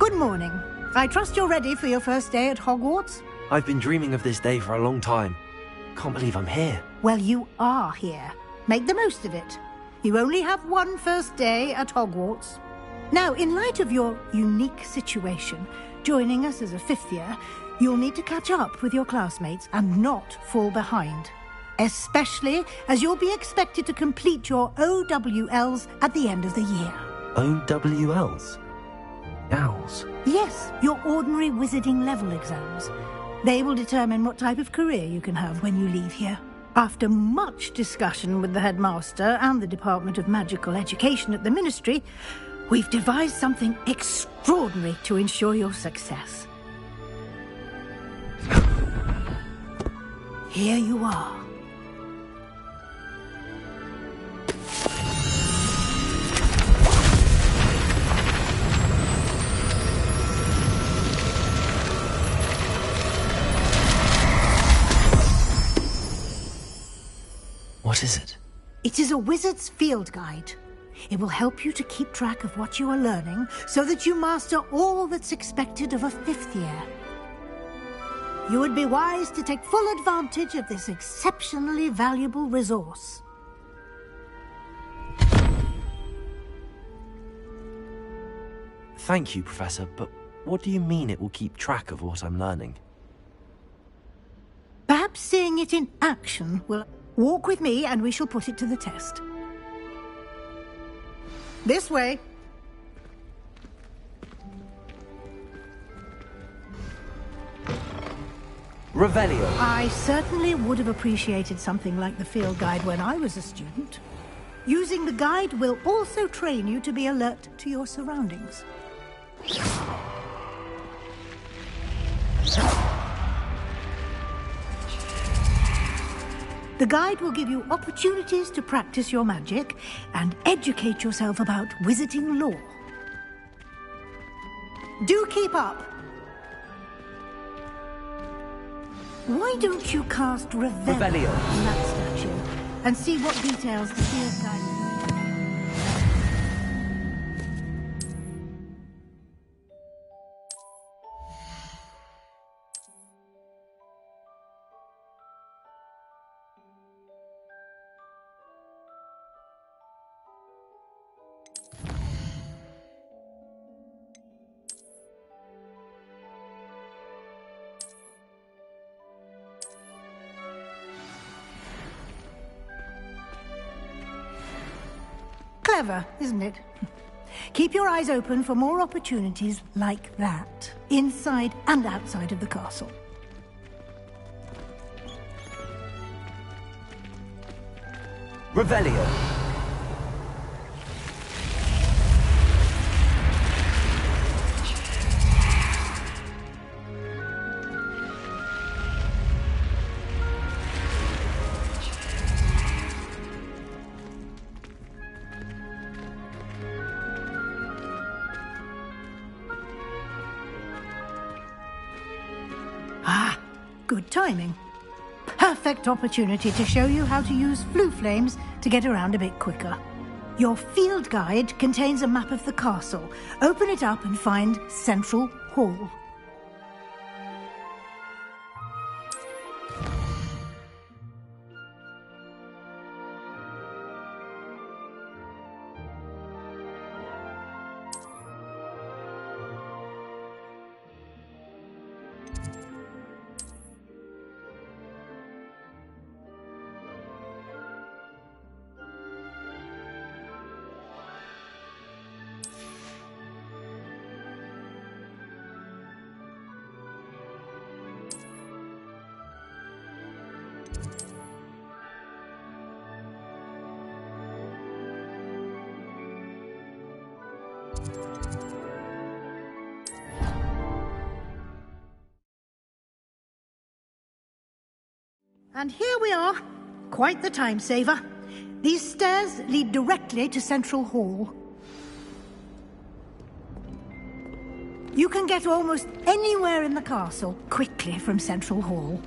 Good morning. I trust you're ready for your first day at Hogwarts? I've been dreaming of this day for a long time. Can't believe I'm here. Well, you are here. Make the most of it. You only have one first day at Hogwarts. Now, in light of your unique situation, joining us as a fifth year, you'll need to catch up with your classmates and not fall behind. Especially as you'll be expected to complete your OWLs at the end of the year. OWLs? Owls? Yes, your ordinary wizarding level exams. They will determine what type of career you can have when you leave here. After much discussion with the headmaster and the Department of Magical Education at the Ministry, we've devised something extraordinary to ensure your success. Here you are. What is it? It is a wizard's field guide. It will help you to keep track of what you are learning so that you master all that's expected of a fifth year. You would be wise to take full advantage of this exceptionally valuable resource. Thank you, Professor, but what do you mean it will keep track of what I'm learning? Perhaps seeing it in action will... Walk with me and we shall put it to the test. This way. Revelio. I certainly would have appreciated something like the field guide when I was a student. Using the guide will also train you to be alert to your surroundings. The guide will give you opportunities to practice your magic and educate yourself about wizarding lore. Do keep up! Why don't you cast Revelio on that statue and see what details the field guide... Clever, isn't it? Keep your eyes open for more opportunities like that, inside and outside of the castle. Revelio. Ah, good timing. Perfect opportunity to show you how to use flue flames to get around a bit quicker. Your field guide contains a map of the castle. Open it up and find Central Hall. And here we are. Quite the time saver. These stairs lead directly to Central Hall. You can get almost anywhere in the castle quickly from Central Hall.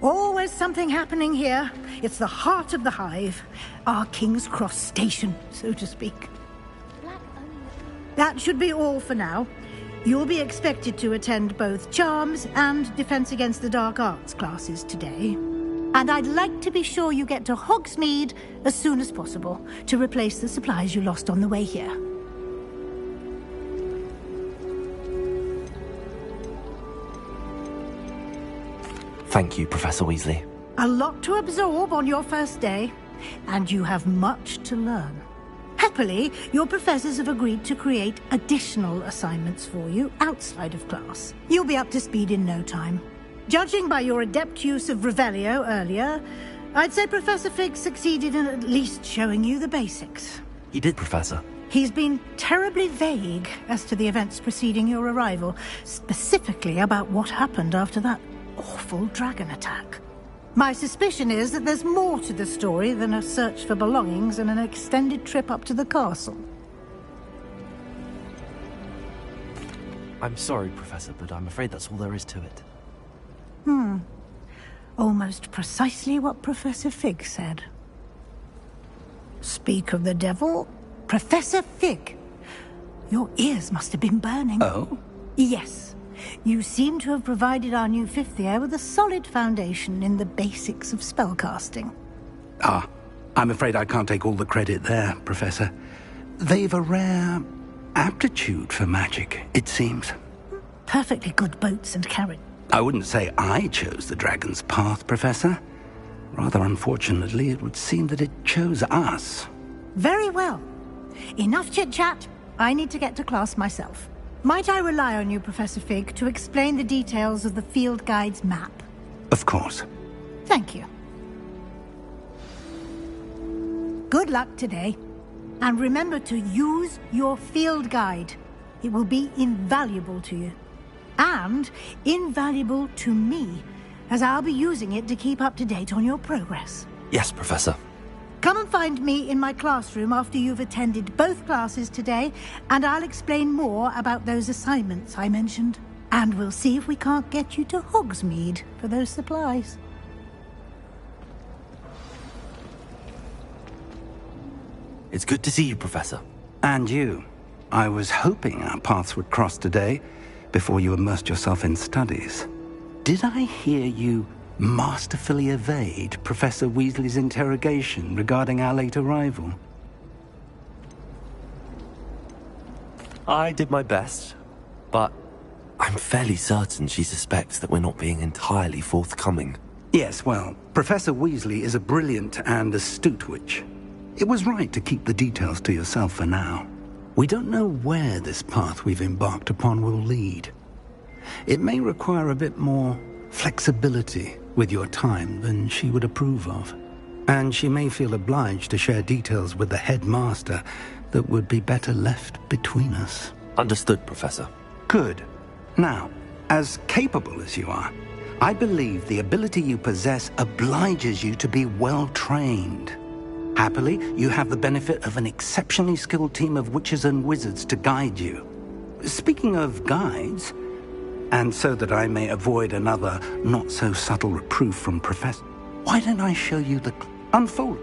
Always something happening here. It's the heart of the hive. Our King's Cross station, so to speak. That should be all for now. You'll be expected to attend both Charms and Defense Against the Dark Arts classes today. And I'd like to be sure you get to Hogsmeade as soon as possible to replace the supplies you lost on the way here. Thank you, Professor Weasley. A lot to absorb on your first day, and you have much to learn. Happily, your professors have agreed to create additional assignments for you outside of class. You'll be up to speed in no time. Judging by your adept use of Revelio earlier, I'd say Professor Fig succeeded in at least showing you the basics. He did, Professor. He's been terribly vague as to the events preceding your arrival, specifically about what happened after that awful dragon attack. My suspicion is that there's more to the story than a search for belongings and an extended trip up to the castle. I'm sorry, Professor, but I'm afraid that's all there is to it. Almost precisely what Professor Fig said. Speak of the devil, Professor Fig. Your ears must have been burning. Oh? Yes. You seem to have provided our new fifth year with a solid foundation in the basics of spellcasting. Ah, I'm afraid I can't take all the credit there, Professor. They've a rare aptitude for magic, it seems. Perfectly good boats and carriage. I wouldn't say I chose the dragon's path, Professor. Rather unfortunately, it would seem that it chose us. Very well. Enough chit-chat. I need to get to class myself. Might I rely on you, Professor Fig, to explain the details of the field guide's map? Of course. Thank you. Good luck today. And remember to use your field guide. It will be invaluable to you. And invaluable to me, as I'll be using it to keep up to date on your progress. Yes, Professor. Come and find me in my classroom after you've attended both classes today, and I'll explain more about those assignments I mentioned. And we'll see if we can't get you to Hogsmeade for those supplies. It's good to see you, Professor. And you. I was hoping our paths would cross today, before you immersed yourself in studies. Did I hear you masterfully evade Professor Weasley's interrogation regarding our late arrival? I did my best, but I'm fairly certain she suspects that we're not being entirely forthcoming. Yes, well, Professor Weasley is a brilliant and astute witch. It was right to keep the details to yourself for now. We don't know where this path we've embarked upon will lead. It may require a bit more flexibility with your time than she would approve of. And she may feel obliged to share details with the headmaster that would be better left between us. Understood, Professor. Good. Now, as capable as you are, I believe the ability you possess obliges you to be well-trained. Happily, you have the benefit of an exceptionally skilled team of witches and wizards to guide you. Speaking of guides, and so that I may avoid another not-so-subtle reproof from Professor, why don't I show you the unfold?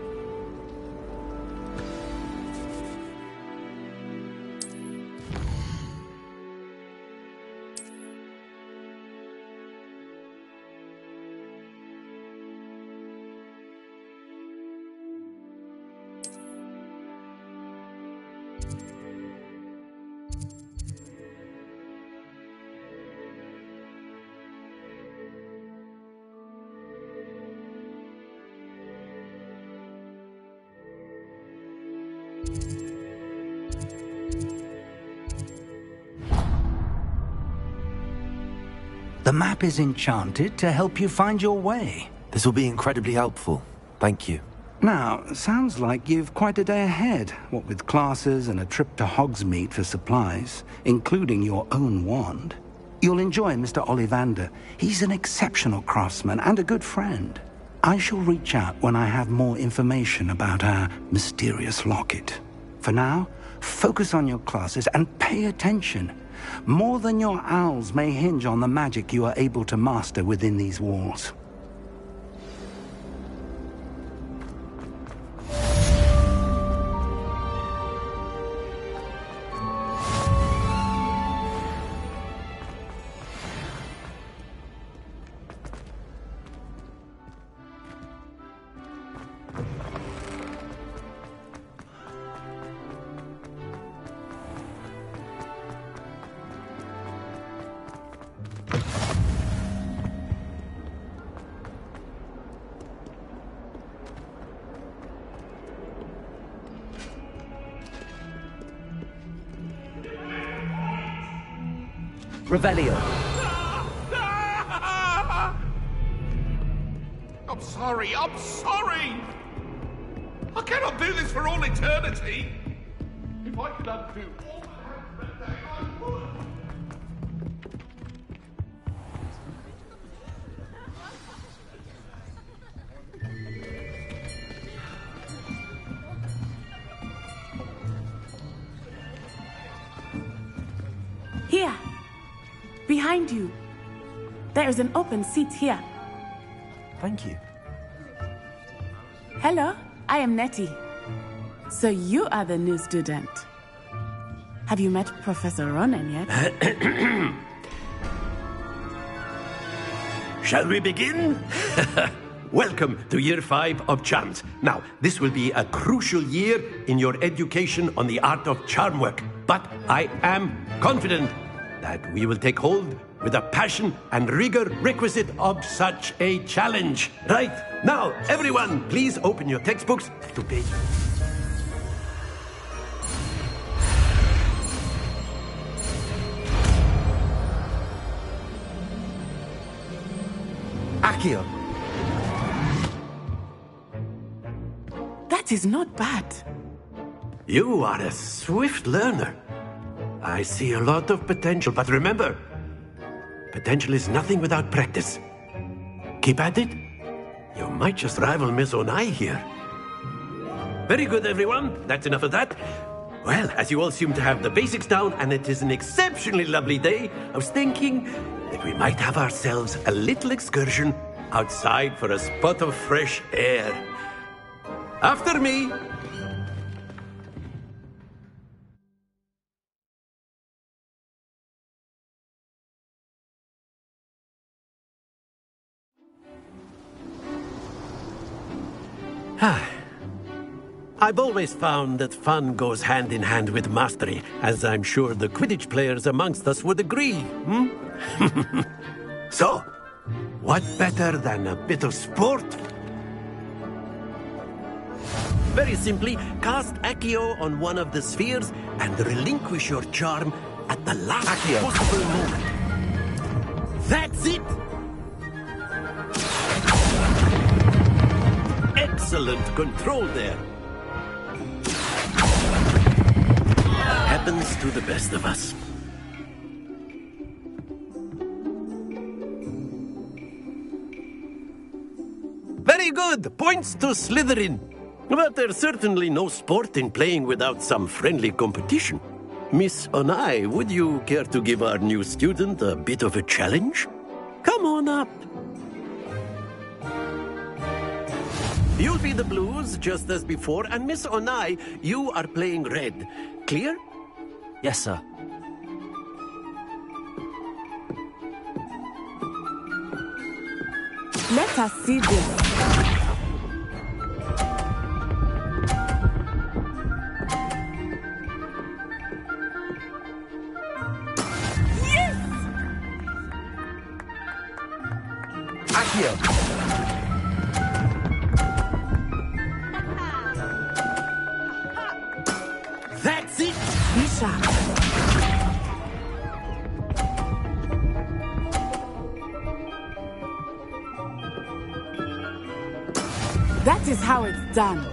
The map is enchanted to help you find your way. This will be incredibly helpful. Thank you. Now, sounds like you've quite a day ahead, what with classes and a trip to Hogsmeade for supplies, including your own wand. You'll enjoy Mr. Ollivander. He's an exceptional craftsman and a good friend. I shall reach out when I have more information about our mysterious locket. For now, focus on your classes and pay attention. More than your owls may hinge on the magic you are able to master within these walls. Revelio. I'm sorry, I'm sorry! I cannot do this for all eternity! If I could undo all the hands that day, I would! Here, behind you. There is an open seat here. Thank you. Hello, I am Nettie. So you are the new student. Have you met Professor Ronan yet? Shall we begin? Welcome to Year 5 of Charms. Now, this will be a crucial year in your education on the art of charm work. But I am confident that we will take hold with the passion and rigor requisite of such a challenge. Right, now, everyone, please open your textbooks to page... Accio. That is not bad. You are a swift learner. I see a lot of potential, but remember, potential is nothing without practice. Keep at it. You might just rival Miss Onai here. Very good, everyone. That's enough of that. Well, as you all seem to have the basics down, and it is an exceptionally lovely day, I was thinking that we might have ourselves a little excursion outside for a spot of fresh air. After me. I've always found that fun goes hand in hand with mastery, as I'm sure the Quidditch players amongst us would agree, So, what better than a bit of sport? Very simply, cast Accio on one of the spheres and relinquish your charm at the last possible moment. That's it! Excellent control there. Happens to the best of us. Very good! Points to Slytherin. But there's certainly no sport in playing without some friendly competition. Miss Onai, would you care to give our new student a bit of a challenge? Come on up. You'll be the blues, just as before, and Miss Onai, you are playing red. Clear? Yes, sir. Let us see this. Accio. That's it! Misha. That is how it's done.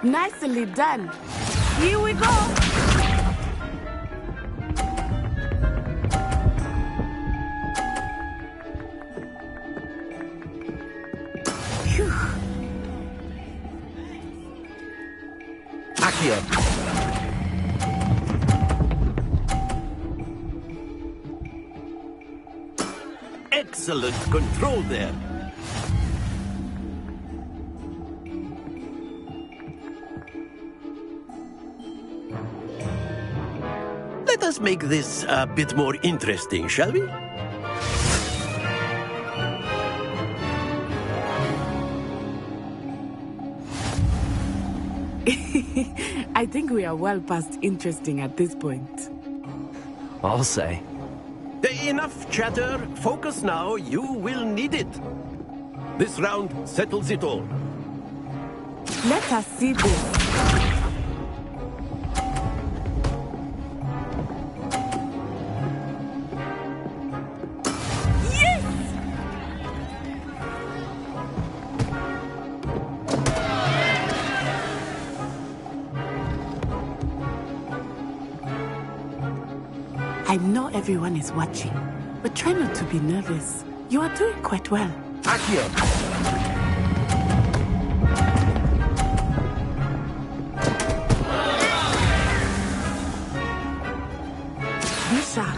Nicely done. Here we go. Phew. Accio. Excellent control there. Let us make this a bit more interesting, shall we? I think we are well past interesting at this point. I'll say. Enough chatter. Focus now. You will need it. This round settles it all. Let us see this. I know everyone is watching, but try not to be nervous. You are doing quite well. Accio. Be sharp.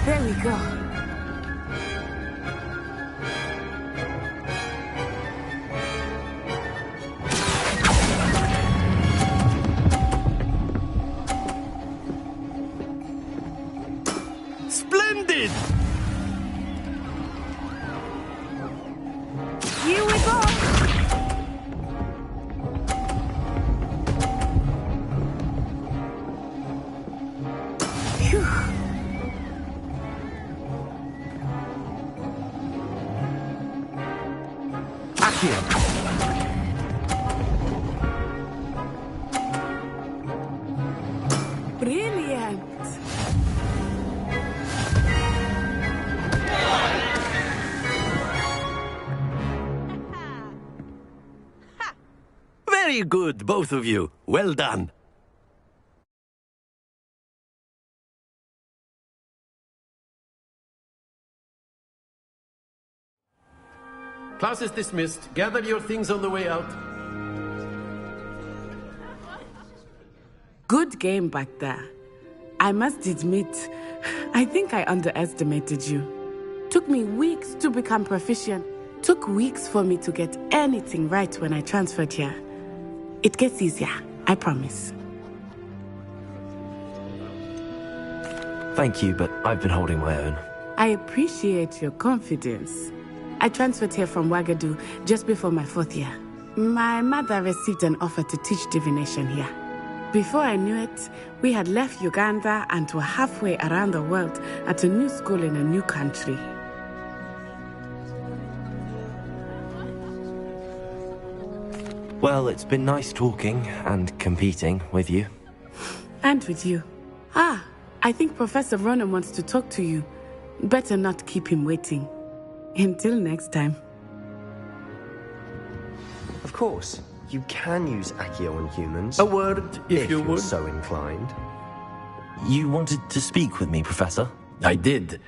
There we go. Splendid! Here we go. Phew. Accio. Brilliant. Very good, both of you. Well done. Class is dismissed. Gather your things on the way out. Good game back there. I must admit, I think I underestimated you. Took me weeks to become proficient. Took weeks for me to get anything right when I transferred here. It gets easier, I promise. Thank you, but I've been holding my own. I appreciate your confidence. I transferred here from Ouagadougou just before my 4th year. My mother received an offer to teach divination here. Before I knew it, we had left Uganda and were halfway around the world at a new school in a new country. Well, it's been nice talking and competing with you. And with you. Ah, I think Professor Ronan wants to talk to you. Better not keep him waiting. Until next time. Of course, you can use Accio on humans. A word, if you you're would. so inclined. You wanted to speak with me, Professor? I did.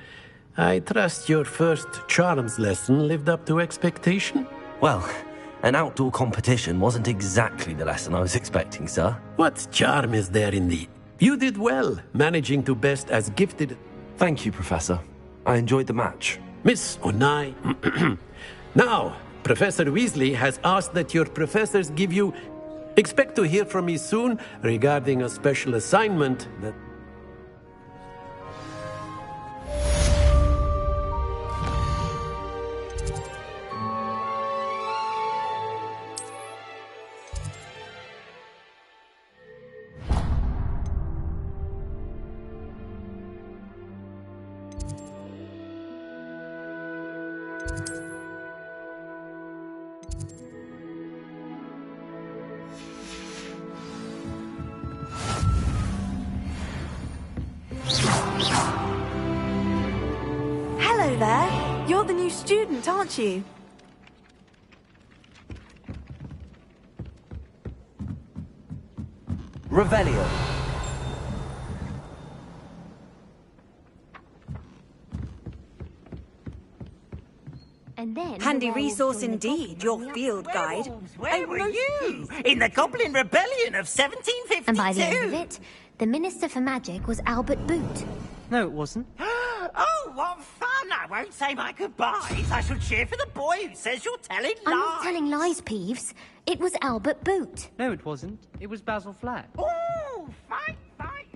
I trust your first charms lesson lived up to expectation? Well, an outdoor competition wasn't exactly the lesson I was expecting, sir. What charm is there in the... You did well, managing to best as gifted... Thank you, Professor. I enjoyed the match. Miss Onai. Now, Professor Weasley has asked that your professors give you... Expect to hear from me soon regarding a special assignment that... Hello there. You're the new student, aren't you? Revelio. And then Handy resource indeed, your field guide. Where were you? In the Goblin Rebellion of 1752? And by the end of it, the Minister for Magic was Albert Boot. No, it wasn't. Oh, what fun! I won't say my goodbyes. I shall cheer for the boy who says you're telling lies. I'm not telling lies, Peeves. It was Albert Boot. No, it wasn't. It was Basil Flack. Oh, fight, fight!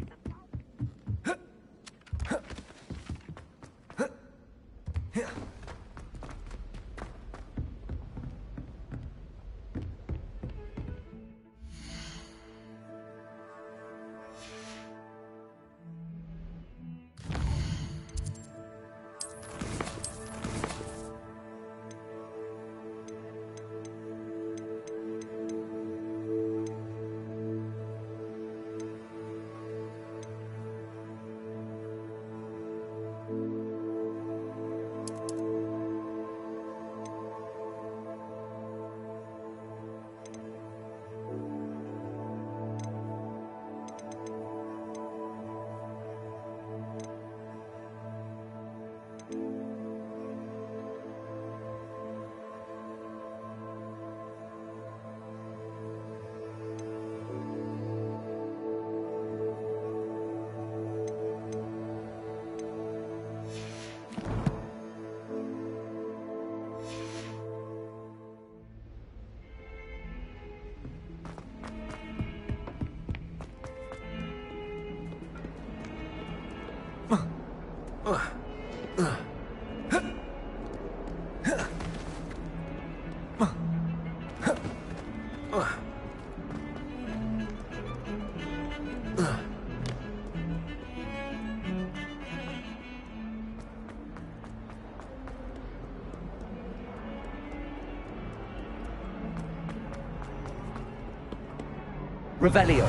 Revelio.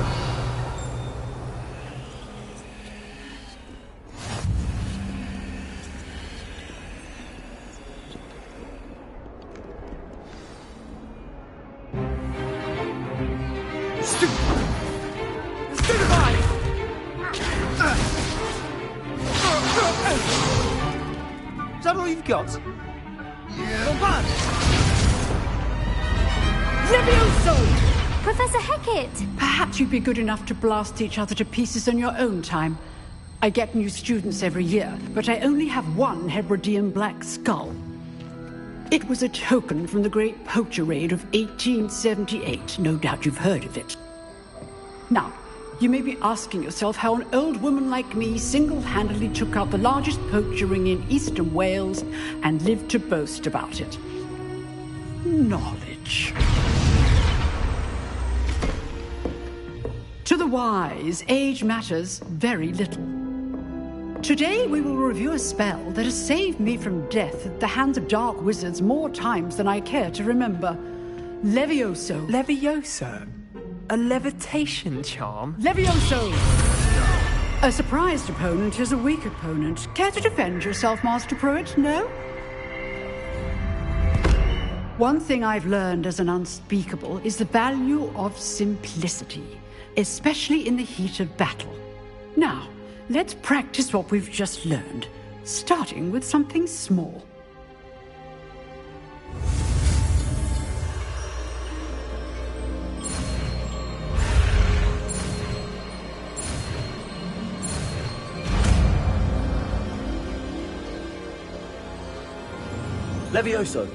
Stupefy! Is that all you've got? Yeah. Come on! Levioso! Professor Hecat! Perhaps you'd be good enough to blast each other to pieces on your own time. I get new students every year, but I only have one Hebridean black skull. It was a token from the Great Poacher Raid of 1878. No doubt you've heard of it. Now, you may be asking yourself how an old woman like me single-handedly took out the largest poacher ring in eastern Wales and lived to boast about it. Knowledge. To the wise, age matters very little. Today we will review a spell that has saved me from death at the hands of dark wizards more times than I care to remember. Levioso. Levioso? A levitation charm? Levioso! A surprised opponent is a weak opponent. Care to defend yourself, Master Pruitt? No? One thing I've learned as an unspeakable is the value of simplicity, especially in the heat of battle. Now, let's practice what we've just learned, starting with something small. Levioso.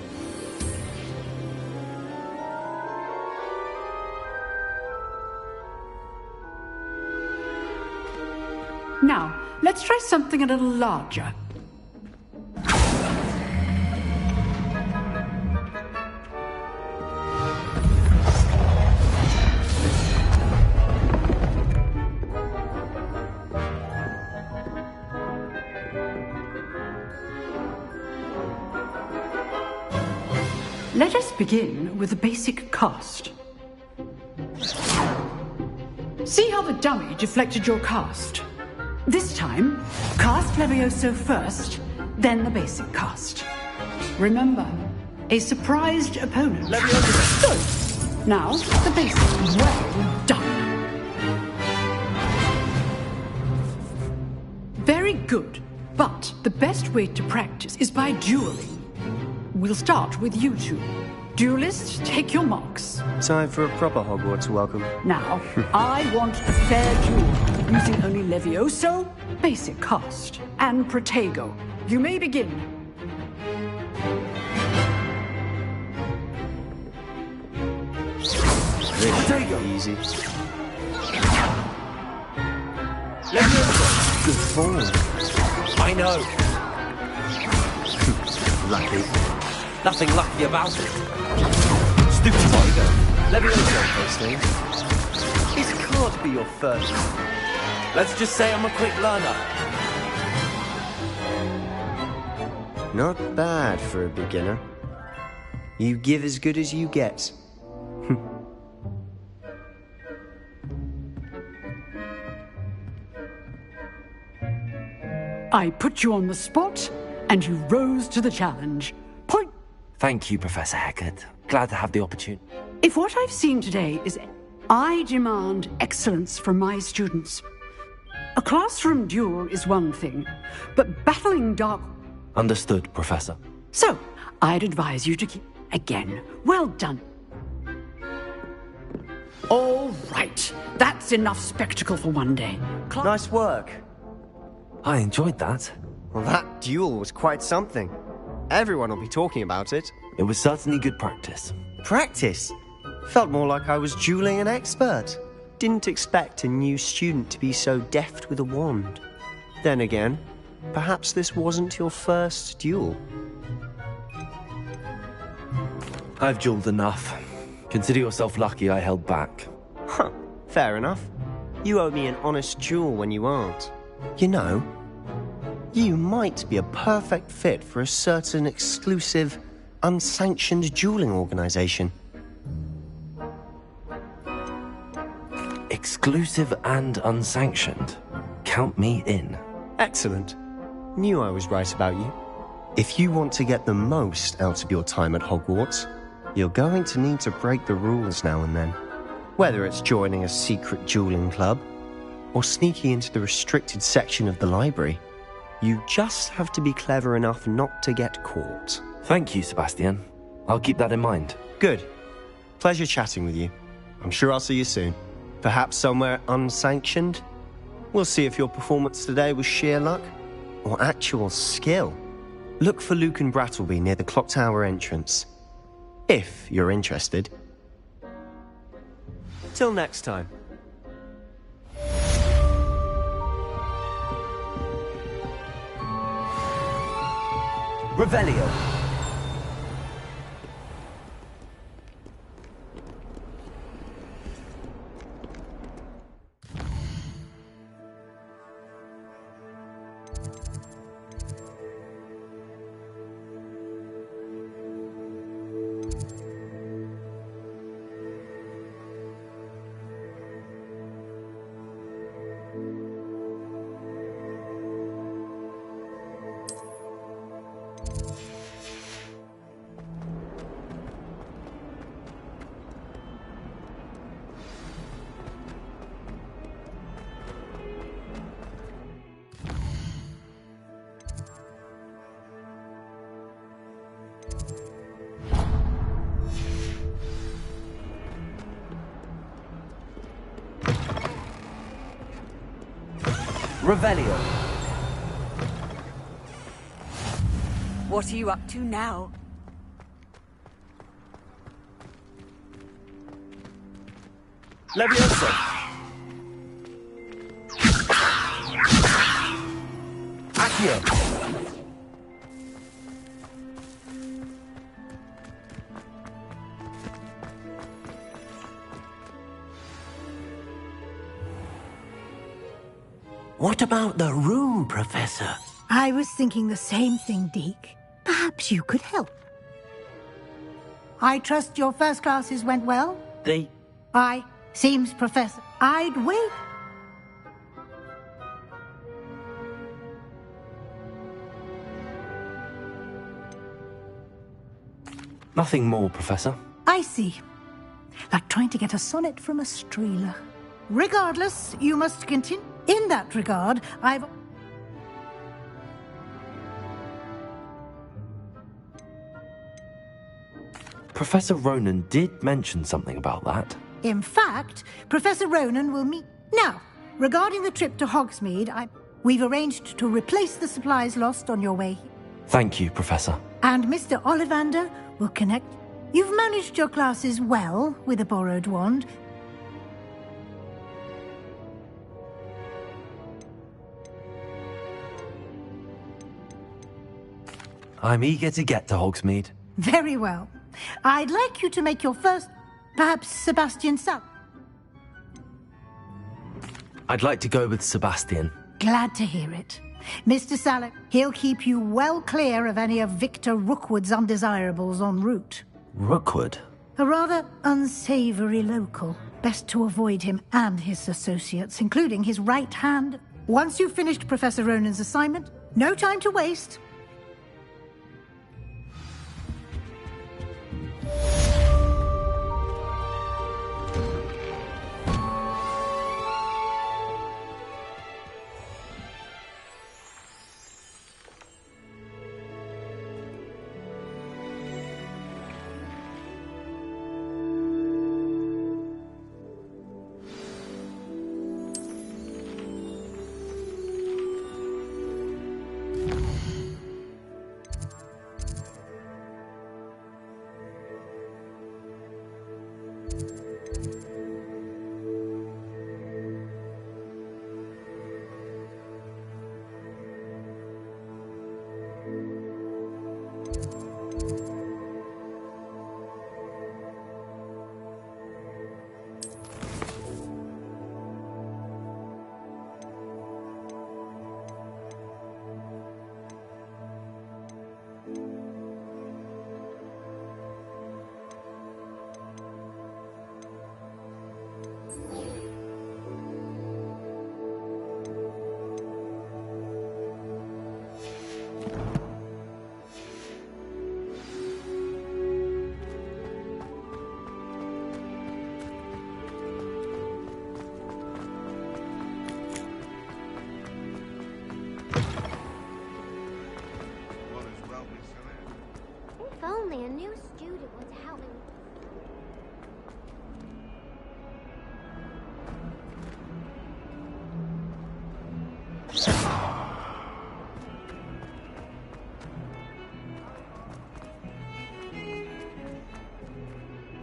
Now, let's try something a little larger. Let us begin with the basic cast. See how the dummy deflected your cast? This time, cast Levioso first, then the basic cast. Remember, a surprised opponent. Levioso. Good. Now, the basic. Well done. Very good. But the best way to practice is by dueling. We'll start with you two. Duelists, take your marks. Time for a proper Hogwarts welcome. Now, I want a fair duel, using only Levioso, basic cast, and Protego. You may begin. Protego. Easy. Levioso. Good form. I know. Lucky. Nothing lucky about it. Stupid Tiger. Levioso. Those things. This can't be your first. Let's just say I'm a quick learner. Not bad for a beginner. You give as good as you get. I put you on the spot, and you rose to the challenge. Point. Thank you, Professor Hecat. Glad to have the opportunity. If what I've seen today is... I demand excellence from my students. A classroom duel is one thing, but battling dark... Understood, Professor. So, I'd advise you to keep... Again, well done. All right, that's enough spectacle for one day. Nice work. I enjoyed that. Well, that duel was quite something. Everyone will be talking about it. It was certainly good practice. Practice? Felt more like I was dueling an expert. Didn't expect a new student to be so deft with a wand. Then again, perhaps this wasn't your first duel. I've duelled enough. Consider yourself lucky I held back. Huh, fair enough. You owe me an honest duel when you aren't. You know, you might be a perfect fit for a certain exclusive, unsanctioned dueling organization. Exclusive and unsanctioned. Count me in. Excellent. Knew I was right about you. If you want to get the most out of your time at Hogwarts, you're going to need to break the rules now and then. Whether it's joining a secret dueling club, or sneaking into the restricted section of the library, you just have to be clever enough not to get caught. Thank you, Sebastian. I'll keep that in mind. Good. Pleasure chatting with you. I'm sure I'll see you soon. Perhaps somewhere unsanctioned? We'll see if your performance today was sheer luck or actual skill. Look for Luke and Brattleby near the clock tower entrance, if you're interested. Till next time. Revelio. Revelio. What are you up to now? Levioso. Accio. What about the room, Professor? I was thinking the same thing, Deke. Perhaps you could help. I trust your first classes went well? Seems, Professor. I'd wait. Nothing more, Professor. I see. Like trying to get a sonnet from a streeler. Regardless, you must continue. In that regard, Professor Ronan did mention something about that. In fact, Professor Ronan will meet... Now, regarding the trip to Hogsmeade, we've arranged to replace the supplies lost on your way. Thank you, Professor. And Mr. Ollivander will connect... You've managed your classes well with a borrowed wand. I'm eager to get to Hogsmeade. Very well. I'd like you to make your first... Perhaps Sebastian Sal. I'd like to go with Sebastian. Glad to hear it. Mr. Salek, he'll keep you well clear of any of Victor Rookwood's undesirables en route. Rookwood? A rather unsavory local. Best to avoid him and his associates, including his right hand. Once you've finished Professor Ronan's assignment, no time to waste.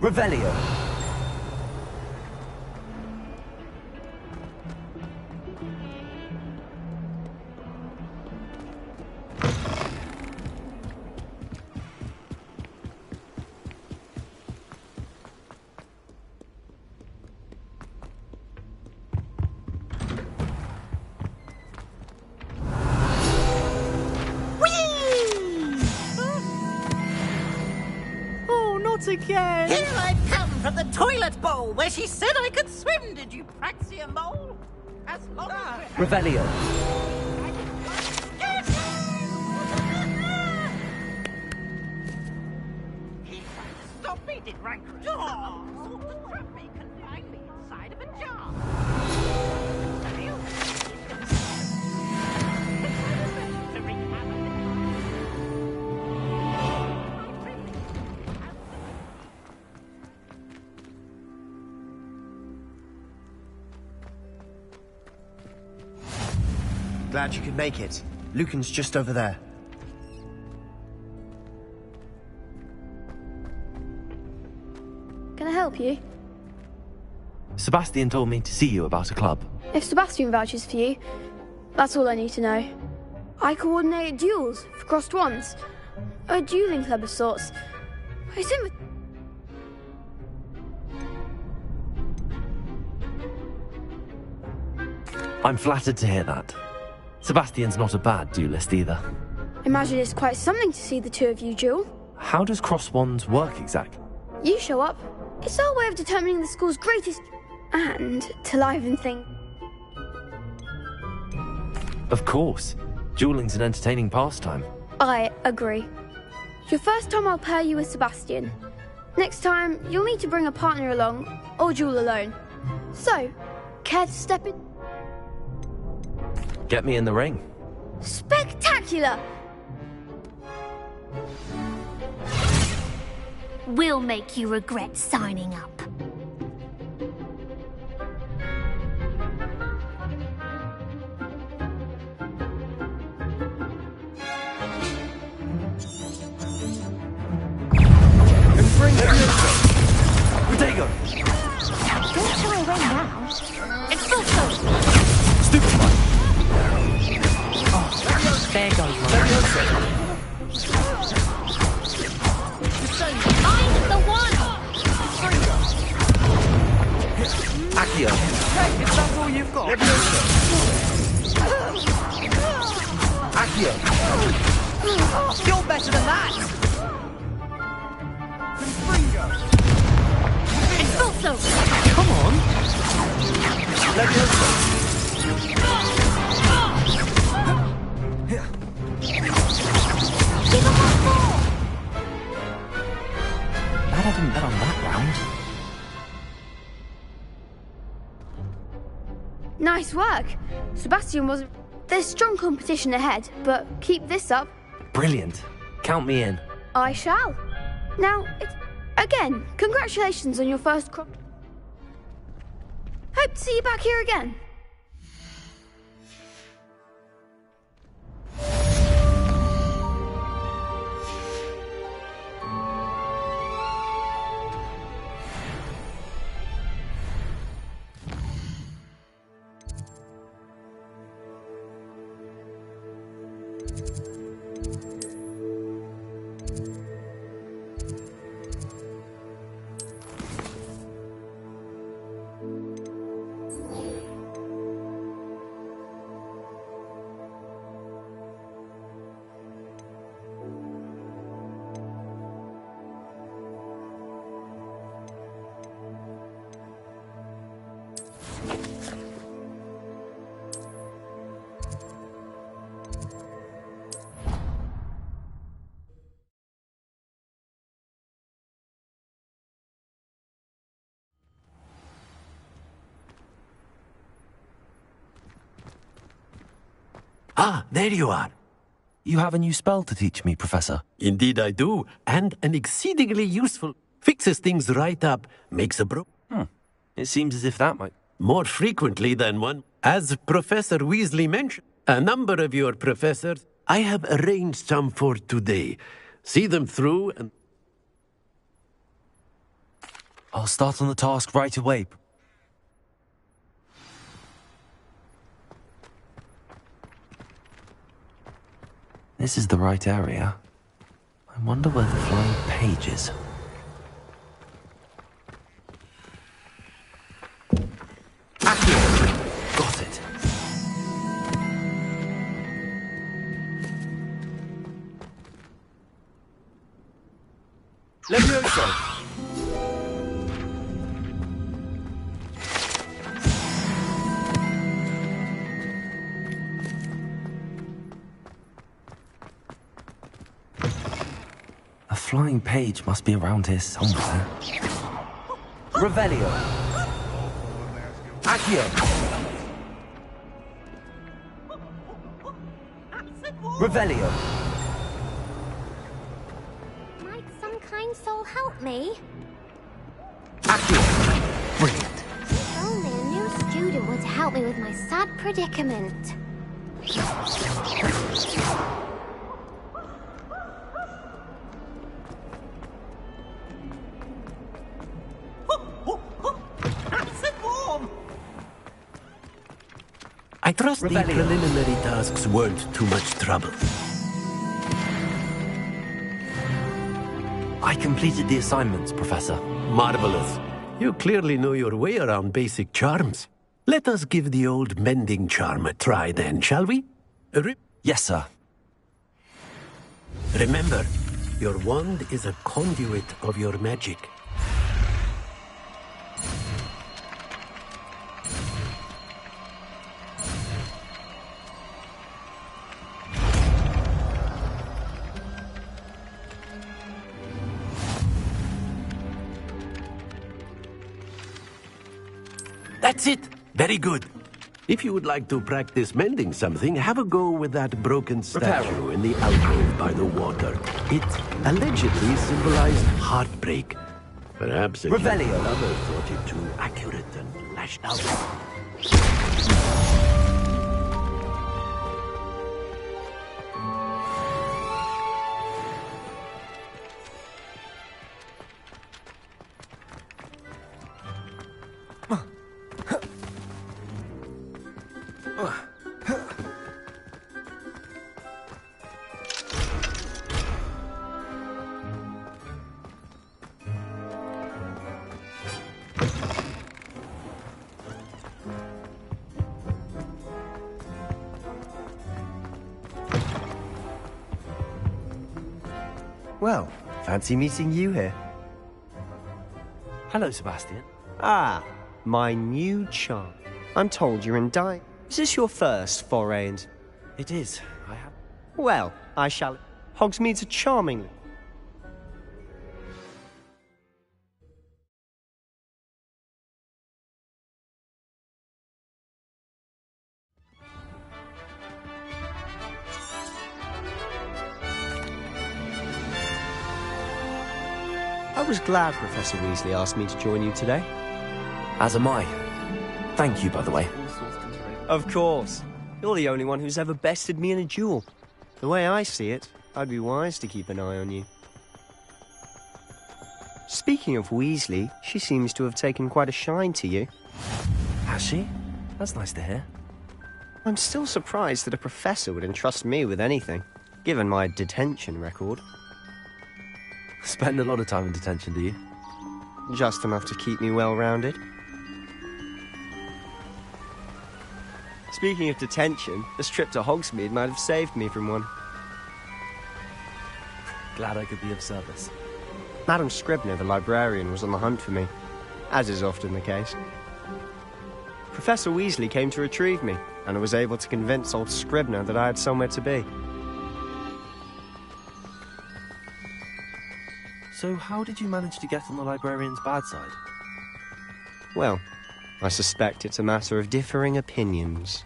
Revelio. Again. Here I've come from the toilet bowl where she said I could swim. Did you praxia mole? As long as Revelio. He tried to stop me, did Rancorous? Oh, sought to trap me, confine me inside of a jar. Glad you could make it. Lucan's just over there. Can I help you? Sebastian told me to see you about a club. If Sebastian vouches for you, that's all I need to know. I coordinate duels for crossed wands. A dueling club of sorts. I sit with... I'm flattered to hear that. Sebastian's not a bad duelist either. Imagine it's quite something to see the two of you duel. How does cross wands work exactly? You show up. It's our way of determining the school's greatest... and to liven things. Of course. Dueling's an entertaining pastime. I agree. Your first time I'll pair you with Sebastian. Next time, you'll need to bring a partner along, or duel alone. So, care to step in? Get me in the ring. Spectacular! We'll make you regret signing up. Rodego! Don't shy away now. It's full scope. Stupid one! There goes one. I'm the one! Accio! Hey, if that's all you've got. Accio! You're better than that! It's full scope. Come on! Give him one more! Glad I didn't bet on that round. Nice work. Sebastian was... There's strong competition ahead, but keep this up. Brilliant. Count me in. I shall. Now, again, congratulations on your first crop. Hope to see you back here again. Ah, there you are. You have a new spell to teach me, Professor. Indeed I do, and an exceedingly useful. Fixes things right up, makes a bro... It seems as if that might... More frequently than one. As Professor Weasley mentioned, a number of your professors, I have arranged some for today. See them through and... I'll start on the task right away. This is the right area. I wonder where the flying page is. Accio! Got it. Levioso! A flying page must be around here somewhere. Revelio. Accio. Revelio. Might some kind soul help me? Accio. Brilliant. If only a new student would help me with my sad predicament. I trust the preliminary tasks weren't too much trouble. I completed the assignments, Professor. Marvelous. You clearly know your way around basic charms. Let us give the old mending charm a try then, shall we? Yes, sir. Remember, your wand is a conduit of your magic. That's it! Very good. If you would like to practice mending something, have a go with that broken statue in the alcove by the water. It allegedly symbolized heartbreak. Perhaps a Revelio. lover thought it too accurate and lashed out. Well, fancy meeting you here. Hello, Sebastian. Ah, my new charm. I'm told you're in Is this your first foray into... It is. I have... Well, I shall... Hogsmeade's a charming... I was glad Professor Weasley asked me to join you today. As am I. Thank you, by the way. Of course. You're the only one who's ever bested me in a duel. The way I see it, I'd be wise to keep an eye on you. Speaking of Weasley, she seems to have taken quite a shine to you. Has she? That's nice to hear. I'm still surprised that a professor would entrust me with anything, given my detention record. Spend a lot of time in detention, do you? Just enough to keep me well-rounded. Speaking of detention, this trip to Hogsmeade might have saved me from one. Glad I could be of service. Madam Scribner, the librarian, was on the hunt for me, as is often the case. Professor Weasley came to retrieve me, and I was able to convince old Scribner that I had somewhere to be. So how did you manage to get on the librarian's bad side? Well, I suspect it's a matter of differing opinions.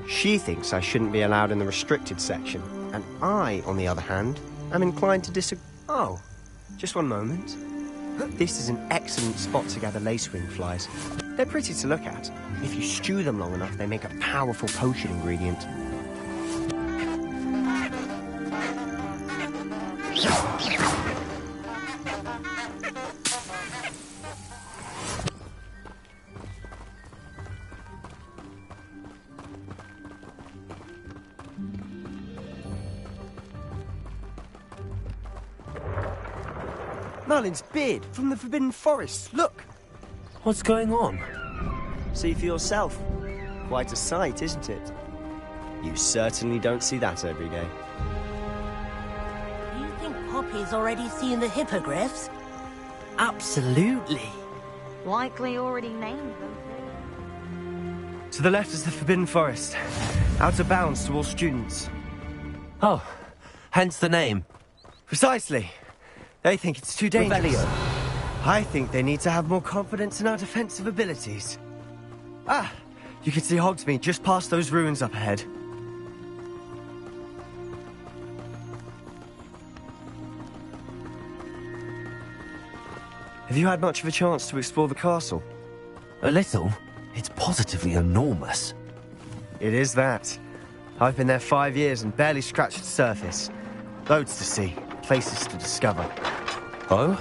She thinks I shouldn't be allowed in the restricted section, and I, on the other hand, am inclined to disagree. Oh, just one moment. This is an excellent spot to gather lacewing flies. They're pretty to look at. If you stew them long enough, they make a powerful potion ingredient. Merlin's beard from the Forbidden Forest. Look! What's going on? See for yourself. Quite a sight, isn't it? You certainly don't see that every day. Do you think Poppy's already seen the hippogriffs? Absolutely. Likely already named them. To the left is the Forbidden Forest. Out of bounds to all students. Oh, hence the name. Precisely. They think it's too dangerous. Revelio. I think they need to have more confidence in our defensive abilities. Ah, you can see Hogsmeade just past those ruins up ahead. Have you had much of a chance to explore the castle? A little. It's positively enormous. It is that. I've been there 5 years and barely scratched the surface. Loads to see, places to discover. Oh?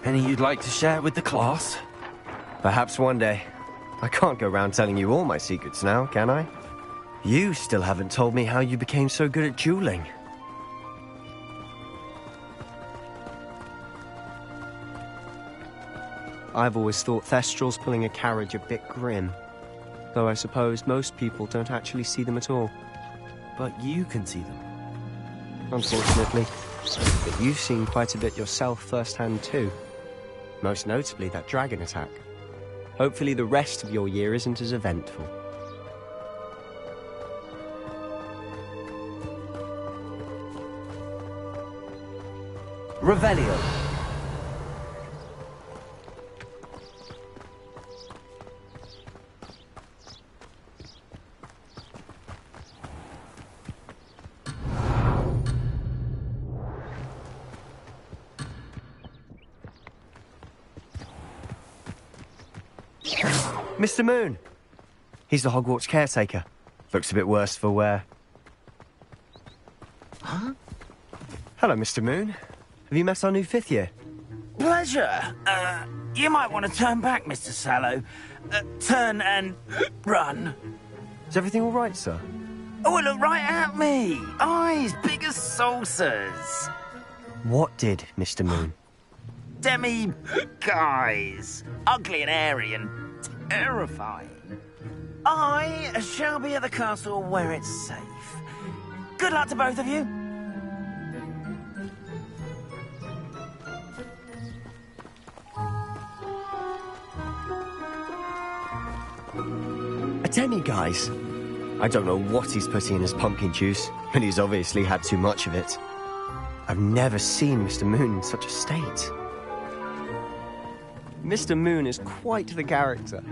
Any you'd like to share with the class? Perhaps one day. I can't go around telling you all my secrets now, can I? You still haven't told me how you became so good at dueling. I've always thought Thestrals pulling a carriage a bit grim. Though I suppose most people don't actually see them at all. But you can see them. Unfortunately. But you've seen quite a bit yourself firsthand too. Most notably that dragon attack. Hopefully the rest of your year isn't as eventful. Revelio. Mr. Moon! He's the Hogwarts caretaker. Looks a bit worse for wear. Huh? Hello, Mr. Moon. Have you met our new 5th year? Pleasure. You might want to turn back, Mr. Sallow. Turn and run. Is everything all right, sir? Oh, look right at me. Eyes big as saucers. What did, Mr. Moon? Guys. Ugly and airy and terrifying. I shall be at the castle where it's safe. Good luck to both of you. A demi-guise? I don't know what he's putting in his pumpkin juice, but he's obviously had too much of it. I've never seen Mr. Moon in such a state. Mr. Moon is quite the character.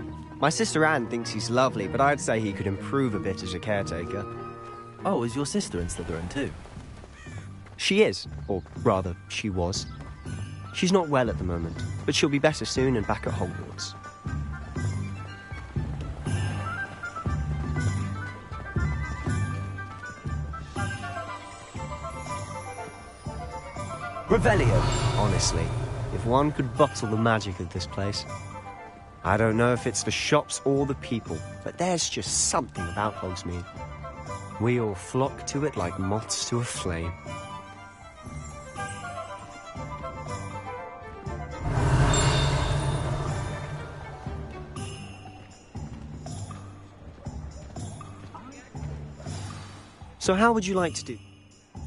My sister Anne thinks he's lovely, but I'd say he could improve a bit as a caretaker. Oh, is your sister in Slytherin too? She is, or rather, she was. She's not well at the moment, but she'll be better soon and back at Hogwarts. Revelio. Honestly, if one could bottle the magic of this place. I don't know if it's the shops or the people, but there's just something about Hogsmeade. We all flock to it like moths to a flame. So how would you like to do?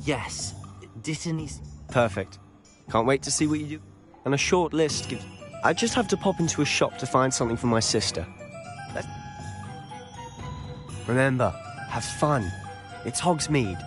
Yes. Dittany's... Perfect. Can't wait to see what you do. And a short list gives... I just have to pop into a shop to find something for my sister. Remember, have fun. It's Hogsmeade.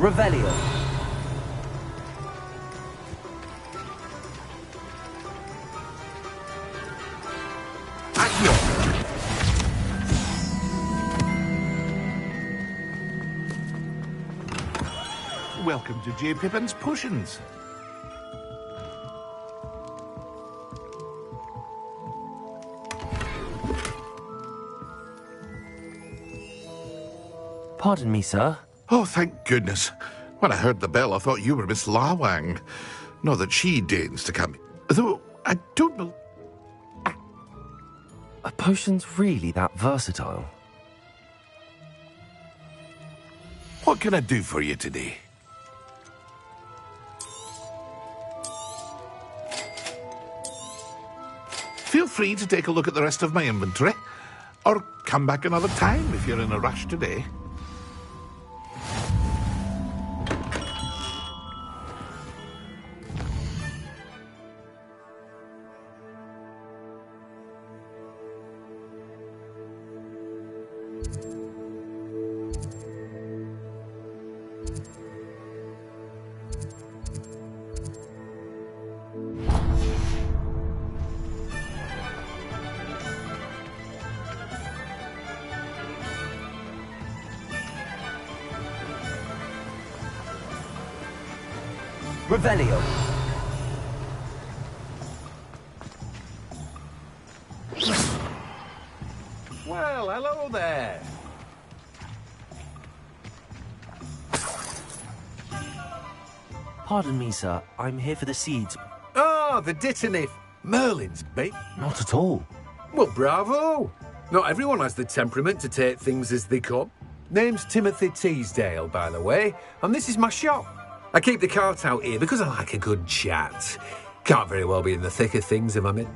Revelio. Welcome to J. Pippin's Potions. Pardon me, sir. Oh, thank goodness. When I heard the bell, I thought you were Miss Lawang. Not that she deigns to come. Though, I don't know... Are potions really that versatile? What can I do for you today? Feel free to take a look at the rest of my inventory, or come back another time if you're in a rush today. Revelio. Well, hello there. Pardon me, sir. I'm here for the seeds. Oh, the Dittany. Merlin's bait. Not at all. Well, bravo. Not everyone has the temperament to take things as they come. Name's Timothy Teasdale, by the way, and this is my shop. I keep the cart out here because I like a good chat. Can't very well be in the thick of things if I'm in.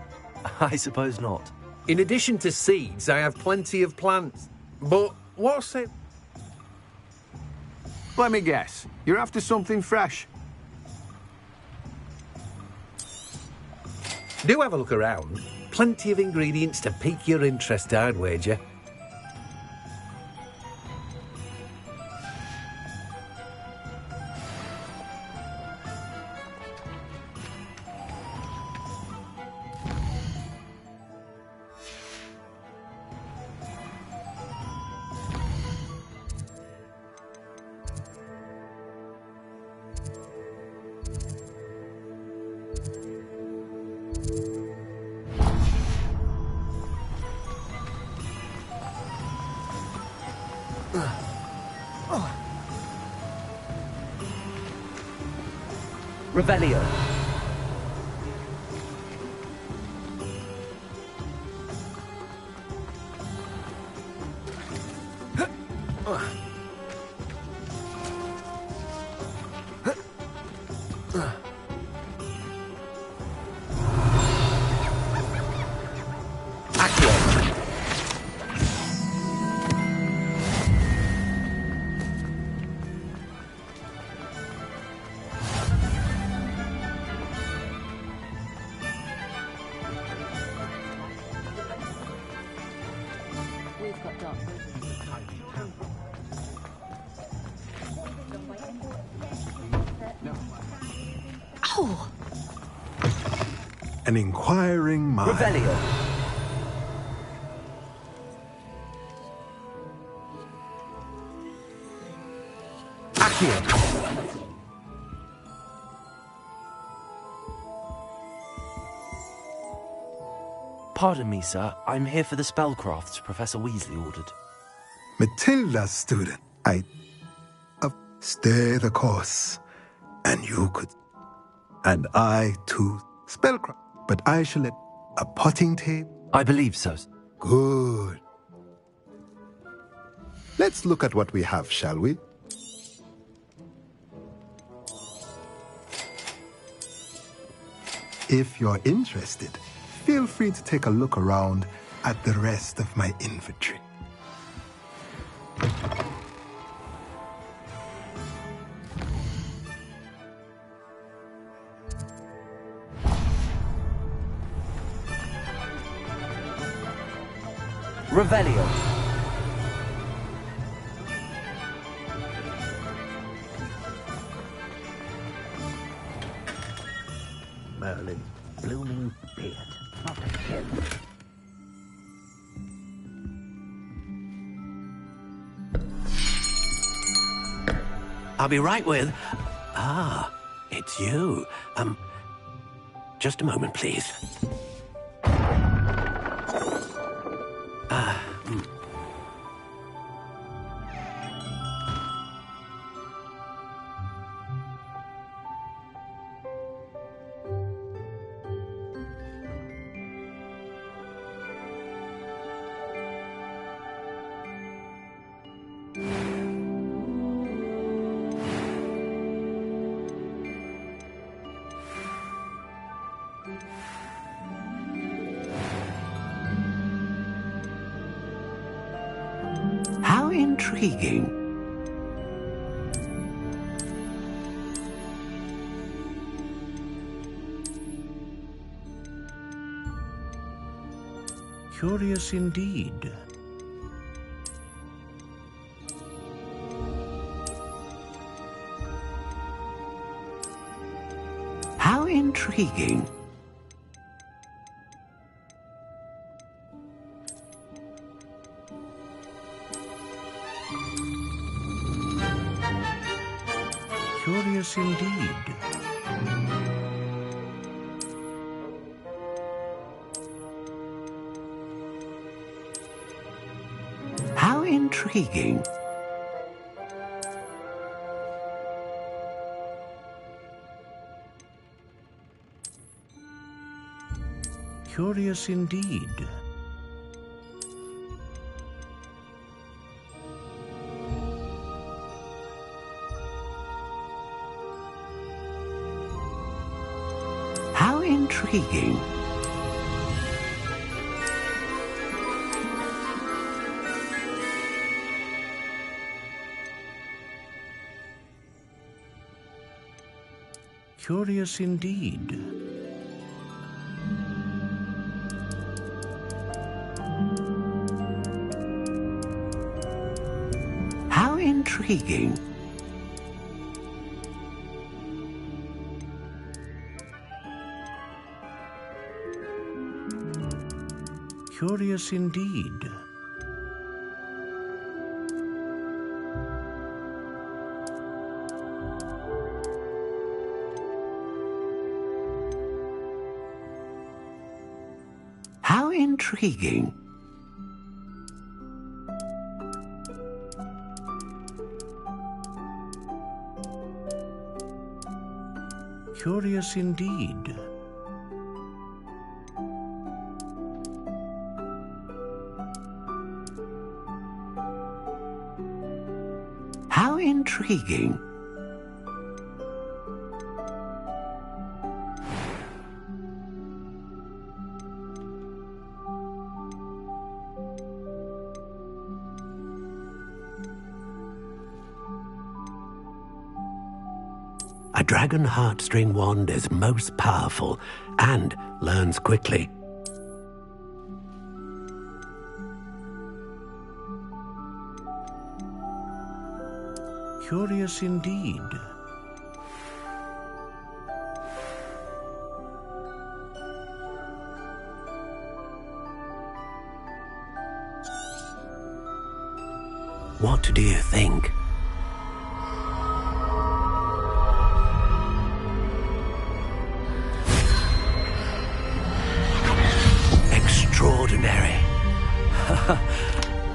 I suppose not. In addition to seeds, I have plenty of plants. But what's it? Let me guess. You're after something fresh. Do have a look around. Plenty of ingredients to pique your interest, I'd wager. Revelio. Oh! An inquiring mind. Revelio. Accio. Pardon me, sir. I'm here for the spellcrafts Professor Weasley ordered. Matilda's student. Stay the course. And you could. And I, too, spellcraft. But I shall let a potting tape. I believe so. Good. Let's look at what we have, shall we? If you're interested, feel free to take a look around at the rest of my inventory. Revelio. Merlin's blooming beard. Not again. I'll be right with... Ah, it's you. Just a moment, please. How intriguing. Curious indeed. How intriguing. Curious indeed. How intriguing. Curious indeed. How intriguing. Curious indeed. How intriguing. Curious indeed. How intriguing. Curious indeed. How intriguing. A dragon heartstring wand is most powerful and learns quickly. Curious indeed. What do you think? Extraordinary.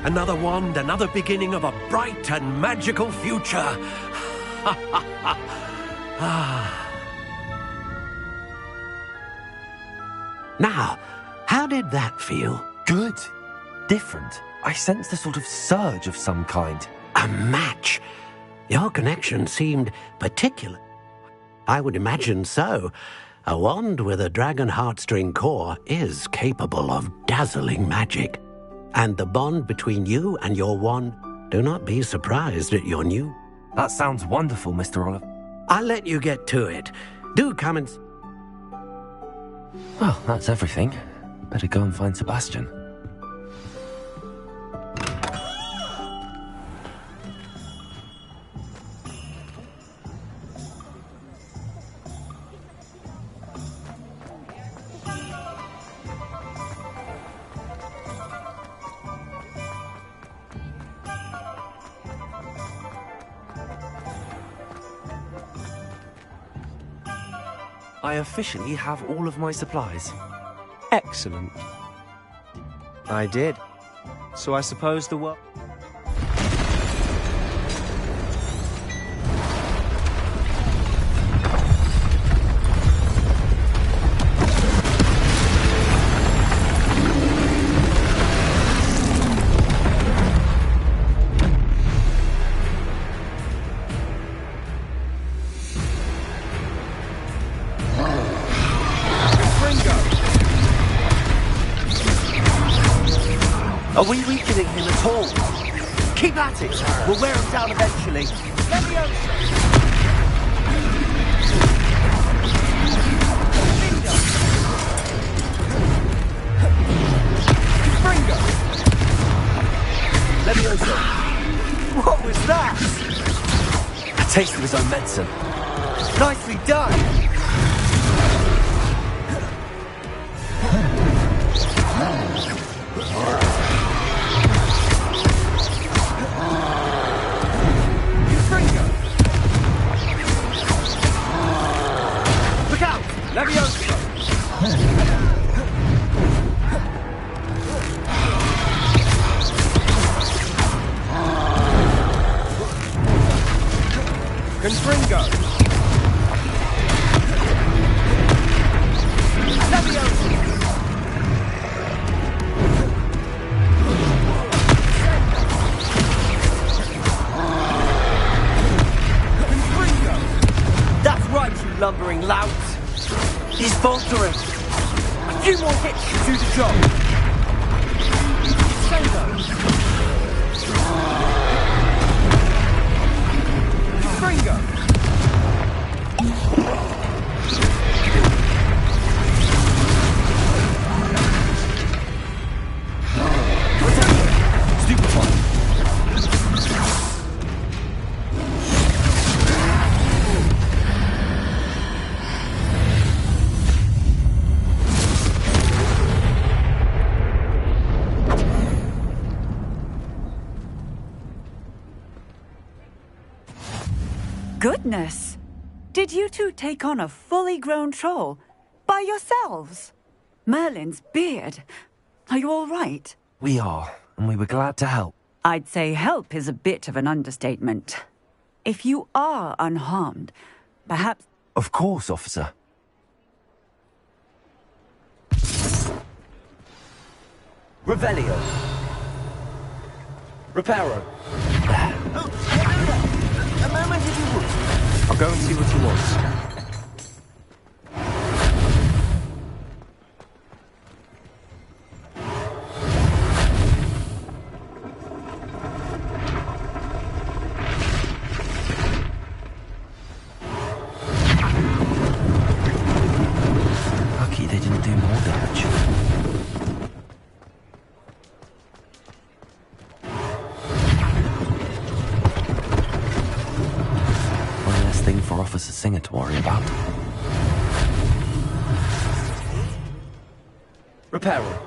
Another wand, another beginning of a bright and magical future. Now, how did that feel? Good. Different. I sensed a sort of surge of some kind. A match. Your connection seemed particular. I would imagine so. A wand with a dragon heartstring core is capable of dazzling magic. And the bond between you and your wand, do not be surprised at your new... That sounds wonderful, Mr. Olive. I'll let you get to it. Do come and... Well, that's everything. Better go and find Sebastian. I officially have all of my supplies. Excellent. I did. So I suppose the world... Are we weakening him at all? Keep at it. We'll wear him down eventually. Levioso. What was that? A taste of his own medicine. Nicely done. Levioso! Confringo! Levioso! Confringo! That's right, you lumbering lout! He's faltering. A few more hits to do the job. Fringo. Stupid one. Goodness! Did you two take on a fully grown troll? By yourselves? Merlin's beard. Are you all right? We are, and we were glad to help. I'd say help is a bit of an understatement. If you are unharmed, perhaps... Of course, officer. Revelio. Reparo. A moment if you would. I'll go and see what he wants. Lucky they didn't do more damage. Thing for Officer Singer to worry about. Reparo.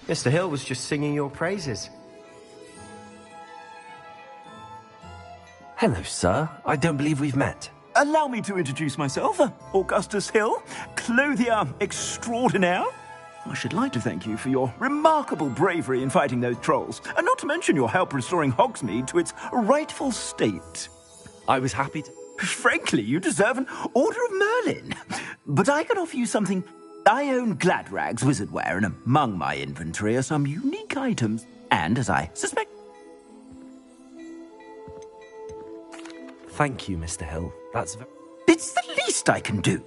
Mr. Hill was just singing your praises. Hello, sir. I don't believe we've met. Allow me to introduce myself, Augustus Hill, clothier extraordinaire. I should like to thank you for your remarkable bravery in fighting those trolls, and not to mention your help restoring Hogsmeade to its rightful state. I was happy to... Frankly, you deserve an Order of Merlin. But I can offer you something. I own Gladrag's wizardware, and among my inventory are some unique items. And, as I suspect... Thank you, Mr. Hill. That's very... It's the least I can do.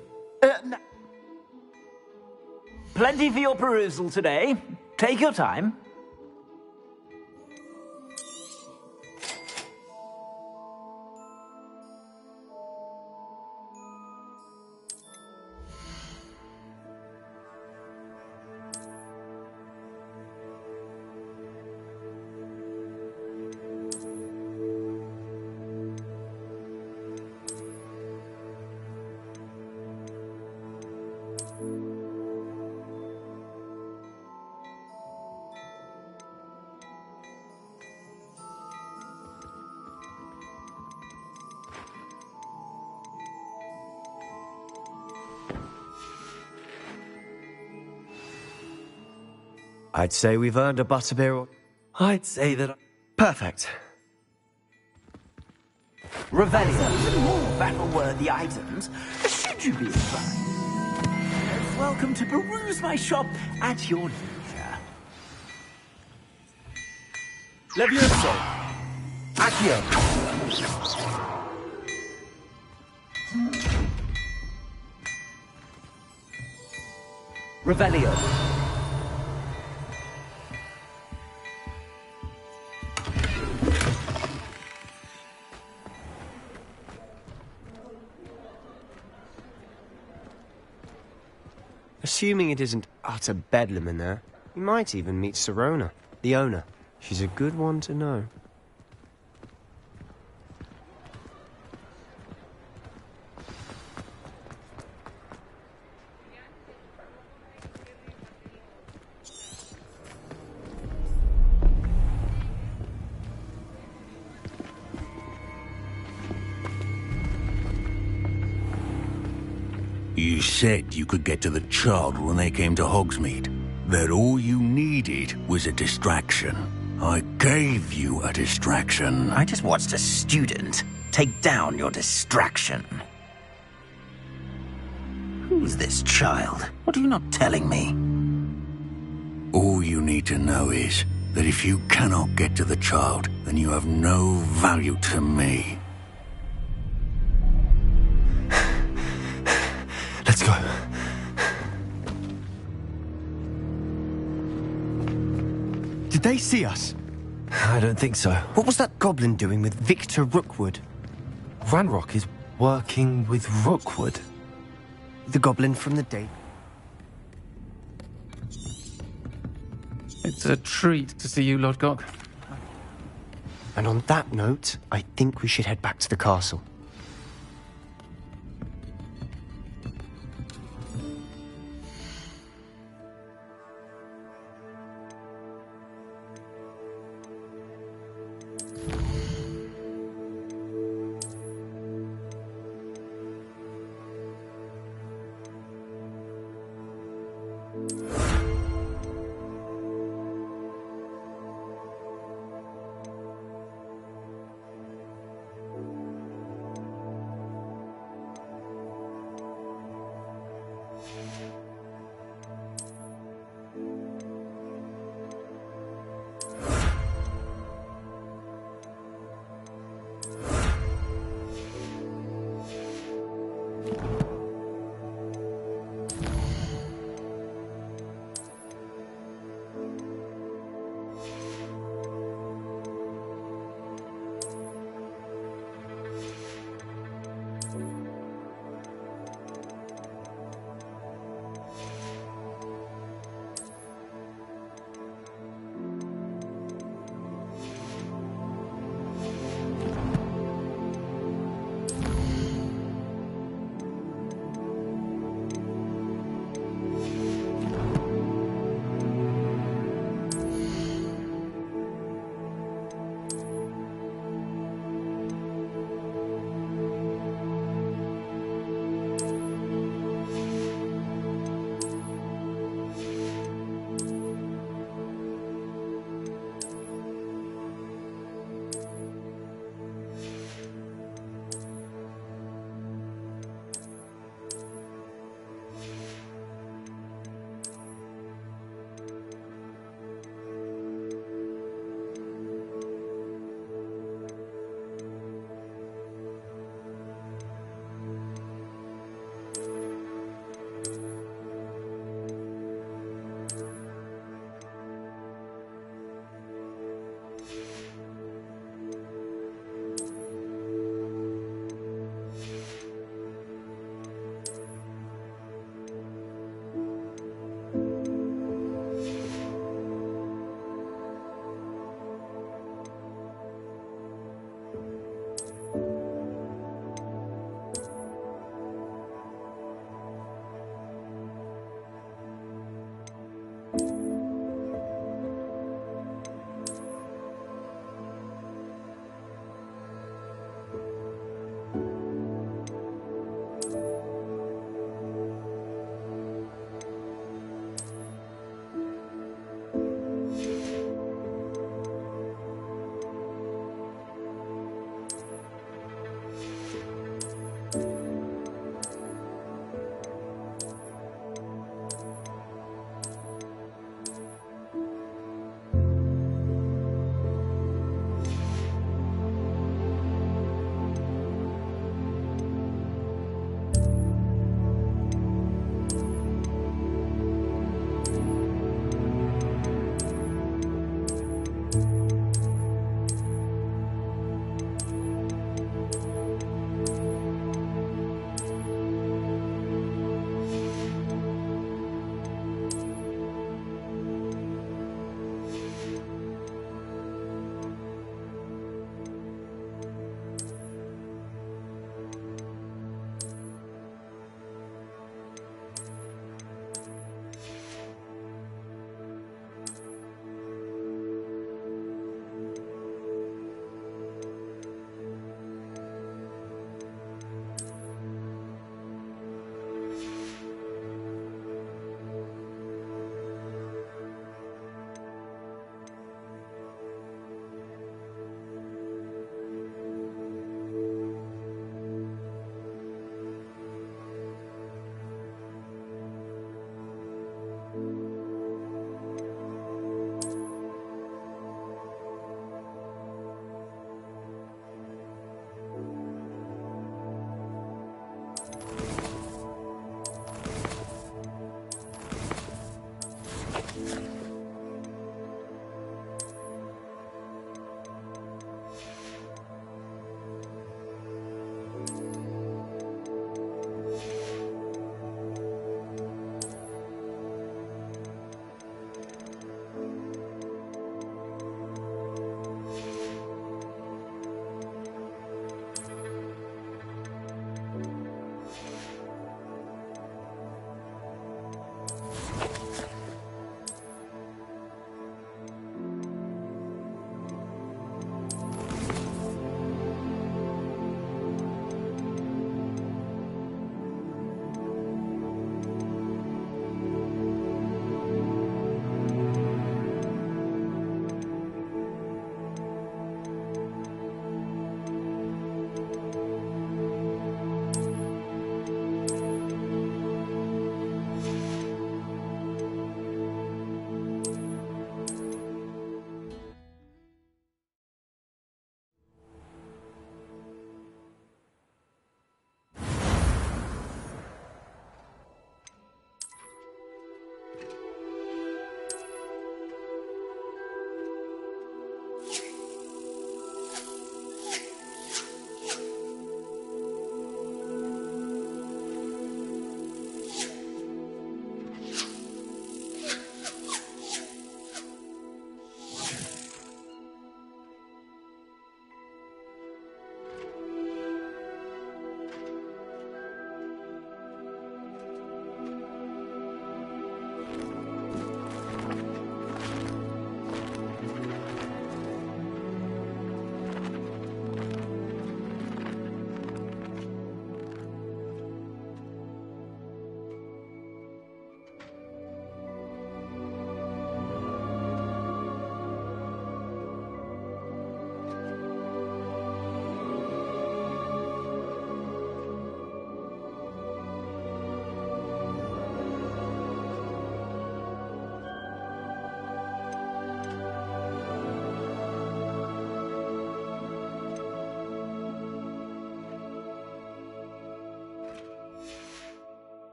Plenty for your perusal today. Take your time. I'd say we've earned a butterbeer or... I'd say that... Perfect. Revelio. Even more battle-worthy items, should you be inclined. Welcome to peruse my shop at your leisure. Levioso. Accio. Revelio. Assuming it isn't utter bedlam in there, we might even meet Sirona, the owner. She's a good one to know. You said you could get to the child when they came to Hogsmeade. That all you needed was a distraction. I gave you a distraction. I just watched a student take down your distraction. Who's this child? What are you not telling me? All you need to know is that if you cannot get to the child, then you have no value to me. Let's go. Did they see us? I don't think so. What was that goblin doing with Victor Rookwood? Ranrock is working with Rookwood. The goblin from the day. It's a treat to see you, Lodgok. And on that note, I think we should head back to the castle.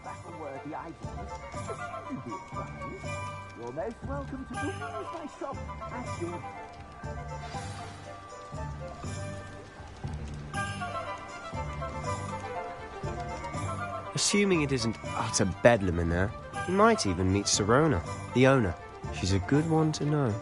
battle-worthy items. You're most welcome to use my shop at your... Assuming it isn't utter bedlam in there, you might even meet Sirona, the owner. She's a good one to know.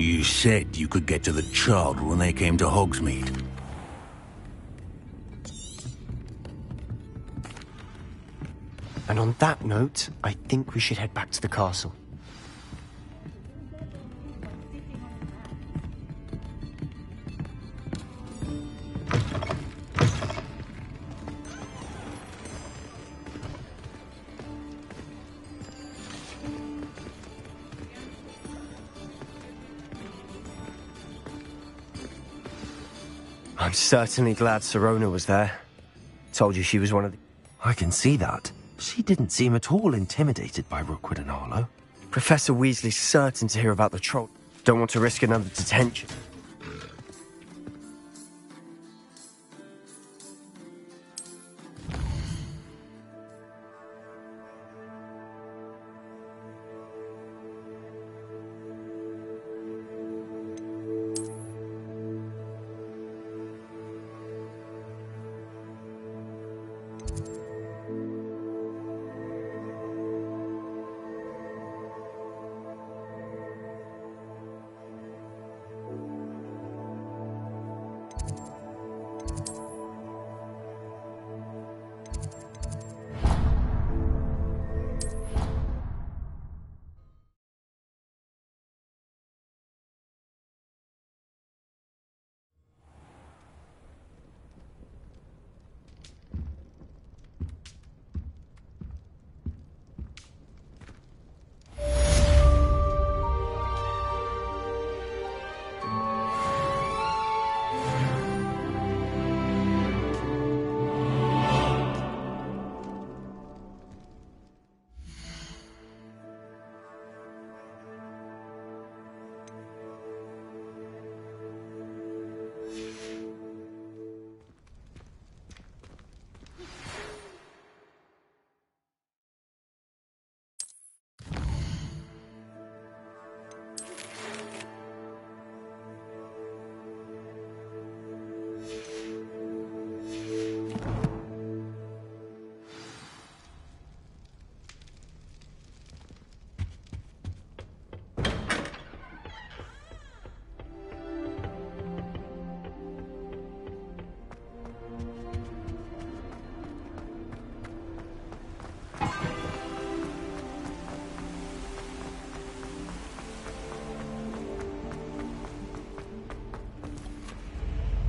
You said you could get to the child when they came to Hogsmeade. And on that note, I think we should head back to the castle. I'm certainly glad Sirona was there. Told you she was one of the... I can see that. She didn't seem at all intimidated by Rookwood and Harlow. Professor Weasley's certain to hear about the troll. Don't want to risk another detention.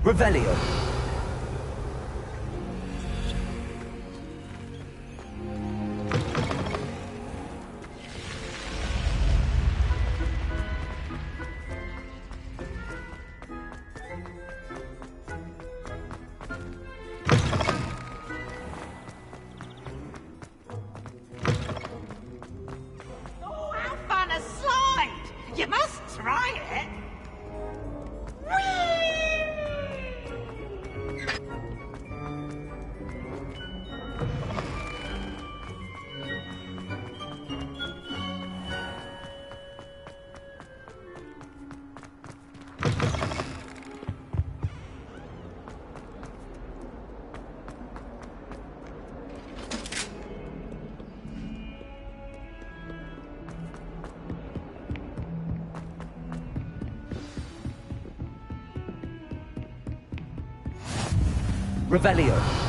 Revelio. Oh, how fun a slide! You must try it. Revelio.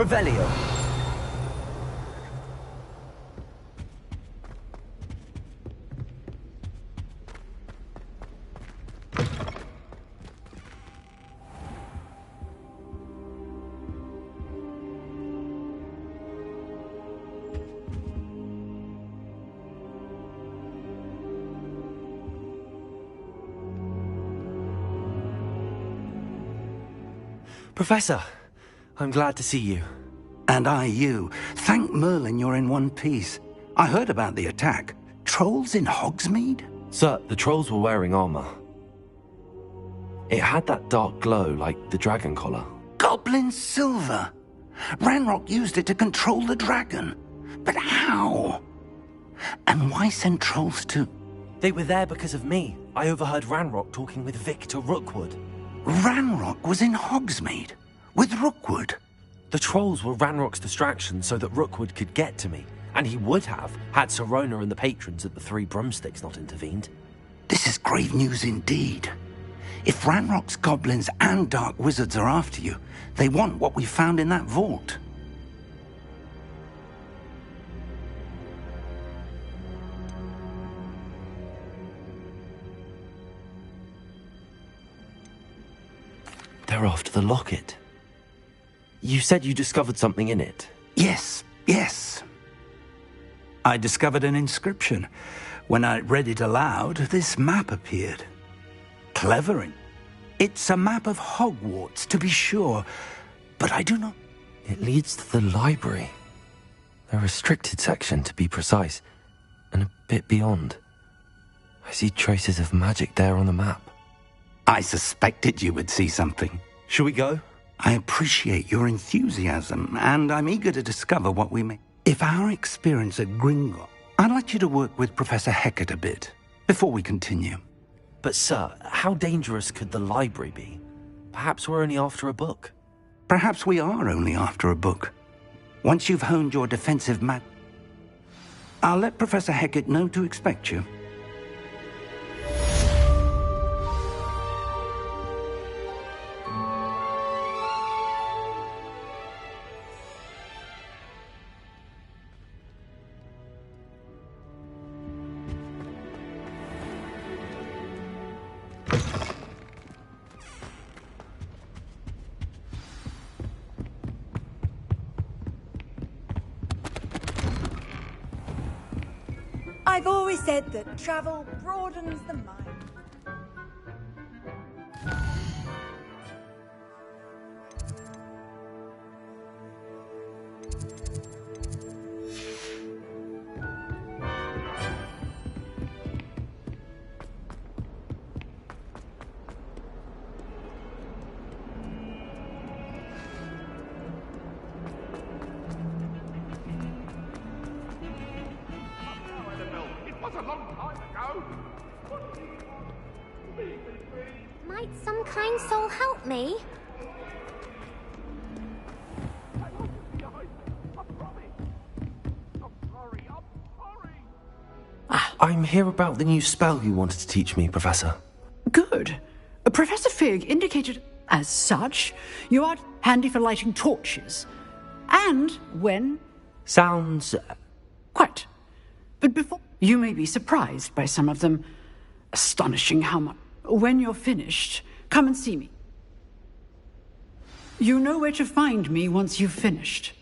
Revelio. Professor, I'm glad to see you. And I you. Thank Merlin you're in one piece. I heard about the attack. Trolls in Hogsmeade? Sir, the trolls were wearing armor. It had that dark glow like the dragon collar. Goblin silver. Ranrock used it to control the dragon. But how? And why send trolls to... They were there because of me. I overheard Ranrock talking with Victor Rookwood. Ranrock was in Hogsmeade? With Rookwood? The trolls were Ranrock's distraction so that Rookwood could get to me. And he would have, had Sirona and the patrons at the Three Broomsticks not intervened. This is grave news indeed. If Ranrock's goblins and dark wizards are after you, they want what we found in that vault. They're after the locket. You said you discovered something in it. Yes. I discovered an inscription. When I read it aloud, this map appeared. Clever. It's a map of Hogwarts, to be sure, but I do not... It leads to the library. A restricted section, to be precise, and a bit beyond. I see traces of magic there on the map. I suspected you would see something. Shall we go? I appreciate your enthusiasm, and I'm eager to discover what we may... If our experience at Gringotts... I'd like you to work with Professor Hecat a bit, before we continue. But sir, how dangerous could the library be? Perhaps we're only after a book. Perhaps we are only after a book. Once you've honed your defensive I'll let Professor Hecat know to expect you. I've always said that travel broadens the mind. Might some kind soul help me? I'm here about the new spell you wanted to teach me, Professor. Good. Professor Fig indicated as such you are handy for lighting torches. And when... Sounds... Quite. But before... You may be surprised by some of them. Astonishing how much... When you're finished, come and see me. You know where to find me once you've finished.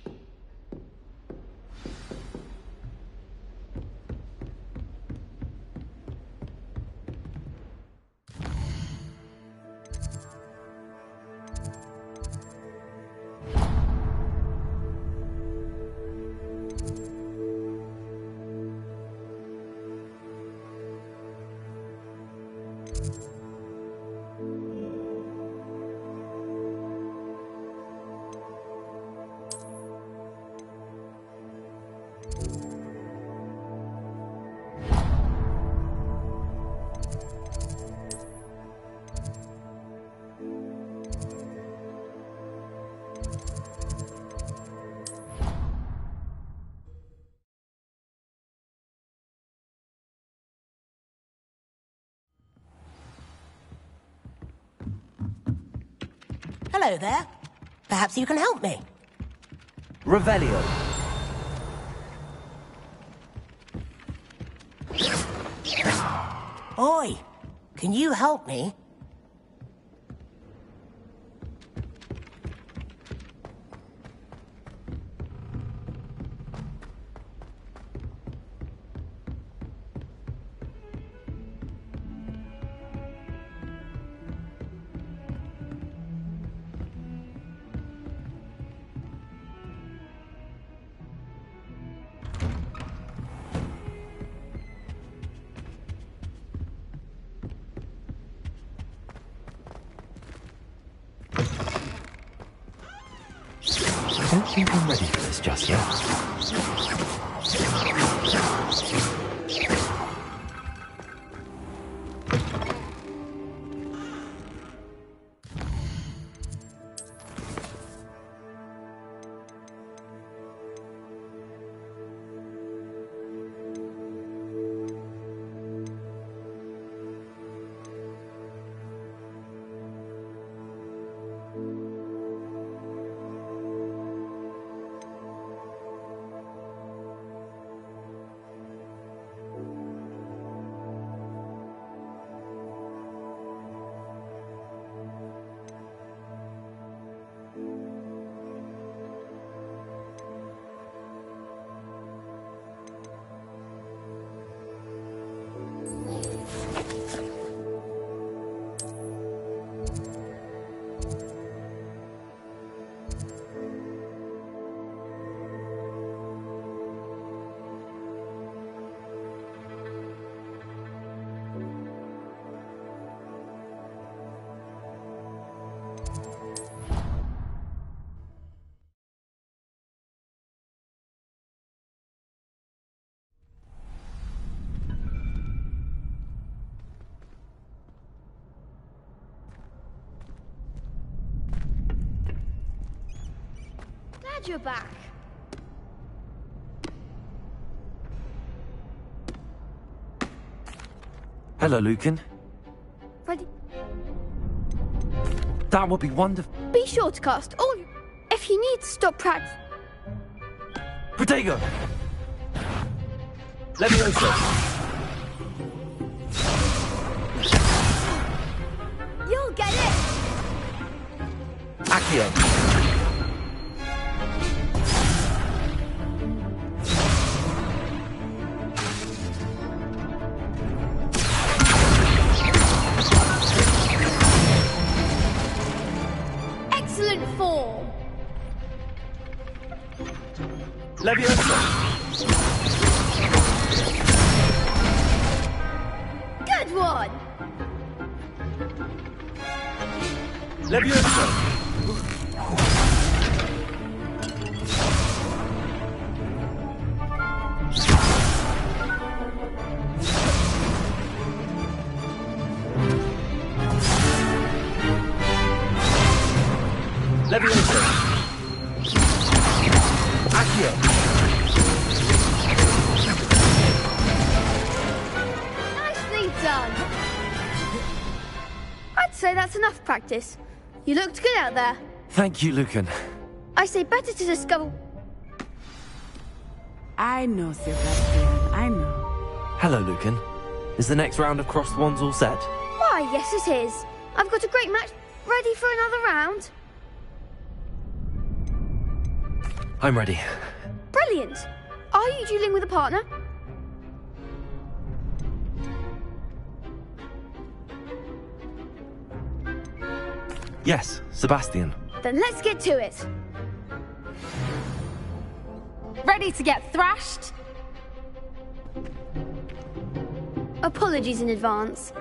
Hello there. Perhaps you can help me. Revelio. Oi, can you help me? I don't think I'm ready for this just yet. Glad you're back. Hello, Lucan. Ready? That would be wonderful. Be sure to cast all your... If you need to stop practice... Protego! Levioso! You'll get it! Accio! Excellent form! Levioso! Good one! Levioso! Levioso! Accio! Nicely done! I'd say that's enough practice. You looked good out there. Thank you, Lucan. I say better to discover... I know, Sebastian, I know. Hello, Lucan. Is the next round of crossed wands all set? Why, yes it is. I've got a great match ready for another round. I'm ready. Brilliant! Are you dueling with a partner? Yes, Sebastian. Then let's get to it. Ready to get thrashed? Apologies in advance.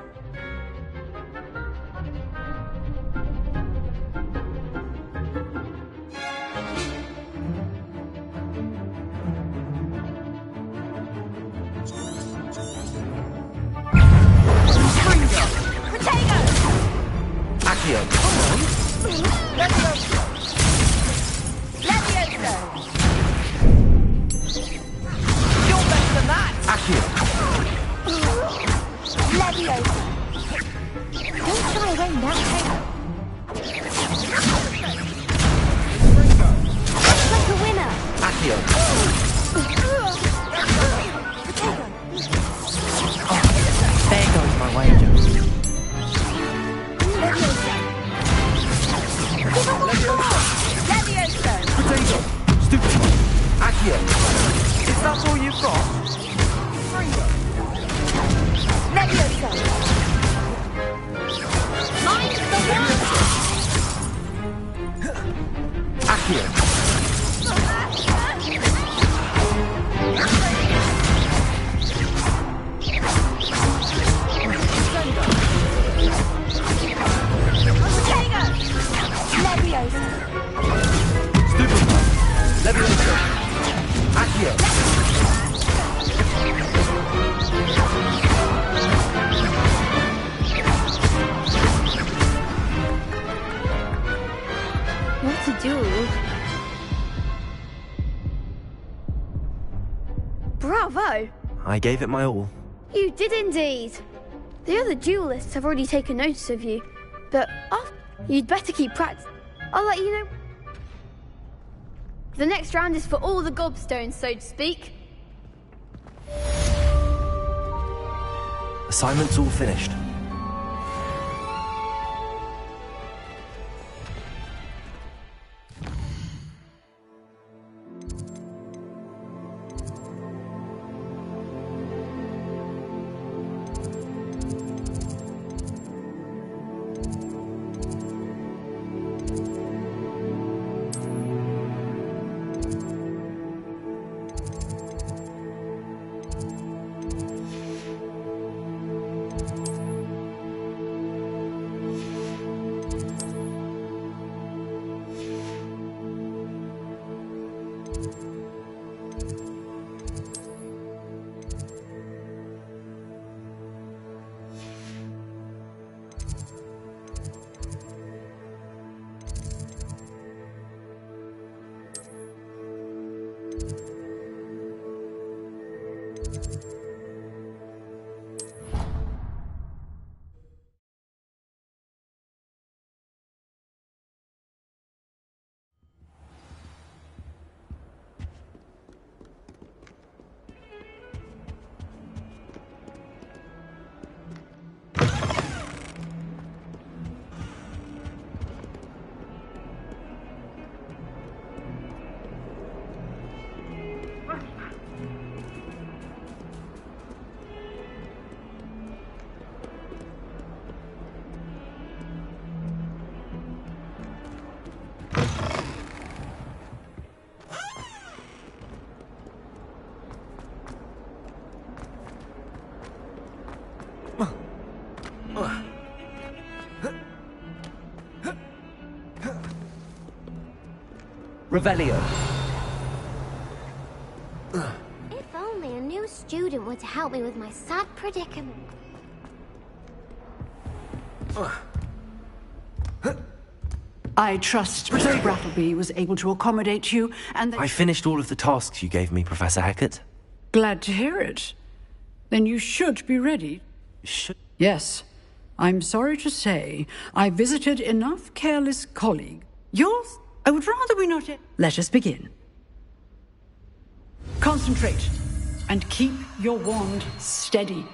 Accio! Levioso! You're better than that! Accio! Levioso! Don't shy away now. Ringo! Looks like a winner. Stupid. Accio. Is that all you've got? Leviosa! Mine's the one! Accio. Leviosa! Stupid. Leviosa. Accio. What a duel. Bravo! I gave it my all. You did indeed. The other duelists have already taken notice of you, but you'd better keep practice. I'll let you know. The next round is for all the gobstones, so to speak. Assignment's all finished. Revelio. If only a new student were to help me with my sad predicament. I trust Mr. Brattleby was able to accommodate you, and that... I finished all of the tasks you gave me, Professor Hackett. Glad to hear it. Then you should be ready. Yes. I'm sorry to say, I visited enough careless colleagues. Yours? I would rather we not... Let us begin. Concentrate, and keep your wand steady.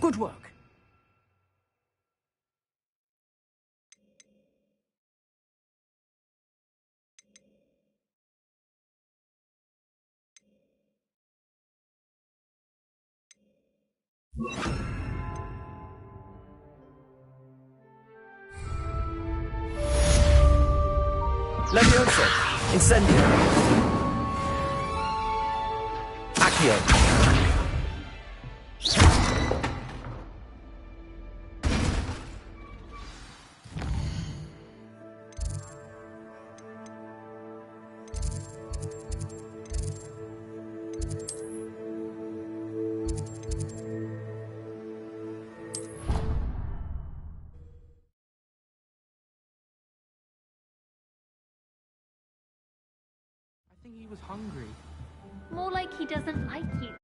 Good work. Leviosa. Incendio. Accio. I think he was hungry. More like he doesn't like you.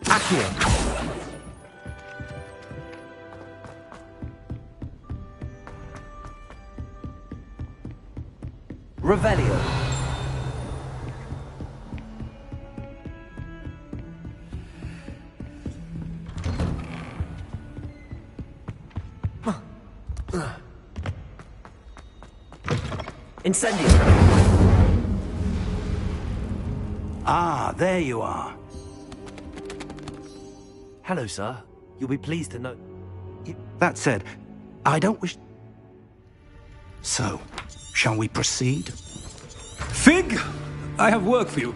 Accio! Revelio! Incendio! Ah, there you are. Hello, sir. You'll be pleased to know... That said, I don't wish... So, shall we proceed? Fig! I have work for you.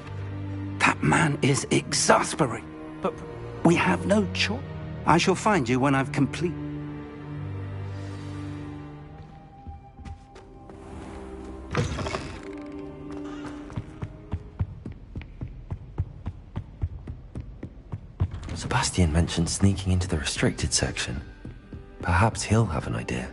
That man is exasperating. But we have no choice. I shall find you when I've completed... Sebastian mentioned sneaking into the restricted section. Perhaps he'll have an idea.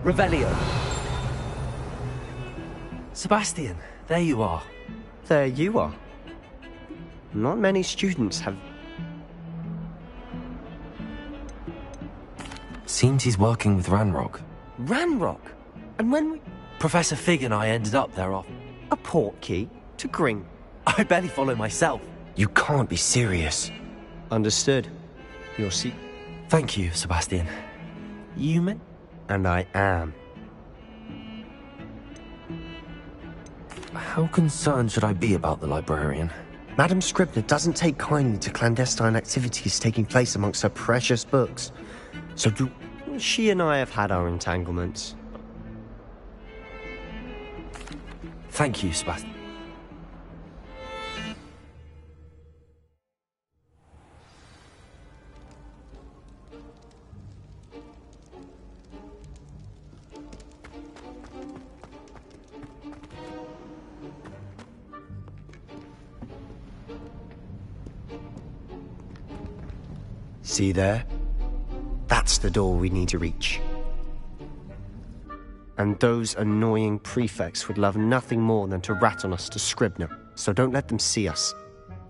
Revelio! Sebastian, there you are. There you are. Not many students have... Seems he's working with Ranrock. Ranrock? And when we... Professor Fig and I ended up there off... A port key to Gring. I barely follow myself. You can't be serious. Understood. You'll see... Thank you, Sebastian. You may... And I am. How concerned should I be about the librarian? Madame Scribner doesn't take kindly to clandestine activities taking place amongst her precious books. So she and I have had our entanglements. Thank you, Sebastian. See there? That's the door we need to reach. And those annoying prefects would love nothing more than to rat on us to Scribner, so don't let them see us.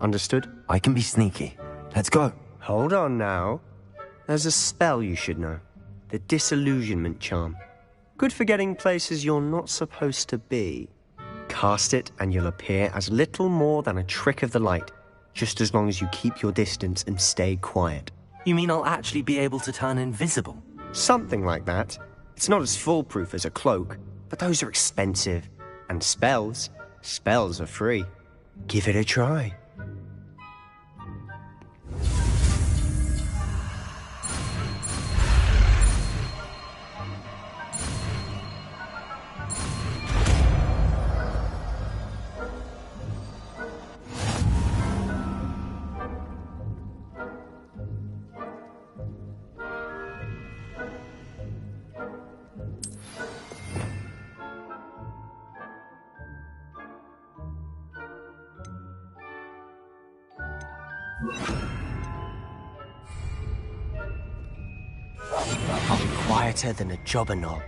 Understood? I can be sneaky. Let's go. Hold on now. There's a spell you should know. The Disillusionment Charm. Good for getting places you're not supposed to be. Cast it and you'll appear as little more than a trick of the light, just as long as you keep your distance and stay quiet. You mean I'll actually be able to turn invisible? Something like that. It's not as foolproof as a cloak, but those are expensive. And spells are free. Give it a try. I'll be quieter than a jobberknoll.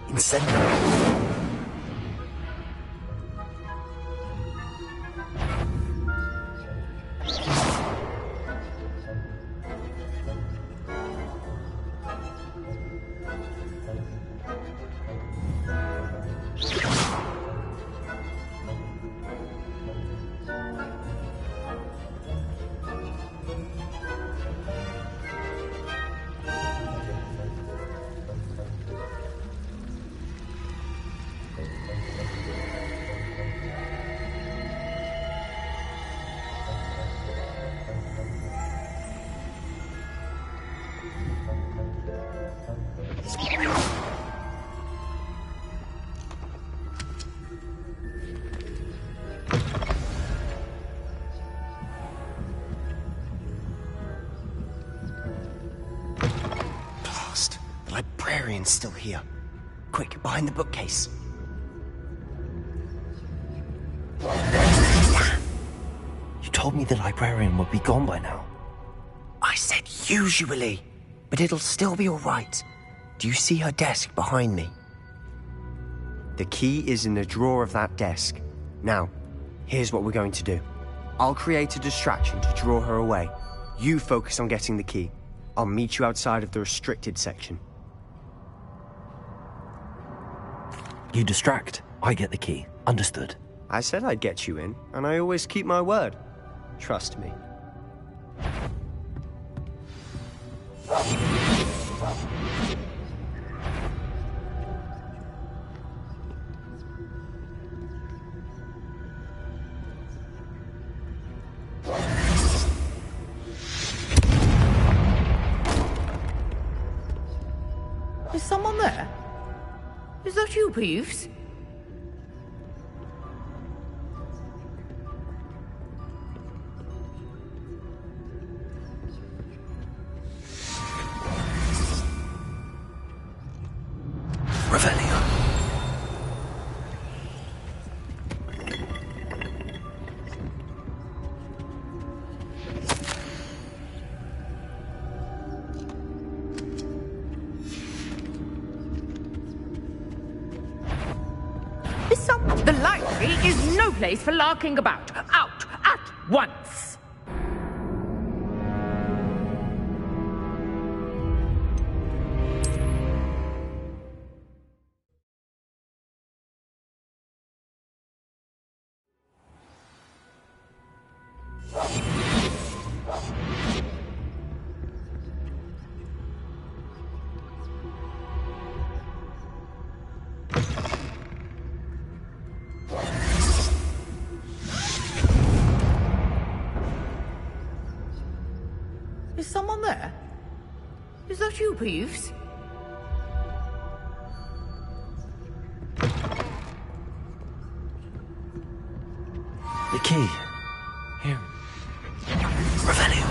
Incendio. librarian's still here. Quick, behind the bookcase. You told me the librarian would be gone by now. I said usually, but it'll still be all right. Do you see her desk behind me? The key is in the drawer of that desk. Now, here's what we're going to do. I'll create a distraction to draw her away. You focus on getting the key. I'll meet you outside of the restricted section. You distract, I get the key. Understood. I said I'd get you in, and I always keep my word. Trust me. Is someone there? Is that you, Peeves? The library is no place for larking about. Out at once! Is someone there? Is that you, Peeves? The key. Here. Revelio.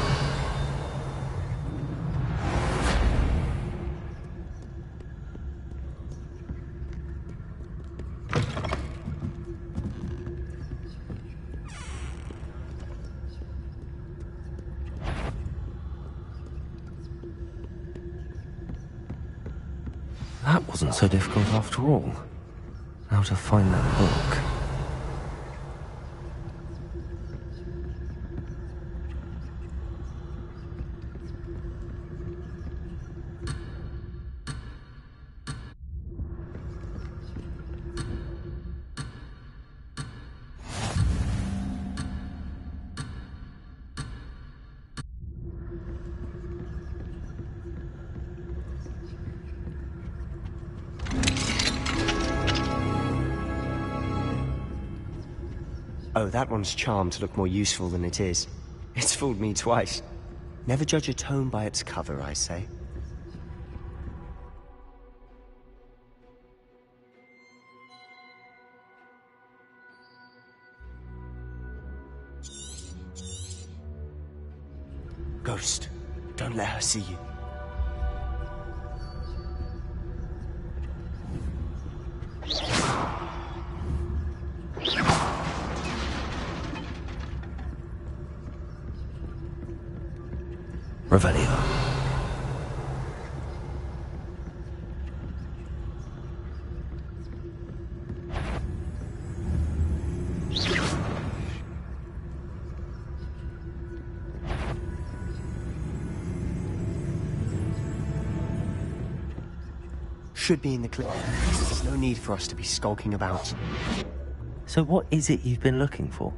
That wasn't so difficult after all. Now to find that book. Oh, that one's charmed to look more useful than it is. It's fooled me twice. Never judge a tome by its cover, I say. Ghost, don't let her see you. Revelio. Should be in the clip. There's no need for us to be skulking about. So what is it you've been looking for?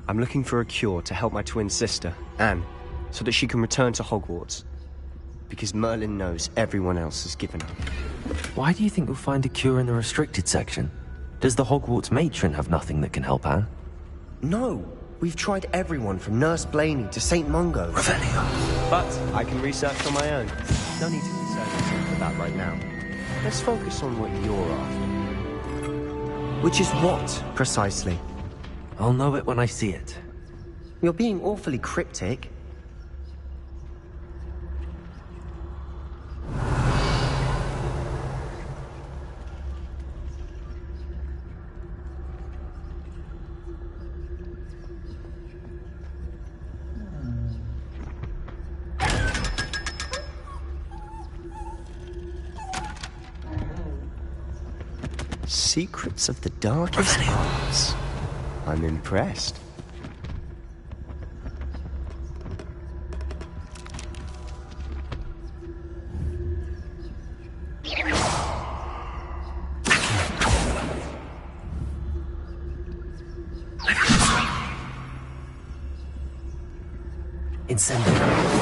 I'm looking for a cure to help my twin sister, Anne, so that she can return to Hogwarts. Because Merlin knows everyone else has given up. Why do you think we'll find a cure in the restricted section? Does the Hogwarts matron have nothing that can help Anne? No! We've tried everyone from Nurse Blaney to St. Mungo. Revelio. But I can research on my own. No need to concern yourself with that right now. Let's focus on what you're after. Which is what, precisely? I'll know it when I see it. You're being awfully cryptic. Secrets of the darkest arts. I'm impressed. Incendiary.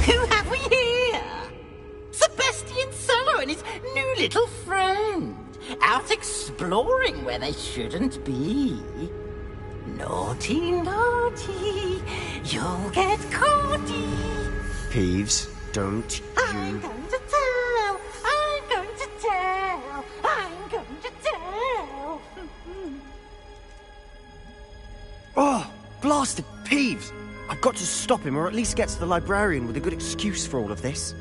Who have we here? Sebastian Solo and his new little friend. Out exploring where they shouldn't be. Naughty, naughty. You'll get caughty. Peeves, don't I'm you... going to tell. I'm going to tell. I'm going to tell. Oh, blasted Peeves! I've got to stop him, or at least get to the librarian with a good excuse for all of this.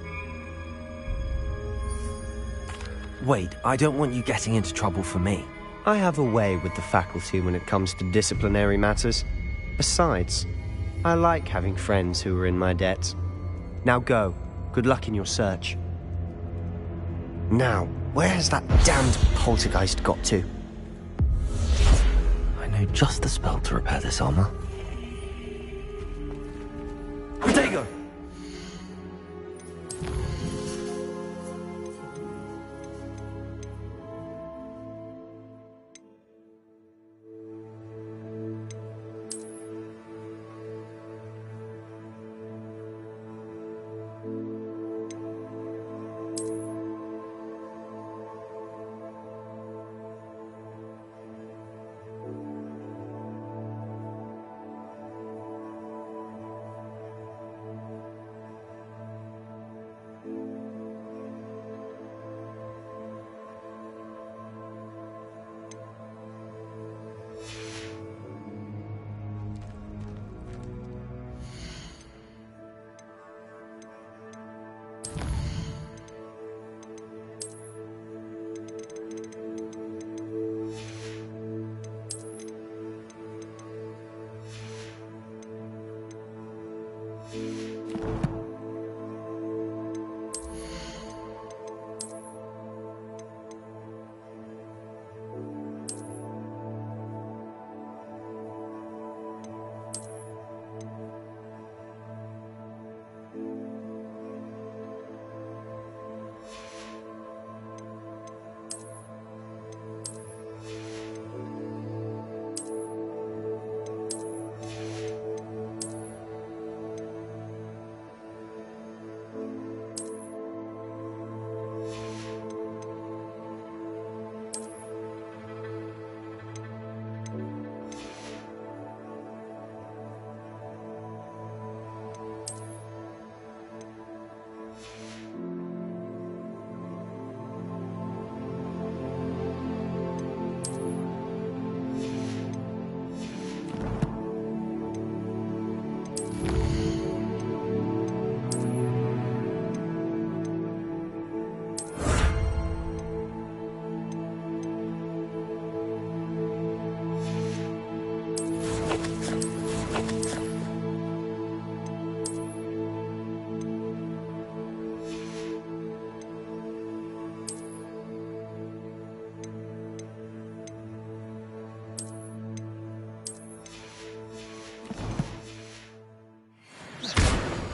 Wait, I don't want you getting into trouble for me. I have a way with the faculty when it comes to disciplinary matters. Besides, I like having friends who are in my debt. Now go. Good luck in your search. Now, where has that damned poltergeist got to? I know just the spell to repair this armor. Protego!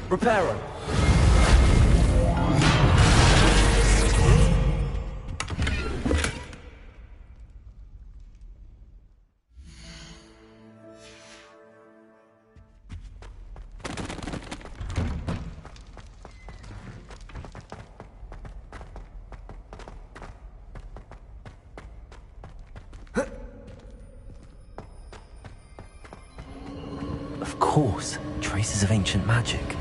Repairer. Of course, traces of ancient magic.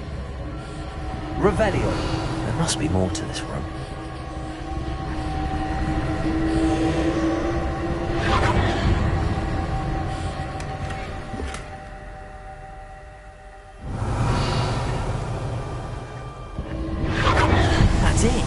Revelio. There must be more to this room. That's it.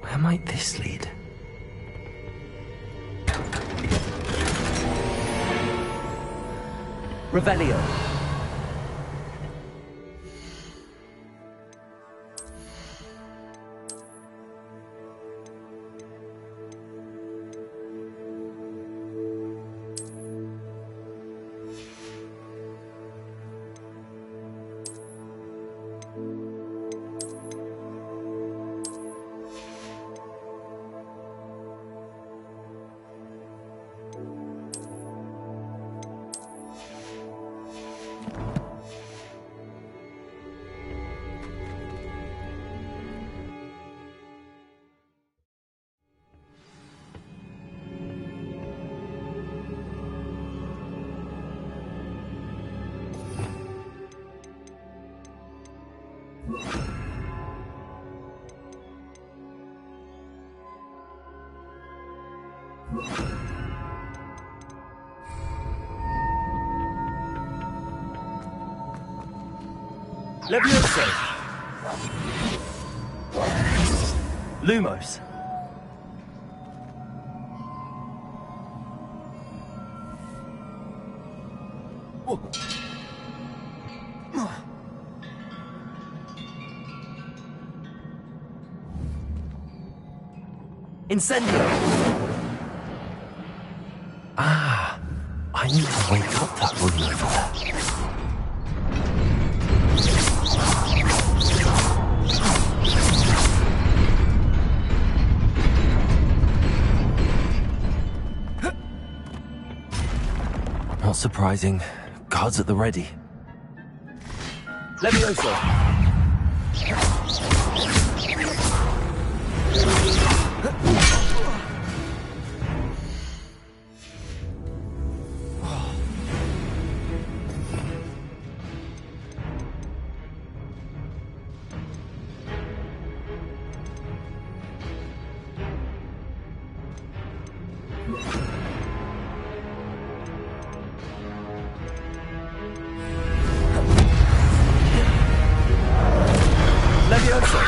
Where might this lead? Revelio. Levioso. Lumos. Incendio. Ah, I need to wake up that room over there. Not surprising. Guards at the ready. Levioso. Levioso.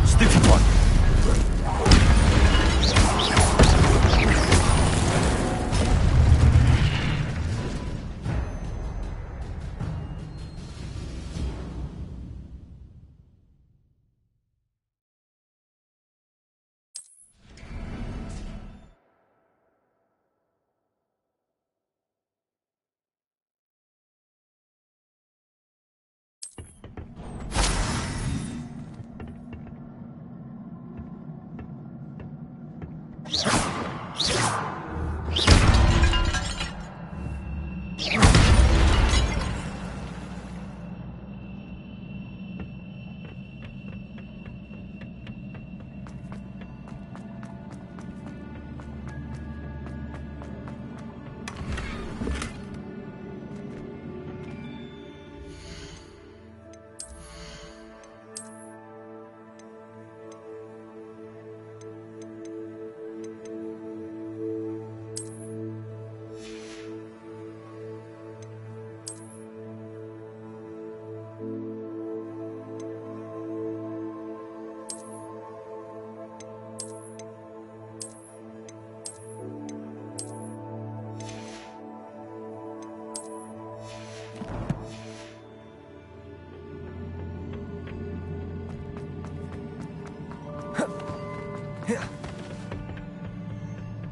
Stupid.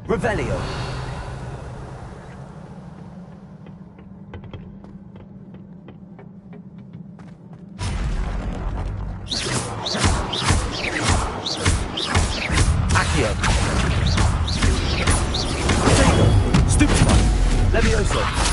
Revelio. Accio. Stupefy. Levioso.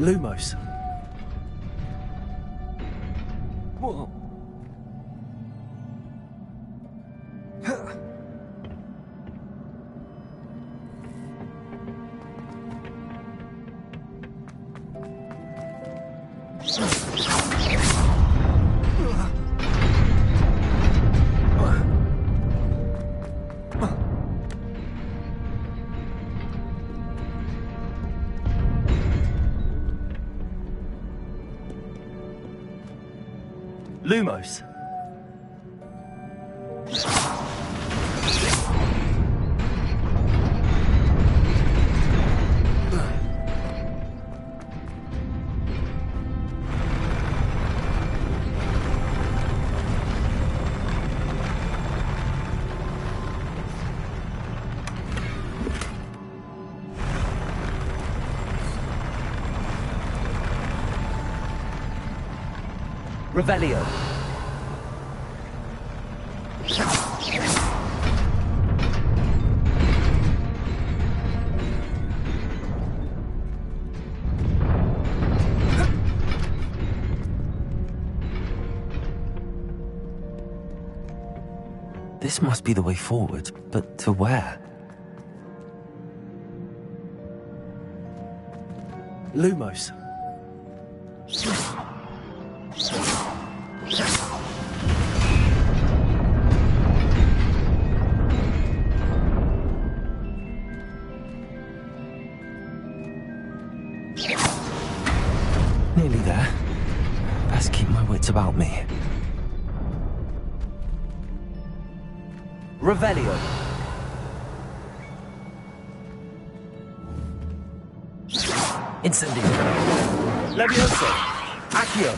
Lumos. Whoa. Lumos. Revelio. This must be the way forward, but to where? Lumos. Nearly there. Best keep my wits about me. Revelio. Incendio. Levioso. Accio.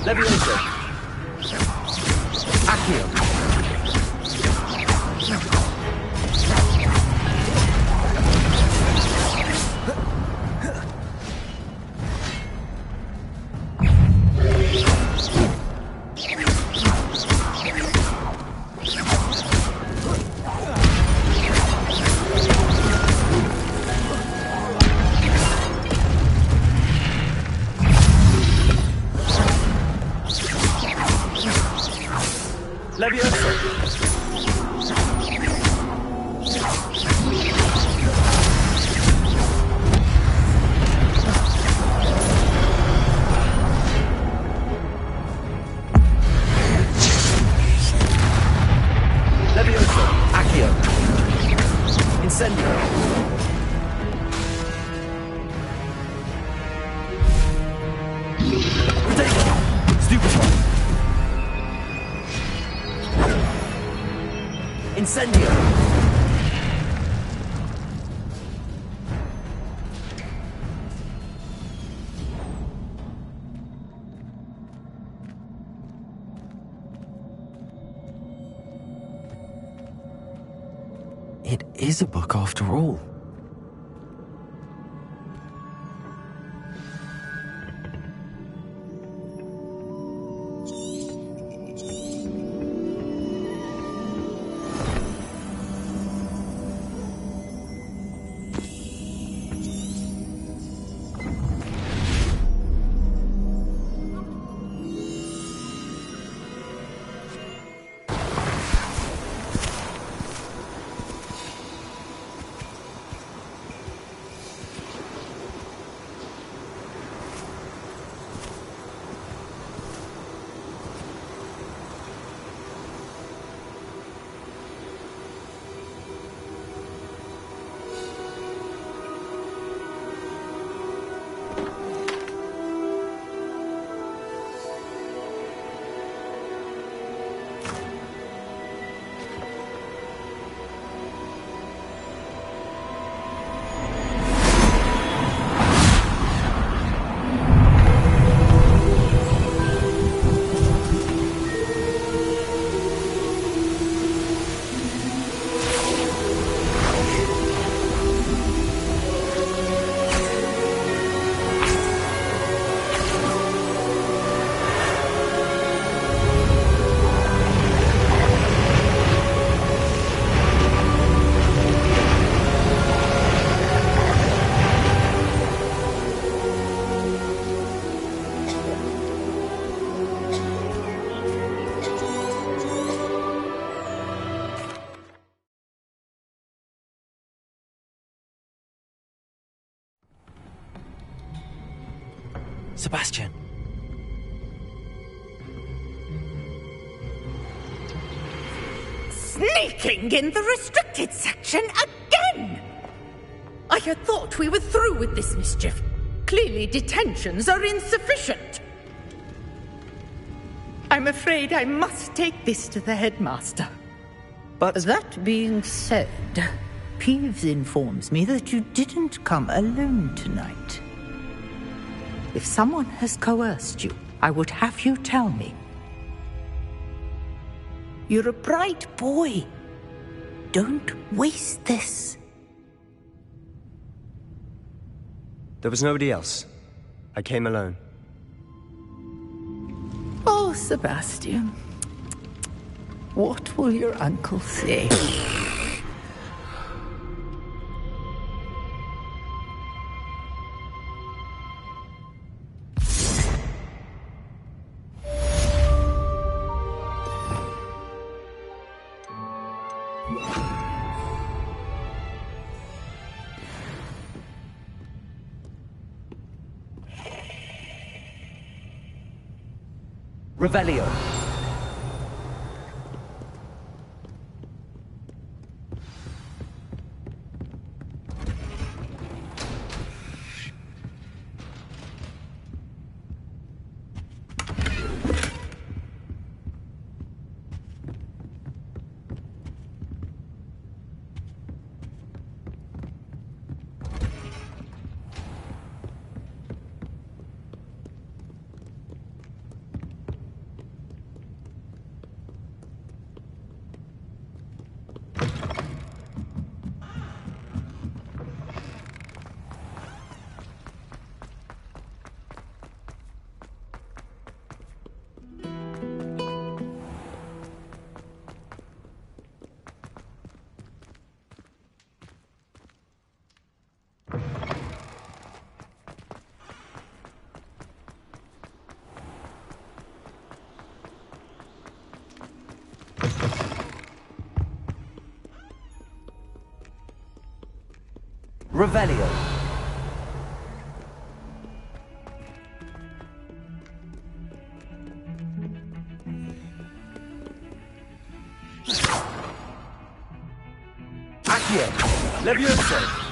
Levioso. Accio. Incendio! It is a book after all. Sebastian. Sneaking in the restricted section again! I had thought we were through with this mischief. Clearly detentions are insufficient. I'm afraid I must take this to the headmaster. But that being said, Peeves informs me that you didn't come alone tonight. If someone has coerced you, I would have you tell me. You're a bright boy. Don't waste this. There was nobody else. I came alone. Oh, Sebastian. What will your uncle say? Revelio. Revelio. Accio. Levioso.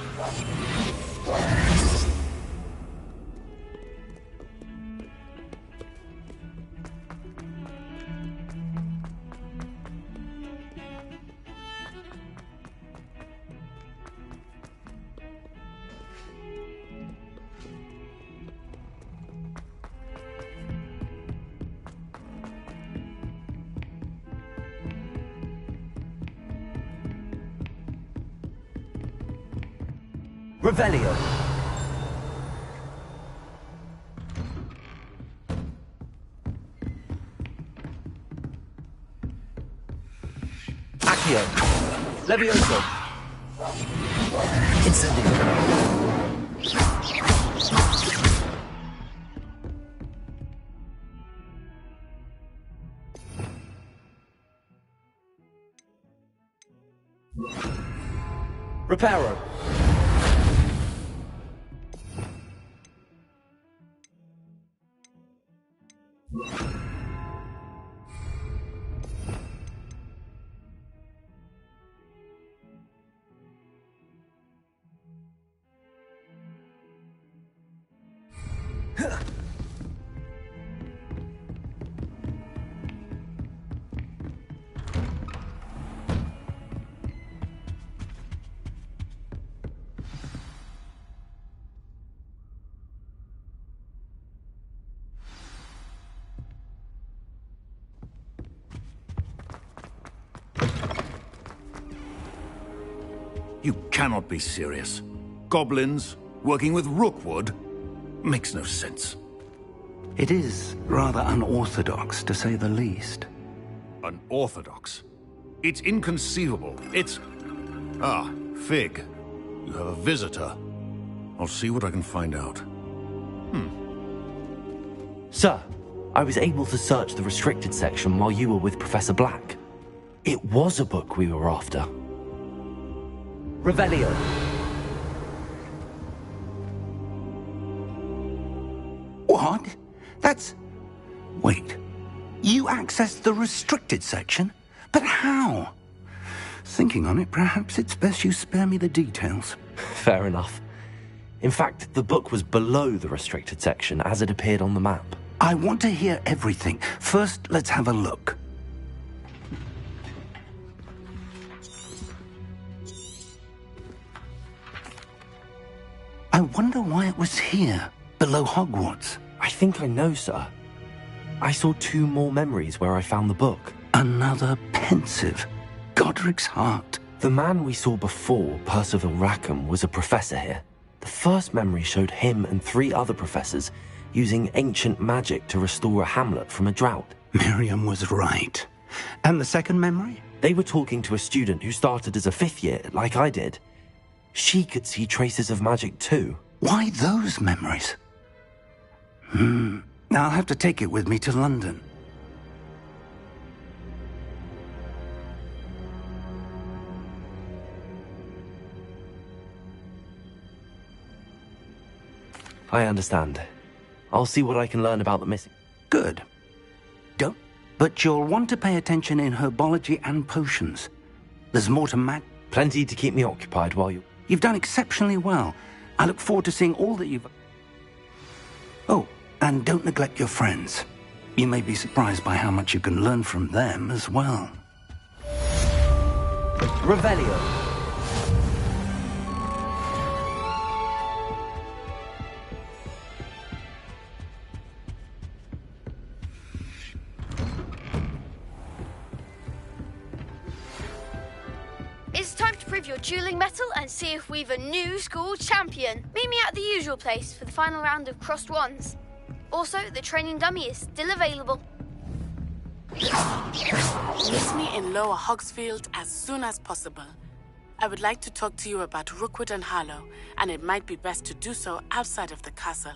Revelio. Accio. Levioso. Incendio. Reparo. You cannot be serious. Goblins working with Rookwood? Makes no sense. It is rather unorthodox, to say the least. Unorthodox? It's inconceivable. It's... Ah, Fig. You have a visitor. I'll see what I can find out. Sir, I was able to search the restricted section while you were with Professor Black. It was a book we were after. Revelio. What? That's... Wait. You accessed the restricted section? But how? Thinking on it, perhaps it's best you spare me the details. Fair enough. In fact, the book was below the restricted section as it appeared on the map. I want to hear everything. First, let's have a look. I wonder why it was here, below Hogwarts. I think I know, sir. I saw 2 more memories where I found the book. Another pensive. Godric's heart. The man we saw before, Percival Rackham, was a professor here. The first memory showed him and 3 other professors using ancient magic to restore a hamlet from a drought. Miriam was right. And the second memory? They were talking to a student who started as a 5th year, like I did. She could see traces of magic too. Why those memories? I'll have to take it with me to London. I understand. I'll see what I can learn about the missing. Good. Don't. But you'll want to pay attention in herbology and potions. There's more to mag. Plenty to keep me occupied while you... You've done exceptionally well. I look forward to seeing all that you've... Oh, and don't neglect your friends. You may be surprised by how much you can learn from them as well. Revelio. It's time to prove your dueling mettle and see if we've a new school champion. Meet me at the usual place for the final round of crossed wands. Also, the training dummy is still available. Meet me in Lower Hogsfield as soon as possible. I would like to talk to you about Rookwood and Harlow, and it might be best to do so outside of the castle.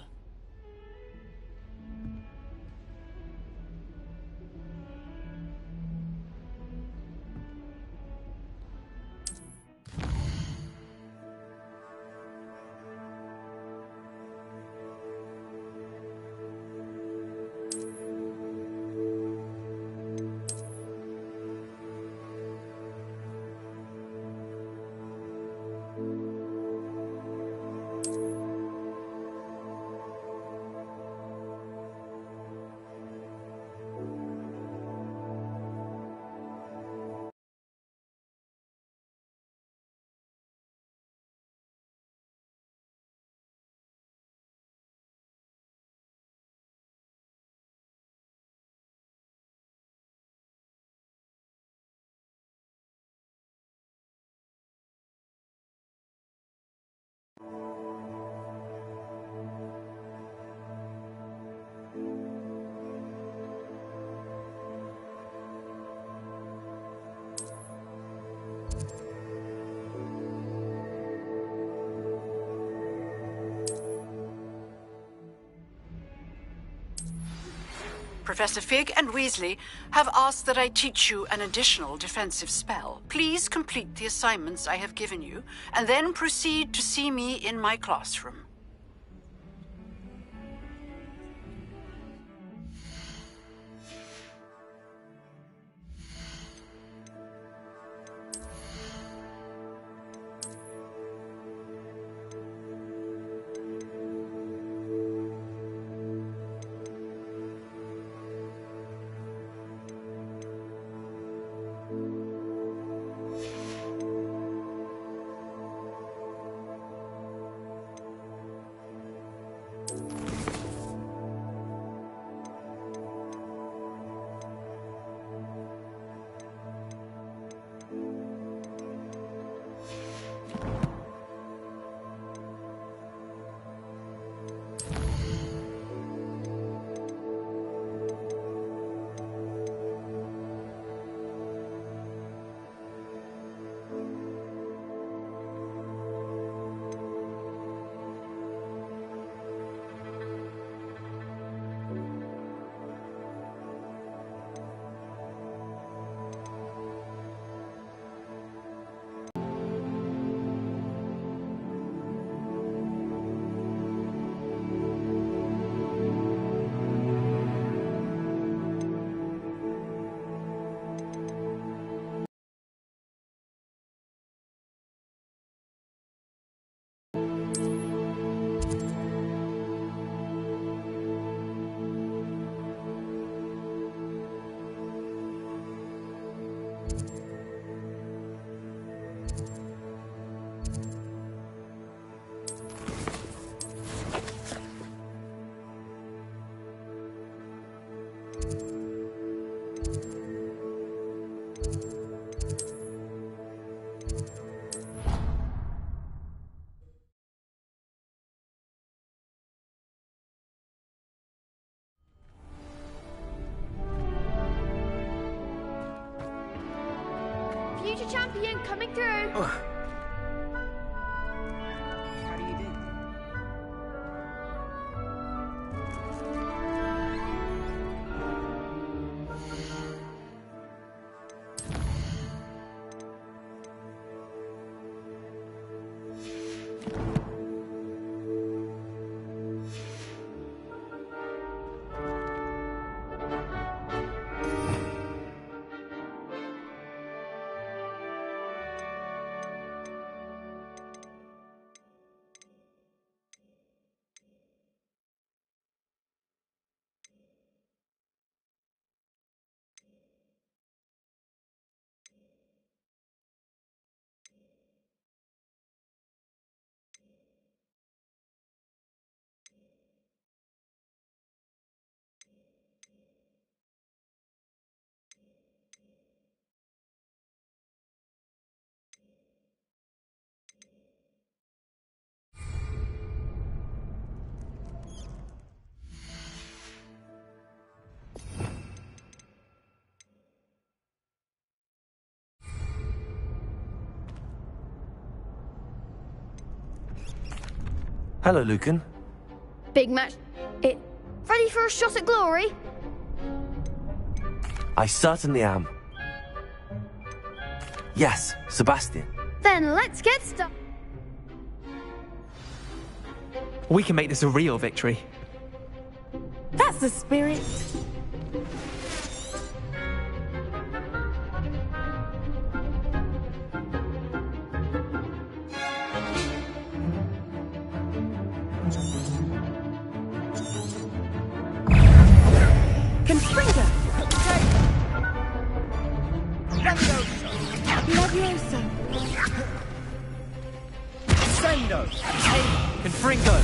Professor Fig and Weasley have asked that I teach you an additional defensive spell. Please complete the assignments I have given you, and then proceed to see me in my classroom. Future champion coming through. How do you do? Hello, Lucan. Big match. Ready for a shot at glory? I certainly am. Yes, Sebastian. Then let's get started. We can make this a real victory. That's the spirit. Confringo! Levioso! Sendo! Confringo!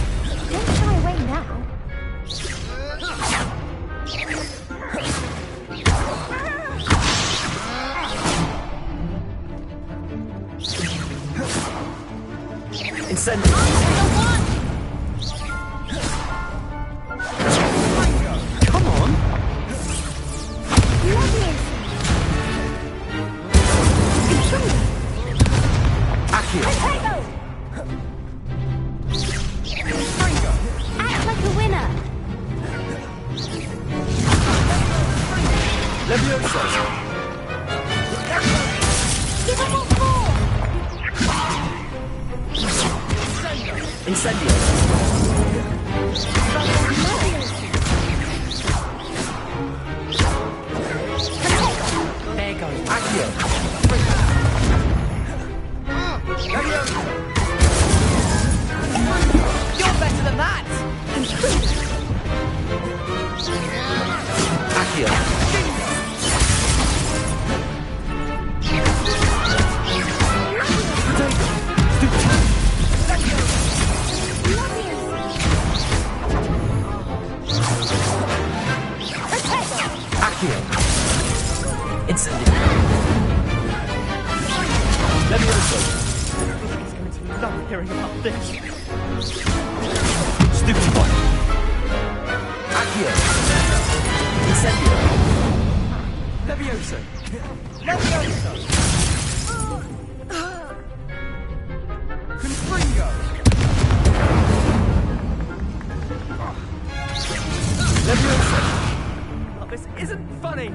Don't shy away now. Incendiary. Come on. Accio. Act like a winner. Levioso. Give them all four. Incendio. There goes. Accio. Levioso. You're better than that! Accio. Accio. Incendio. Levioso. He's going to love hearing about this. Stupid one. Accio. Incendio. Levioso! Levioso! Confringo! Levioso. Oh, this isn't funny!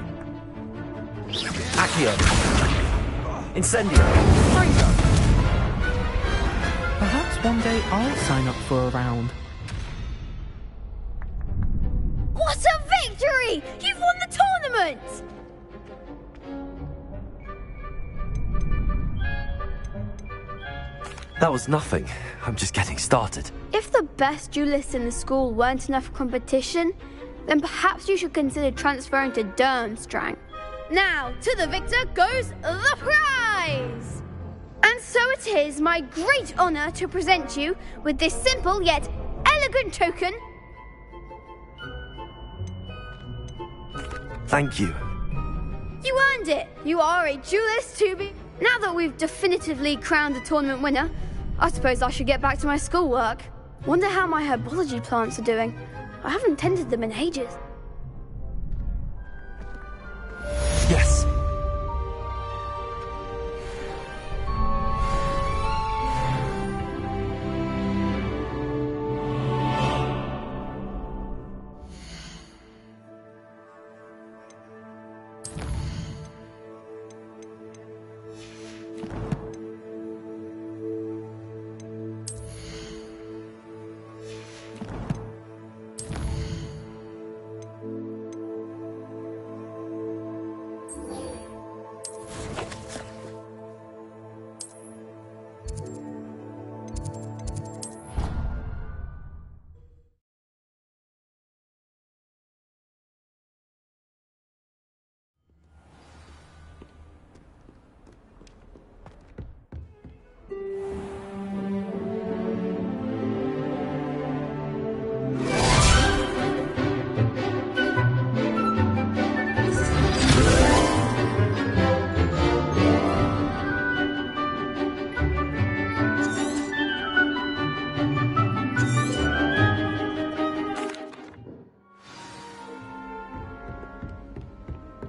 Accio. Incendio. Perhaps one day I'll sign up for a round. What a victory! You've won the tournament! That was nothing. I'm just getting started. If the best duelists in the school weren't enough competition, then perhaps you should consider transferring to Durmstrang. Now, to the victor goes the prize! And so it is my great honour to present you with this simple yet elegant token. Thank you. You earned it! You are a duelist to be... Now that we've definitively crowned the tournament winner, I suppose I should get back to my schoolwork. Wonder how my herbology plants are doing. I haven't tended them in ages. Yes.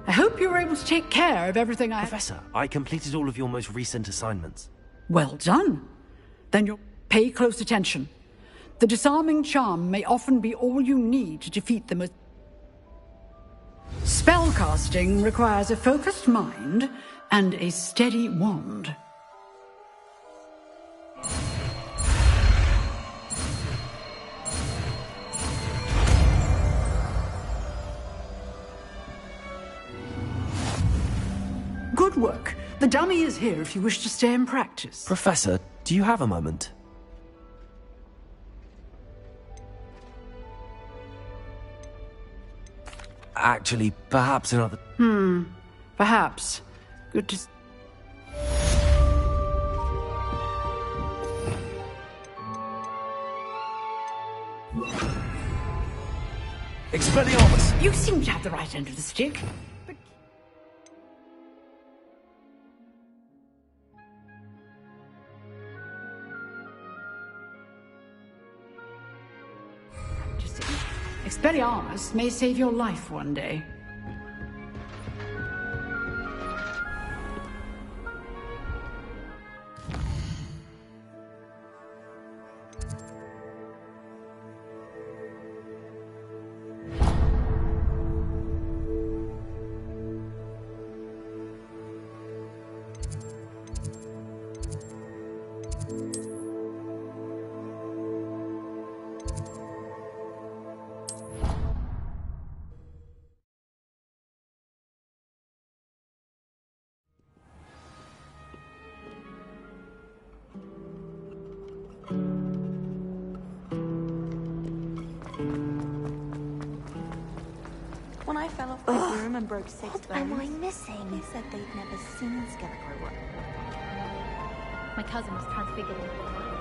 I hope you were able to take care of everything I... Professor, I completed all of your most recent assignments. Well done. Then you'll pay close attention. The disarming charm may often be all you need to defeat the most... Spellcasting requires a focused mind and a steady wand. Good work. The dummy is here if you wish to stay and practice. Professor, do you have a moment? Actually, perhaps another... Perhaps. Good to... Expelliarmus! You seem to have the right end of the stick. Expelliarmus may save your life one day. When I fell off my broom and broke 6 bones, What am I missing? they said they'd never seen Scarecrow work. My cousin was transfigured into the light.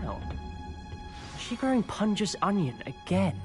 Wow. Is she growing Punja's onion again?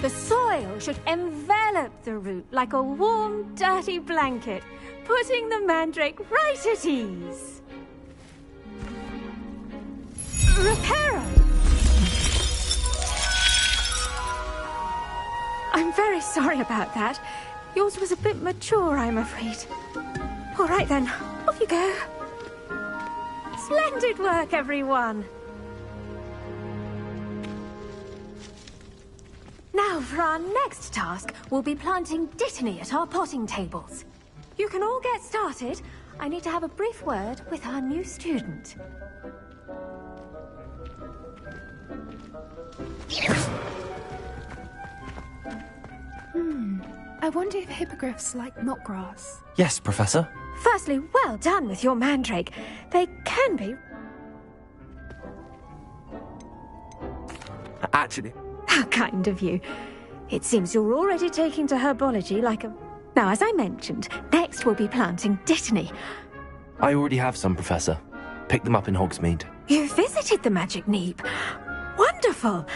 The soil should envelop the root like a warm, dirty blanket, putting the mandrake right at ease. Reparo! I'm very sorry about that. Yours was a bit mature, I'm afraid. All right then, off you go. Splendid work, everyone. Now, for our next task, we'll be planting Dittany at our potting tables. You can all get started. I need to have a brief word with our new student. I wonder if hippogriffs like knotgrass. Yes, Professor. Firstly, well done with your mandrake. They can be... Actually... How kind of you. It seems you're already taking to herbology like a... Now, as I mentioned, next we'll be planting Dittany. I already have some, Professor. Picked them up in Hogsmeade. You visited the Magic Neep. Wonderful.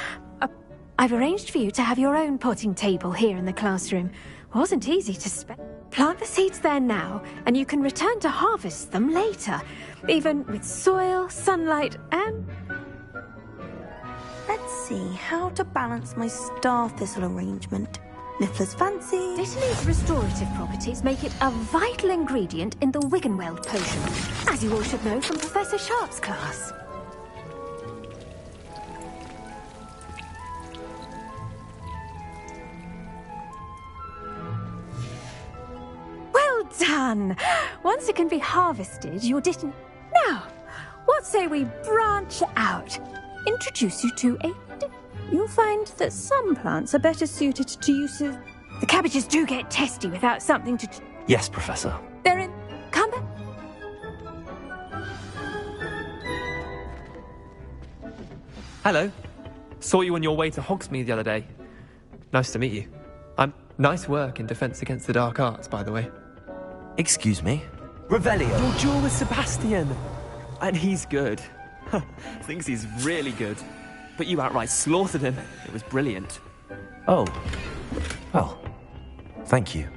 I've arranged for you to have your own potting table here in the classroom. Wasn't easy to spend. Plant the seeds there now, and you can return to harvest them later, even with soil, sunlight, and... Let's see how to balance my star thistle arrangement. Niffler's fancy. Dittany's restorative properties make it a vital ingredient in the Wiggenweld potion, as you all should know from Professor Sharp's class. Well done! Once it can be harvested, your Dittany... Now, what say we branch out? Introduce you to a... You'll find that some plants are better suited to use of... The cabbages do get testy without something to... Yes, Professor. They're in... Come back. Hello. Saw you on your way to Hogsmeade the other day. Nice to meet you. Nice work in Defense Against the Dark Arts, by the way. Excuse me? Revelio! Your duel with Sebastian! And he's good. Thinks he's really good. But you outright slaughtered him. It was brilliant. Oh. Well, thank you.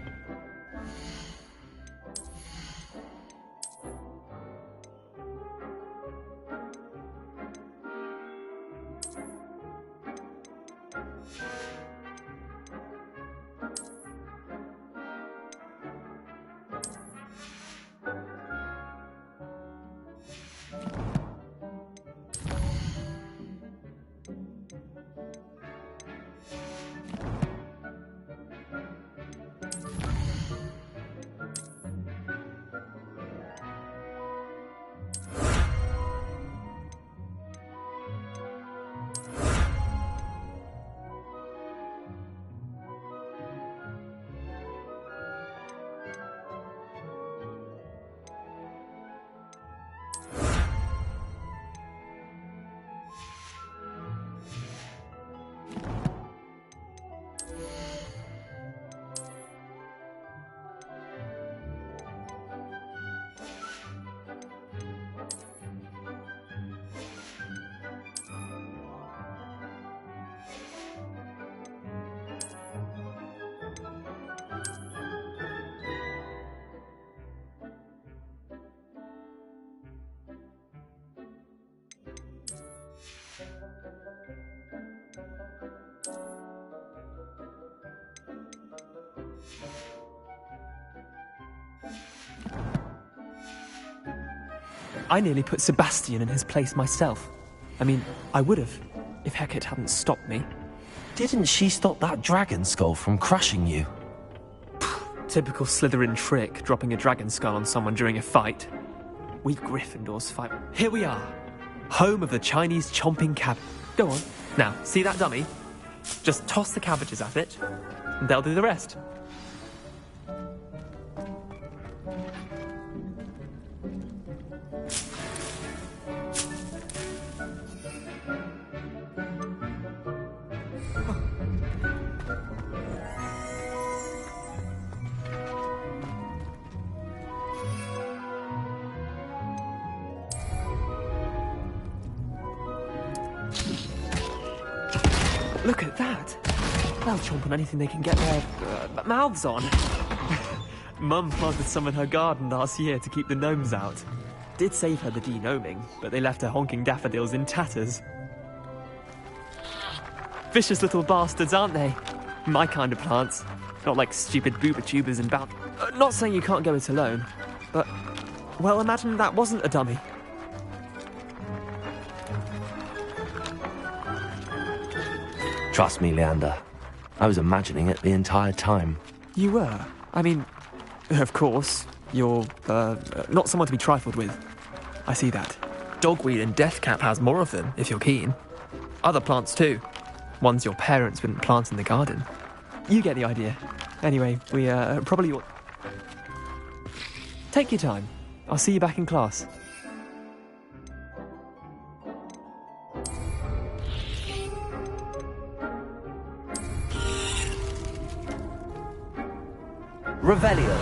I nearly put Sebastian in his place myself. I mean, I would have, if Hecate hadn't stopped me. Didn't she stop that dragon skull from crushing you? Typical Slytherin trick, dropping a dragon skull on someone during a fight. We Gryffindors fight. Here we are, home of the Chinese chomping cabbage. Go on. Now, see that dummy? Just toss the cabbages at it, and they'll do the rest. Look at that! They'll chomp on anything they can get their mouths on. Mum planted some in her garden last year to keep the gnomes out. Did save her the de-gnoming, but they left her honking daffodils in tatters. Vicious little bastards, aren't they? My kind of plants. Not like stupid booba tubers and not saying you can't go it alone, but, well, imagine that wasn't a dummy. Trust me, Leander. I was imagining it the entire time. You were? I mean, of course, you're, not someone to be trifled with. I see that. Dogweed and deathcap has more of them, if you're keen. Other plants too. Ones your parents wouldn't plant in the garden. You get the idea. Anyway, we, probably ought... Take your time. I'll see you back in class. Revelio.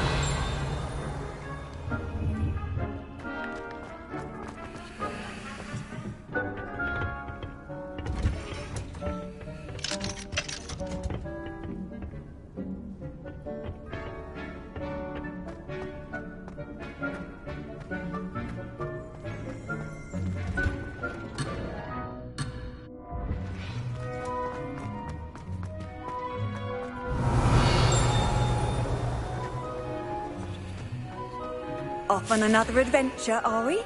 Off on another adventure, are we?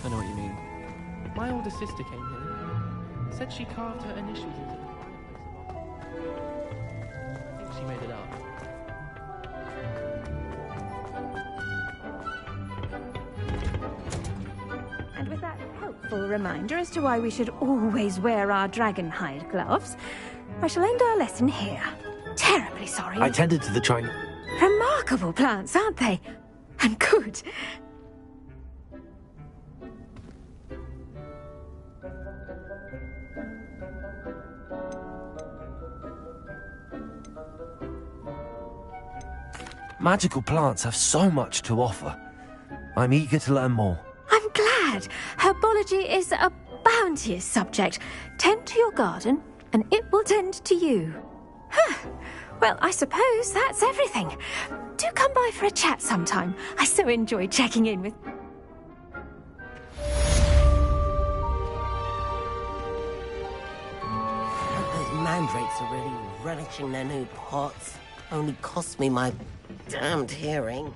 I know what you mean. My older sister came here. Said she carved her initials into the fireplace. I think she made it up. And with that helpful reminder as to why we should always wear our dragon hide gloves, I shall end our lesson here. Terribly sorry. I tended to the Chinese... Remarkable plants, aren't they? And good. Magical plants have so much to offer. I'm eager to learn more. I'm glad. Herbology is a bounteous subject. Tend to your garden, and it will tend to you. Well, I suppose that's everything. Do come by for a chat sometime. I so enjoy checking in with... Those mandrakes are really relishing their new pots. Only cost me my damned hearing.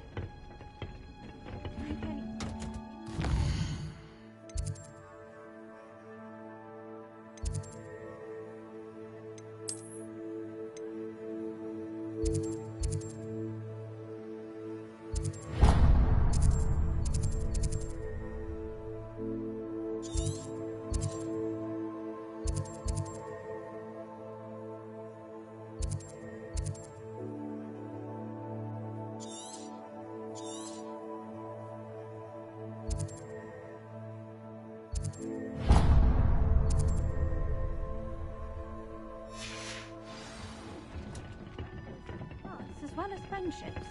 As well as friendships.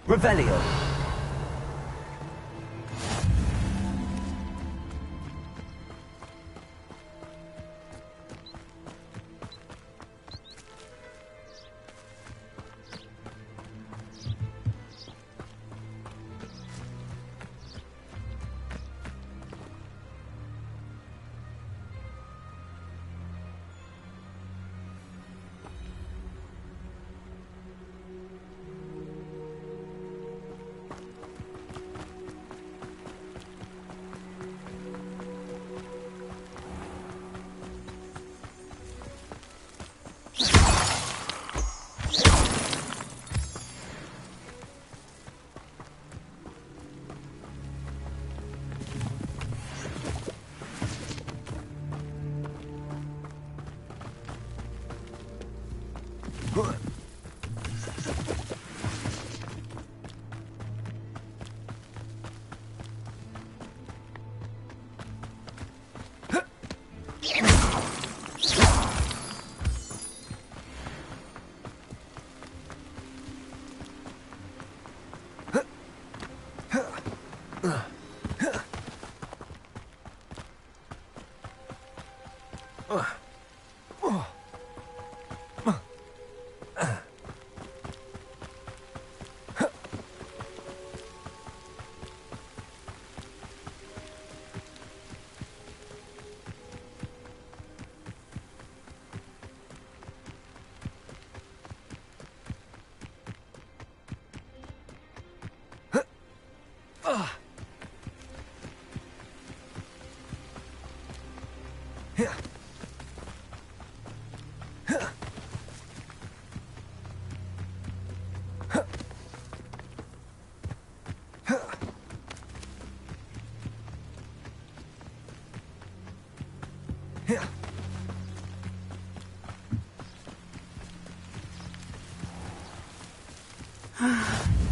Revelio.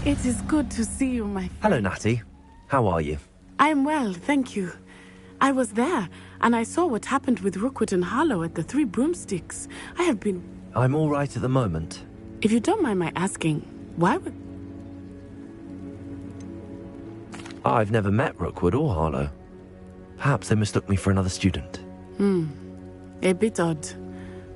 It is good to see you, my friend. Hello, Natty. How are you? I'm well, thank you. I was there, and I saw what happened with Rookwood and Harlow at the Three Broomsticks. I have been... I'm all right at the moment. If you don't mind my asking, why would... I've never met Rookwood or Harlow. Perhaps they mistook me for another student. A bit odd.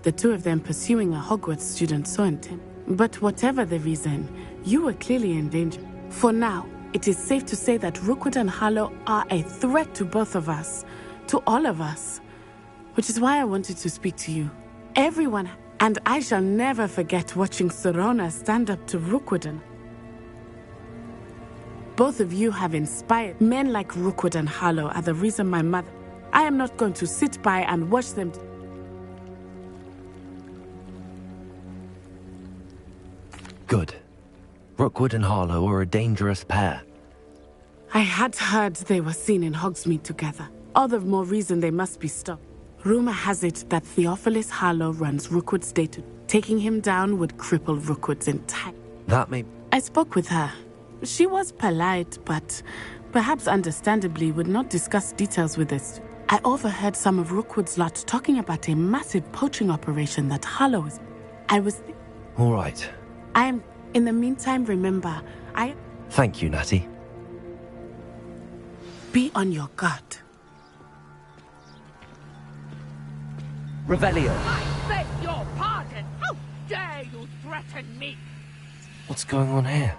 The two of them pursuing a Hogwarts student so intense. But whatever the reason, you were clearly in danger. For now, it is safe to say that Rookwood and Harlow are a threat to both of us. To all of us. Which is why I wanted to speak to you. Everyone, and I shall never forget watching Serona stand up to Rookwood and... Both of you have inspired. Men like Rookwood and Harlow are the reason my mother... I am not going to sit by and watch them... Good. Rookwood and Harlow are a dangerous pair. I had heard they were seen in Hogsmeade together. All the more reason they must be stopped. Rumor has it that Theophilus Harlow runs Rookwood's data. Taking him down would cripple Rookwood's entire... That may... I spoke with her. She was polite, but perhaps understandably would not discuss details with us. I overheard some of Rookwood's lot talking about a massive poaching operation that Harlow is... I was... All right. I am... In the meantime, remember, Thank you, Natty. Be on your guard. Revelio. I beg your pardon! How dare you threaten me? What's going on here?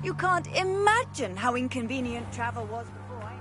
You can't imagine how inconvenient travel was before I...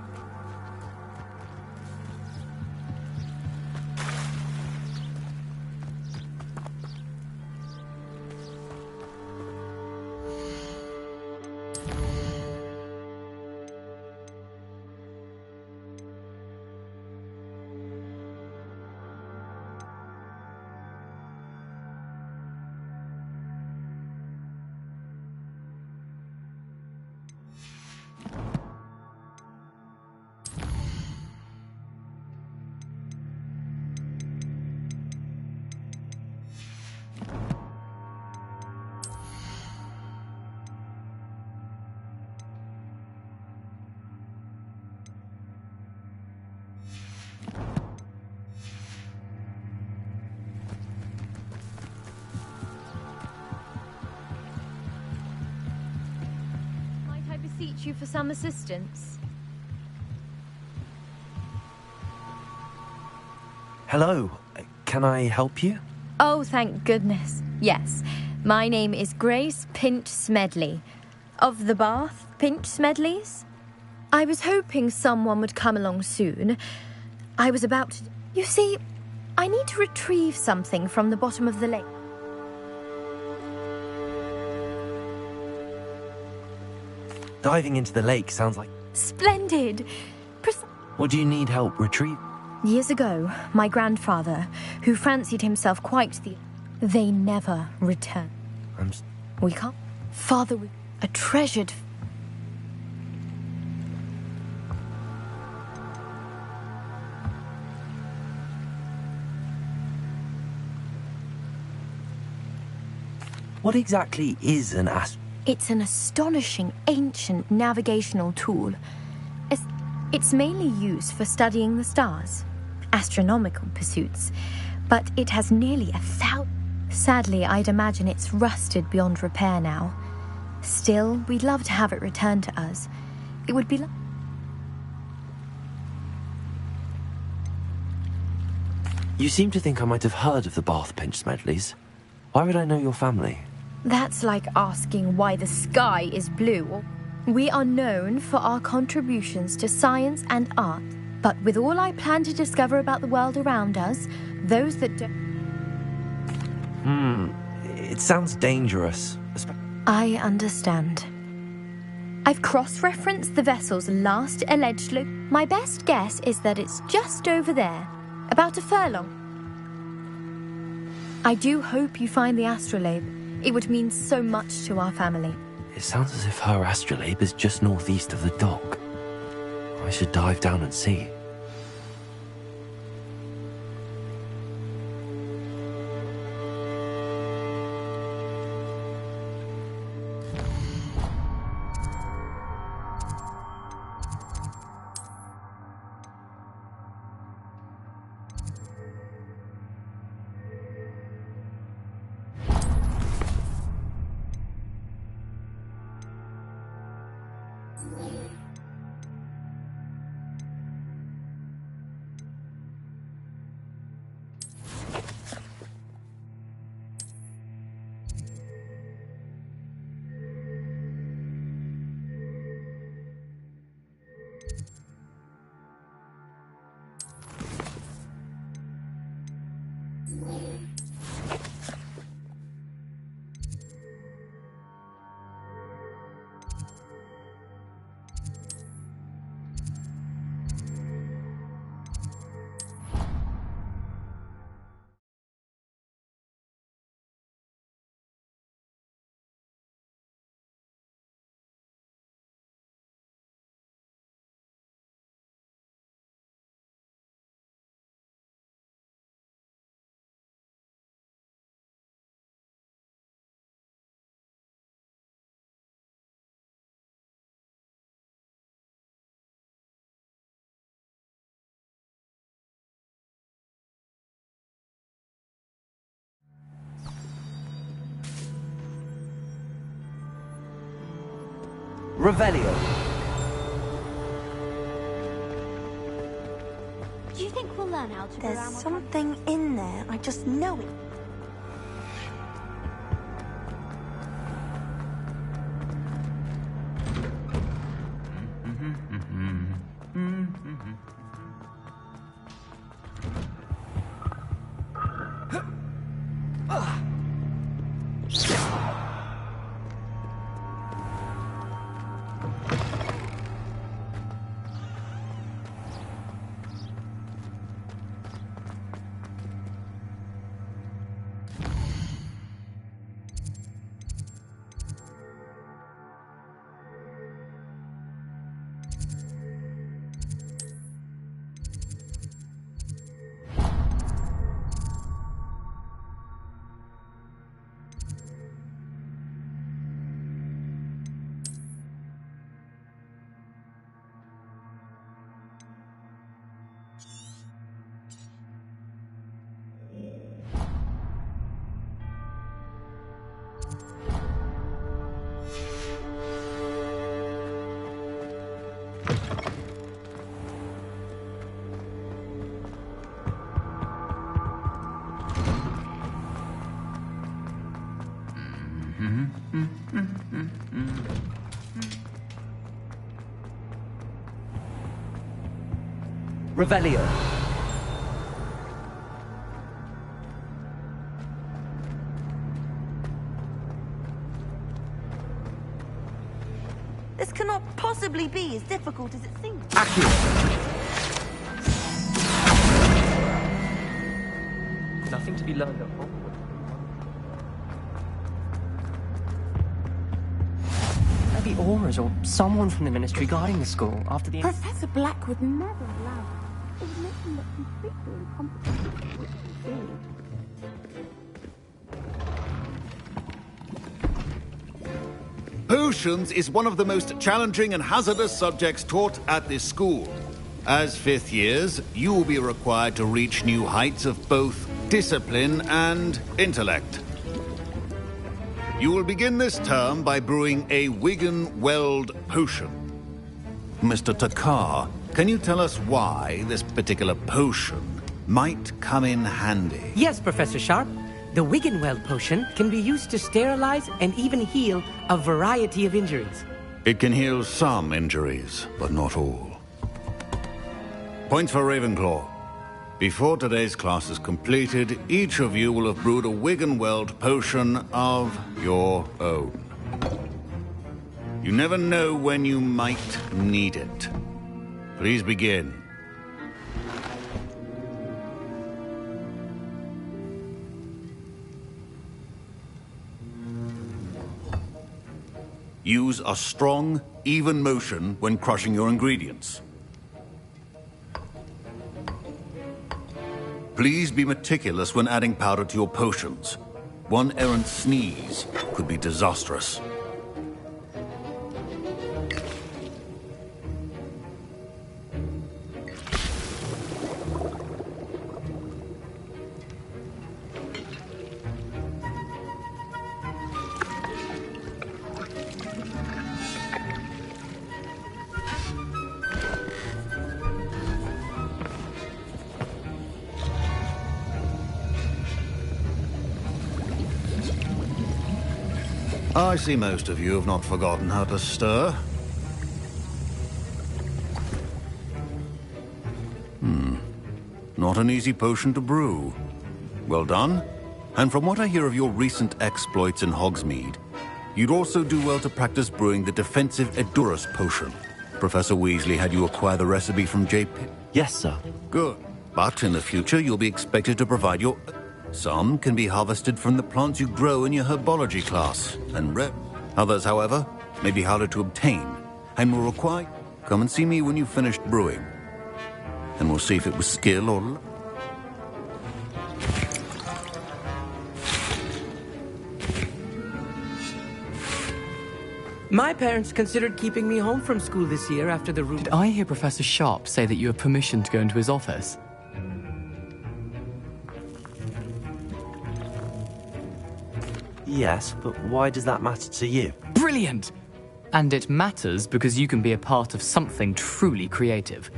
beseech you for some assistance? Hello. Can I help you? Oh, thank goodness. Yes. My name is Grace Pinch Smedley. Of the Bath Pinch Smedleys? I was hoping someone would come along soon. I was about to... You see, I need to retrieve something from the bottom of the lake. Diving into the lake sounds like... Splendid! What do you need help retrieving? Years ago, my grandfather, who fancied himself quite the... They never returned. We can't... Father, a treasured... What exactly is an It's an astonishing ancient navigational tool. It's mainly used for studying the stars, astronomical pursuits, but it has nearly 1,000. Sadly, I'd imagine it's rusted beyond repair now. Still, we'd love to have it returned to us. It would be You seem to think I might have heard of the Bath Pinch Smedleys. Why would I know your family? That's like asking why the sky is blue. We are known for our contributions to science and art, but with all I plan to discover about the world around us, those that don't... It sounds dangerous. I understand. I've cross-referenced the vessel's last alleged My best guess is that it's just over there, about a furlong. I do hope you find the astrolabe. It would mean so much to our family. It sounds as if her astrolabe is just northeast of the dock. I should dive down and see. Revelio. Do you think we'll learn how to... There's something in there. I just know it. Revelio. This cannot possibly be as difficult as it seems. Nothing to be learned at Hogwarts. Maybe Auras or someone from the Ministry guarding the school after the... Professor Black would never allow it. It would make him look completely incompetent. Potions is one of the most challenging and hazardous subjects taught at this school. As fifth years, you will be required to reach new heights of both discipline and intellect. You will begin this term by brewing a Wiggenweld potion. Mr. Takar, can you tell us why this particular potion might come in handy? Yes, Professor Sharp. The Wiggenweld potion can be used to sterilize and even heal a variety of injuries. It can heal some injuries, but not all. Points for Ravenclaw. Before today's class is completed, each of you will have brewed a Wiggenweld potion of your own. You never know when you might need it. Please begin. Use a strong, even motion when crushing your ingredients. Please be meticulous when adding powder to your potions. One errant sneeze could be disastrous. I see most of you have not forgotten how to stir. Not an easy potion to brew. Well done. And from what I hear of your recent exploits in Hogsmeade, you'd also do well to practice brewing the defensive Edurus potion. Professor Weasley had you acquire the recipe from JP. Yes, sir. Good. But in the future, you'll be expected to provide your... Some can be harvested from the plants you grow in your herbology class, and others, however, may be harder to obtain, and will require... Come and see me when you've finished brewing, and we'll see if it was skill or luck. My parents considered keeping me home from school this year after the Did I hear Professor Sharp say that you have permission to go into his office? Yes, but why does that matter to you? Brilliant! And it matters because you can be a part of something truly creative.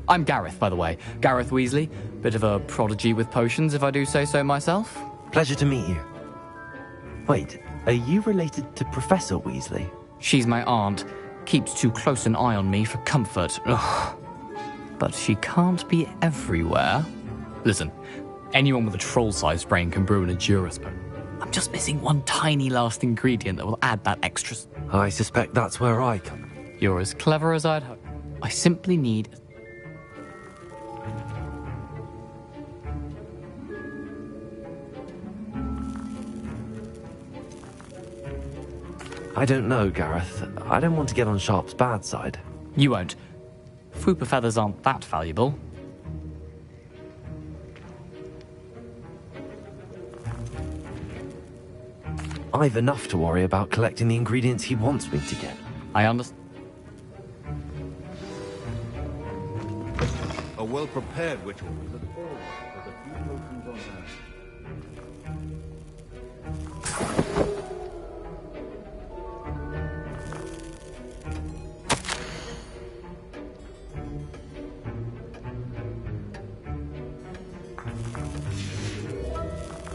I'm Gareth, by the way. Gareth Weasley. Bit of a prodigy with potions, if I do say so myself. Pleasure to meet you. Wait, are you related to Professor Weasley? She's my aunt. Keeps too close an eye on me for comfort. Ugh. But she can't be everywhere. Listen, anyone with a troll-sized brain can brew an Edurus potion. I'm just missing one tiny last ingredient that will add that extra... I suspect that's where I come. You're as clever as I'd hope. I simply need... I don't know, Gareth. I don't want to get on Sharp's bad side. You won't. Fwooper feathers aren't that valuable. I've enough to worry about collecting the ingredients he wants me to get. I understand. A well-prepared witch will visit all with a few potions on hand.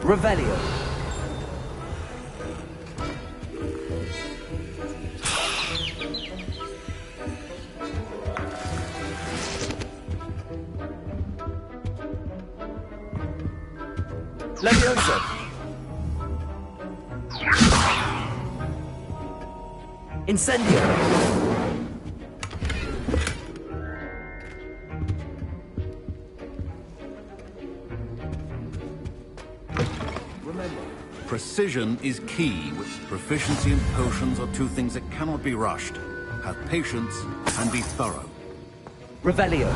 Revelio. Leviosa! Incendio! Remember, precision is key. Proficiency and potions are two things that cannot be rushed. Have patience and be thorough. Revelio.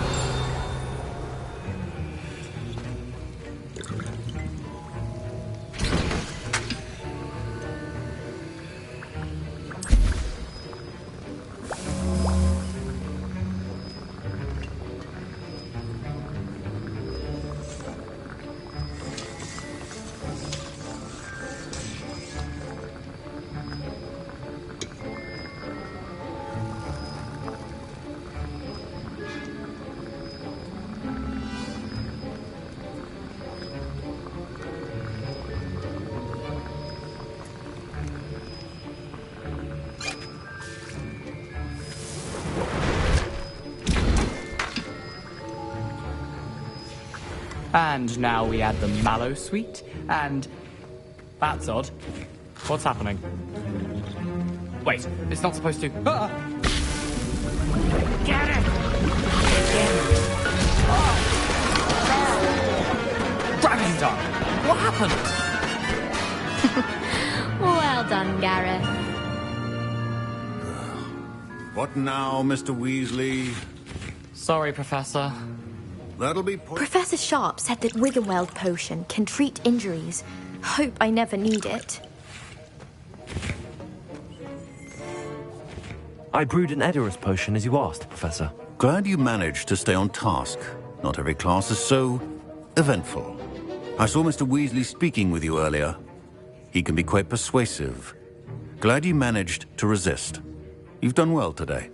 And now we add the mallow sweet, and... That's odd. What's happening? Wait, it's not supposed to... Ah! Get it! Dragon tongue! What happened? Well done, Gareth. What now, Mr. Weasley? Sorry, Professor. That'll be... Professor Sharp said that Wiggenweld potion can treat injuries. Hope I never need it. I brewed an Edorus potion as you asked, Professor. Glad you managed to stay on task. Not every class is so eventful. I saw Mr. Weasley speaking with you earlier. He can be quite persuasive. Glad you managed to resist. You've done well today.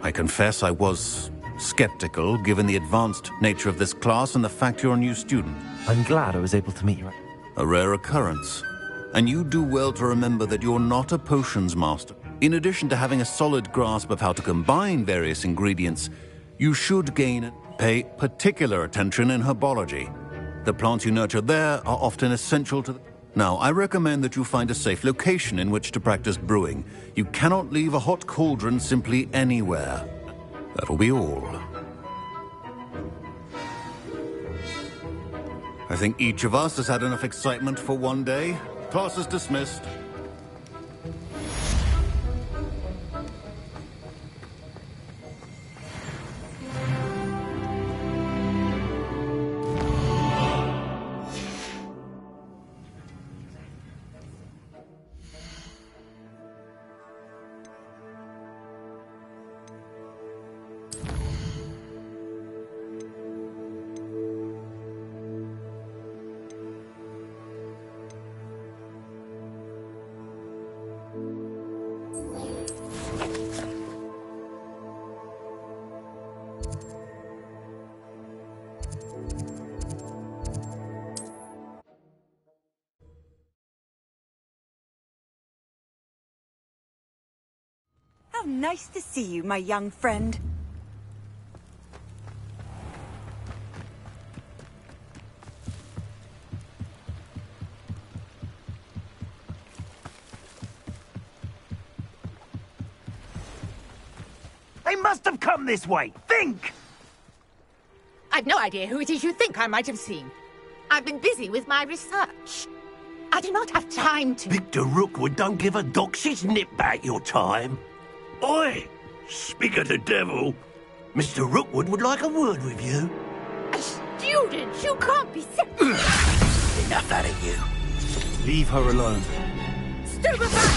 I confess I was skeptical, given the advanced nature of this class and the fact you're a new student. I'm glad I was able to meet you. A rare occurrence. And you do well to remember that you're not a potions master. In addition to having a solid grasp of how to combine various ingredients, you should pay particular attention in herbology. The plants you nurture there are often essential to... Now, I recommend that you find a safe location in which to practice brewing. You cannot leave a hot cauldron simply anywhere. That'll be all. I think each of us has had enough excitement for one day. Class is dismissed. How nice to see you, my young friend. They must have come this way. Think! I've no idea who it is you think I might have seen. I've been busy with my research. I do not have time to... Victor Rookwood don't give a doxy's nip back your time. Oi! Speak of the devil. Mr. Rookwood would like a word with you. A student? You can't be serious. Enough out of you. Leave her alone. Stupefy!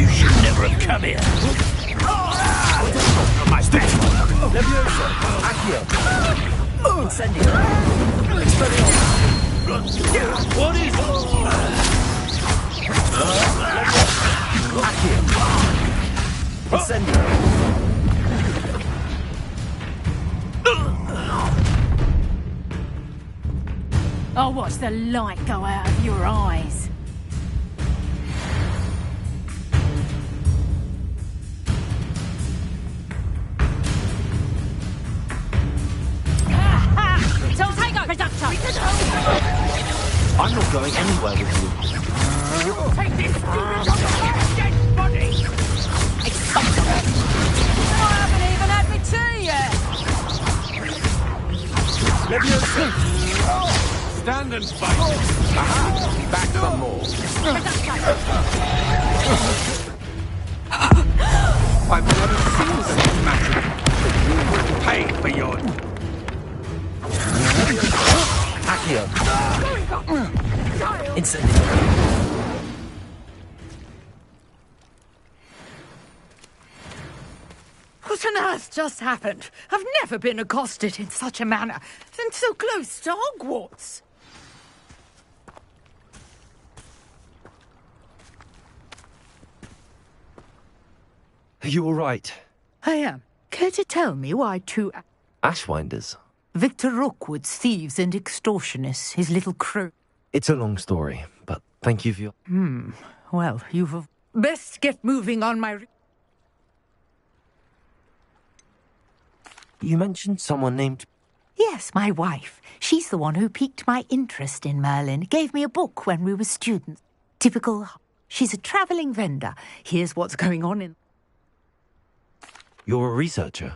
You should never have come here. My stick! Leviosa! Accio! Incendio! What is it? Accio! Incendio! I'll watch the light go out of your eyes. So take over, Doctor! I'm not going anywhere with you. Take this student off the dead body! I haven't even had my tea yet! Leviosa! Stand and fight! Aha! Back some more! I've never seen such magic. You will pay for your... Accio! Incendio! What on earth just happened? I've never been accosted in such a manner, and so close to Hogwarts. Are you all right? I am. Care to tell me why two Ashwinders? Victor Rookwood's thieves and extortionists, his little crew? It's a long story, but thank you for your... Well, you've... Best get moving on my... You mentioned someone named... Yes, my wife. She's the one who piqued my interest in Merlin. Gave me a book when we were students. Typical... She's a travelling vendor. Here's what's going on in... You're a researcher?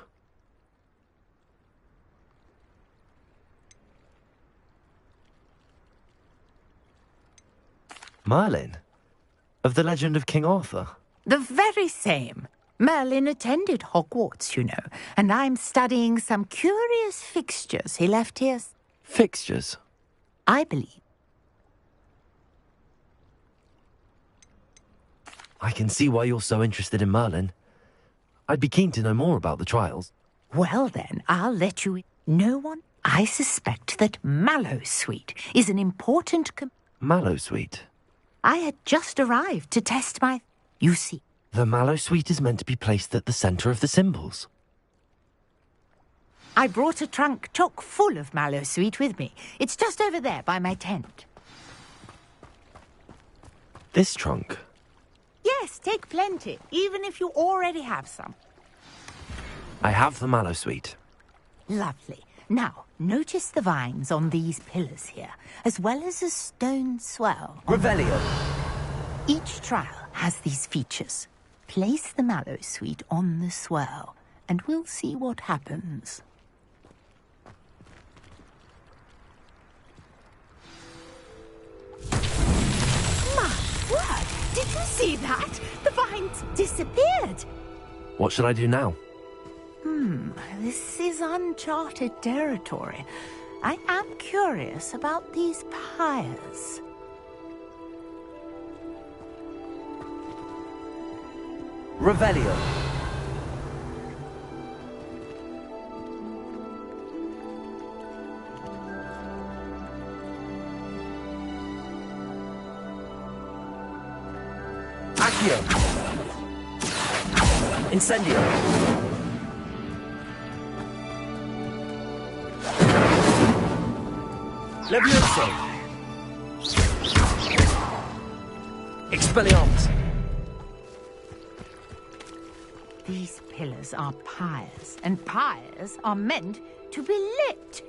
Merlin? Of the legend of King Arthur? The very same. Merlin attended Hogwarts, you know, and I'm studying some curious fixtures he left here. Fixtures? I believe. I can see why you're so interested in Merlin. I'd be keen to know more about the trials. Well then, I'll let you in. No one... I suspect that Mallowsweet is an important... Mallowsweet? I had just arrived to test my... You see... The Mallowsweet is meant to be placed at the centre of the symbols. I brought a trunk chock full of Mallowsweet with me. It's just over there by my tent. This trunk? Yes, take plenty, even if you already have some. I have the Mallowsweet. Lovely. Now, notice the vines on these pillars here, as well as a stone swell. Revelio. Each trial has these features. Place the Mallowsweet on the swell, and we'll see what happens. My word! Did you see that? The vines disappeared. What should I do now? This is uncharted territory. I am curious about these pyres. Revelio. Accio. Incendio. Levioso. Expelliarmus. These pillars are pyres, and pyres are meant to be lit.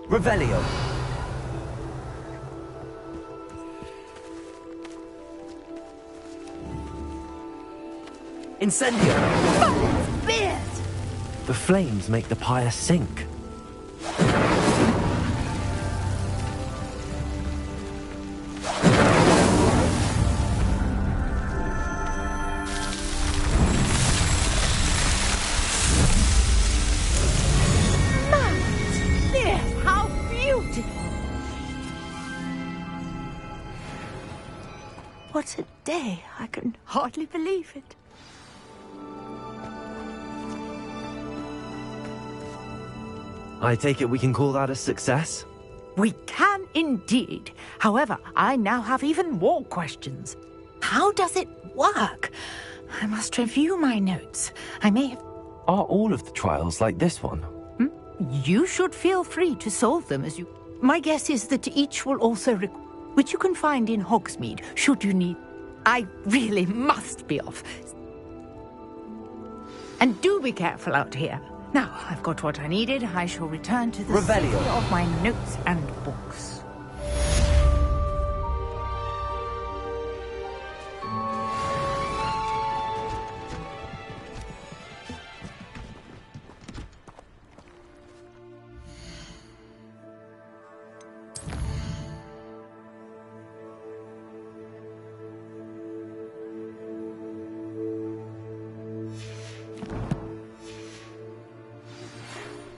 Revelio. Incendio. Beard! The flames make the pyre sink. How beautiful! What a day! I can hardly believe it. I take it we can call that a success? We can indeed. However, I now have even more questions. How does it work? I must review my notes. I may have... Are all of the trials like this one? You should feel free to solve them as you... My guess is that each will also which you can find in Hogsmeade, should you need... I really must be off. And do be careful out here. Now I've got what I needed. I shall return to the Revelio. study of my notes and books.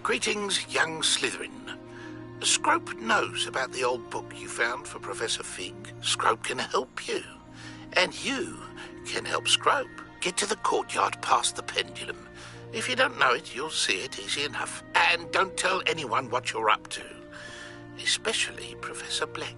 Greetings, young Slytherin. Scrope knows about the old book you found for Professor Fig. Scrope can help you. And you can help Scrope. Get to the courtyard past the pendulum. If you don't know it, you'll see it easy enough. And don't tell anyone what you're up to. Especially Professor Black.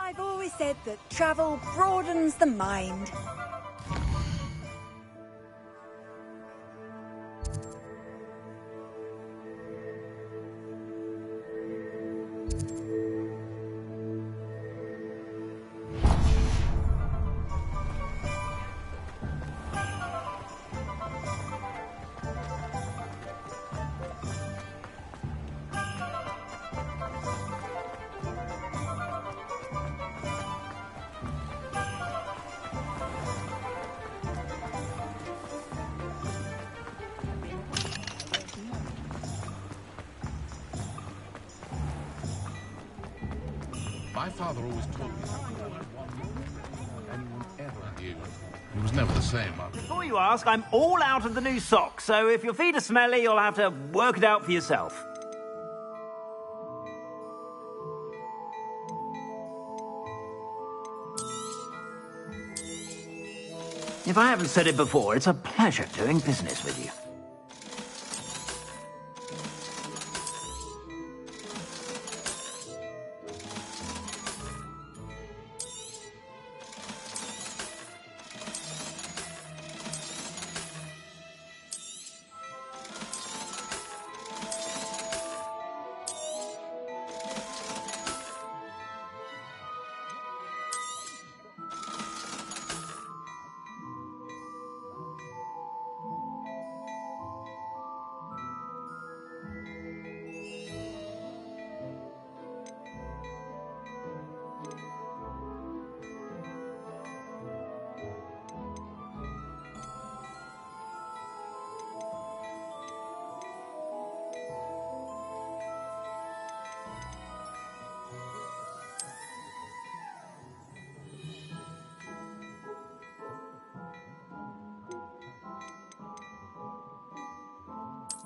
I've always said that travel broadens the mind. My father always told me something I learned one morning anyone ever knew. He was never the same after. Before you ask, I'm all out of the new socks, so if your feet are smelly, you'll have to work it out for yourself. If I haven't said it before, it's a pleasure doing business with you.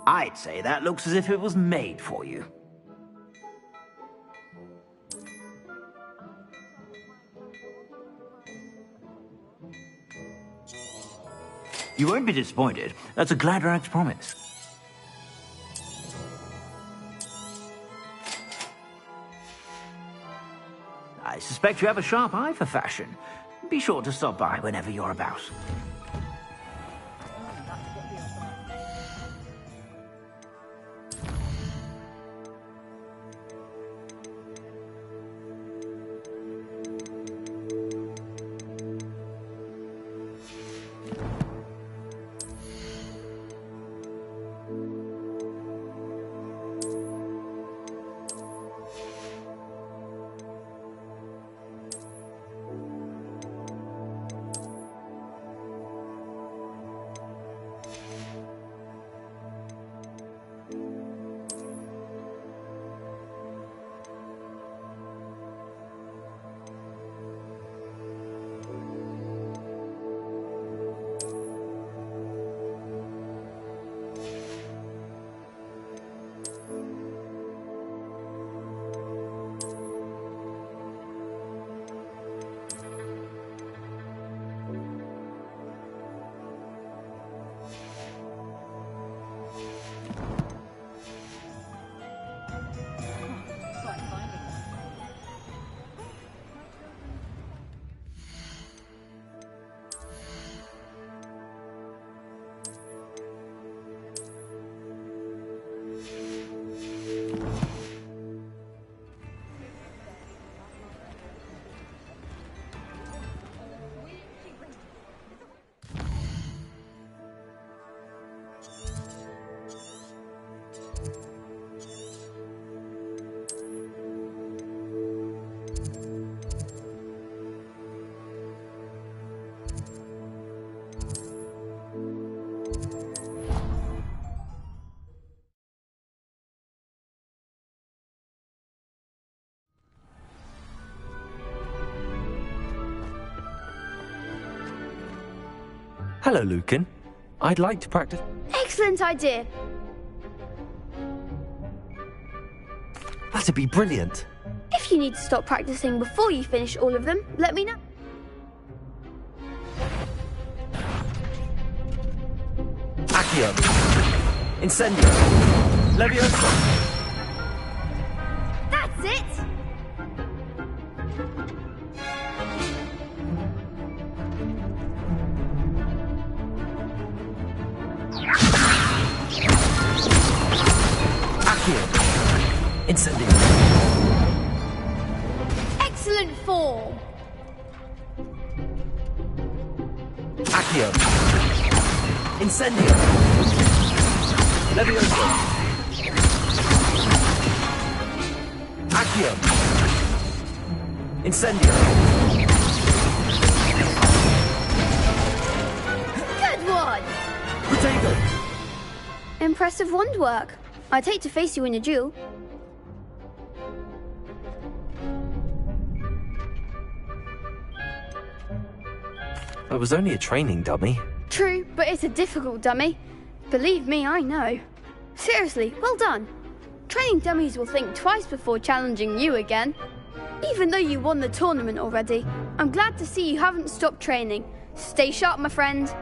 I'd say that looks as if it was made for you. You won't be disappointed. That's a Gladrax promise. I suspect you have a sharp eye for fashion. Be sure to stop by whenever you're about. Hello, Lucan. I'd like to practice... Excellent idea. That'd be brilliant. If you need to stop practicing before you finish all of them, let me know. Accio. Incendio. Leviosa. That's it! Incendio. Excellent form. Accio. Incendio. Leviosa. Accio. Incendio. Good one. Potato. Impressive wand work. I'd hate to face you in a duel. It was only a training dummy. True, but it's a difficult dummy. Believe me, I know. Seriously, well done. Training dummies will think twice before challenging you again. Even though you won the tournament already, I'm glad to see you haven't stopped training. Stay sharp, my friend.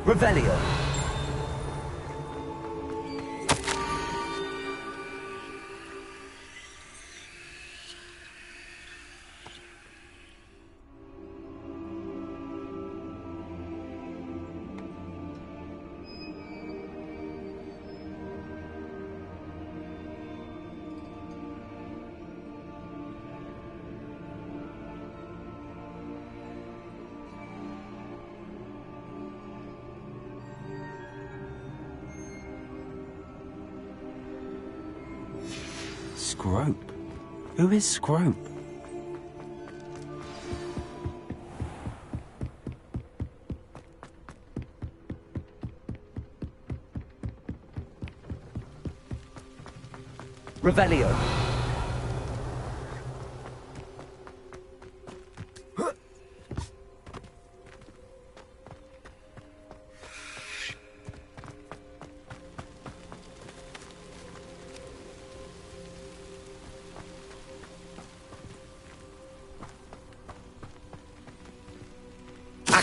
Revelio. Scrope? Who is Scrope? Revelio.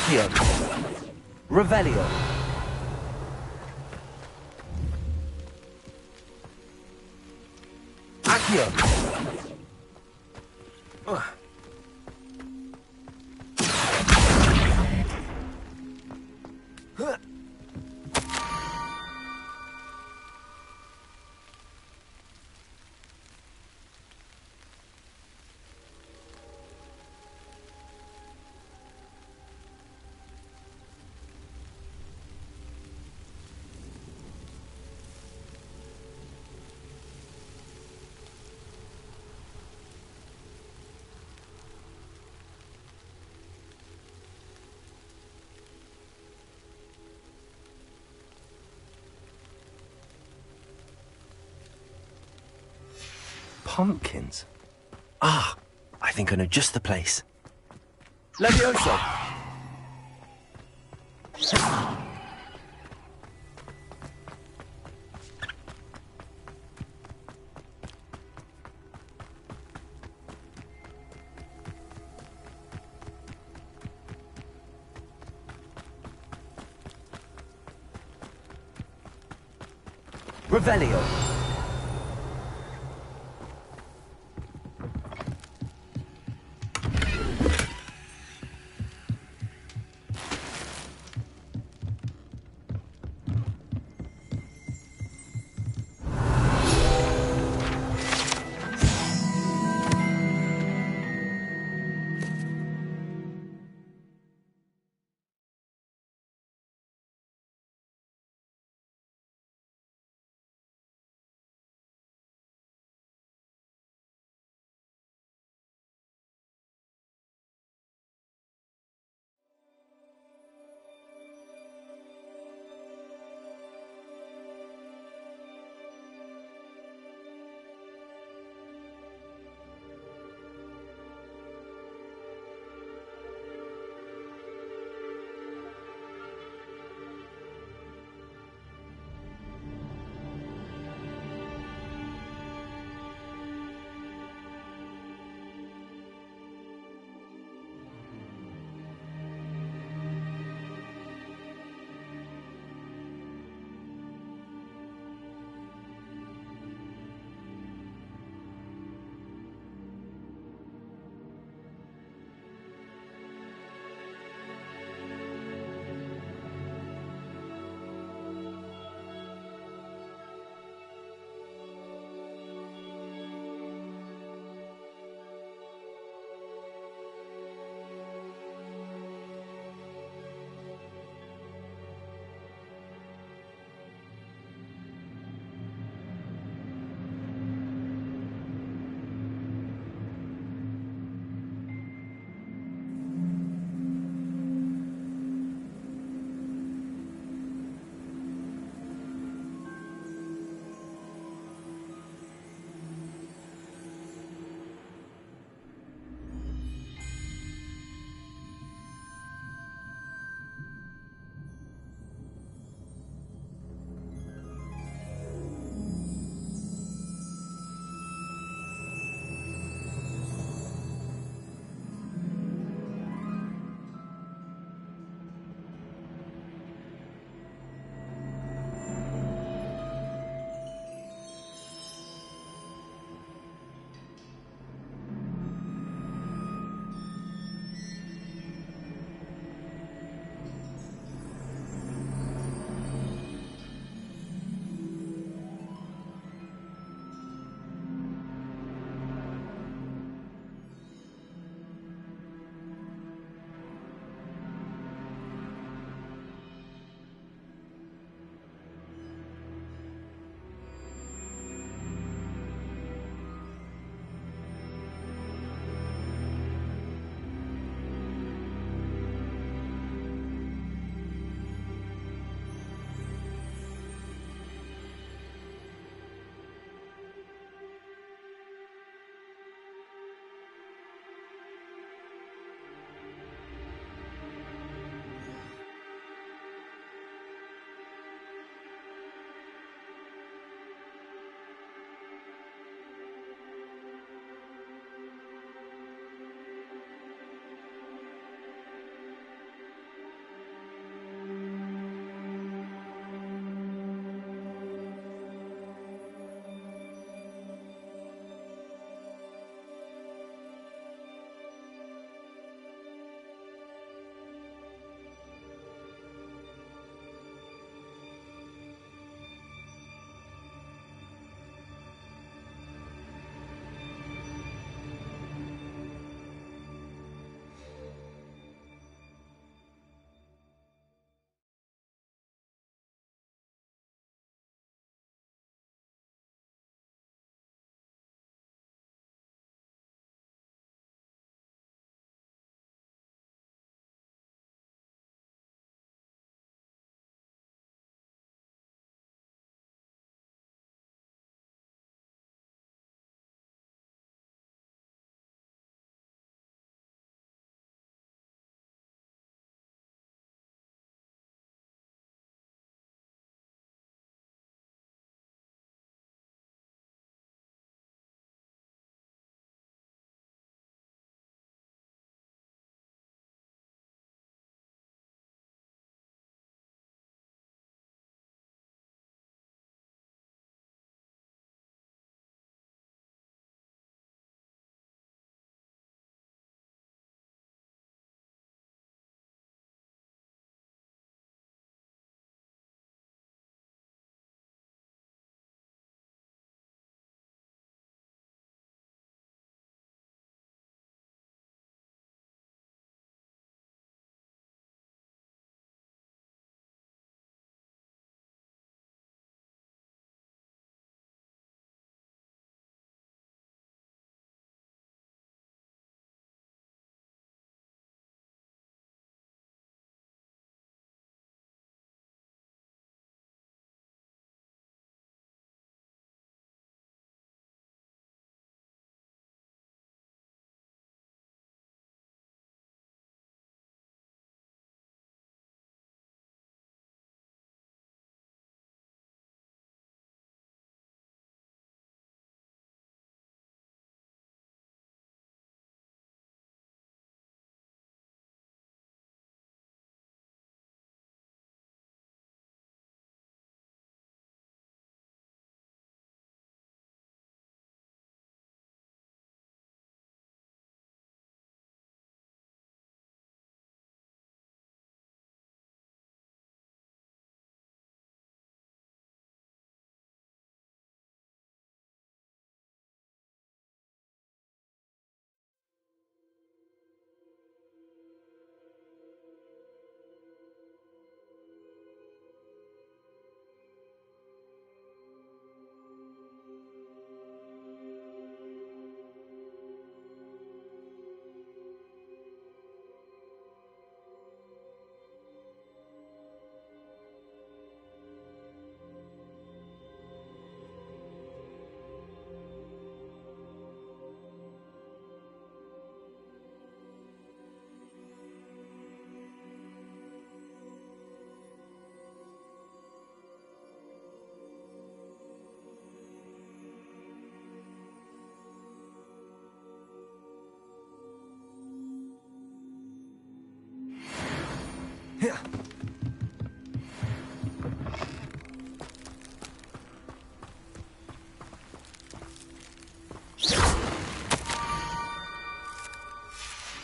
Accio. Revelio. Accio. Pumpkins? Ah, I think I know just the place. Levioso! Revelio.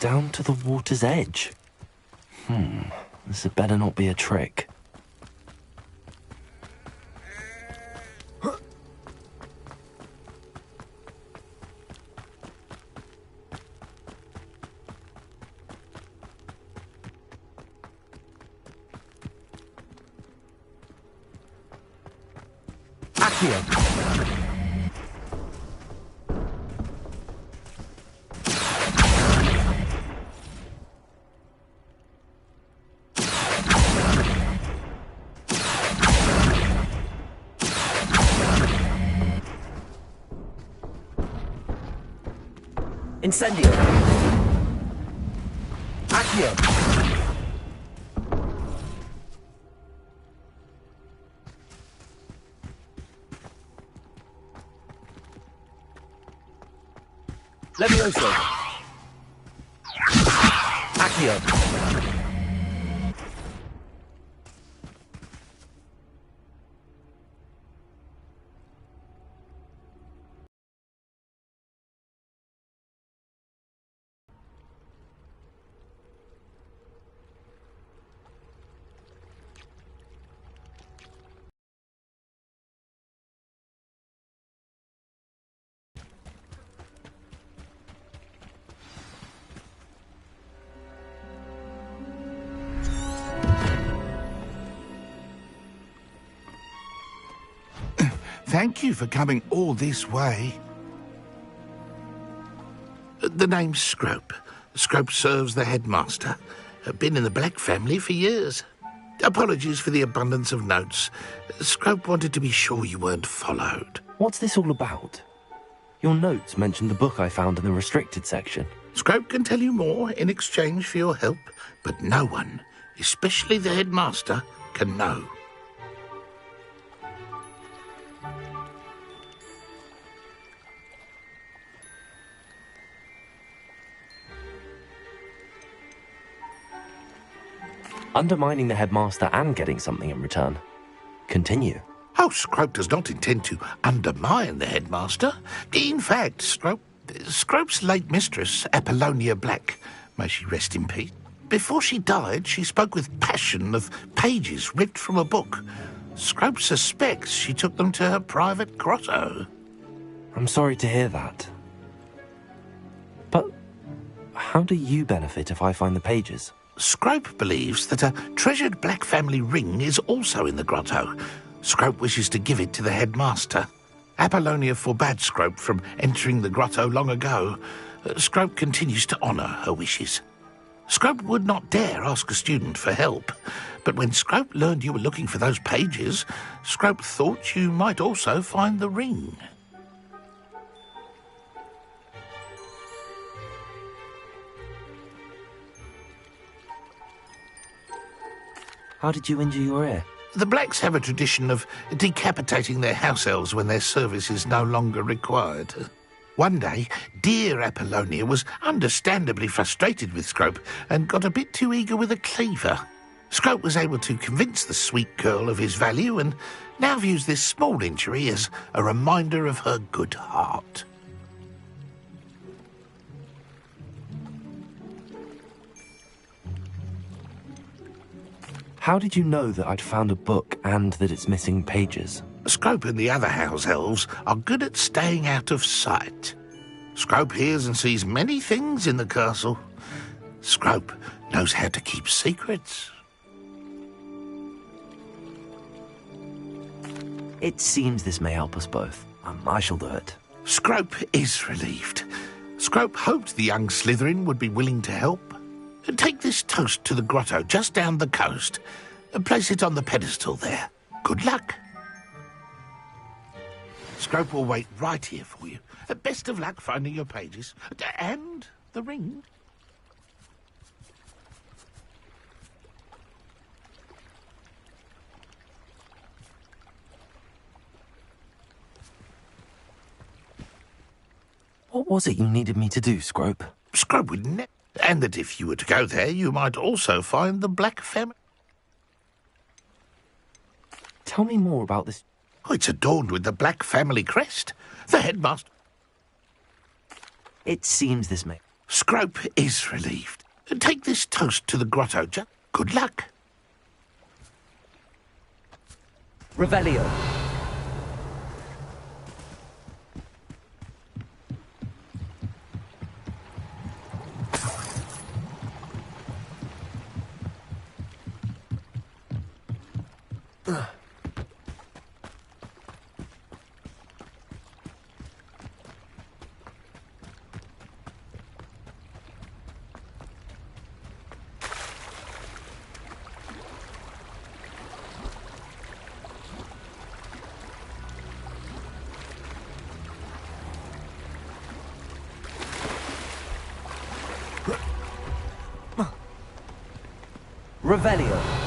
down to the water's edge. This had better not be a trick. Incendio! Accio! Levioso! Accio! Thank you for coming all this way. The name's Scrope. Scrope serves the headmaster. Been in the Black family for years. Apologies for the abundance of notes. Scrope wanted to be sure you weren't followed. What's this all about? Your notes mentioned the book I found in the restricted section. Scrope can tell you more in exchange for your help, but no one, especially the headmaster, can know. Undermining the headmaster and getting something in return. Continue. Oh, Scrope does not intend to undermine the headmaster. In fact, Scrope's late mistress, Apollonia Black, may she rest in peace, before she died, she spoke with passion of pages ripped from a book. Scrope suspects she took them to her private grotto. I'm sorry to hear that. But how do you benefit if I find the pages? Scrope believes that a treasured Black family ring is also in the grotto. Scrope wishes to give it to the headmaster. Apollonia forbade Scrope from entering the grotto long ago. Scrope continues to honour her wishes. Scrope would not dare ask a student for help, but when Scrope learned you were looking for those pages, Scrope thought you might also find the ring. How did you injure your ear? The Blacks have a tradition of decapitating their house elves when their service is no longer required. One day, dear Apollonia was understandably frustrated with Scrope and got a bit too eager with a cleaver. Scrope was able to convince the sweet girl of his value and now views this small injury as a reminder of her good heart. How did you know that I'd found a book and that it's missing pages? Scrope and the other house elves are good at staying out of sight. Scrope hears and sees many things in the castle. Scrope knows how to keep secrets. It seems this may help us both. I shall do it. Scrope is relieved. Scrope hoped the young Slytherin would be willing to help. Take this toast to the grotto just down the coast and place it on the pedestal there. Good luck. Scrope will wait right here for you. Best of luck finding your pages. And the ring. What was it you needed me to do, Scrope? Scrope would never... And that if you were to go there, you might also find the Black family. Tell me more about this. Oh, it's adorned with the Black family crest. The headmaster... It seems this may... Scrope is relieved. Take this toast to the grotto. Good luck. Revelio. Revelio.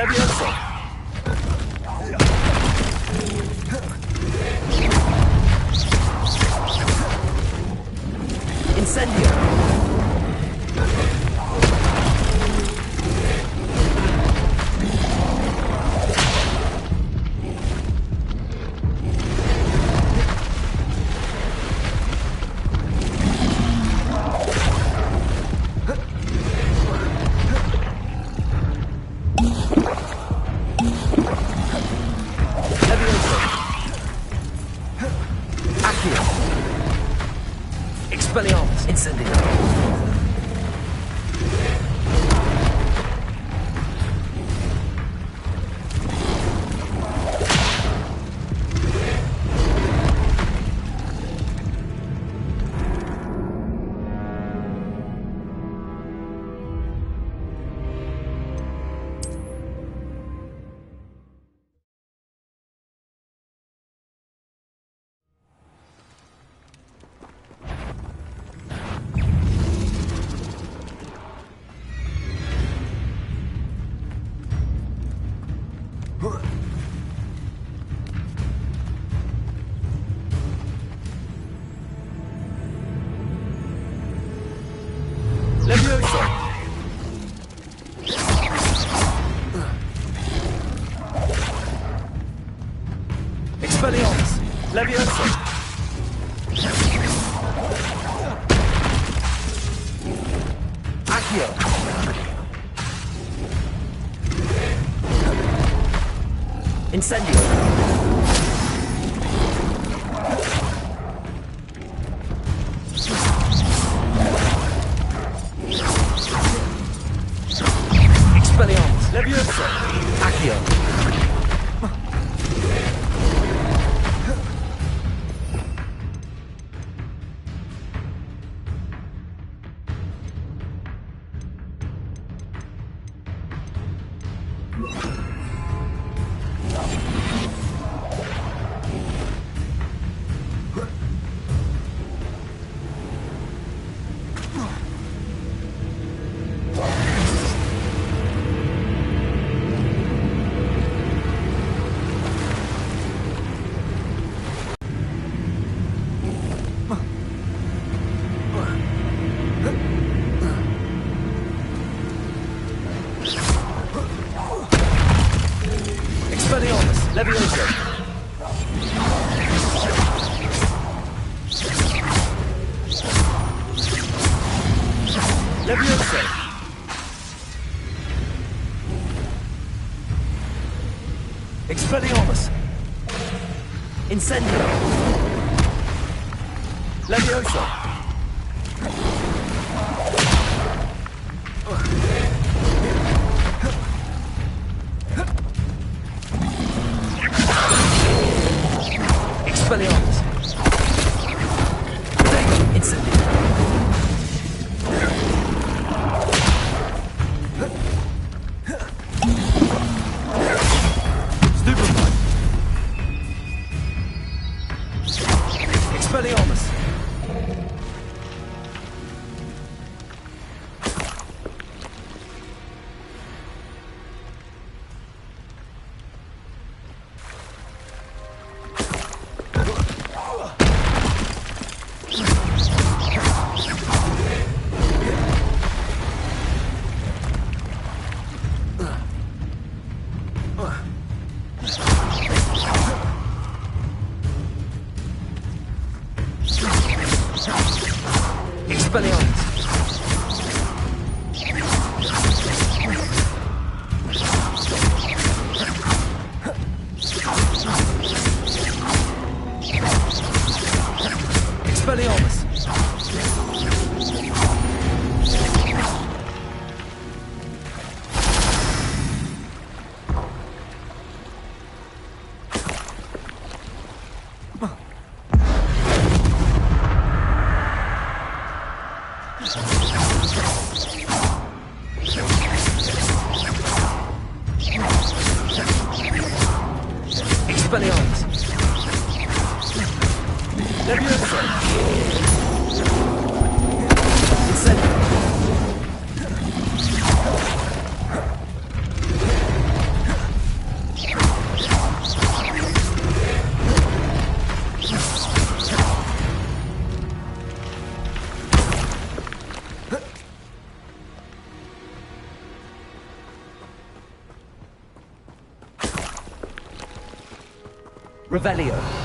Levioso! Incendio! Expelliarmus, incendio. Levioso! Expelliarmus! Levioso! Accio! Incendio! Expelliarmus! Levioso! Accio! Expelliarmus! Levioso! Levioso! Expelliarmus! Incendio! Levioso! Expelliarmus! Incendio! Stupefy! Expelliarmus! Expelliarmus! Expelliarmus! Expelliarmus! Levioso! Incendio! Revelio.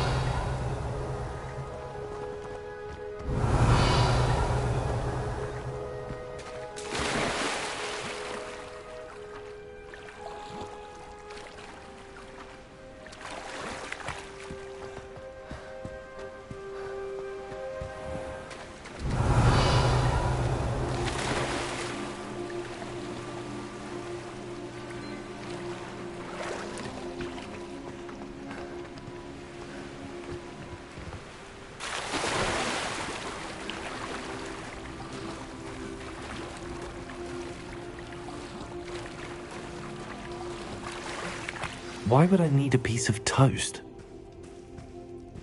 Why would I need a piece of toast?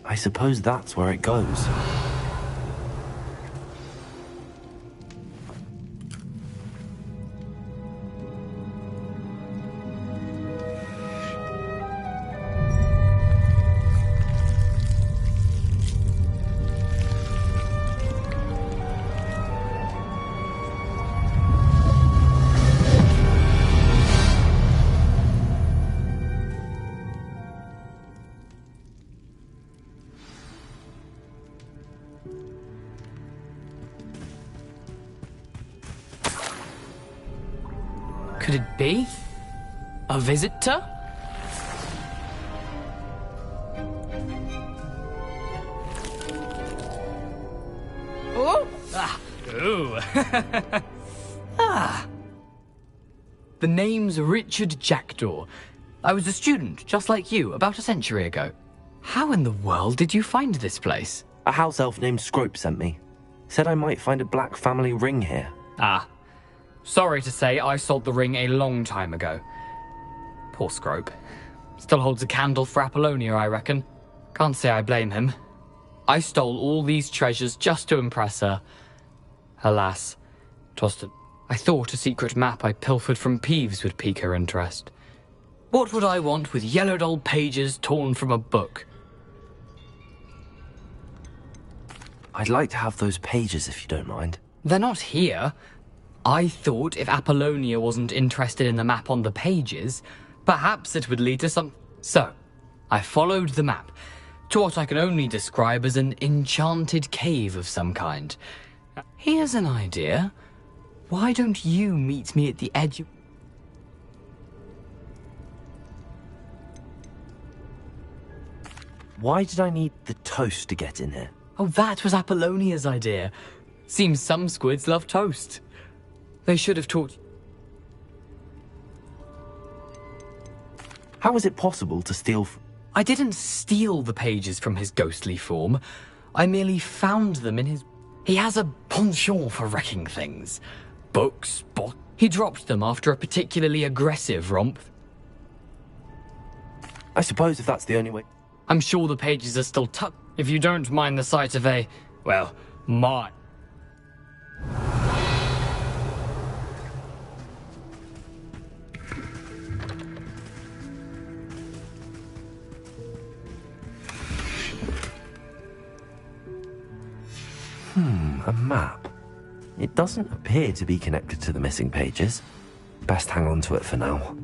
I suppose that's where it goes. Could it be? A visitor? Oh! Ah! Ooh! Ah! The name's Richard Jackdaw. I was a student, just like you, about a century ago. How in the world did you find this place? A house elf named Scrope sent me. Said I might find a black family ring here. Ah. Sorry to say, I sold the ring a long time ago. Poor Scrope. Still holds a candle for Apollonia, I reckon. Can't say I blame him. I stole all these treasures just to impress her. Alas, I thought a secret map I pilfered from Peeves would pique her interest. What would I want with yellowed old pages torn from a book? I'd like to have those pages if you don't mind. They're not here. I thought if Apollonia wasn't interested in the map on the pages, perhaps it would lead to some... So, I followed the map to what I can only describe as an enchanted cave of some kind. Here's an idea. Why don't you meet me at the edge of... Why did I need the toast to get in here? Oh, that was Apollonia's idea. Seems some squids love toast. They should have taught... How is it possible to steal... I didn't steal the pages from his ghostly form. I merely found them in his... He has a penchant for wrecking things. Books, He dropped them after a particularly aggressive romp. I suppose if that's the only way... I'm sure the pages are still tucked. If you don't mind the sight of a... well, my... A map. It doesn't appear to be connected to the missing pages. Best hang on to it for now.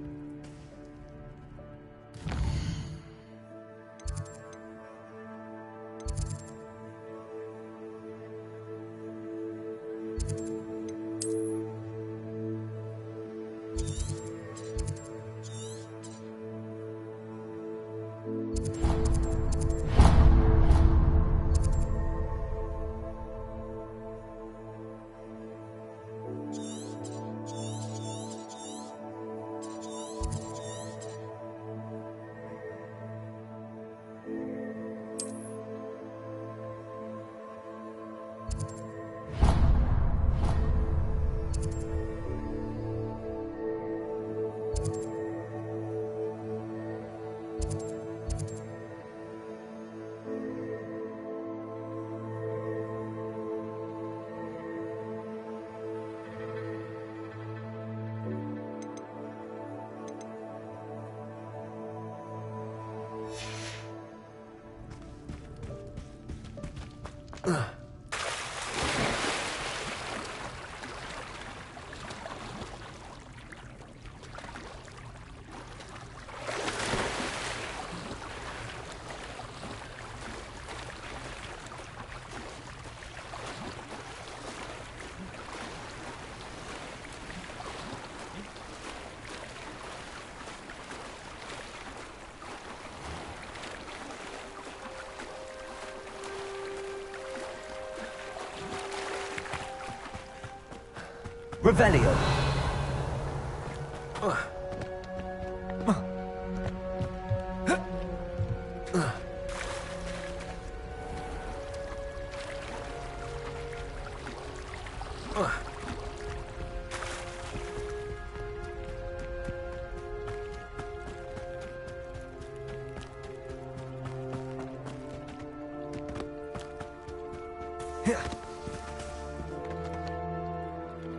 Revelio.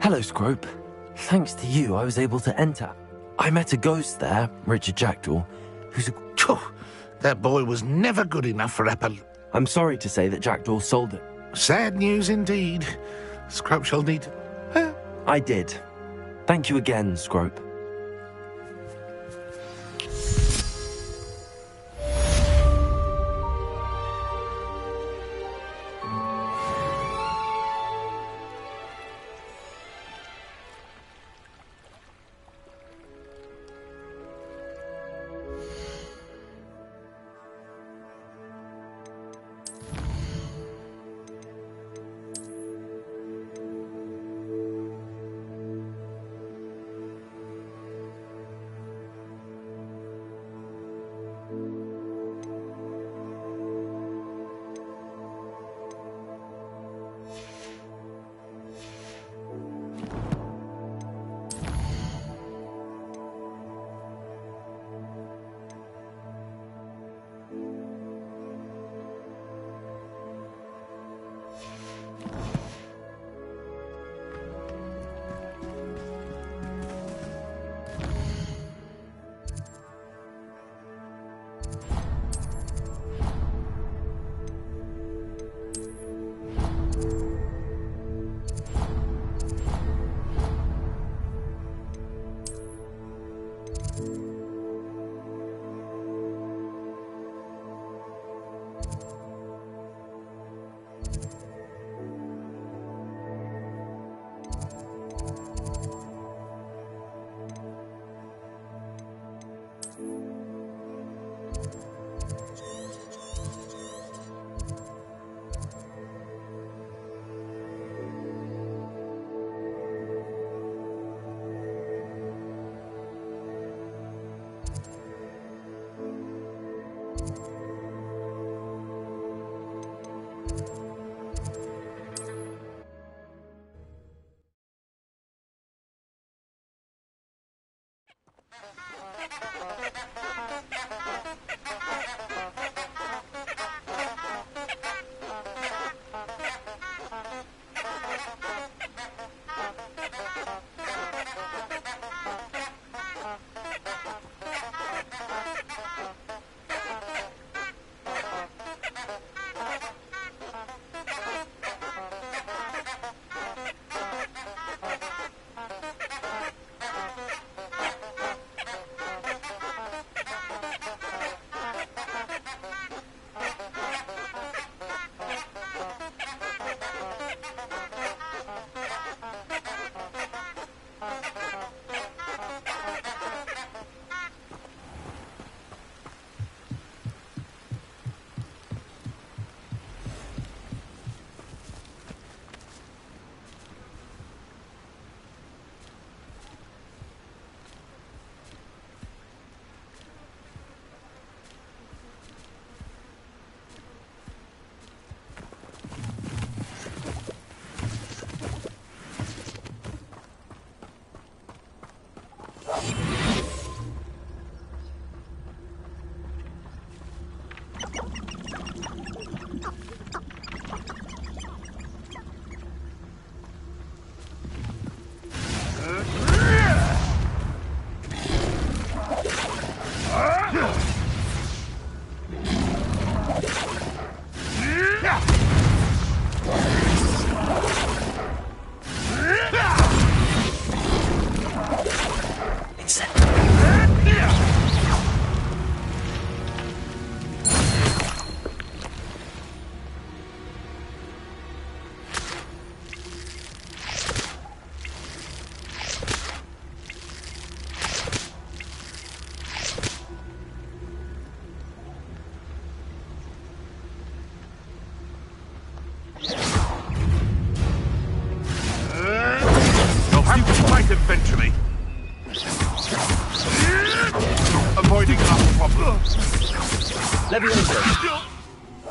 Hello, Scrope. Thanks to you, I was able to enter. I met a ghost there, Richard Jackdaw, who's a... That boy was never good enough for Apple. I'm sorry to say that Jackdaw sold it. Sad news indeed. Scrope shall need... I did. Thank you again, Scrope.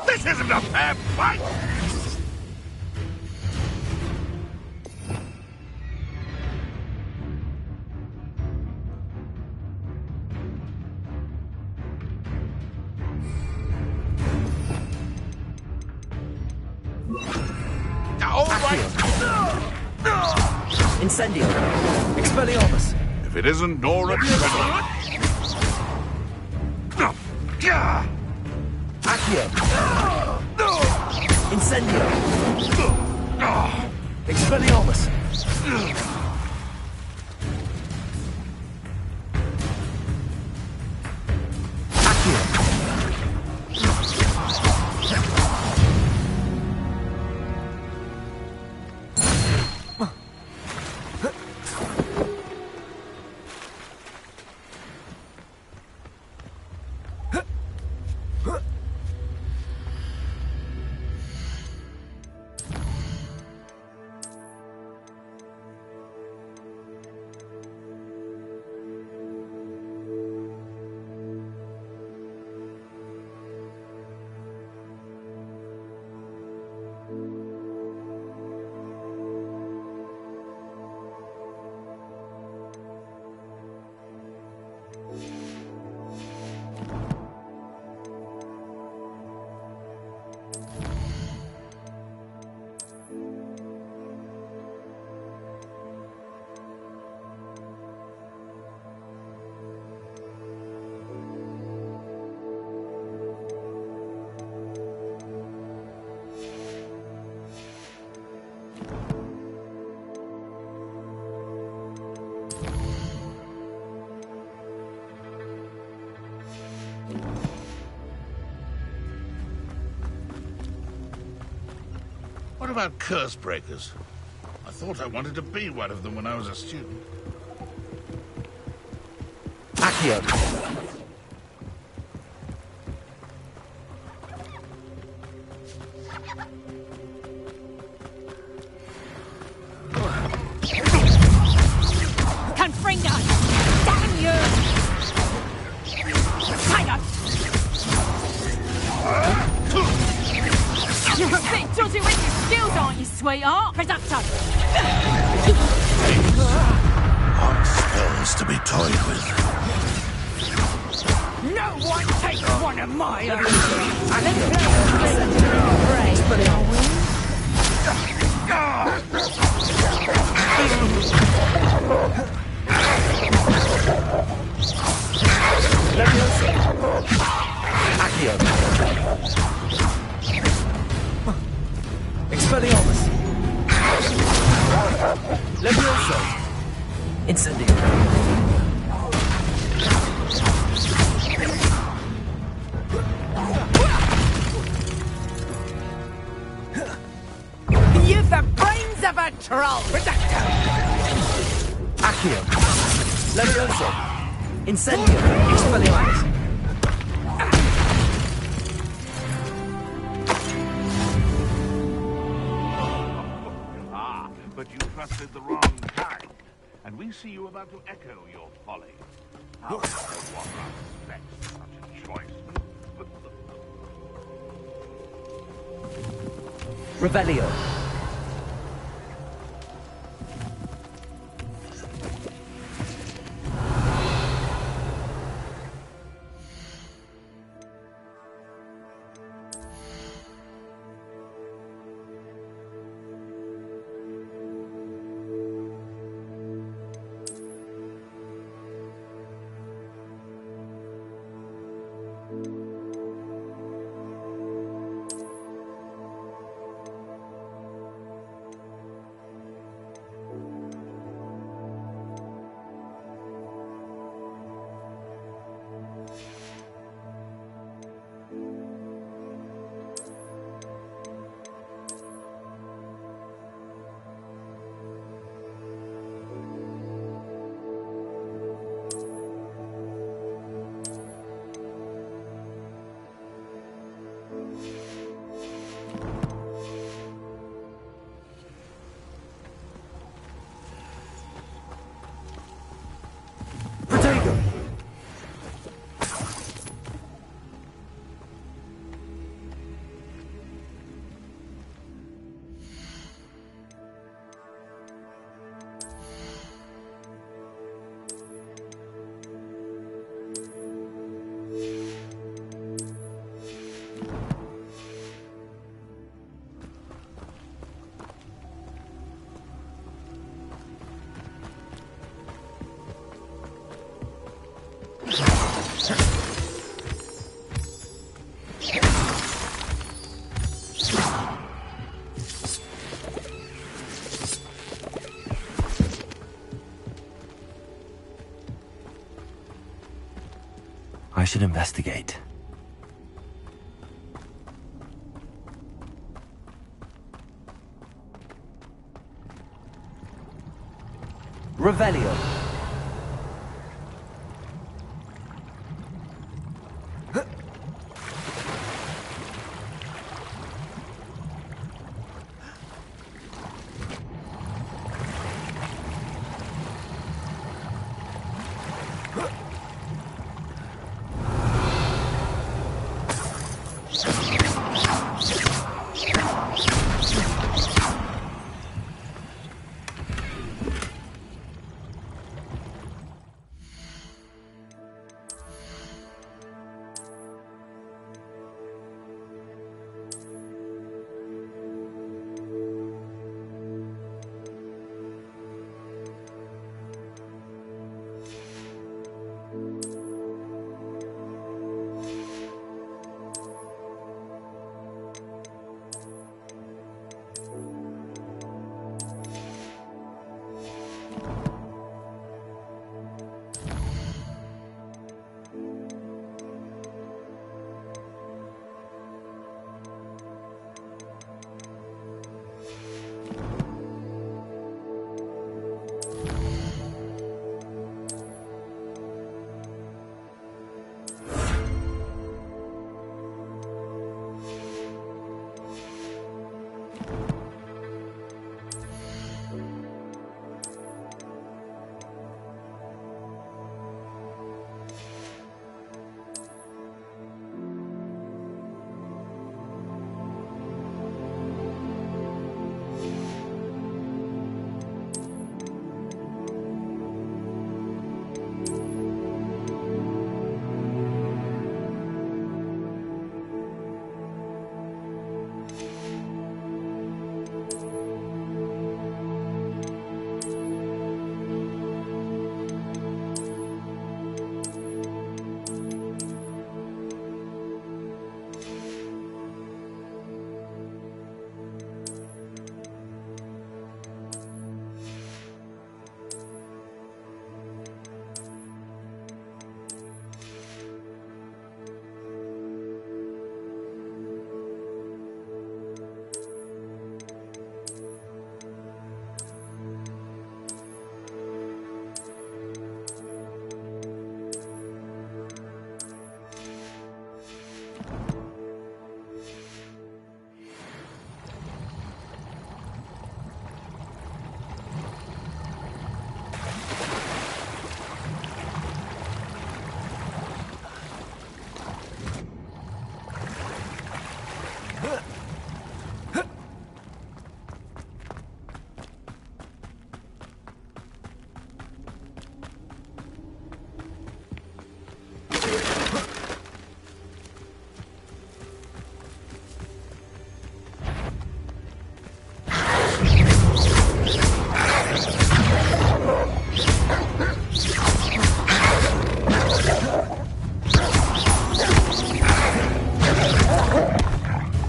This isn't a fair fight! All right. Incendio. Expelliarmus. If it isn't Nora... Accio. Incendio. Expelliarmus. What about curse breakers? I thought I wanted to be one of them when I was a student. Accio. Confringo! Damn you! Tiger! You're a bit dodgy with your skills, aren't you, sweetheart? Presumpto! Odd spells to be toyed with. No one takes one of my Accio. Expelliarmus. Levioso. Incendio. You've the brains of a troll! Reducto! Accio. Levioso. Incendio. Expelliarmus. But you trusted the wrong kind, and we see you about to echo your folly. How one respects such a choice? Revelio. I should investigate. Revelio.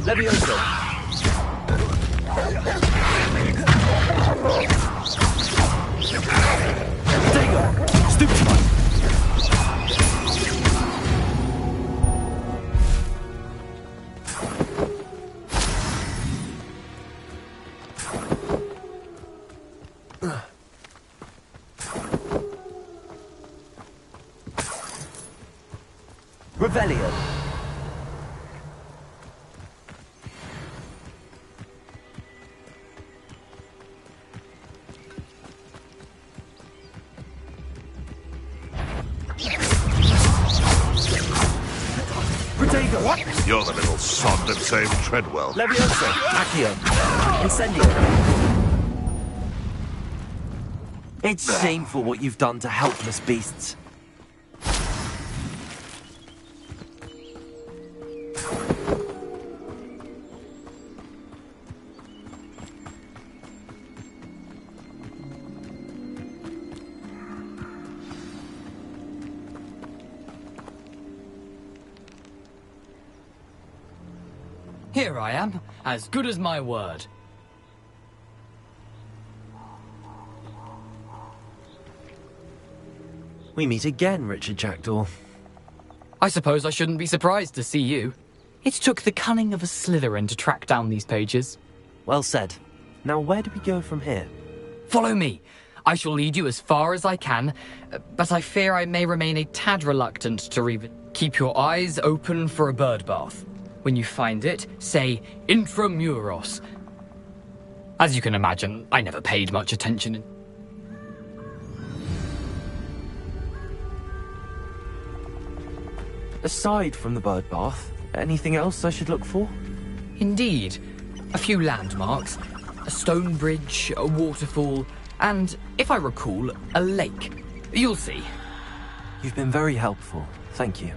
Levioso. Digo. Stupefy. Revelio. What? You're the little sod that saved Treadwell. Levioso. Accio. Incendio. It's shameful what you've done to helpless beasts. Here I am, as good as my word. We meet again, Richard Jackdaw. I suppose I shouldn't be surprised to see you. It took the cunning of a Slytherin to track down these pages. Well said. Now where do we go from here? Follow me. I shall lead you as far as I can, but I fear I may remain a tad reluctant to keep your eyes open for a bird bath. When you find it, say Intramuros. As you can imagine, I never paid much attention. Aside from the bird bath, anything else I should look for? Indeed. A few landmarks, a stone bridge, a waterfall, and, if I recall, a lake. You'll see. You've been very helpful. Thank you.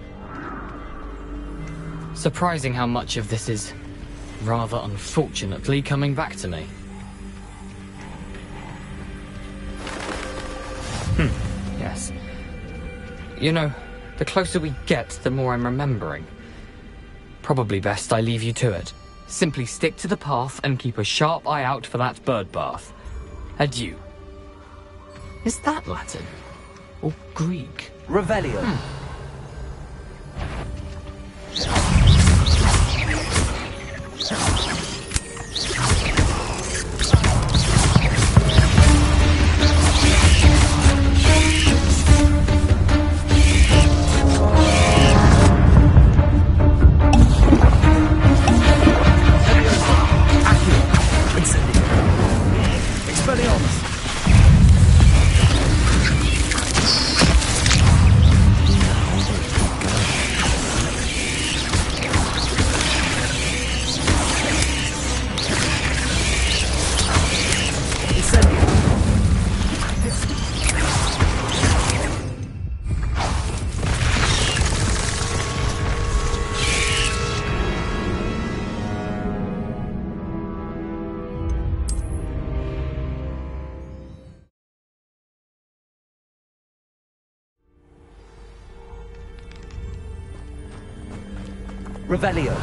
Surprising how much of this is, rather unfortunately, coming back to me. Yes. You know, the closer we get, the more I'm remembering. Probably best I leave you to it. Simply stick to the path and keep a sharp eye out for that bird bath. Adieu. Is that Latin? Or Greek? Revelio. Revelio.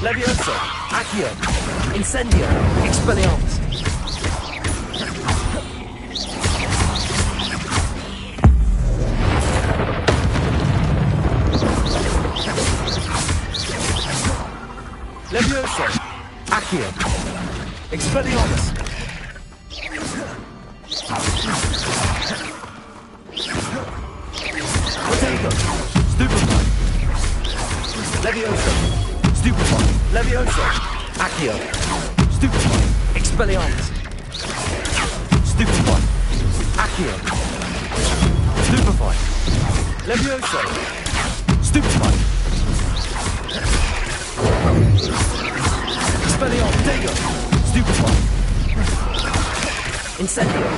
Levioso. Accio. Incendio. Expelliarmus. Levioso. Accio. Expelliarmus. Potato. Stupefy. Levioso. Stupefy. Levioso. Accio. Stupefy. Expelliarmus. Stupefy. Accio. Stupefy. Levioso. Stupefy. Expelliarmus. Potato. Stupefy. Incendio.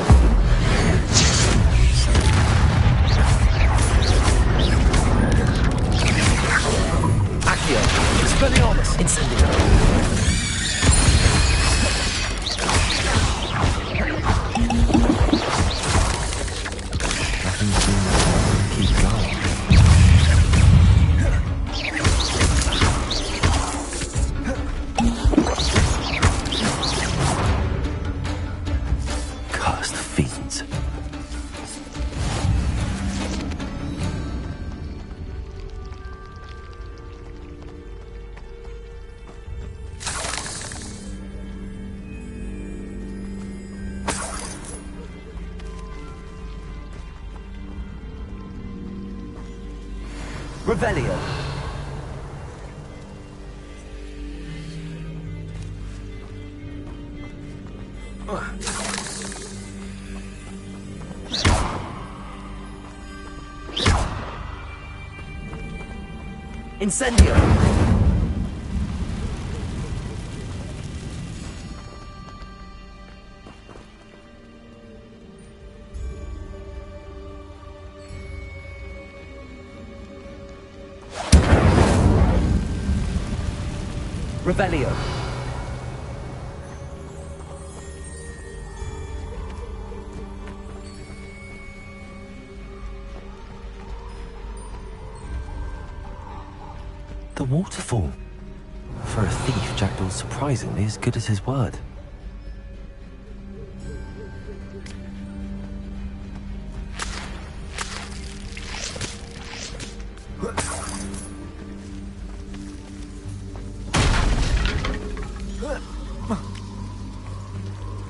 Accio. Expelliarmus. Incendio. Nothing's doing that. Keep going. Cursed fiends. Revelio. Incendio. Revelio. The waterfall. For a thief, Jackdaw's surprisingly as good as his word.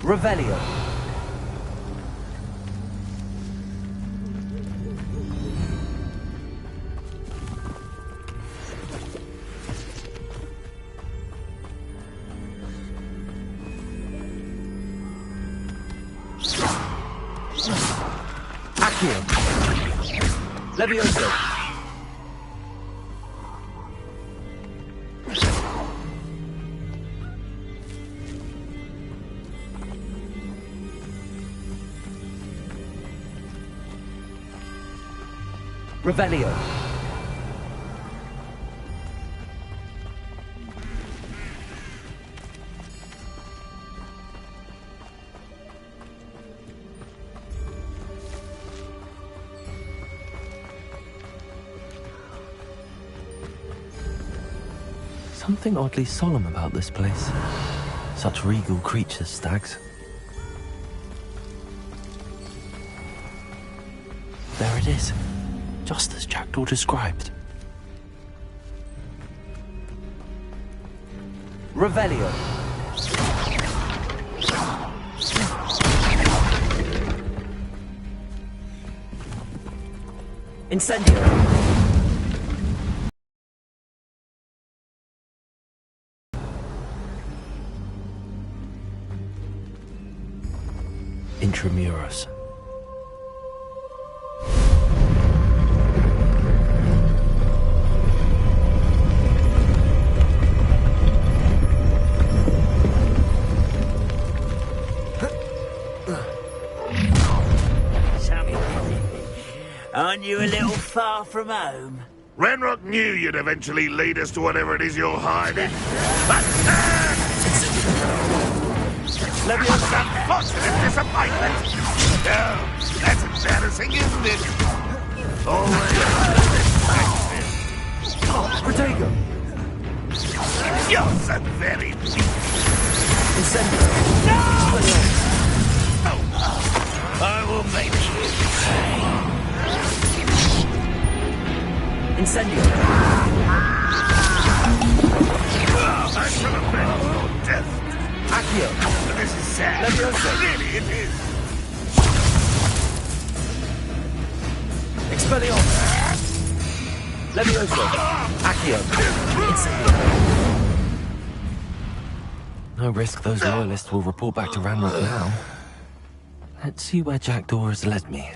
Revelio. Accio. Levioso. Revelio. Something oddly solemn about this place. Such regal creatures, stags. There it is. Just as Jackdaw described. Revelio. Incendio. Intramuros. Aren't you a little far from home? Ranrock knew you'd eventually lead us to whatever it is you're hiding. Unfortunate disappointment. Oh, that's embarrassing, isn't it? Protego. You're so very weak. Incendio. No! Oh, I will make you pay. Incendio. I shall avenge your death. Accio. This is sad. Levioso. Really, it is. Expelliarmus. Levioso. Accio. Incendio. No risk those loyalists will report back to Ranrock now. Let's see where Jackdaw has led me.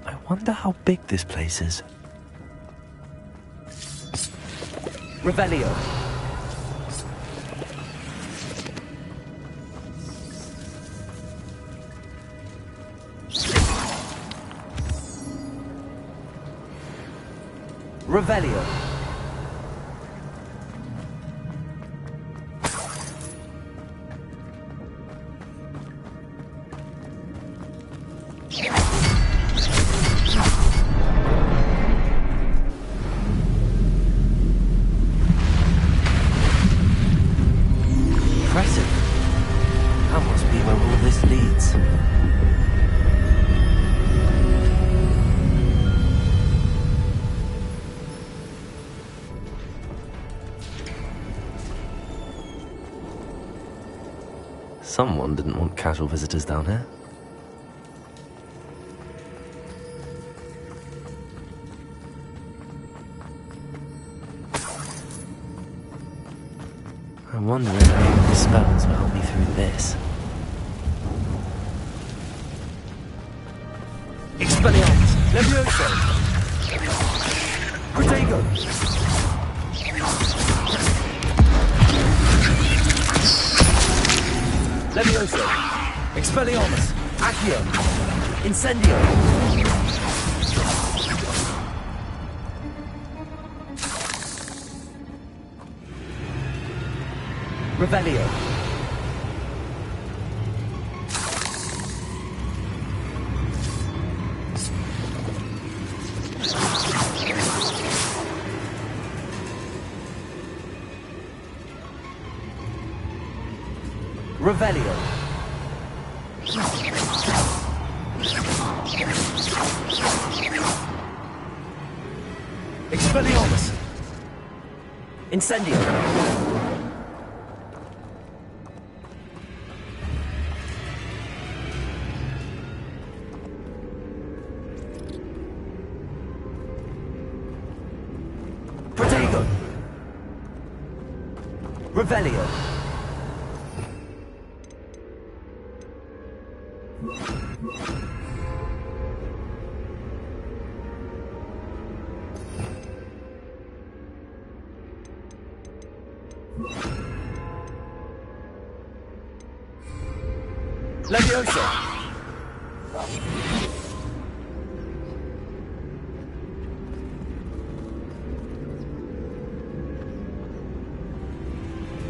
I wonder how big this place is. Revelio. Revelio. Impressive. That must be where all this leads. Someone didn't want casual visitors down here. I wonder if any of the spells will help me through this. Expelliarmus! Levioso! Protego! Levioso! Expelliarmus! Accio! Incendio! Revelio! Revelio! Expelliarmus! Incendio! Protego! Revelio! Levioso!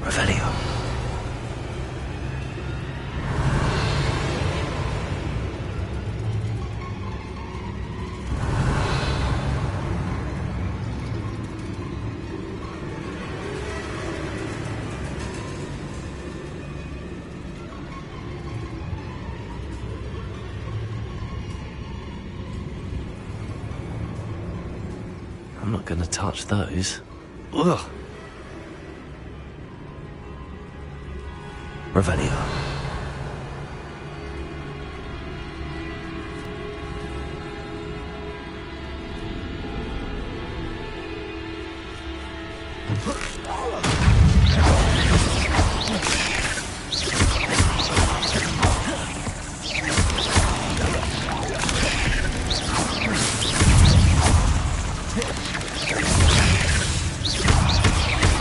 Revelio. I'm not gonna touch those. Ugh. Revelio.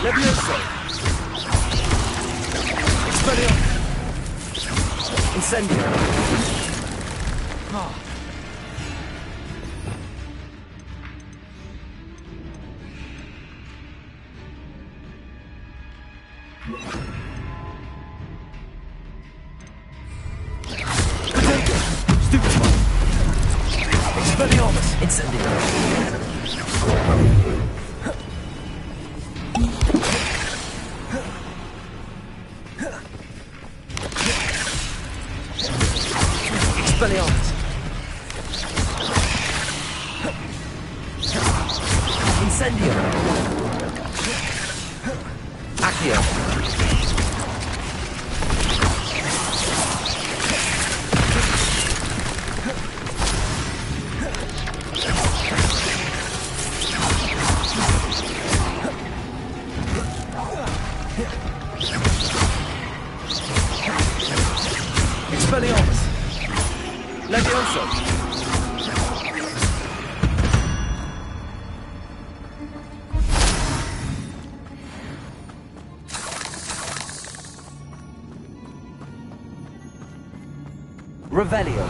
Levioso! Expelliarmus! Incendio! Protego! Stupefy! Expelliarmus! Incendio! Expelliarmus! Incendio! Accio! Expelliarmus! Levioso! Revelio!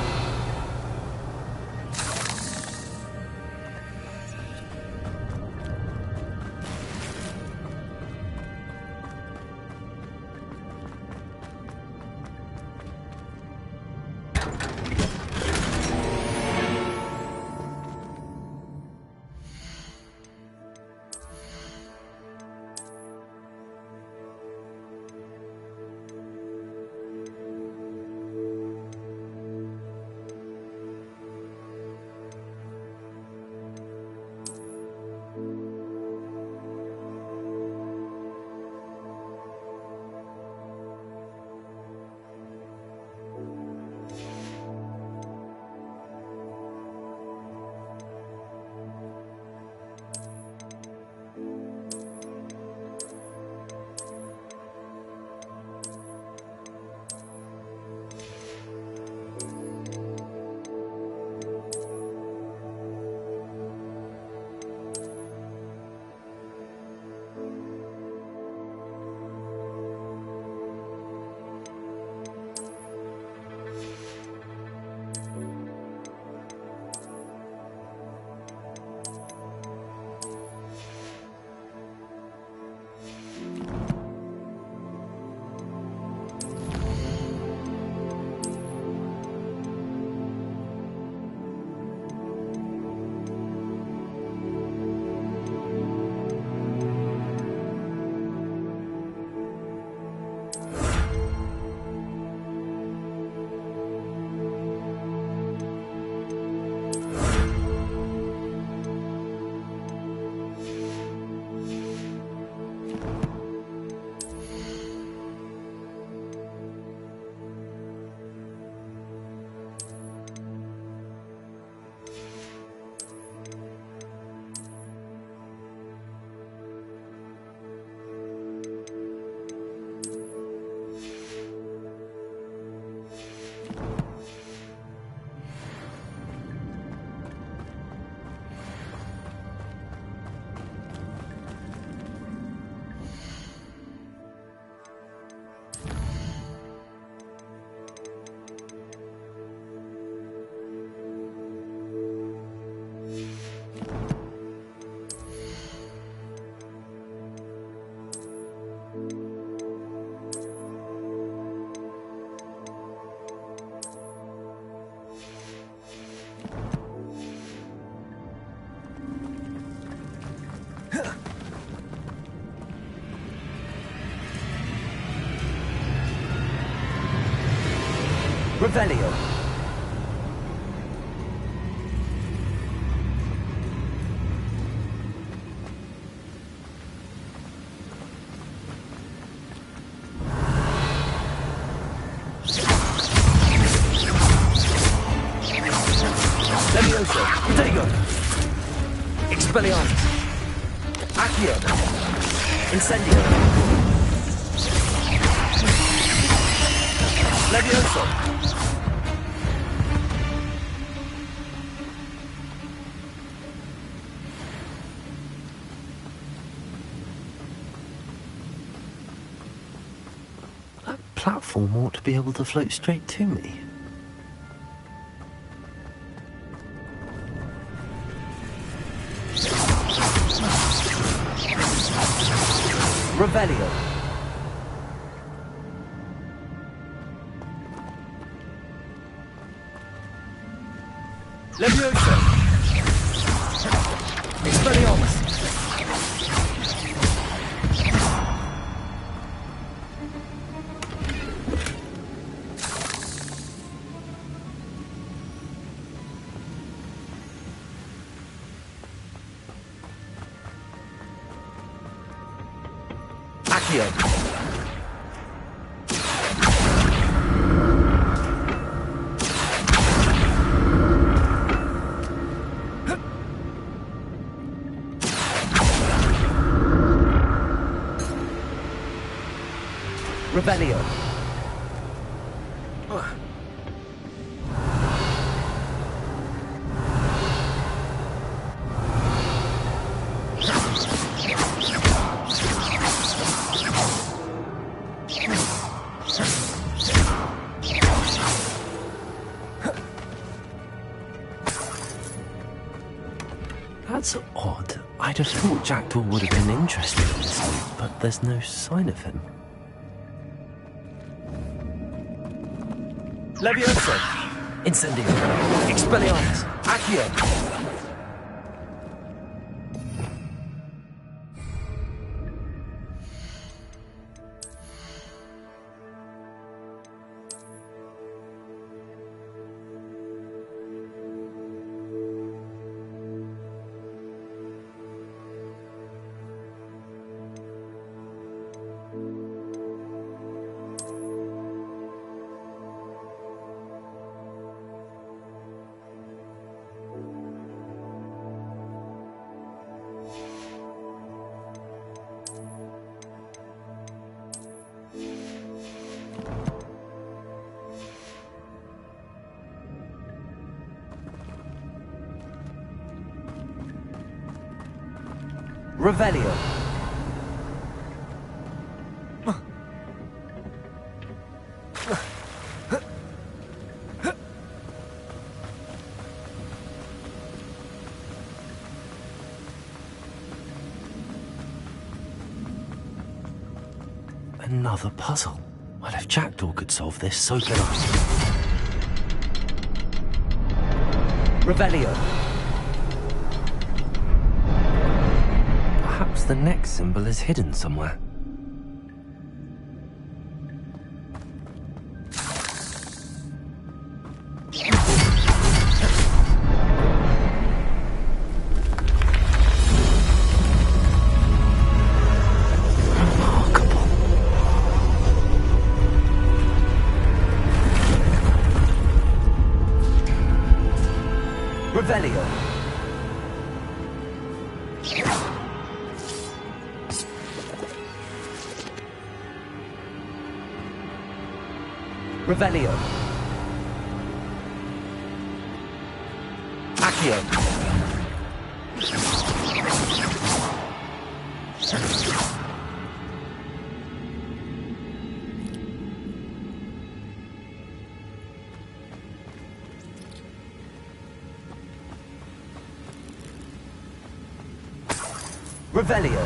Revelio. Levioso. Protego. Expelliarmus. Accio. Incendio. Levioso. That platform ought to be able to float straight to me. Revelio. Levioso. Expelliarmus. Accio. Revelio. That's odd. I'd have thought Jackdaw would have been interested in this loot, but there's no sign of him. Levioso. Incendio. Expelliarmus. Accio. Revelio. Another puzzle. Well, if Jackdaw could solve this, so can I. Revelio. Perhaps the next symbol is hidden somewhere. Revelio. Revelio. Accio. Revelio.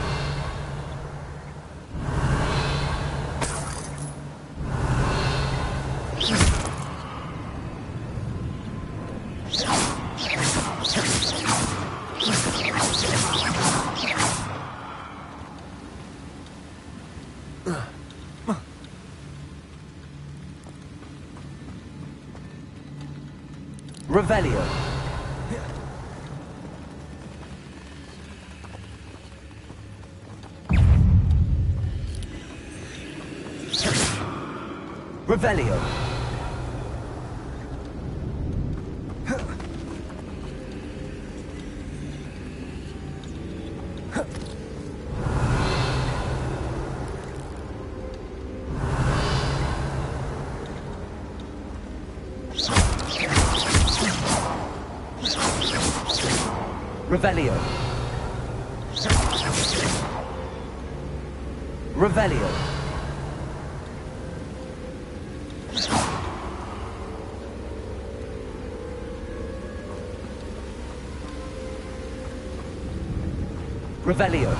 Revelio. Revelio. Revelio. Revelio. Revelio.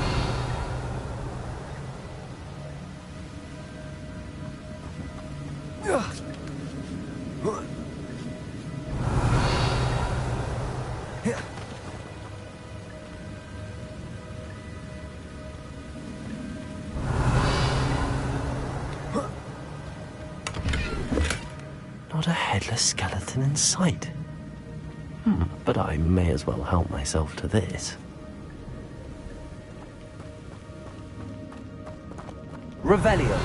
Not a headless skeleton in sight. But I may as well help myself to this. Revelio.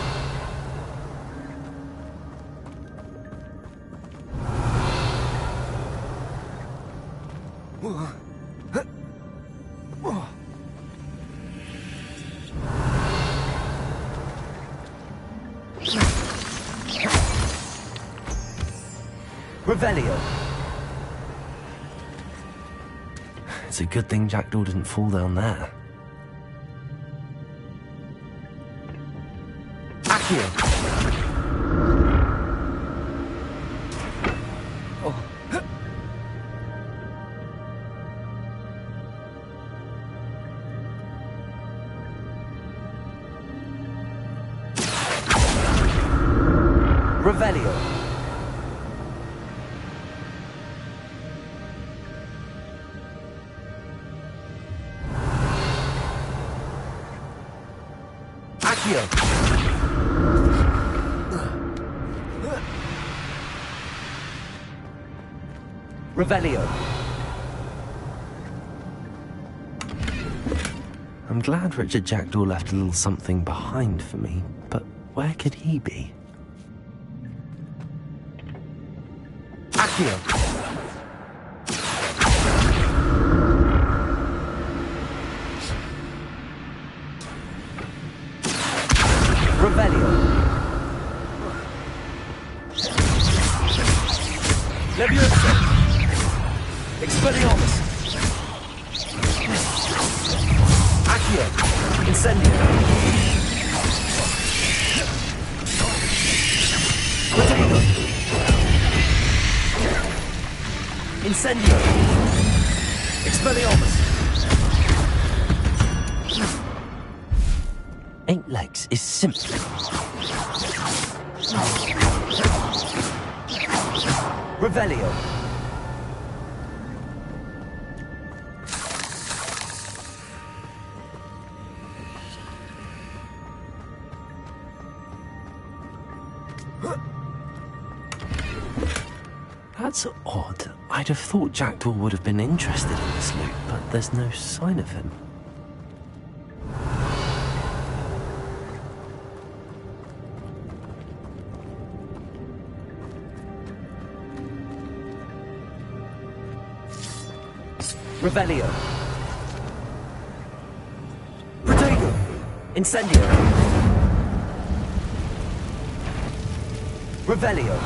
Revelio. It's a good thing Jackdaw didn't fall down there. Accio. Oh. Revelio. Revelio. I'm glad Richard Jackdaw left a little something behind for me, but where could he be? Accio. Revelio. Leviosa. Expelliarmus. Accio. Incendio. Protego. Incendio. Expelliarmus. 8 legs is simple. Revelio. That's odd. I'd have thought Jackdaw would have been interested in this loot, but there's no sign of him. Revelio. Protego. Incendio. Revelio.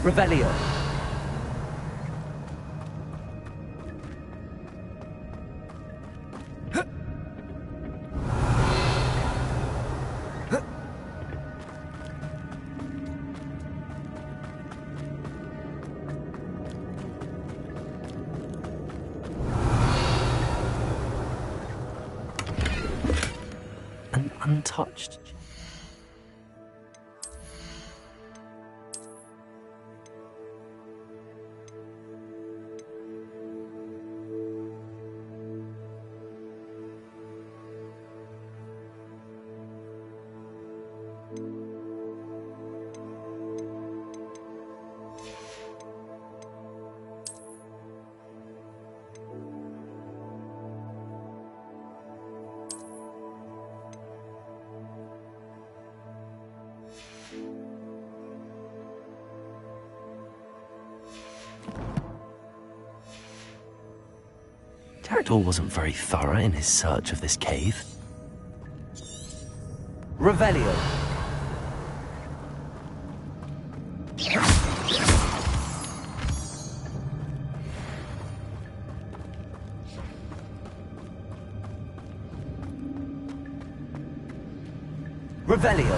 Revelio. An untouched. inspector wasn't very thorough in his search of this cave. Revelio. Revelio.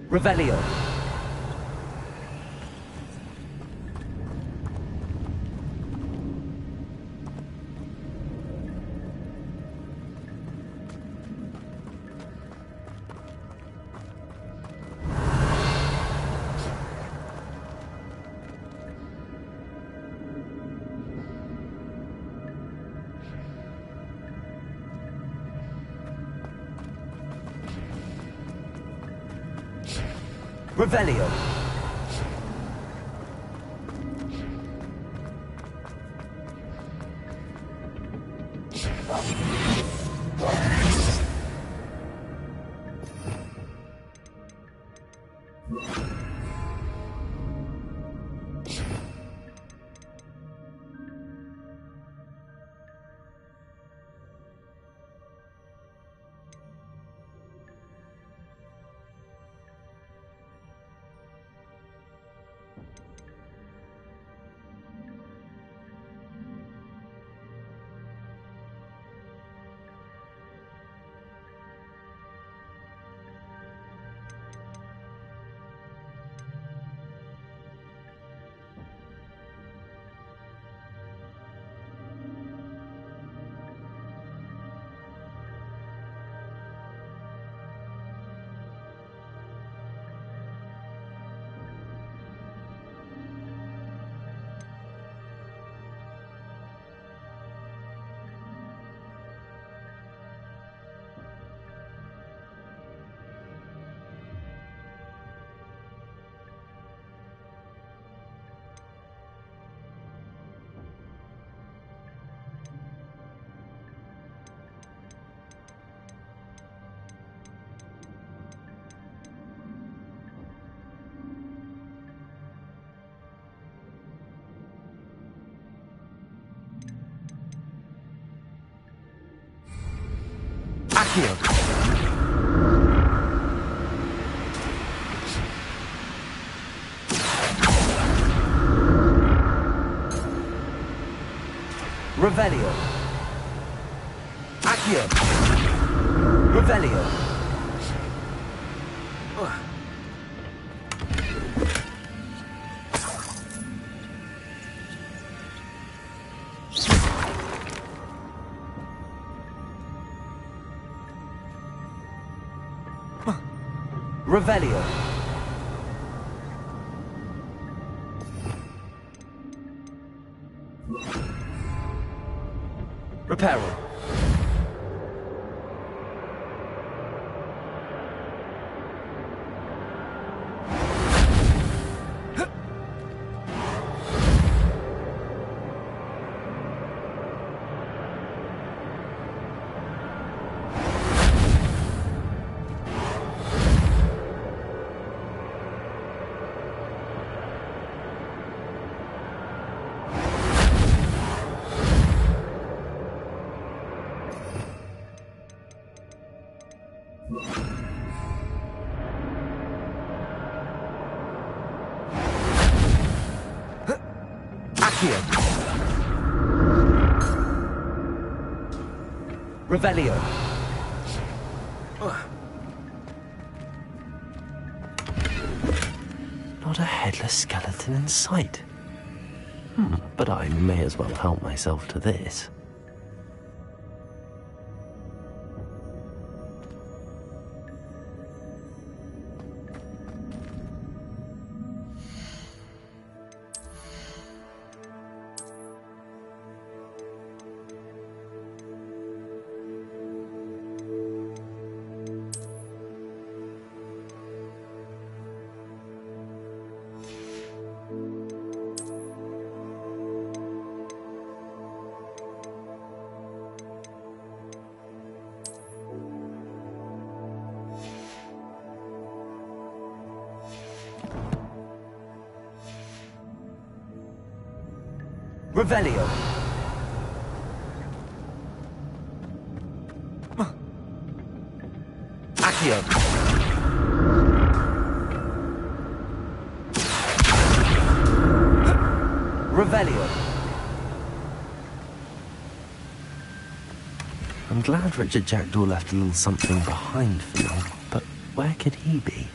Revelio. Revelio. Accio. Revelio. Accio. Revelio. Revelio. Reparo. Accio. Revelio. Not a headless skeleton in sight. But I may as well help myself to this. Revelio. Accio. Revelio. I'm glad Richard Jackdaw left a little something behind for me, but where could he be?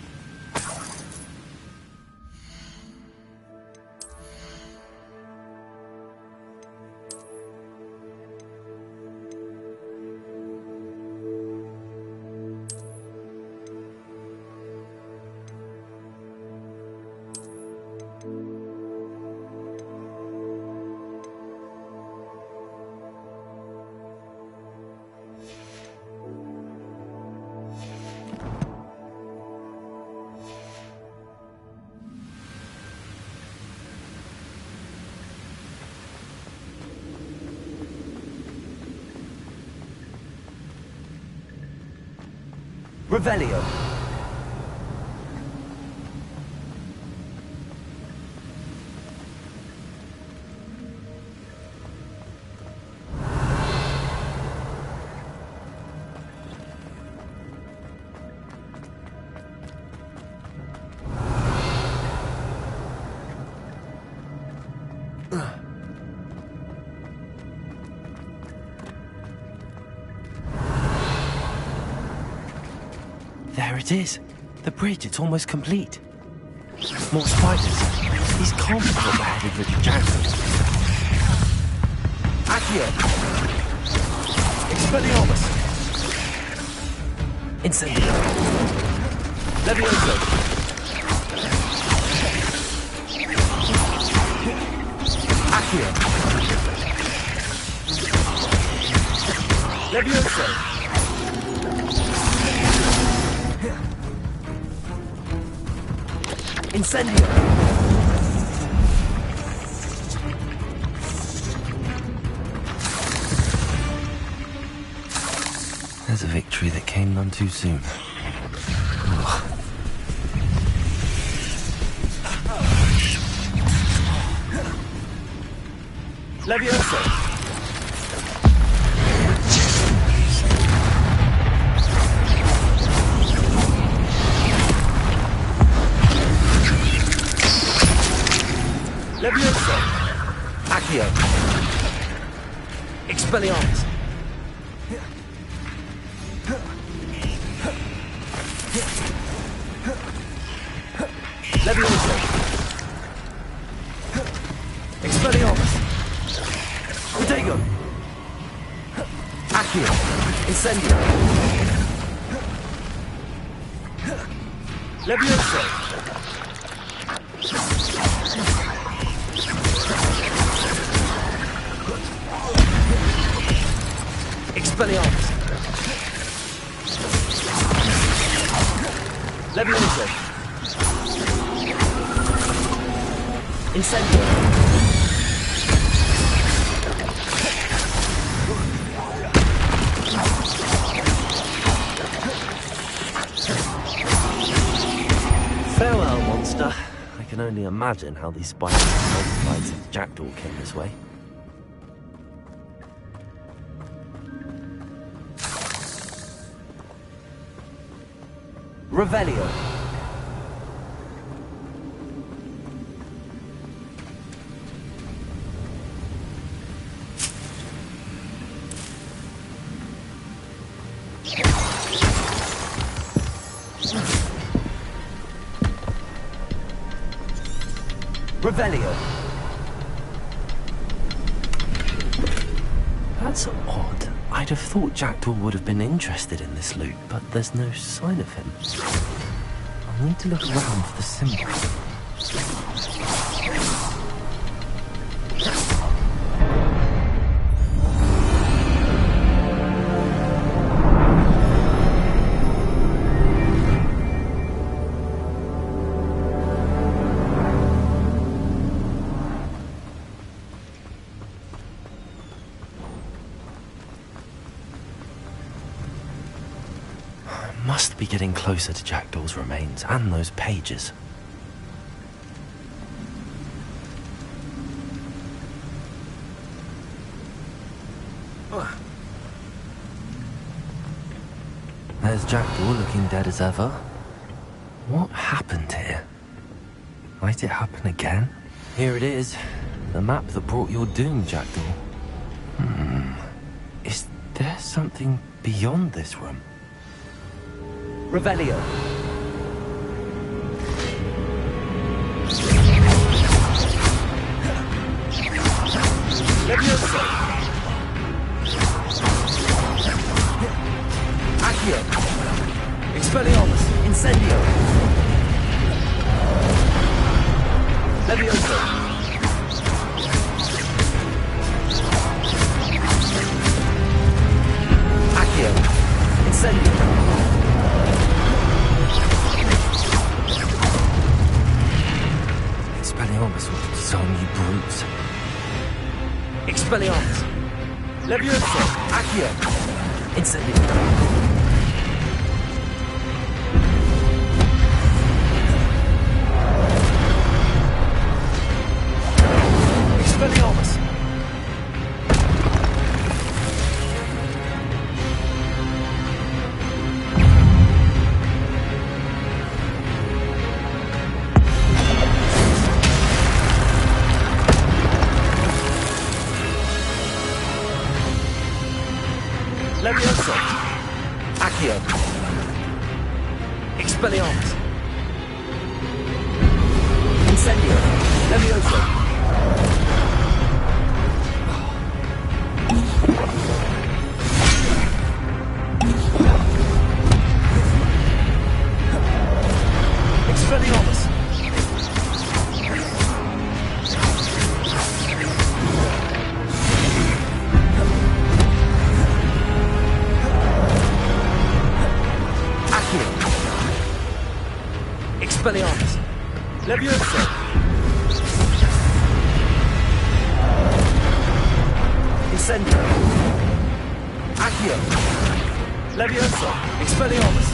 Revelio. There it is. The bridge, it's almost complete. More spiders. These can't be what the head of Richard Jackson. Accio. Expelliarmus. Incendio. Levioso. Accio. Levioso. Incendio! There's a victory that came none too soon. Levioso! Levioso! Accio! Expelliarmus! Levioso! Expelliarmus! Protego! Accio! Incendio! Levioso! Expelliarmus! Levioso! Incendio! Farewell, monster. I can only imagine how these spiders multiplied since Jackdaw came this way. Revelio. Revelio. That's odd. I'd have thought Jackdaw would have been interested in this loot, but there's no sign of him. I'll need to look around for the symbol. Must be getting closer to Jackdaw's remains and those pages. . There's Jackdaw looking dead as ever. What happened here? Might it happen again? Here it is. The map that brought your doom, Jackdaw. Is there something beyond this room? Revelio. Levioso. Accio. Expelliarmus. Incendio. Levioso. Accio. Incendio. Expelliarmus will disarm you brutes. Expelliarmus. Levioso. Accio. Incendio. Expelliarmus. Levioso. Accio. Expelliarmus. Incendio. Levioso. Expelliarmus. Accio. Expelliarmus. Levioso. Incendio. Accio. Levioso. Expelliarmus.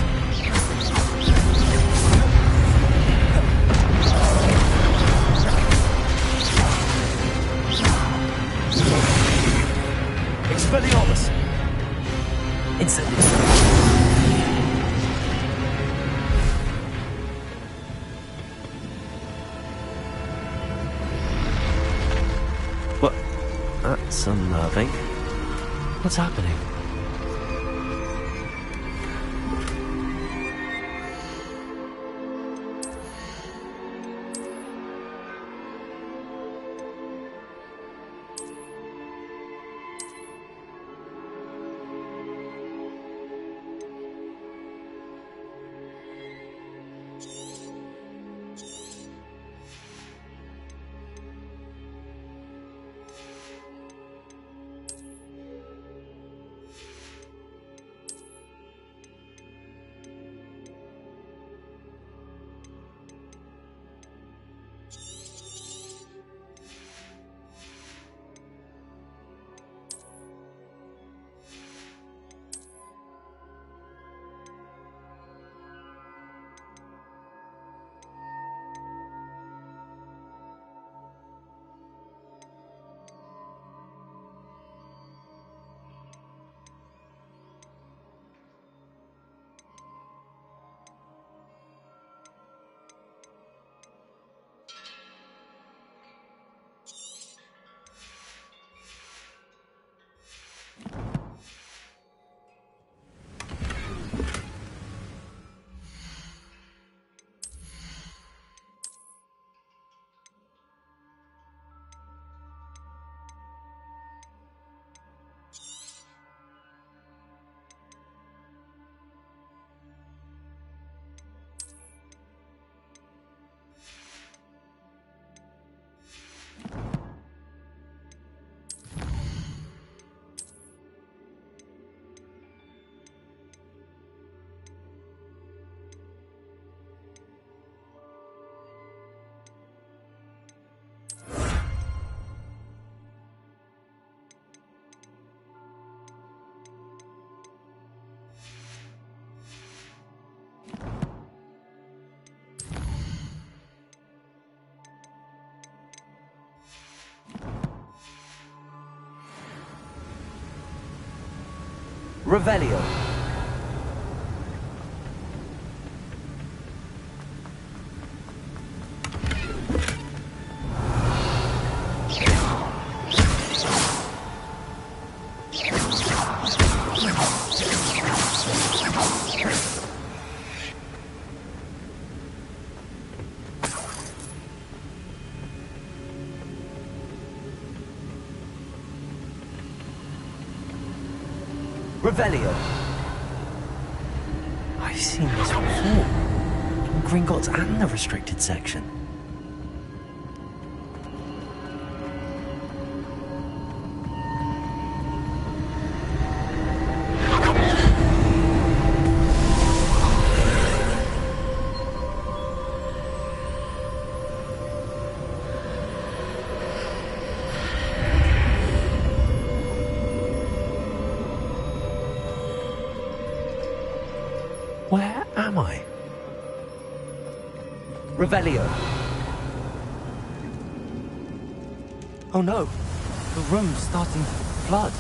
Expelliarmus. Incendio. What? That's unnerving. What's happening? Revelio. Revelio. I've seen this before. In Gringotts and the restricted section. Where am I? Revelio. Oh no, the room's starting to flood.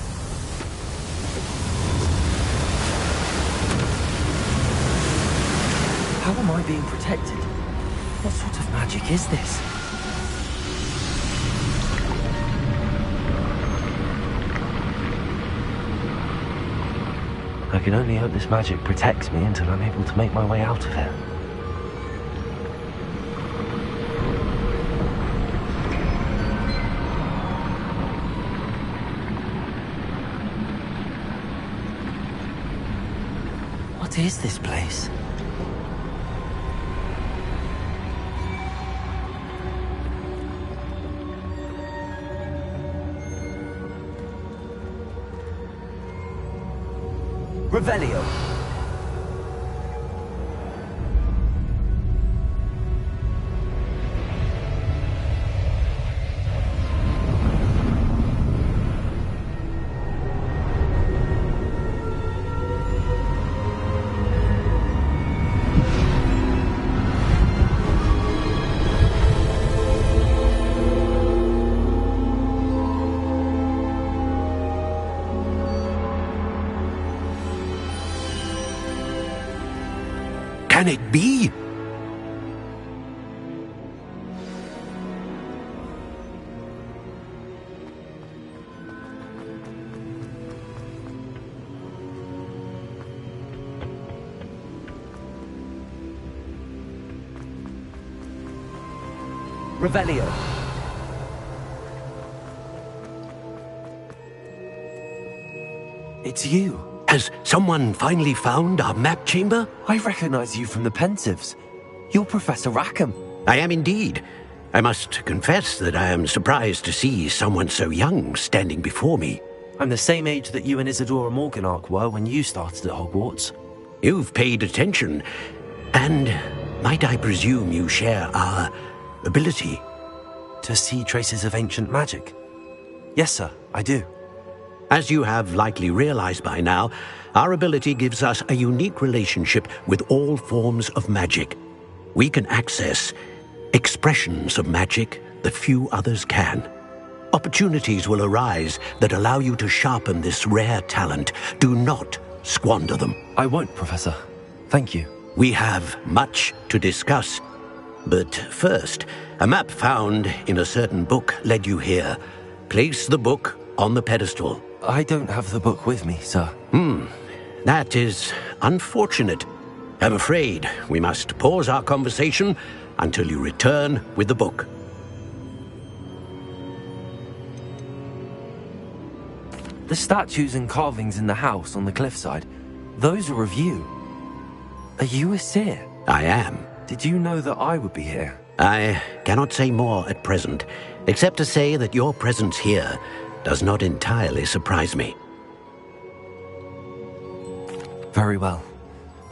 How am I being protected? What sort of magic is this? I can only hope this magic protects me until I'm able to make my way out of here. What is this place? Revelio. Can it be? Revelio. It's you. Has someone finally found our map chamber? I recognize you from the Pensives. You're Professor Rackham. I am indeed. I must confess that I am surprised to see someone so young standing before me. I'm the same age that you and Isadora Morganark were when you started at Hogwarts. You've paid attention, and might I presume you share our ability? To see traces of ancient magic? Yes, sir, I do. As you have likely realized by now, our ability gives us a unique relationship with all forms of magic. We can access expressions of magic that few others can. Opportunities will arise that allow you to sharpen this rare talent. Do not squander them. I won't, Professor. Thank you. We have much to discuss. But first, a map found in a certain book led you here. Place the book on the pedestal. I don't have the book with me, sir. That is unfortunate. I'm afraid we must pause our conversation until you return with the book. The statues and carvings in the house on the cliffside, those are of you. Are you a seer? I am. Did you know that I would be here? I cannot say more at present, except to say that your presence here does not entirely surprise me. Very well.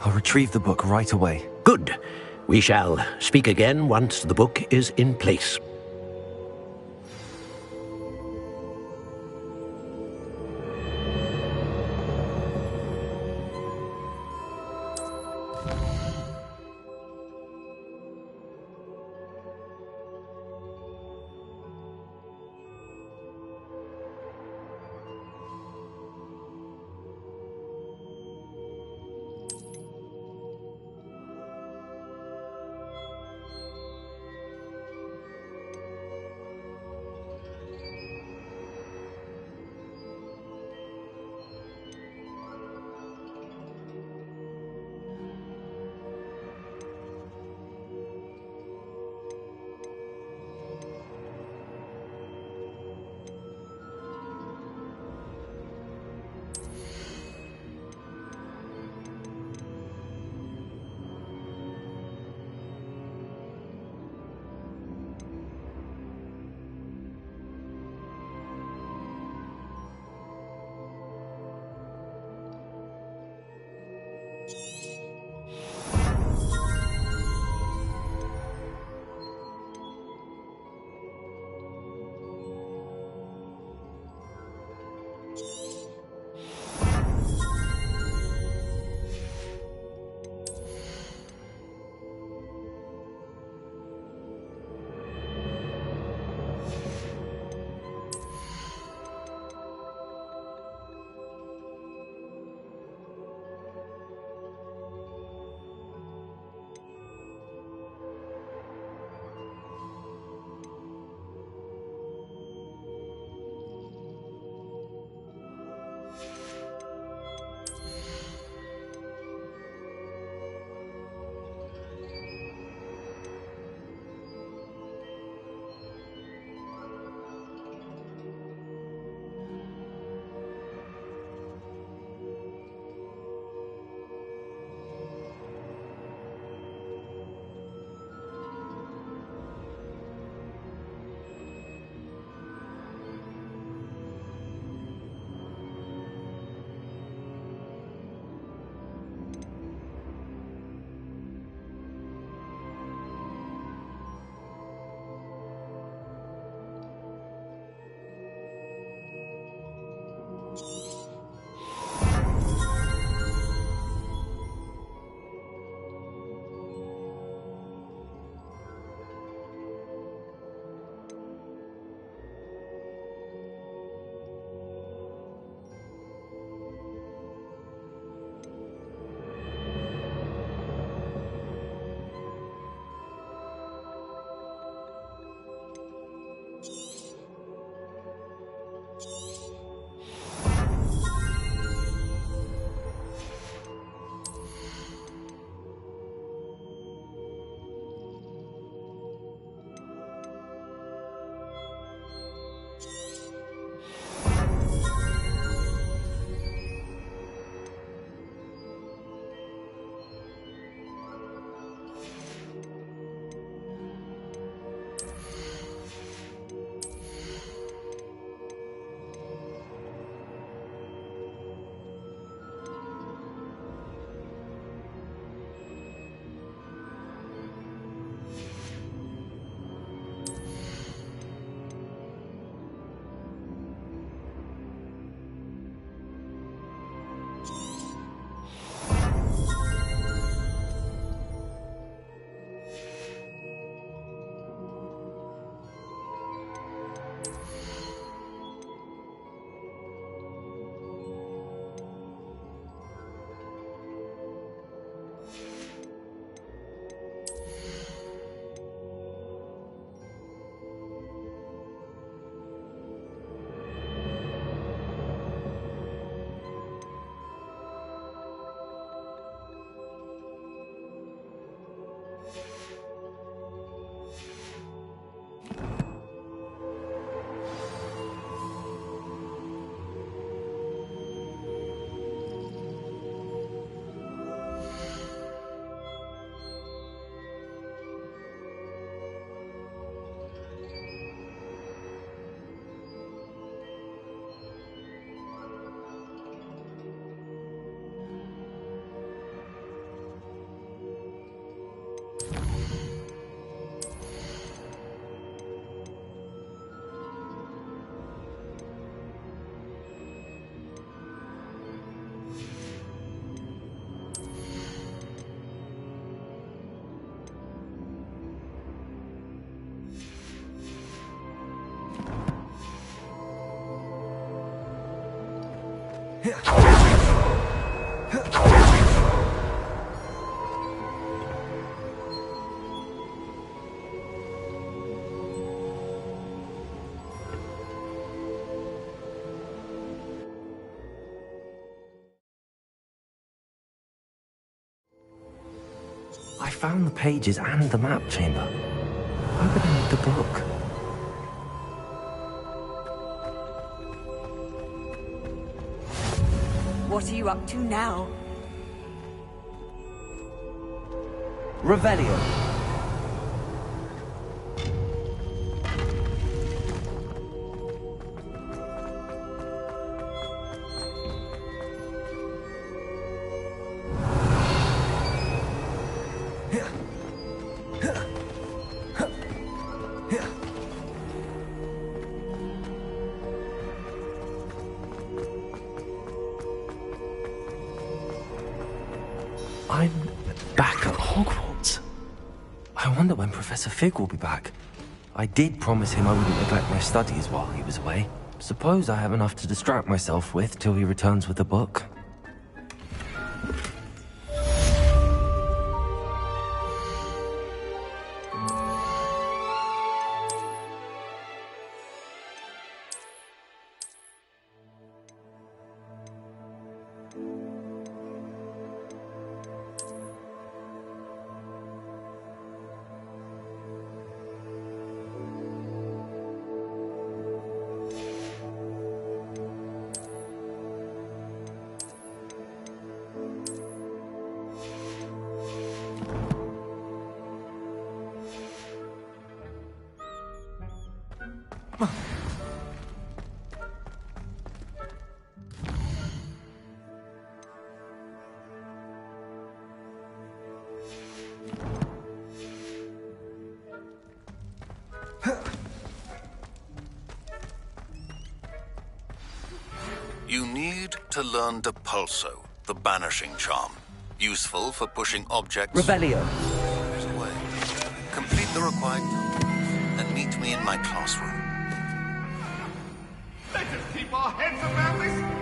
I'll retrieve the book right away. Good. We shall speak again once the book is in place. I found the pages and the map chamber. Why would I need the book? What are you up to now? Revelio. I'm back at Hogwarts. I wonder when Professor Fig will be back. I did promise him I wouldn't neglect my studies while he was away. Suppose I have enough to distract myself with till he returns with the book. You need to learn Depulso, the banishing charm. Useful for pushing objects... Revelio. ...away. Complete the required and meet me in my classroom. Let us keep our heads around this.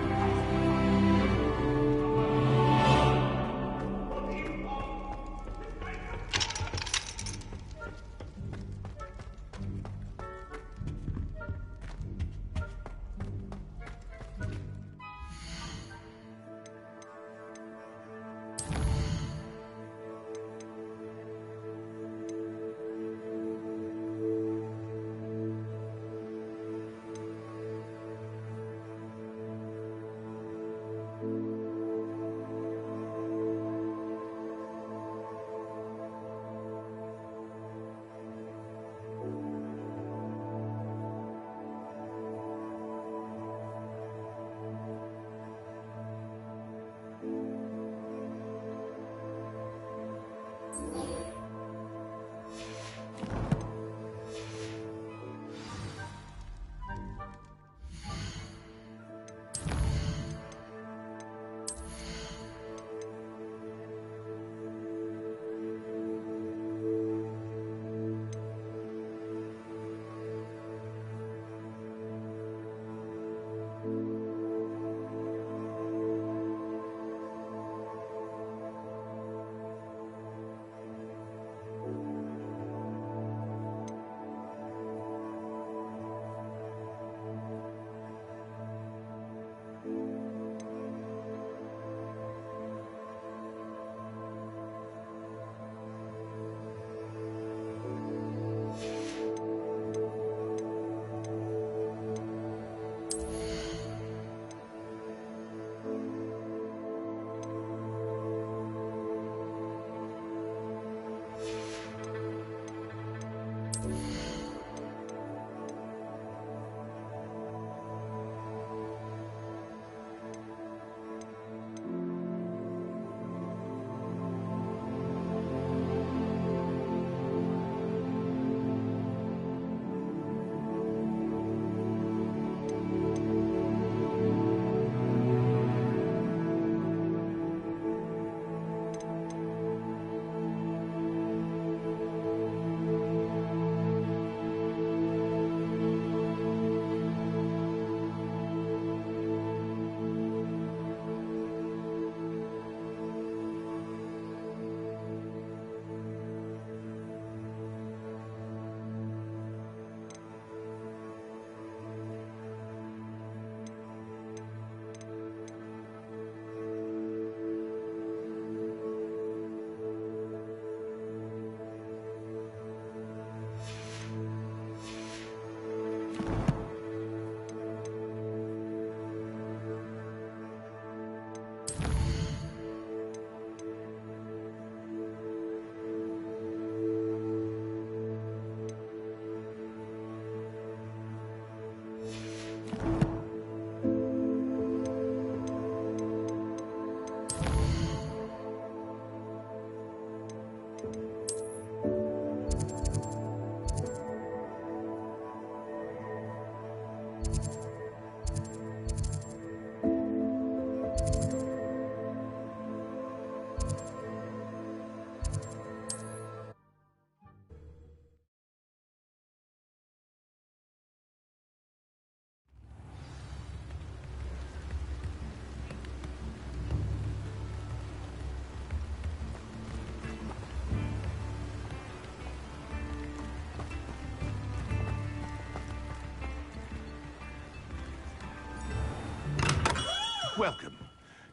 Welcome.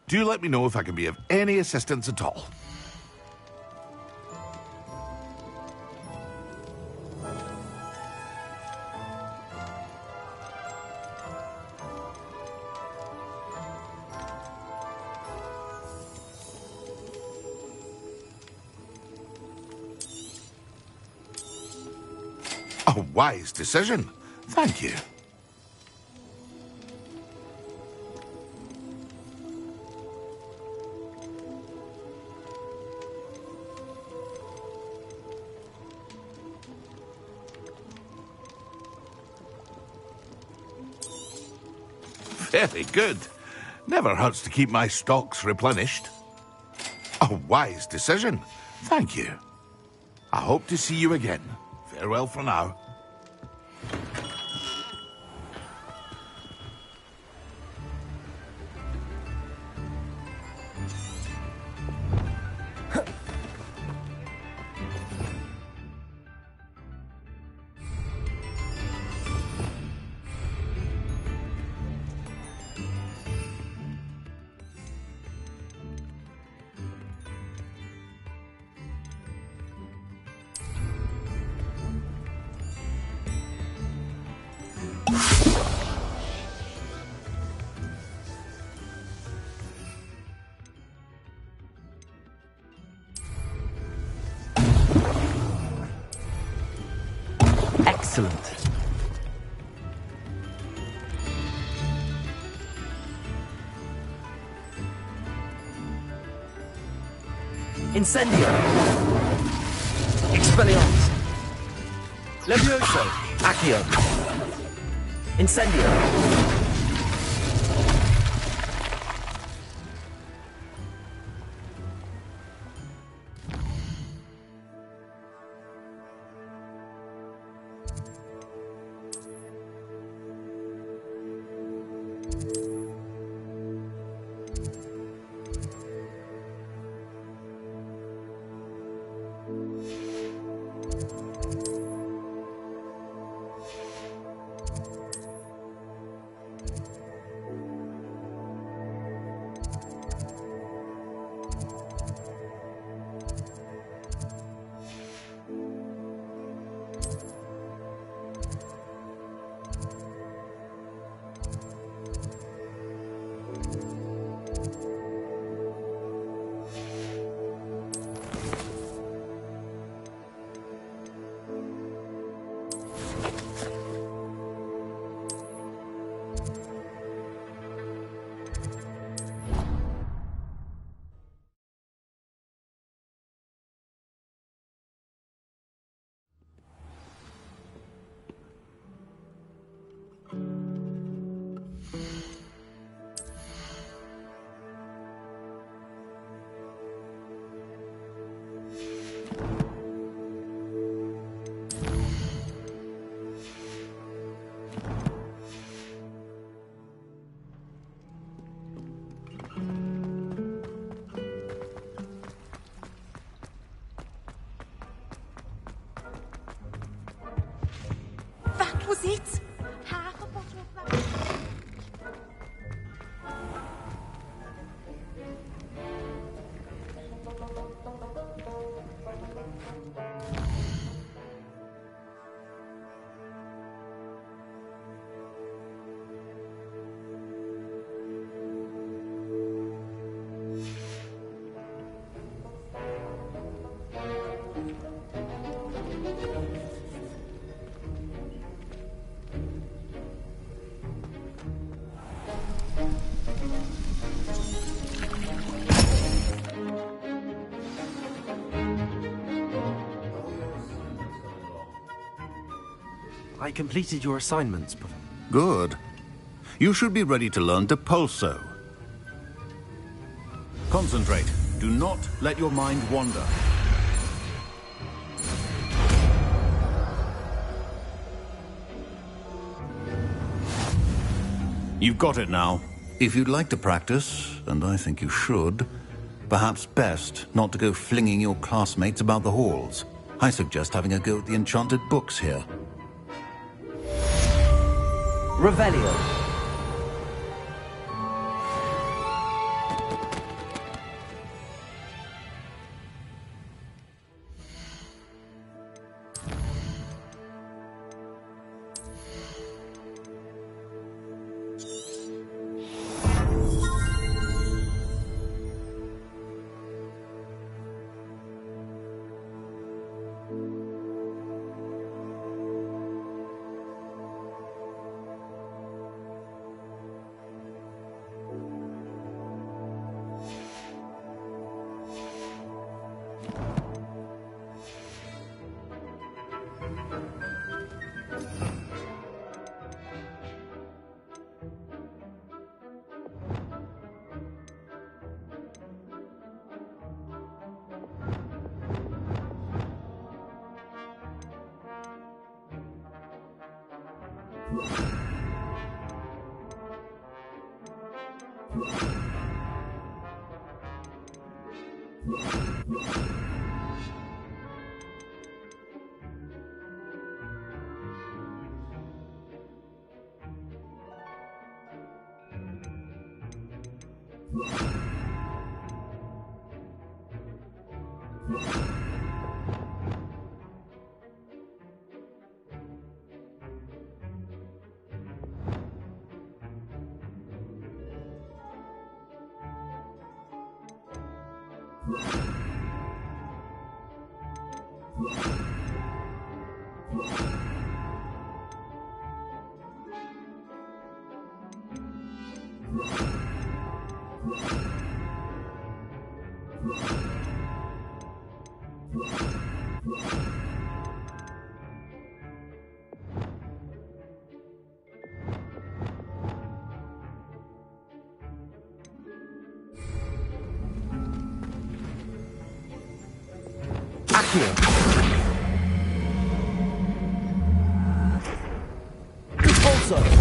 Do let me know if I can be of any assistance at all. A wise decision. Thank you. Very good. Never hurts to keep my stocks replenished. A wise decision. Thank you. I hope to see you again. Farewell for now. Excellent. Incendio. Expelliarmus. Levioso. Accio. Incendio. That was it? Half a bottle of that. I completed your assignments. Good. You should be ready to learn Depulso. Concentrate. Do not let your mind wander. You've got it now. If you'd like to practice, and I think you should, perhaps best not to go flinging your classmates about the halls. I suggest having a go at the enchanted books here. Revelio.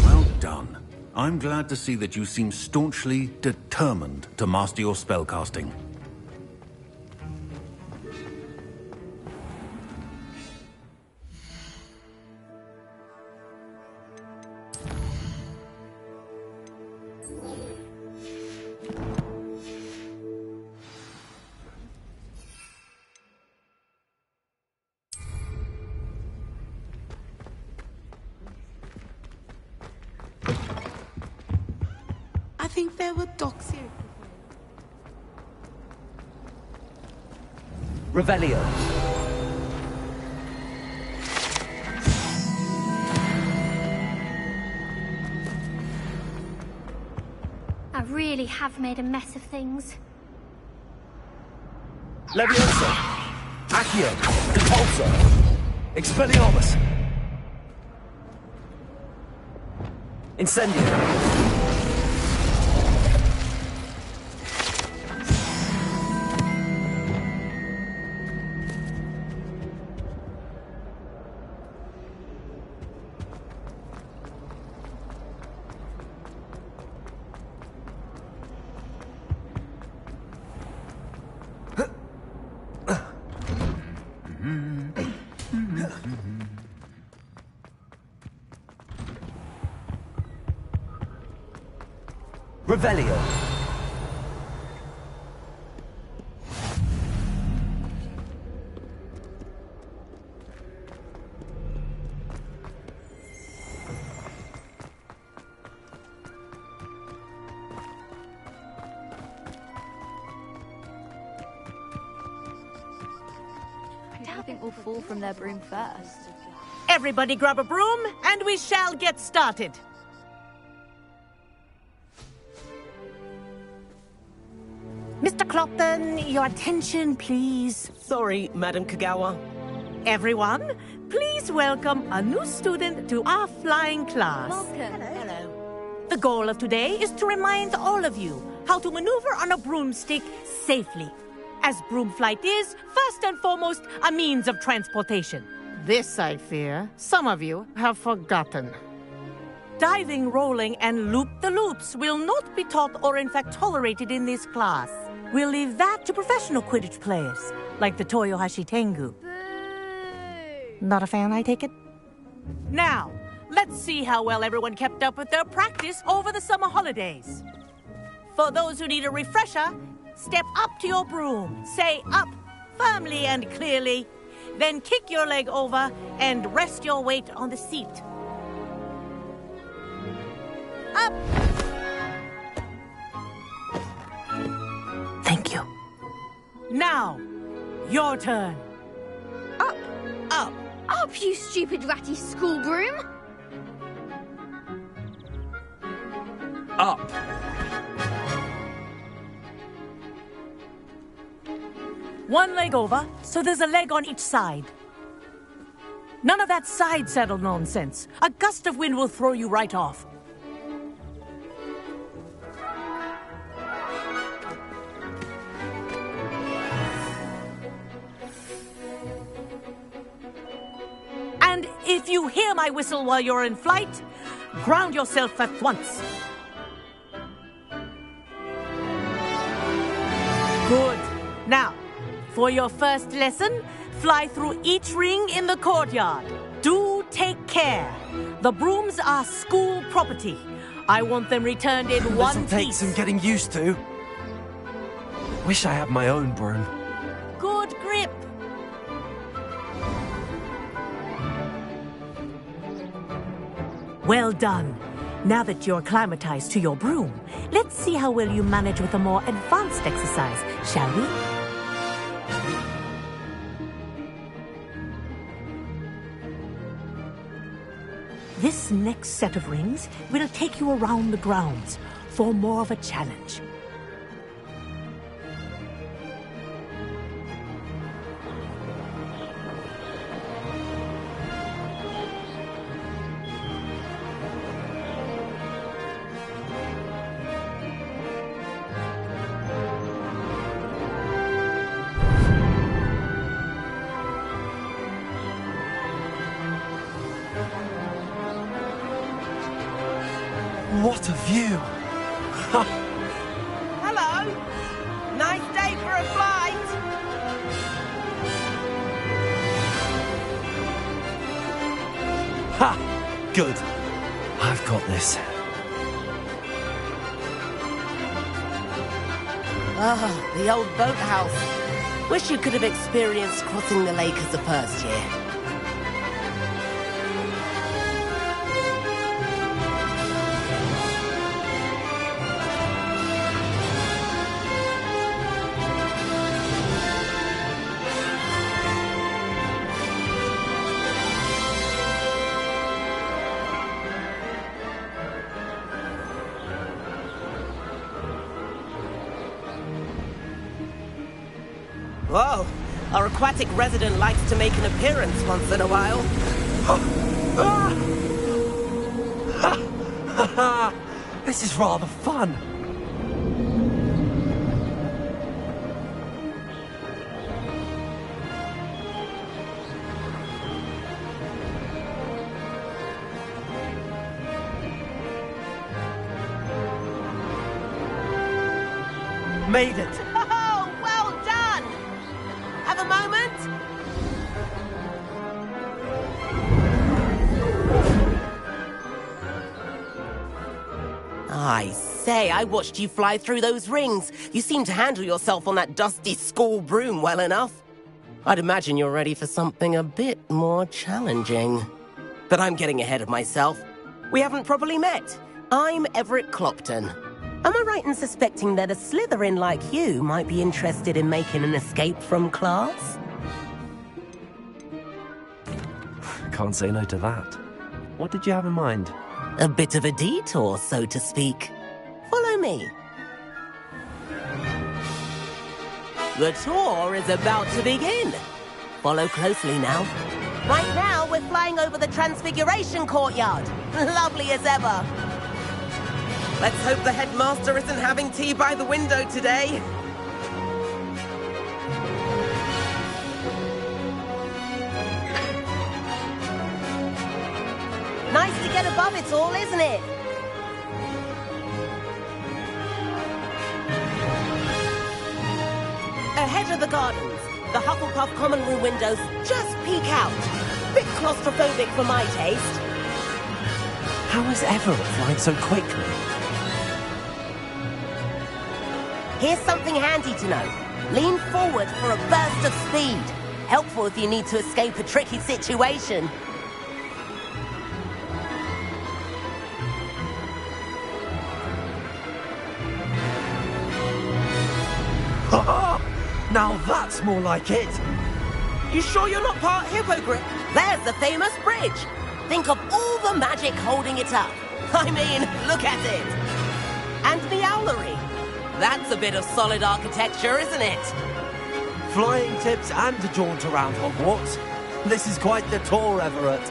Well done. I'm glad to see that you seem staunchly determined to master your spellcasting. I think there were dogs here. Revelio. I really have made a mess of things. Leviosa! Accio! Repulsor! Expelliarmus! Incendio! Revelio. I think we'll fall from their broom first. Everybody grab a broom, and we shall get started. Mr. Clopton, your attention, please. Sorry, Madam Kagawa. Everyone, please welcome a new student to our flying class. Welcome. Hello. The goal of today is to remind all of you how to maneuver on a broomstick safely, as broom flight is, first and foremost, a means of transportation. This, I fear, some of you have forgotten. Diving, rolling, and loop-the-loops will not be taught or in fact tolerated in this class. We'll leave that to professional Quidditch players, like the Toyohashi Tengu. Not a fan, I take it? Now, let's see how well everyone kept up with their practice over the summer holidays. For those who need a refresher, step up to your broom, say up firmly and clearly, then kick your leg over and rest your weight on the seat. Up! Thank you. Now, your turn. Up! Up! Up, you stupid ratty school broom! Up! One leg over, so there's a leg on each side. None of that side saddle nonsense. A gust of wind will throw you right off. And if you hear my whistle while you're in flight, Ground yourself at once. Good. Now, for your first lesson, fly through each ring in the courtyard. Do take care. The brooms are school property. I want them returned in one This'll take piece. some getting used to. Wish I had my own broom. Good grip. Well done. Now that you're acclimatized to your broom, let's see how well you manage with a more advanced exercise, shall we? This next set of rings will take you around the grounds for more of a challenge. What a view! Hello! Nice day for a flight! Ha! Good. I've got this. Ah, the old boathouse. Wish you could have experienced crossing the lake as a first year. Whoa, our aquatic resident likes to make an appearance once in a while. This is rather fun. Made it. Oh, well done! Have a moment? I say, I watched you fly through those rings. You seem to handle yourself on that dusty school broom well enough. I'd imagine you're ready for something a bit more challenging. But I'm getting ahead of myself. We haven't properly met. I'm Everett Clopton. Am I right in suspecting that a Slytherin like you might be interested in making an escape from class? Can't say no to that. What did you have in mind? A bit of a detour, so to speak. Follow me. The tour is about to begin. Follow closely now. Right now, we're flying over the Transfiguration Courtyard. Lovely as ever. Let's hope the headmaster isn't having tea by the window today. Nice to get above it all, isn't it? Ahead of the gardens, the Hufflepuff common room windows just peek out. Bit claustrophobic for my taste. How is Everett flying so quickly? Here's something handy to know. Lean forward for a burst of speed. Helpful if you need to escape a tricky situation. Now that's more like it. You sure you're not part hippogriff? There's the famous bridge. Think of all the magic holding it up. I mean, look at it. And the owlery. That's a bit of solid architecture, isn't it? Flying tips and a jaunt around Hogwarts. This is quite the tour, Everett.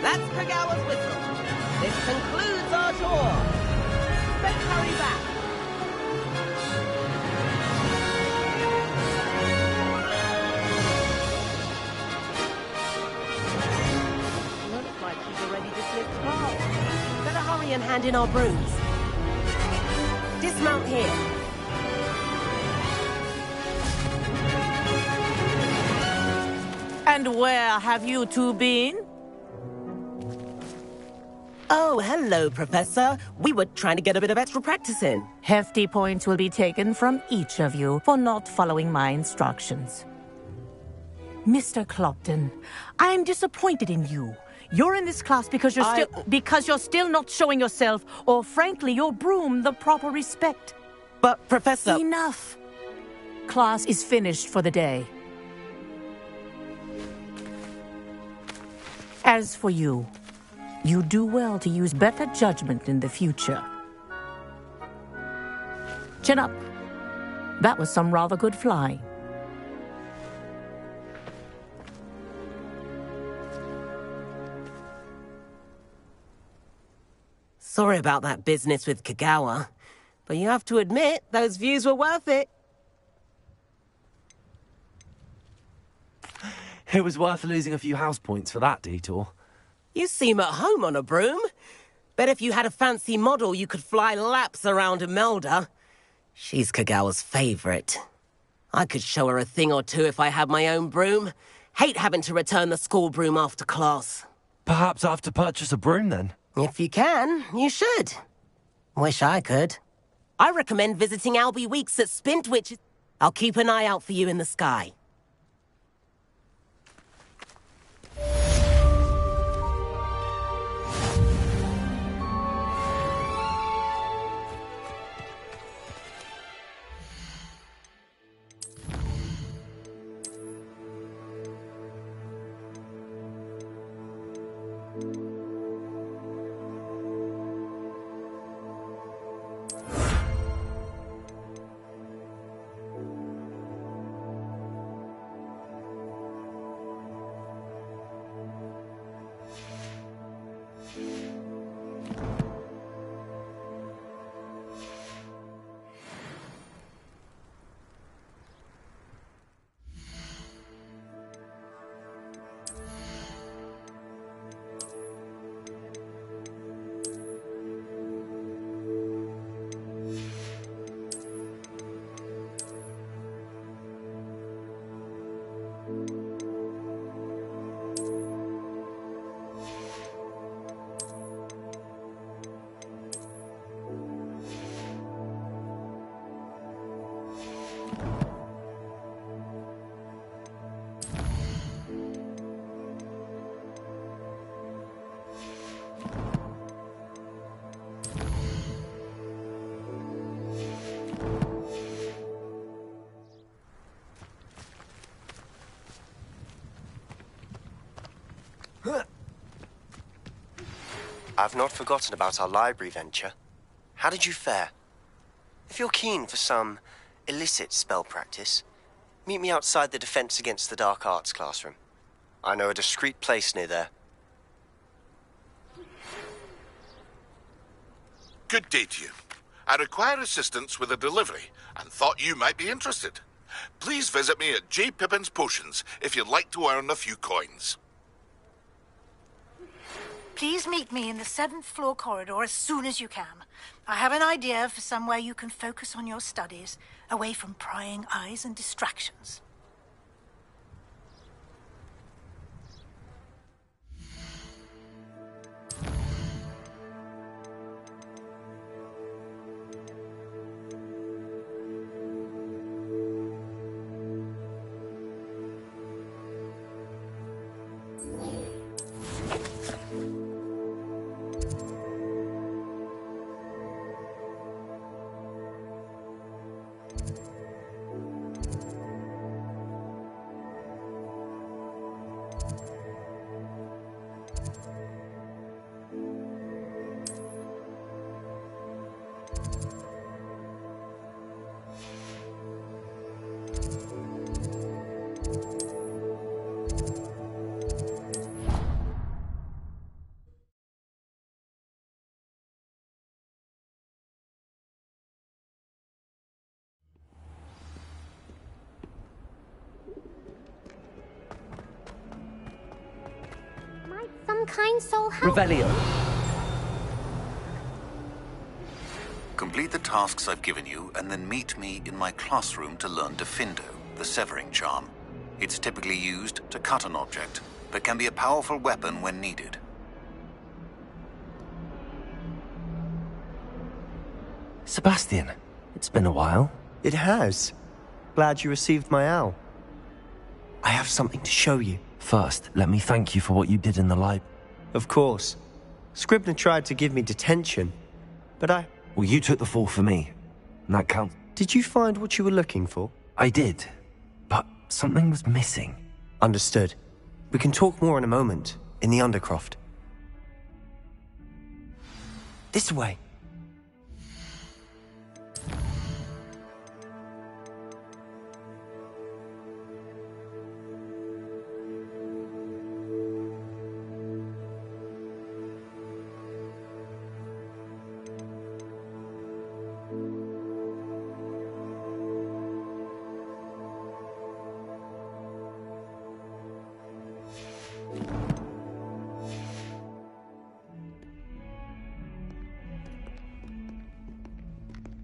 That's Kagawa's whistle. This concludes our tour. Let's hurry back. hand in our brooms. Dismount here. And where have you two been? Oh, hello, Professor. We were trying to get a bit of extra practice in. Hefty points will be taken from each of you for not following my instructions. Mr. Clopton, I'm disappointed in you. You're in this class because you're still not showing yourself, or frankly, your broom the proper respect. But, Professor... Enough. Class is finished for the day. As for you, you do well to use better judgment in the future. Chin up. That was some rather good flying. Sorry about that business with Kagawa, but you have to admit, those views were worth it. It was worth losing a few house points for that detour. You seem at home on a broom. Bet if you had a fancy model, you could fly laps around Imelda. She's Kagawa's favorite. I could show her a thing or two if I had my own broom. Hate having to return the school broom after class. Perhaps I have to purchase a broom then? If you can, you should. Wish I could. I recommend visiting Albie Weeks at Spintwitch. I'll keep an eye out for you in the sky. I've not forgotten about our library venture. How did you fare? If you're keen for some illicit spell practice, meet me outside the Defense Against the Dark Arts classroom. I know a discreet place near there. Good day to you. I require assistance with a delivery and thought you might be interested. Please visit me at J. Pippin's Potions if you'd like to earn a few coins. Please meet me in the 7th floor corridor as soon as you can. I have an idea for somewhere you can focus on your studies, away from prying eyes and distractions. Some kind soul help. Revelio. Complete the tasks I've given you, and then meet me in my classroom to learn Defindo, the severing charm. It's typically used to cut an object, but can be a powerful weapon when needed. Sebastian, it's been a while. It has. Glad you received my owl. I have something to show you. First, let me thank you for what you did in the library. Of course. Scribner tried to give me detention, but I... Well, you took the fall for me, and that counts. Did you find what you were looking for? I did, but something was missing. Understood. We can talk more in a moment, in the Undercroft. This way.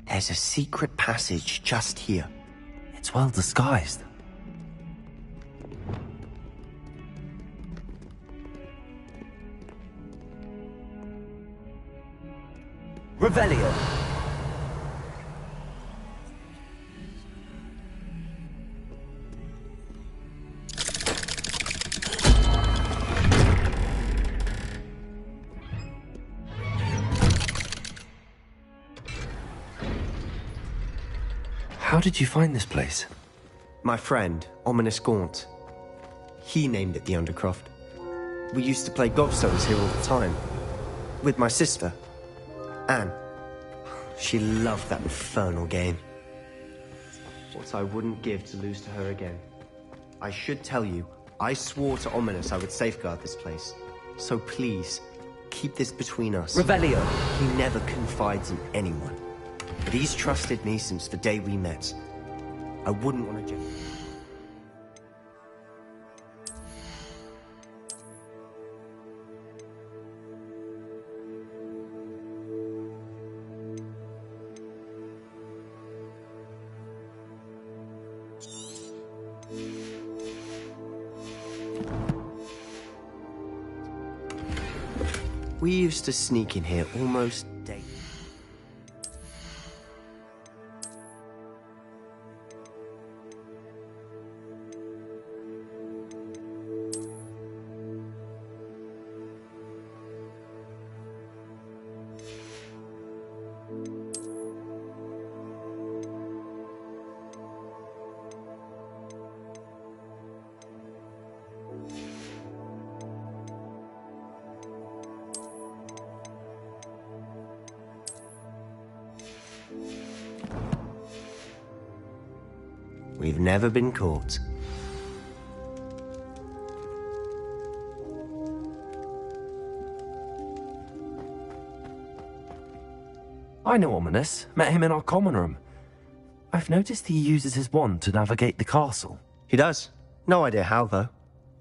There's a secret passage just here. It's well disguised. Revelio. How did you find this place? My friend, Ominous Gaunt. He named it the Undercroft. We used to play gobstones here all the time. With my sister, Anne. She loved that infernal game. What I wouldn't give to lose to her again. I should tell you, I swore to Ominous I would safeguard this place. So please, keep this between us. Revelio. He never confides in anyone. But he's trusted me since the day we met. I wouldn't want to... We used to sneak in here almost daily. We've never been caught. I know Ominous. Met him in our common room. I've noticed he uses his wand to navigate the castle. He does. No idea how, though.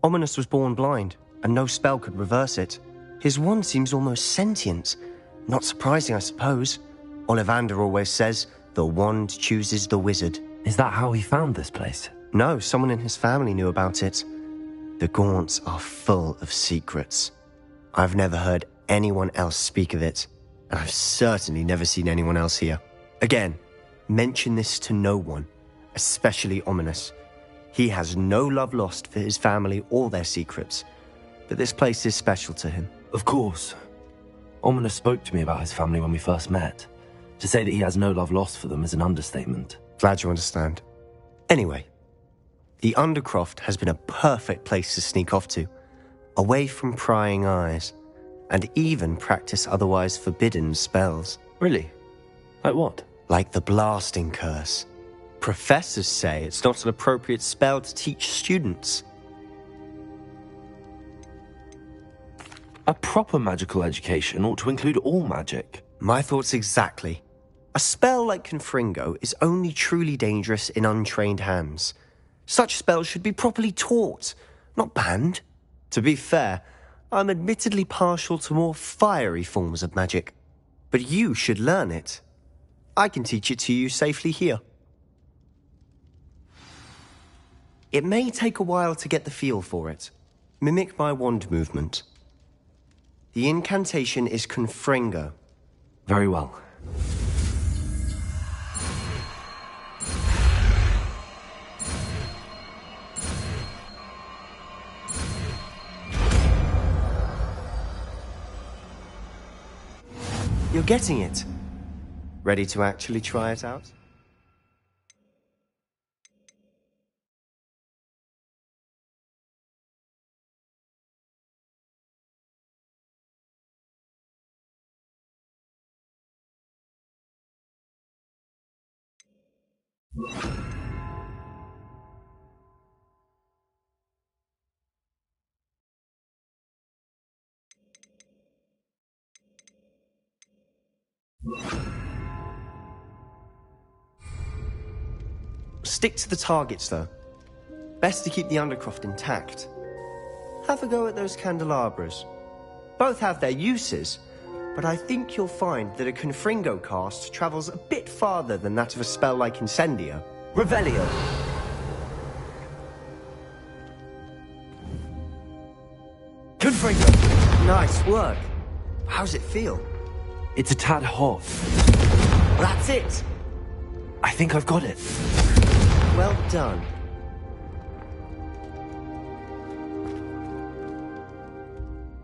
Ominous was born blind, and no spell could reverse it. His wand seems almost sentient. Not surprising, I suppose. Ollivander always says, the wand chooses the wizard. Is that how he found this place? No, someone in his family knew about it. The Gaunts are full of secrets. I've never heard anyone else speak of it, and I've certainly never seen anyone else here. Again, mention this to no one, especially Ominous. He has no love lost for his family or their secrets, but this place is special to him. Of course. Ominous spoke to me about his family when we first met. To say that he has no love lost for them is an understatement. Glad you understand. Anyway, the Undercroft has been a perfect place to sneak off to, away from prying eyes, and even practice otherwise forbidden spells. Really? Like what? Like the blasting curse. Professors say it's not an appropriate spell to teach students. A proper magical education ought to include all magic. My thoughts exactly. A spell like Confringo is only truly dangerous in untrained hands. Such spells should be properly taught, not banned. To be fair, I'm admittedly partial to more fiery forms of magic. But you should learn it. I can teach it to you safely here. It may take a while to get the feel for it. Mimic my wand movement. The incantation is Confringo. Very well. You're getting it. Ready to actually try it out? Stick to the targets, though. Best to keep the Undercroft intact. Have a go at those candelabras. Both have their uses, but I think you'll find that a Confringo cast travels a bit farther than that of a spell like Incendio. Revelio! Confringo! Nice work. How's it feel? It's a tad hot. That's it! I think I've got it. Well done.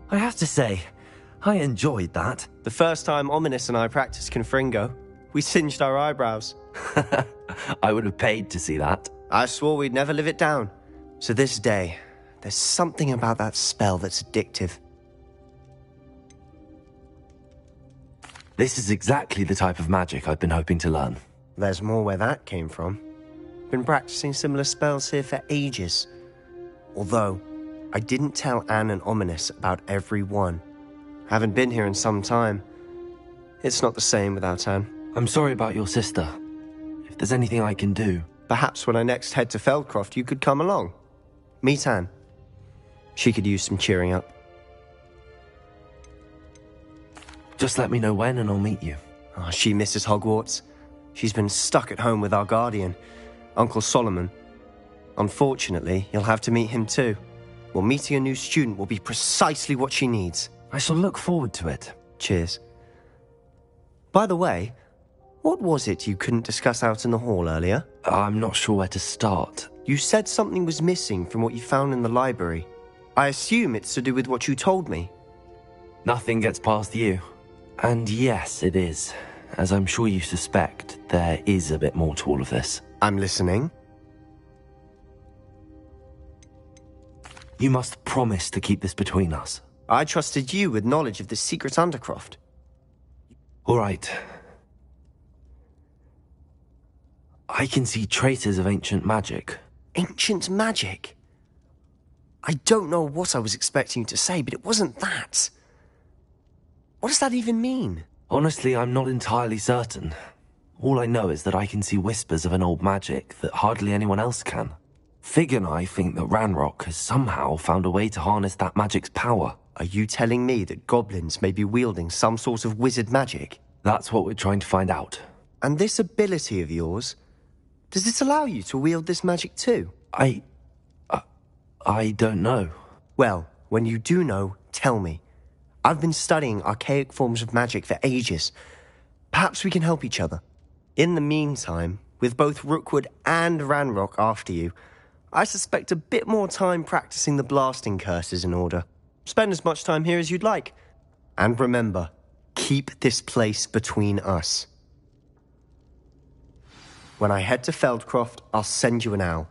I have to say, I enjoyed that. The first time Ominous and I practiced Confringo, we singed our eyebrows. I would have paid to see that. I swore we'd never live it down. So this day, there's something about that spell that's addictive. This is exactly the type of magic I've been hoping to learn. There's more where that came from. Been practicing similar spells here for ages. Although, I didn't tell Anne and Ominous about every one. Haven't been here in some time. It's not the same without Anne. I'm sorry about your sister. If there's anything I can do... Perhaps when I next head to Feldcroft, you could come along. Meet Anne. She could use some cheering up. Just let me know when and I'll meet you. Oh, she misses Hogwarts. She's been stuck at home with our guardian, Uncle Solomon. Unfortunately, you'll have to meet him too. Well, meeting a new student will be precisely what she needs. I shall look forward to it. Cheers. By the way, what was it you couldn't discuss out in the hall earlier? I'm not sure where to start. You said something was missing from what you found in the library. I assume it's to do with what you told me. Nothing gets past you. And yes, it is. As I'm sure you suspect, there is a bit more to all of this. I'm listening. You must promise to keep this between us. I trusted you with knowledge of the secret Undercroft. All right. I can see traces of ancient magic. Ancient magic? I don't know what I was expecting you to say, but it wasn't that. What does that even mean? Honestly, I'm not entirely certain. All I know is that I can see whispers of an old magic that hardly anyone else can. Fig and I think that Ranrock has somehow found a way to harness that magic's power. Are you telling me that goblins may be wielding some sort of wizard magic? That's what we're trying to find out. And this ability of yours, does it allow you to wield this magic too? I don't know. Well, when you do know, tell me. I've been studying archaic forms of magic for ages. Perhaps we can help each other. In the meantime, with both Rookwood and Ranrock after you, I suspect a bit more time practicing the blasting curse is in order. Spend as much time here as you'd like. And remember, keep this place between us. When I head to Feldcroft, I'll send you an owl.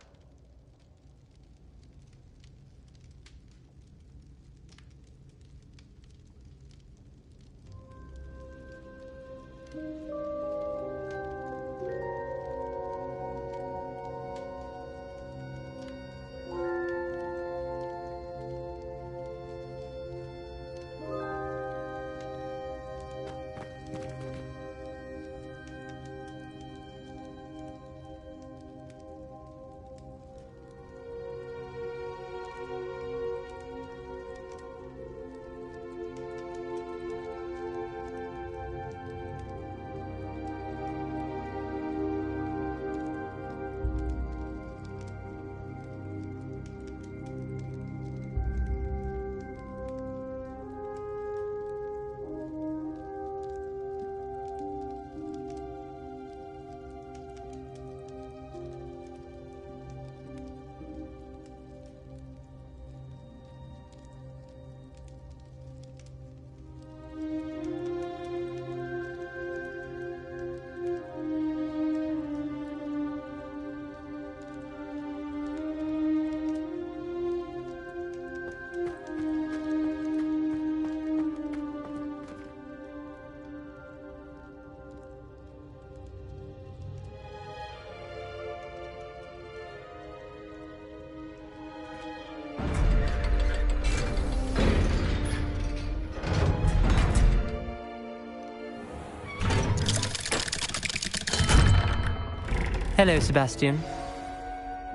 Hello, Sebastian.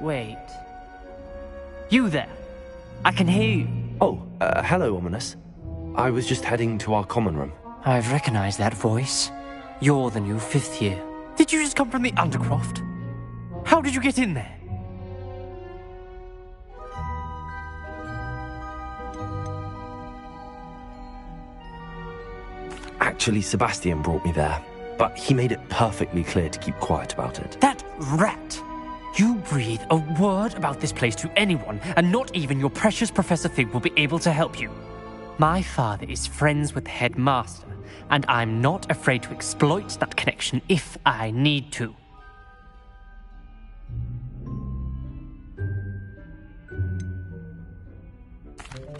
Wait. You there? I can hear you. Oh, hello, Ominous. I was just heading to our common room. I've recognized that voice. You're the new 5th year. Did you just come from the Undercroft? How did you get in there? Actually, Sebastian brought me there, but he made it perfectly clear to keep quiet about it. That rat! You breathe a word about this place to anyone, and not even your precious Professor Fig will be able to help you. My father is friends with the headmaster, and I'm not afraid to exploit that connection if I need to.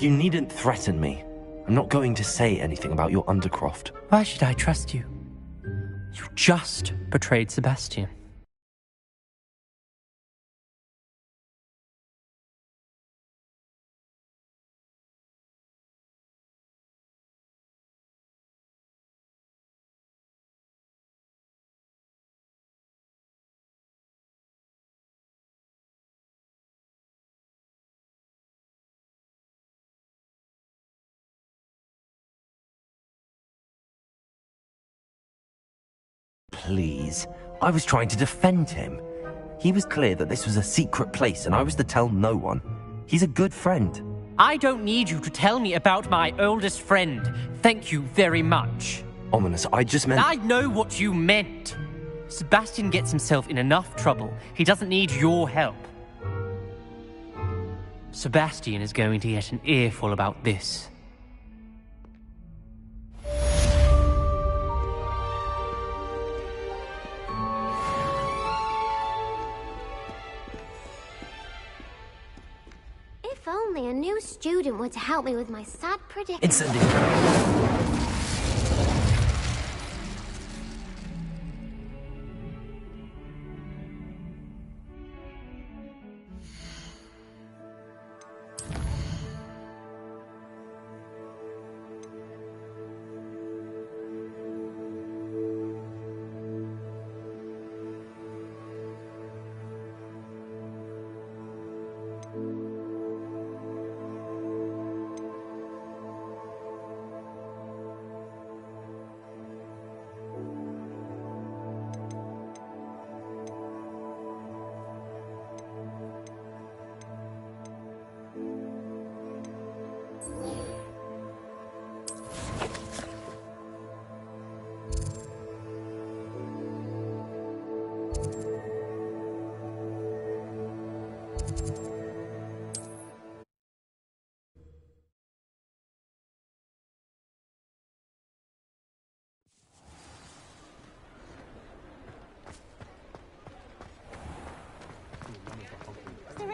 You needn't threaten me. I'm not going to say anything about your Undercroft. Why should I trust you? You just betrayed Sebastian. Please. I was trying to defend him. He was clear that this was a secret place and I was to tell no one. He's a good friend. I don't need you to tell me about my oldest friend. Thank you very much. Ominous, I just meant... I know what you meant. Sebastian gets himself in enough trouble. He doesn't need your help. Sebastian is going to get an earful about this. If only a new student were to help me with my sad predicament. Incendiary.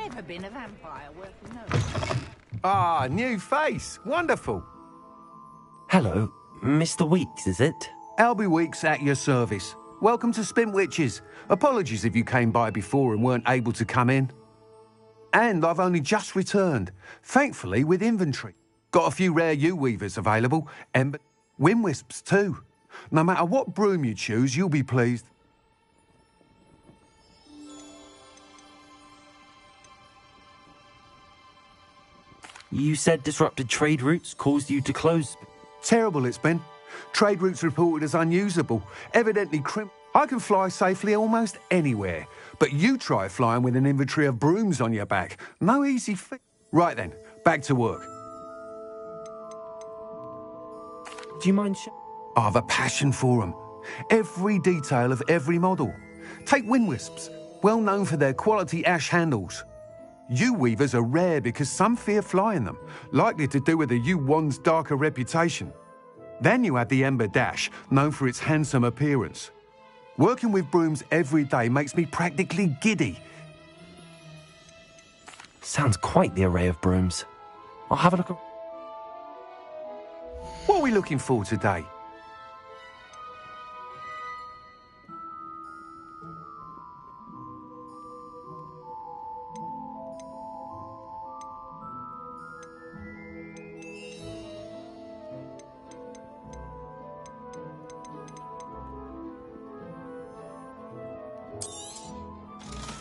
Ever been a vampire worth knowing? Ah, new face. Wonderful. Hello, Mr. Weeks, is it? Albie Weeks at your service. Welcome to Spintwitches. Apologies if you came by before and weren't able to come in. And I've only just returned, thankfully with inventory. Got a few rare U-weavers available, and Windwisps too. No matter what broom you choose, you'll be pleased. You said disrupted trade routes caused you to close... Terrible it's been. Trade routes reported as unusable. Evidently I can fly safely almost anywhere. But you try flying with an inventory of brooms on your back. No easy feat. Right then, back to work. Do you mind I have a passion for them. Every detail of every model. Take Windwisps, well known for their quality ash handles. U-weavers are rare because some fear flying them, likely to do with the U-1's darker reputation. Then you have the Ember Dash, known for its handsome appearance. Working with brooms every day makes me practically giddy. Sounds quite the array of brooms. I'll have a look. What are we looking for today?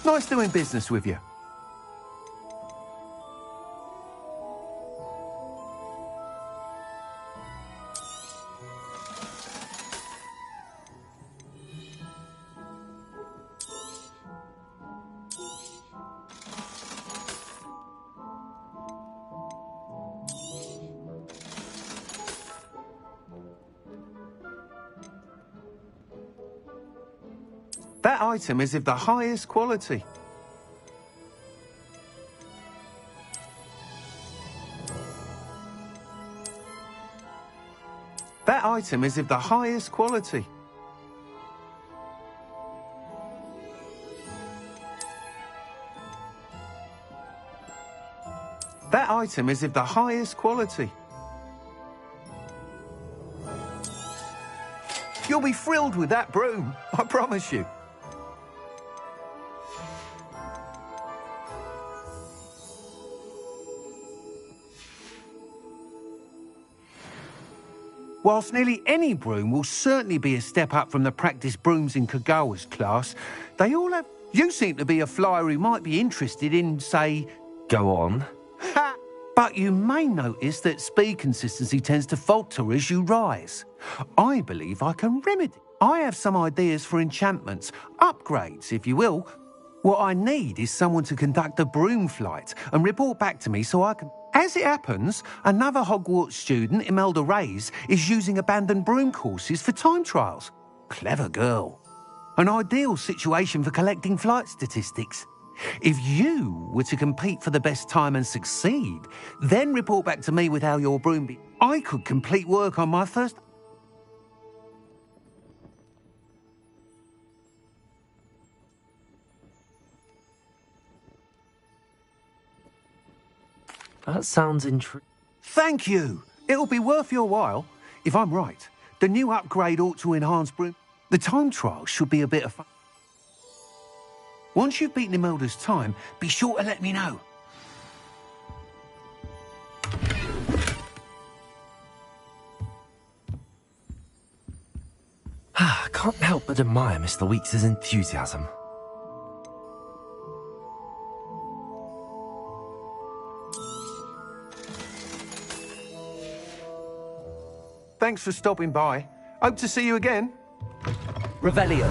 Nice doing business with you. That item is of the highest quality. That item is of the highest quality. That item is of the highest quality. You'll be thrilled with that broom, I promise you. Whilst nearly any broom will certainly be a step up from the practice brooms in Kagawa's class, they all have... You seem to be a flyer who might be interested in, say... Go on. Ha! But you may notice that speed consistency tends to falter as you rise. I believe I can remedy. I have some ideas for enchantments, upgrades, if you will. What I need is someone to conduct a broom flight and report back to me so I can... As it happens, another Hogwarts student, Imelda Reyes, is using abandoned broom courses for time trials. Clever girl. An ideal situation for collecting flight statistics. If you were to compete for the best time and succeed, then report back to me with how your broom be... I could complete work on my first... That sounds intriguing. Thank you. It'll be worth your while. If I'm right, the new upgrade ought to enhance broom... The time trial should be a bit of fun. Once you've beaten Imelda's time, be sure to let me know. I can't help but admire Mr. Weeks' enthusiasm. Thanks for stopping by. Hope to see you again. Revelio.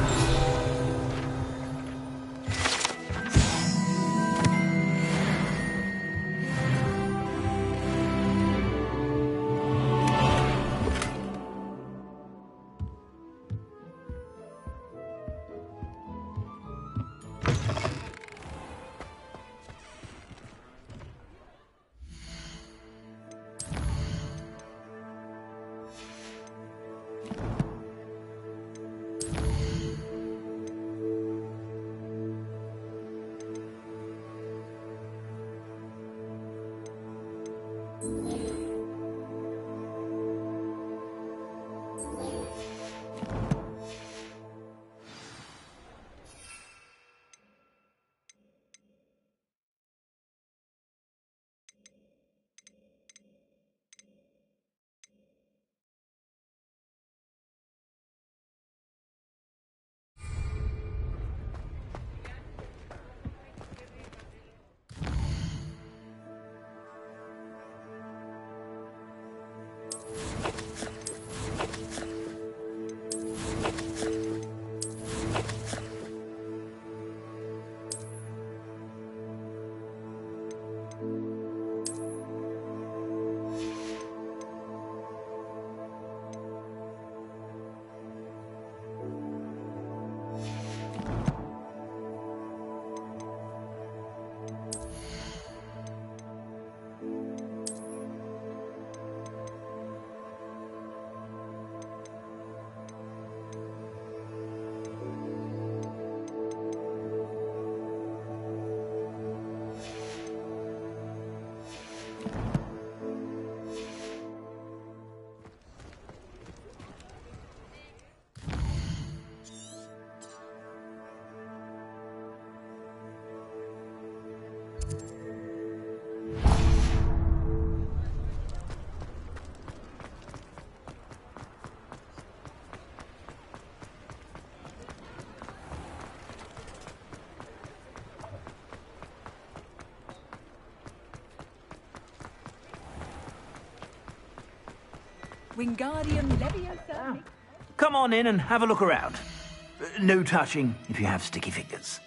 Wingardium Leviosa. Come on in and have a look around. No touching if you have sticky fingers.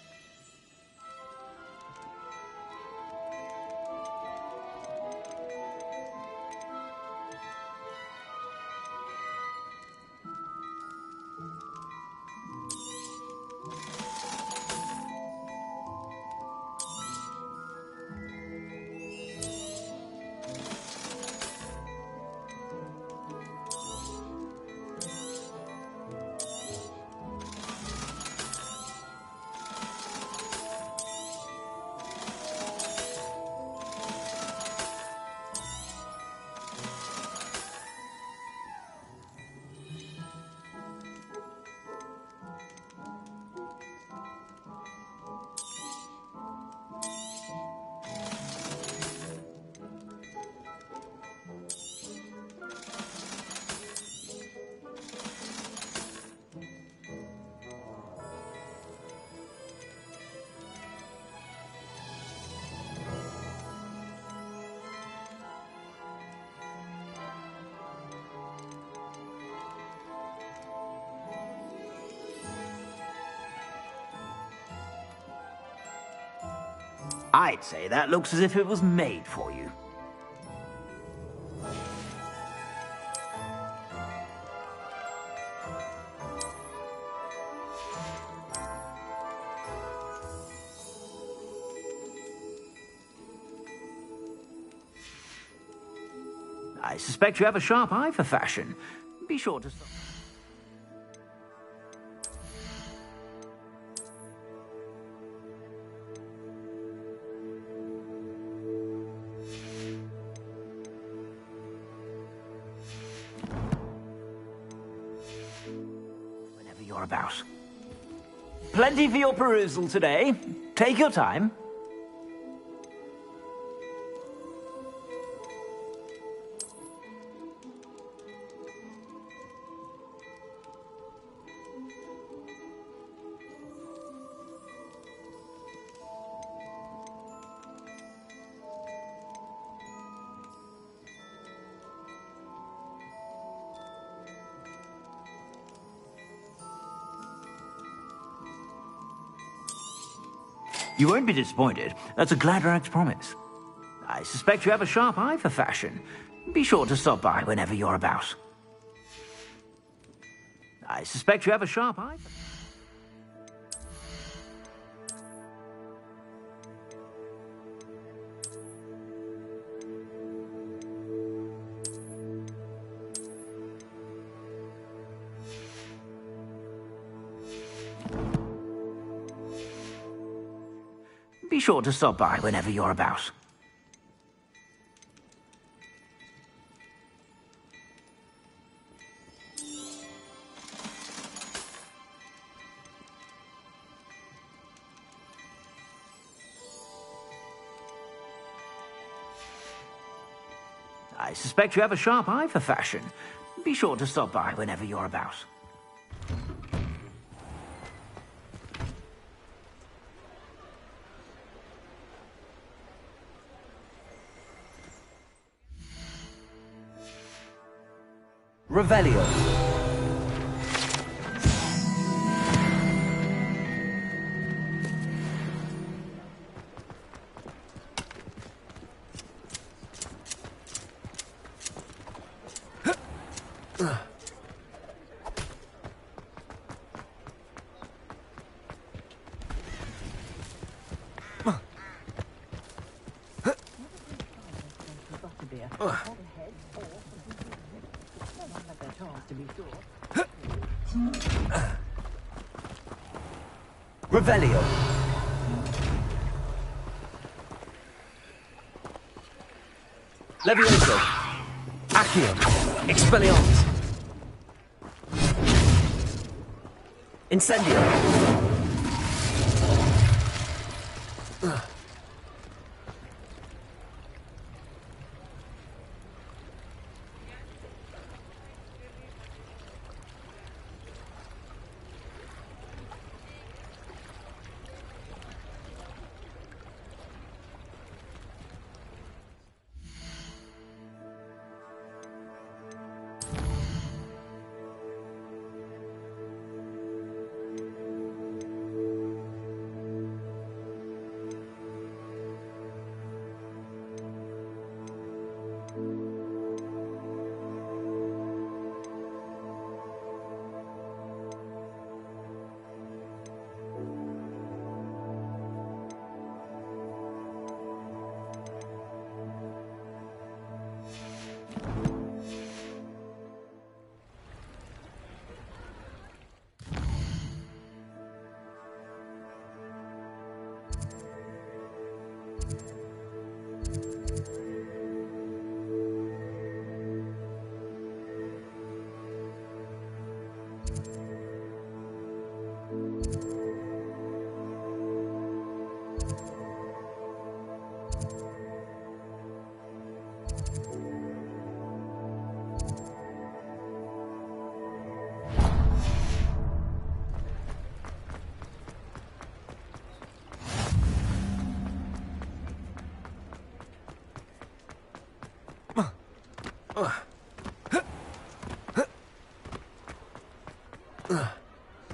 I'd say that looks as if it was made for you. I suspect you have a sharp eye for fashion. Be sure to stop. Whenever you're about. Plenty for your perusal today. Take your time. You won't be disappointed. That's a Gladrag's promise. I suspect you have a sharp eye for fashion. Be sure to stop by whenever you're about. I suspect you have a sharp eye for... Be sure to stop by whenever you're about. I suspect you have a sharp eye for fashion. Be sure to stop by whenever you're about. Revelio. Revelio. Levioso. Accio. Expelliarmus. Incendio.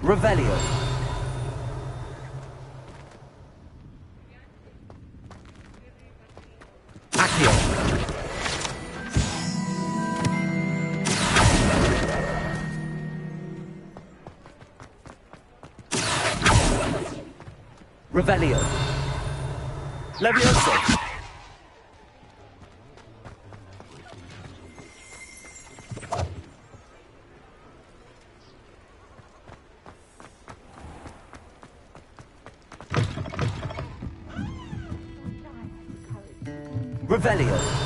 Revelio. Accio. Revelio. Levioso. Revelio.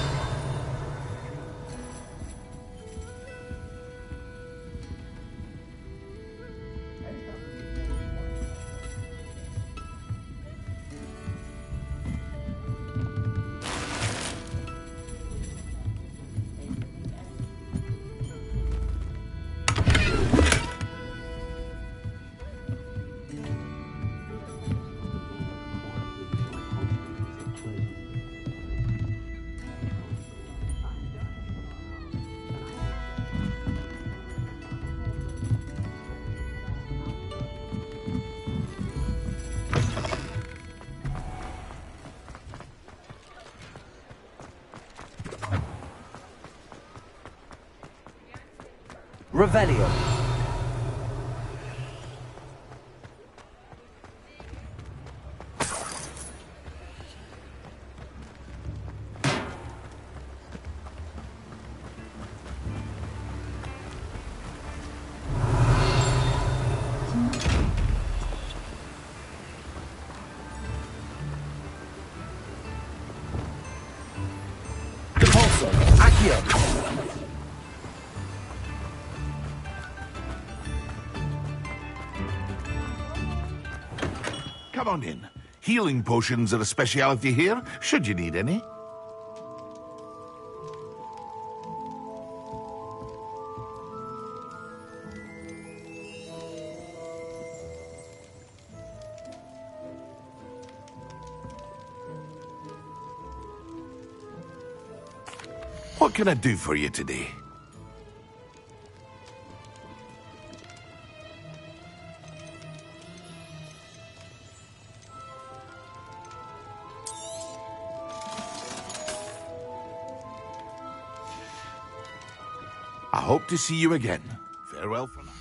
Revelio. Depulso. Accio. Come on in. Healing potions are a speciality here, should you need any. What can I do for you today? I hope to see you again. Farewell for now.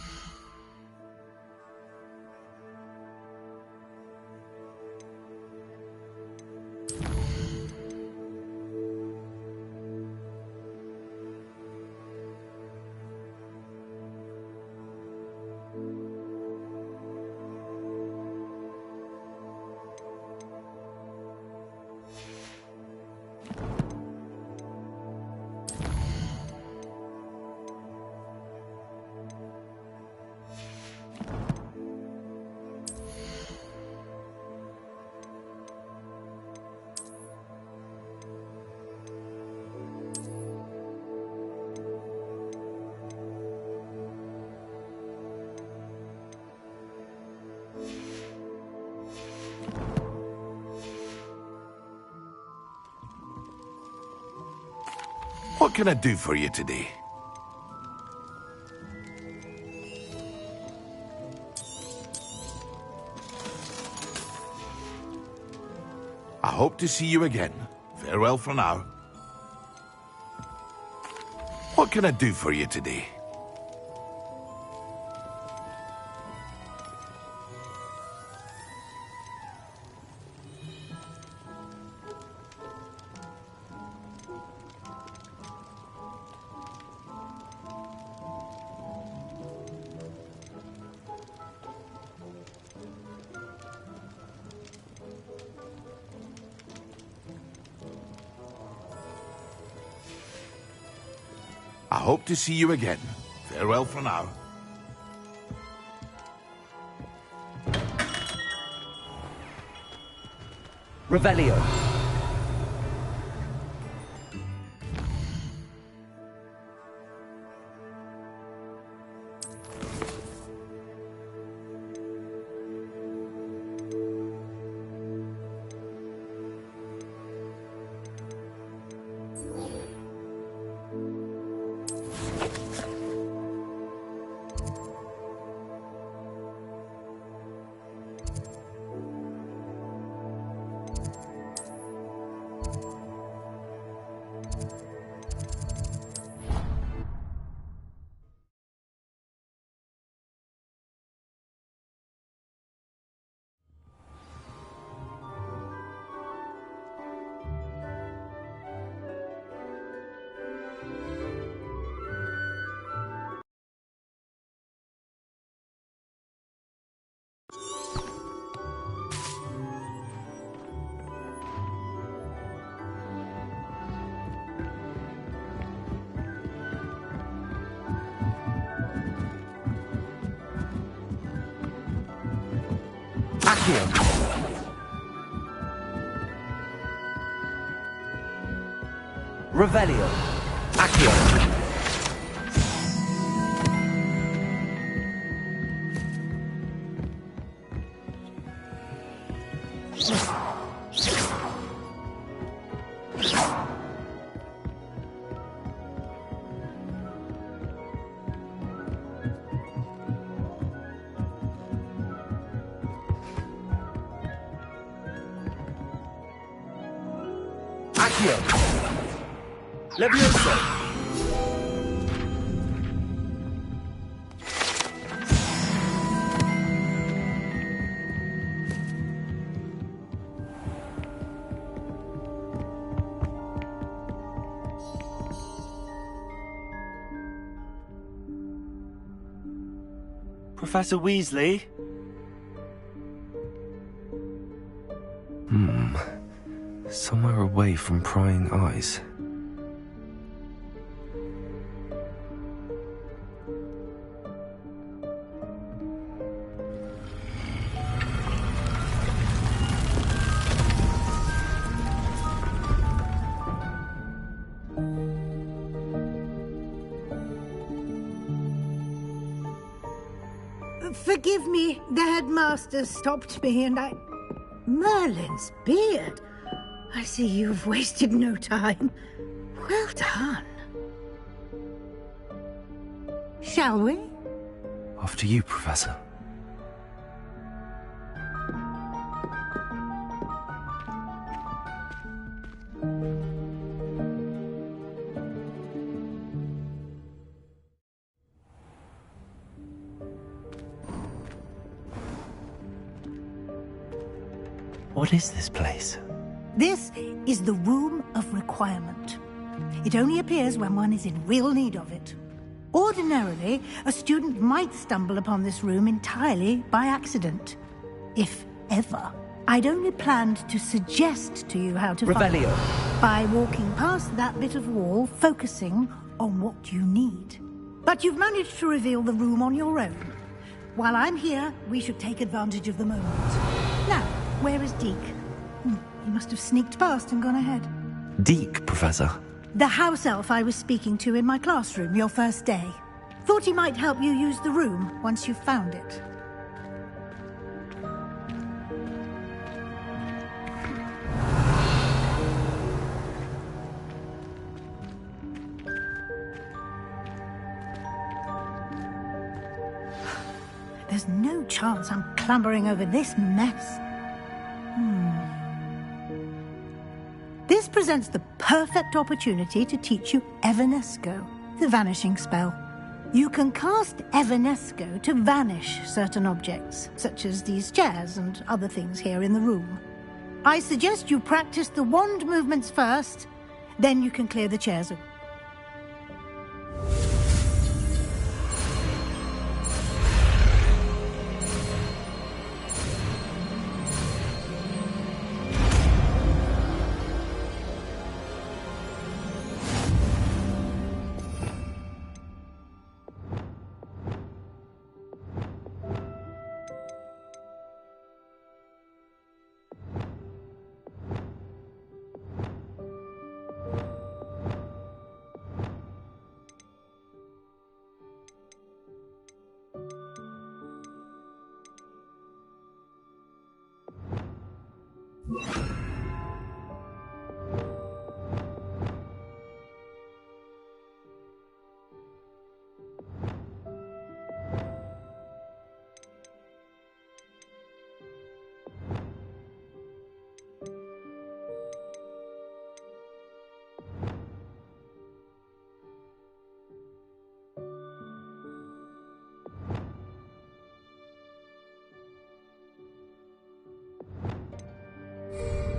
What can I do for you today? I hope to see you again. Farewell for now. What can I do for you today? I hope to see you again. Farewell for now. Revelio. Accio. Revelio. Accio. Accio. Levioso. Professor Weasley? Somewhere away from prying eyes. Forgive me, the headmaster stopped me and I... Merlin's beard! I see you've wasted no time. Well done. Shall we? After you, Professor. What is this place? This is the Room of Requirement. It only appears when one is in real need of it. Ordinarily, a student might stumble upon this room entirely by accident. If ever. I'd only planned to suggest to you how to Revelio. find it by walking past that bit of wall, focusing on what you need. But you've managed to reveal the room on your own. While I'm here, we should take advantage of the moment. Now, where is Deke? He must have sneaked past and gone ahead. Deke, Professor. The house elf I was speaking to in my classroom your first day. Thought he might help you use the room once you've found it. There's no chance I'm clambering over this mess. This presents the perfect opportunity to teach you Evanesco, the vanishing spell. You can cast Evanesco to vanish certain objects, such as these chairs and other things here in the room. I suggest you practice the wand movements first, then you can clear the chairs away.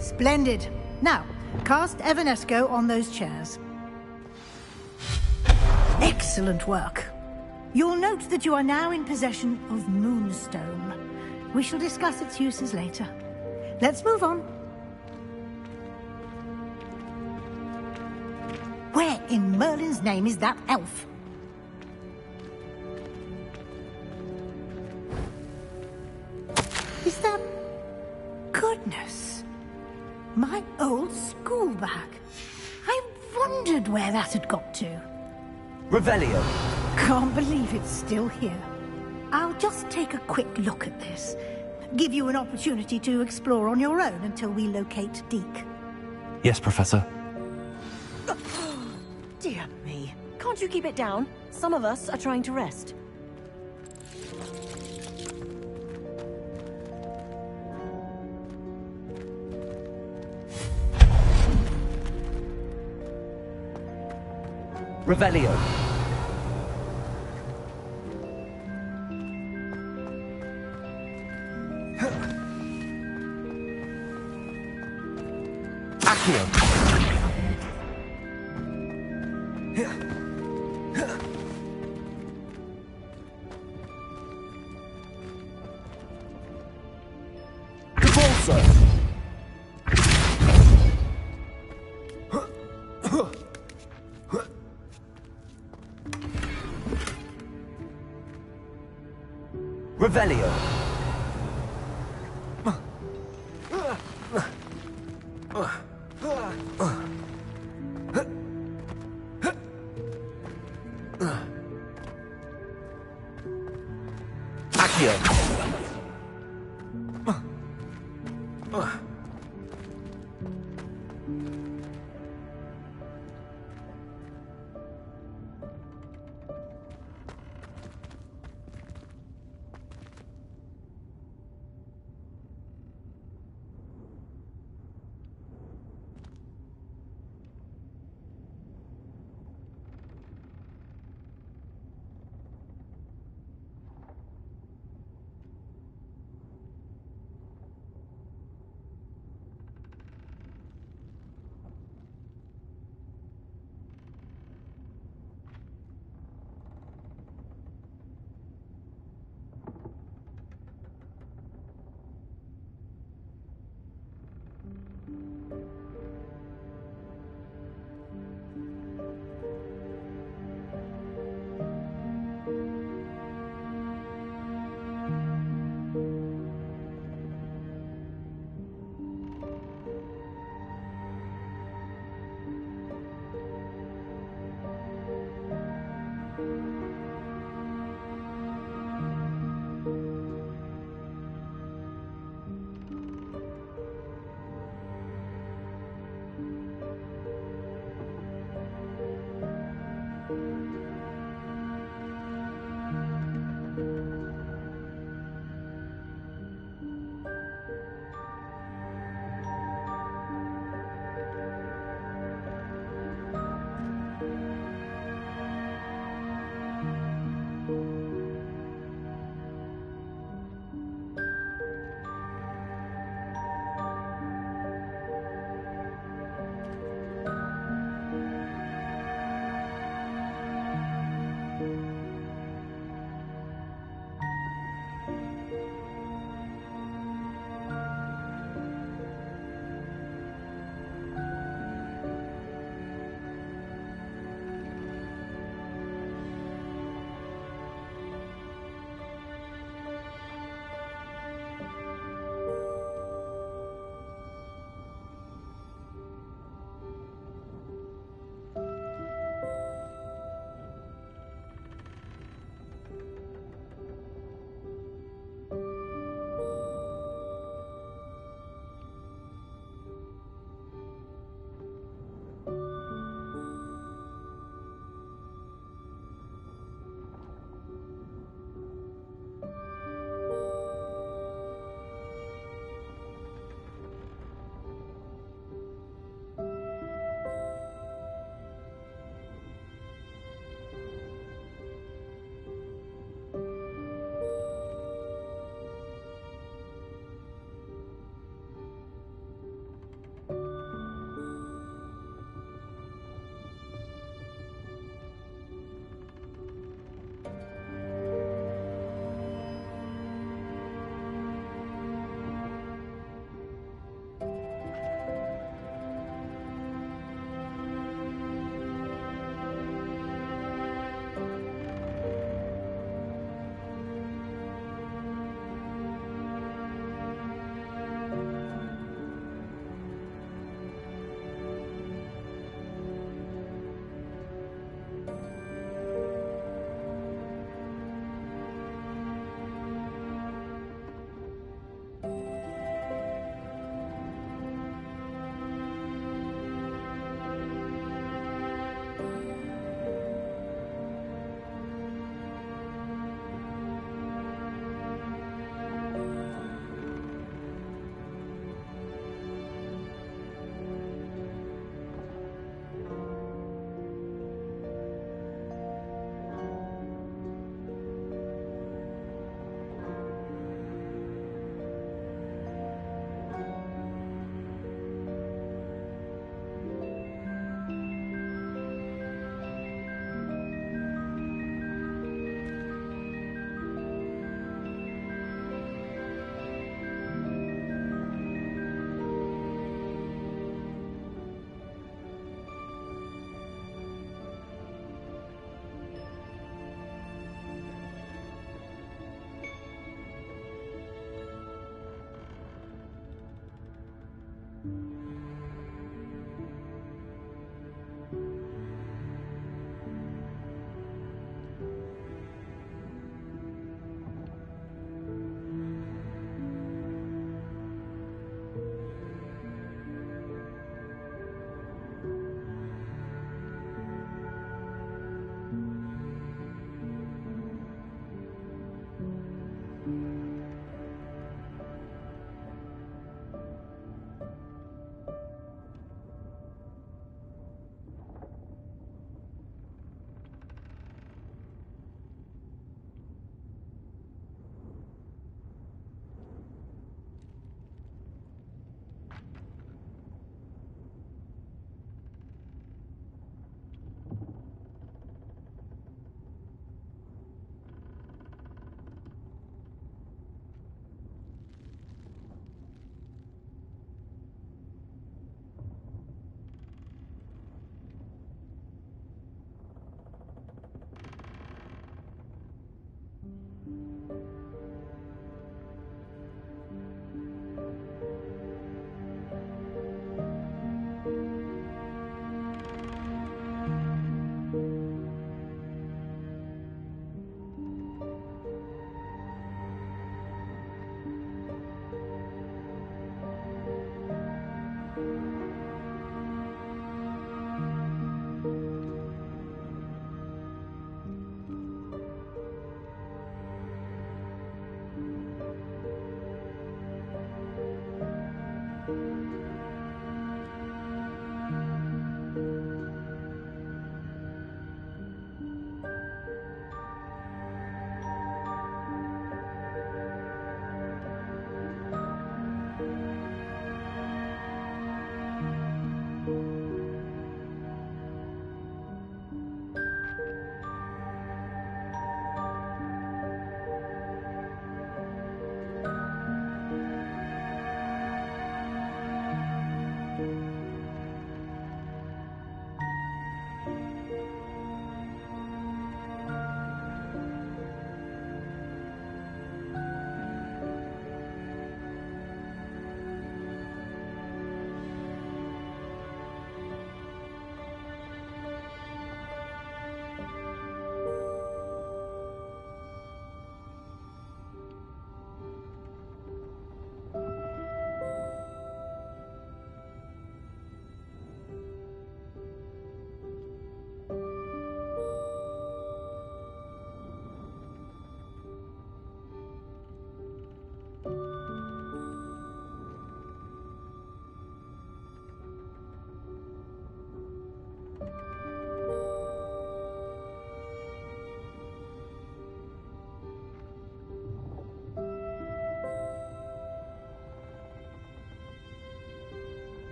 Splendid. Now, cast Evanesco on those chairs. Excellent work. You'll note that you are now in possession of Moonstone. We shall discuss its uses later. Let's move on. Where in Merlin's name is that elf? Is that My old school bag. I wondered where that had got to. Revelio. Can't believe it's still here. I'll just take a quick look at this. Give you an opportunity to explore on your own until we locate Deke. Yes, Professor. Dear me. Can't you keep it down? Some of us are trying to rest. Revelio. Accio. Capulso. Revelio. Accio.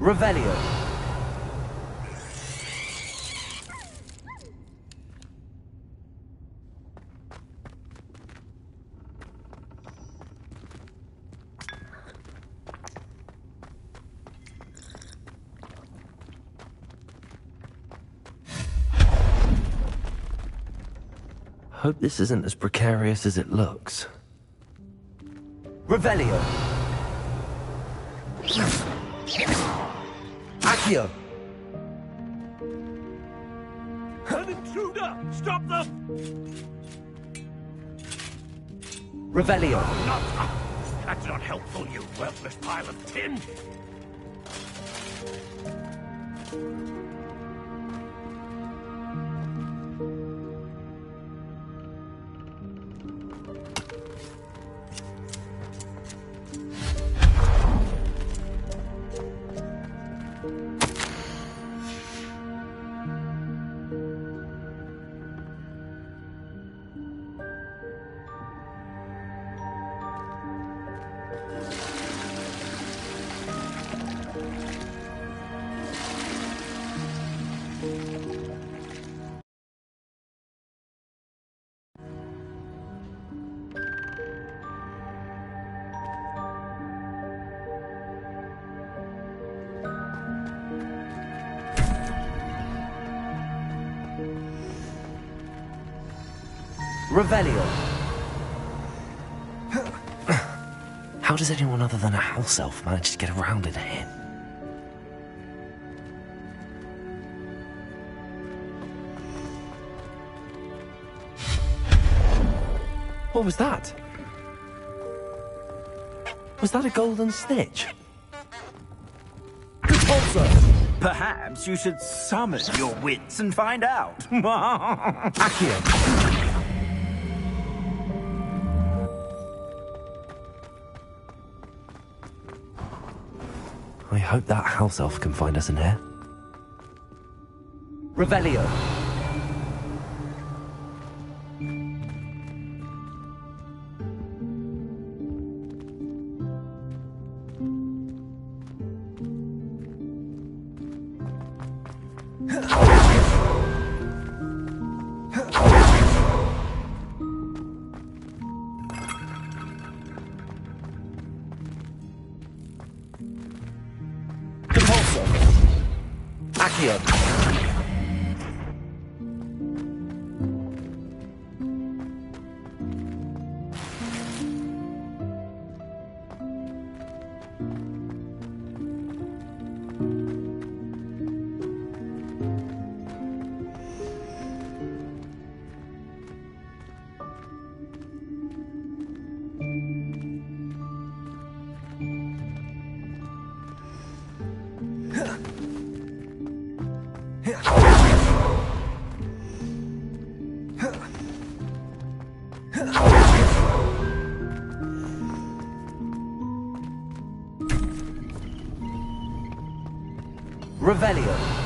Revelio. Hope this isn't as precarious as it looks. Revelio. Accio. An intruder! Stop them! Revelio. That's not helpful, you worthless pile of tin! Revelio. How does anyone other than a house elf manage to get around in here? What was that? Was that a golden snitch? Perhaps you should summon your wits and find out. Accio. I hope that house elf can find us in here. Revelio. Accio. Revelio.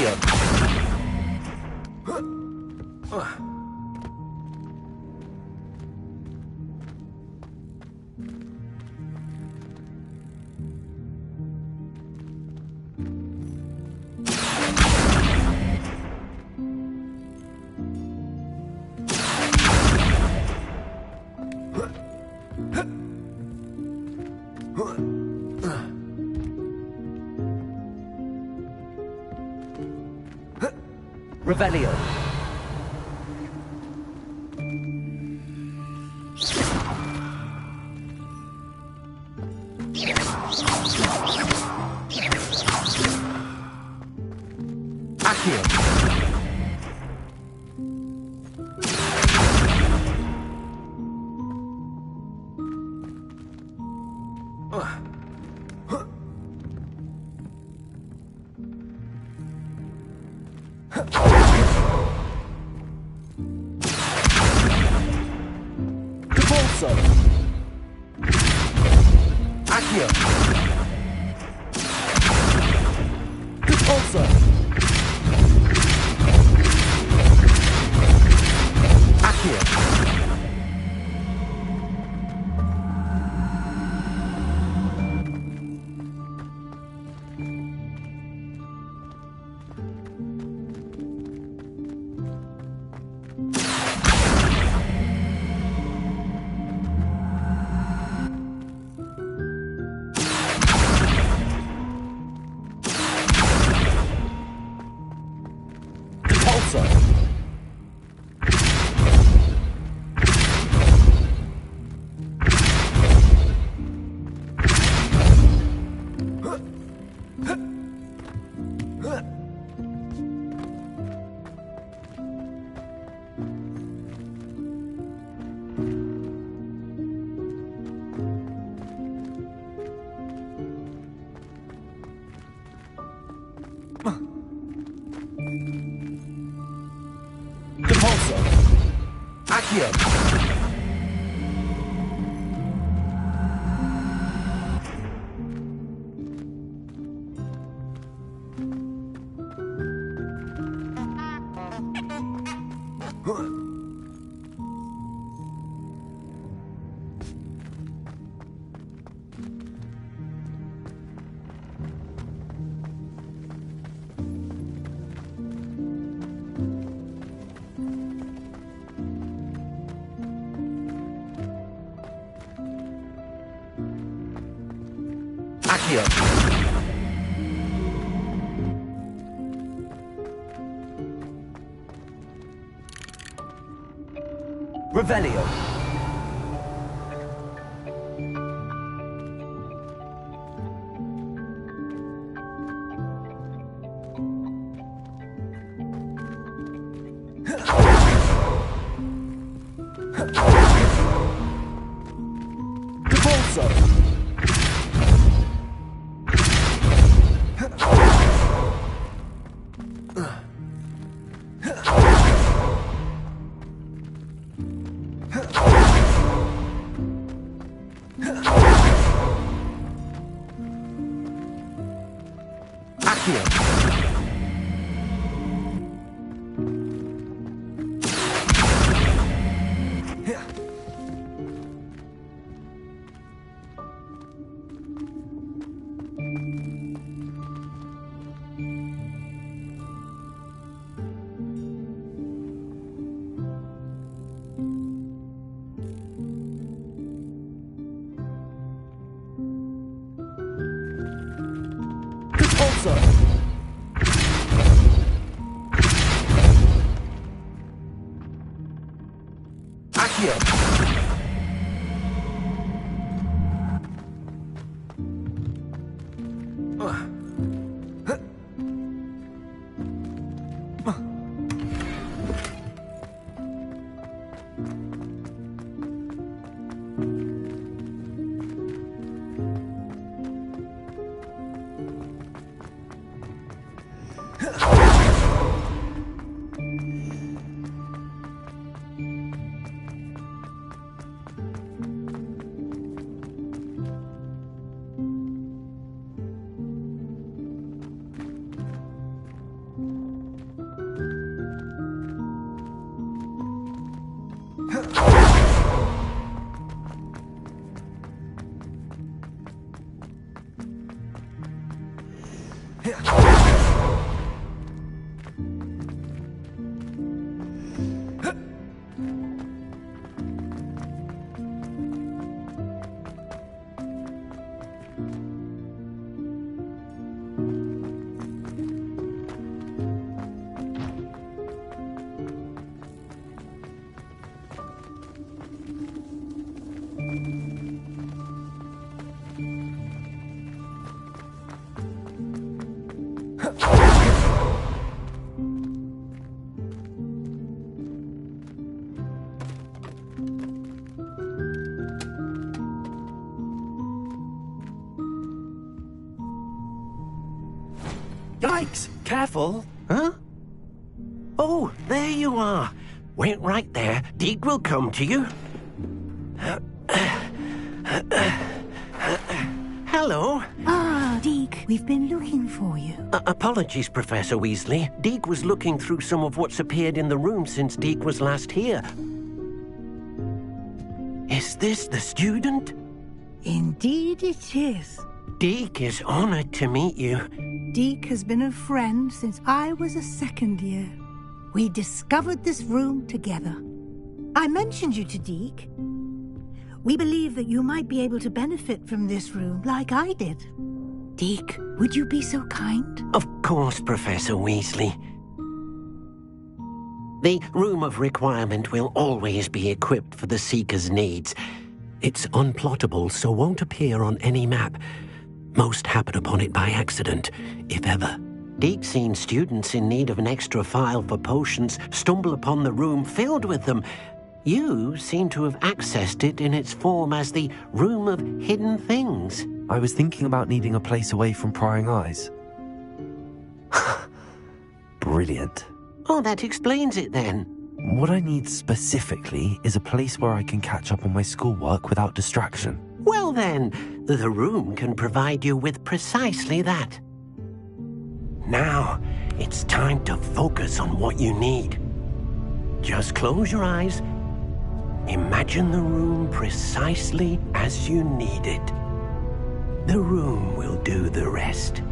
Accio. Revelio. Accio. Repulso. Accio. Repulso. Accio. Repulso. Repulso. Accio. Accio. Revelio. Repulso. Accio. Repulso. Accio. Yikes! Careful! Huh? Oh, there you are. Wait right there. Deke will come to you. Hello. Ah, Deke, we've been looking for you. Apologies, Professor Weasley. Deke was looking through some of what's appeared in the room since Deke was last here. Is this the student? Indeed it is. Deke is honored to meet you. Deke has been a friend since I was a second year. We discovered this room together. I mentioned you to Deke. We believe that you might be able to benefit from this room like I did. Deke, would you be so kind? Of course, Professor Weasley. The Room of Requirement will always be equipped for the Seeker's needs. It's unplottable, so won't appear on any map. Most happen upon it by accident, if ever. Deke's seen students in need of an extra file for potions stumble upon the room filled with them. You seem to have accessed it in its form as the Room of Hidden Things. I was thinking about needing a place away from prying eyes. Brilliant. Oh, that explains it then. What I need specifically is a place where I can catch up on my schoolwork without distraction. Well then, the room can provide you with precisely that. Now, it's time to focus on what you need. Just close your eyes. Imagine the room precisely as you need it. The room will do the rest.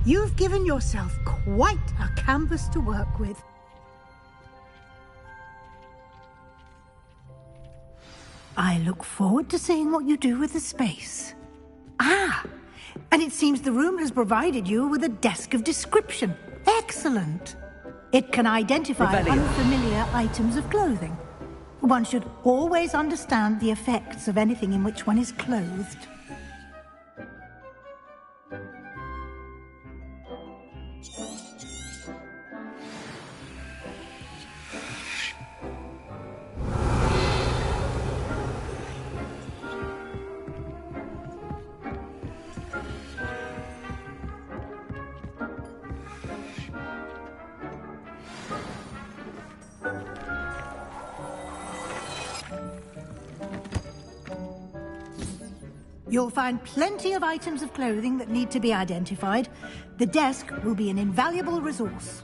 You've given yourself quite a canvas to work with. I look forward to seeing what you do with the space. Ah, and it seems the room has provided you with a desk of description. Excellent. It can identify unfamiliar items of clothing. One should always understand the effects of anything in which one is clothed. You'll find plenty of items of clothing that need to be identified. The desk will be an invaluable resource.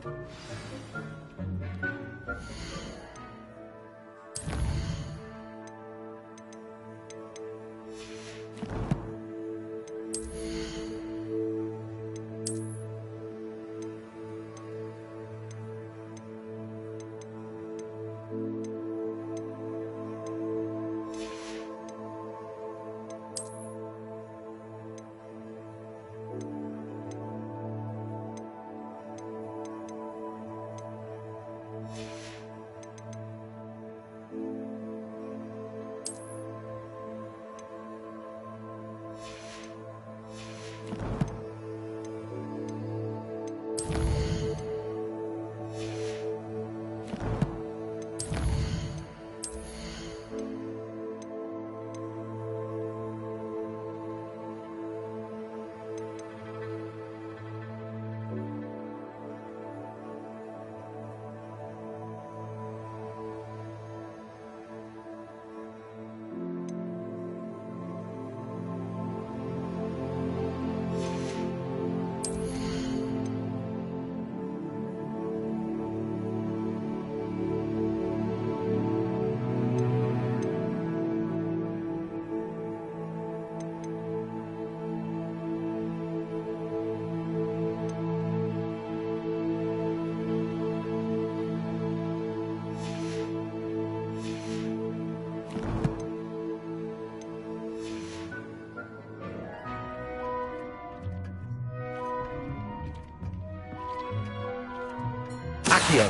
Accio.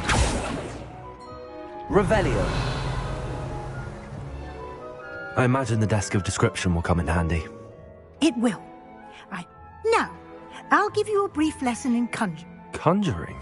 Revelio. I imagine the desk of description will come in handy. It will. Right. Now, I'll give you a brief lesson in conjuring. Conjuring?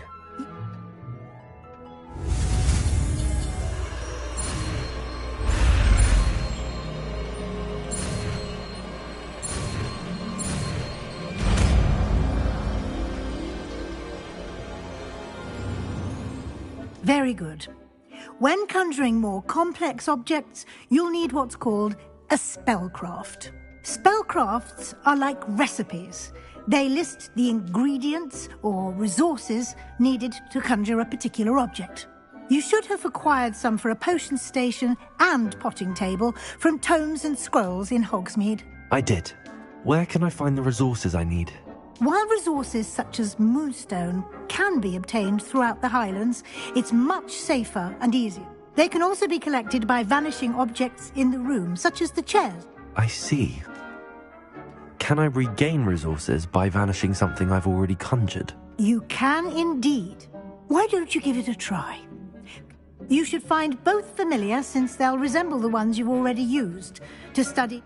Very good. When conjuring more complex objects, you'll need what's called a spellcraft. Spellcrafts are like recipes. They list the ingredients or resources needed to conjure a particular object. You should have acquired some for a potion station and potting table from tomes and scrolls in Hogsmeade. I did. Where can I find the resources I need? While resources such as moonstone can be obtained throughout the Highlands, it's much safer and easier. They can also be collected by vanishing objects in the room, such as the chairs. I see. Can I regain resources by vanishing something I've already conjured? You can indeed. Why don't you give it a try? You should find both familiar, since they'll resemble the ones you've already used to study.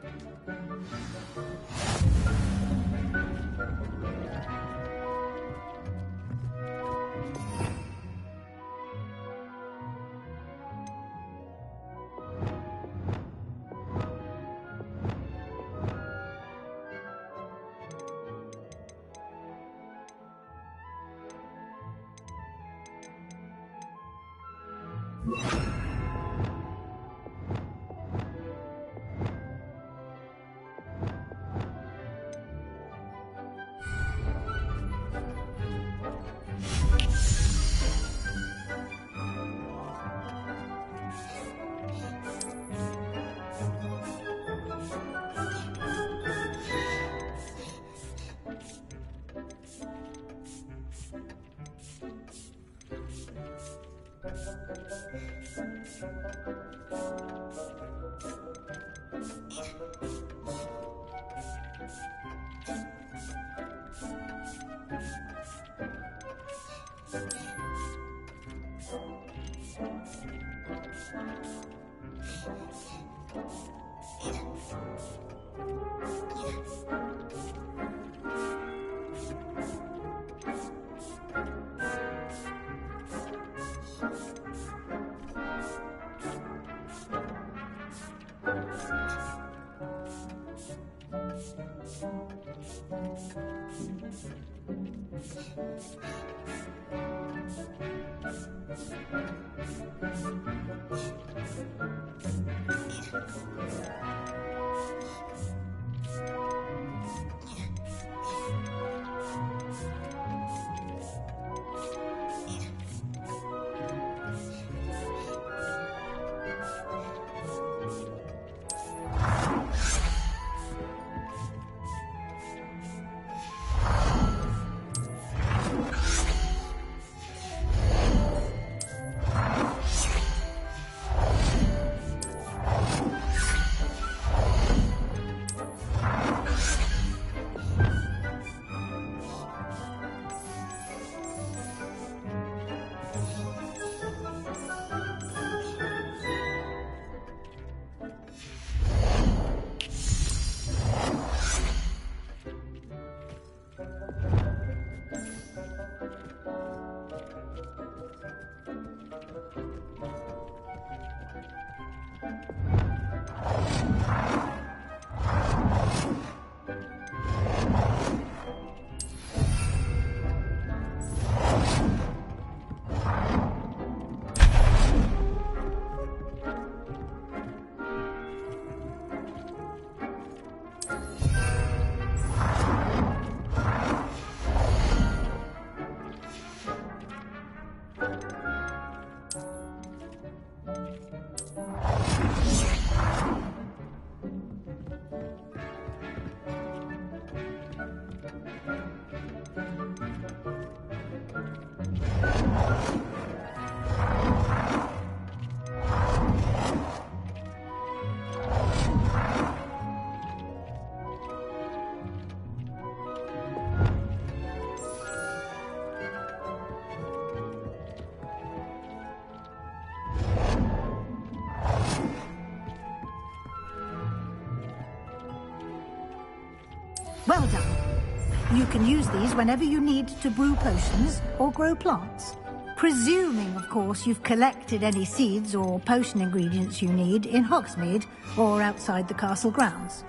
Well done. You can use these whenever you need to brew potions or grow plants. Presuming, of course, you've collected any seeds or potion ingredients you need in Hogsmeade or outside the castle grounds.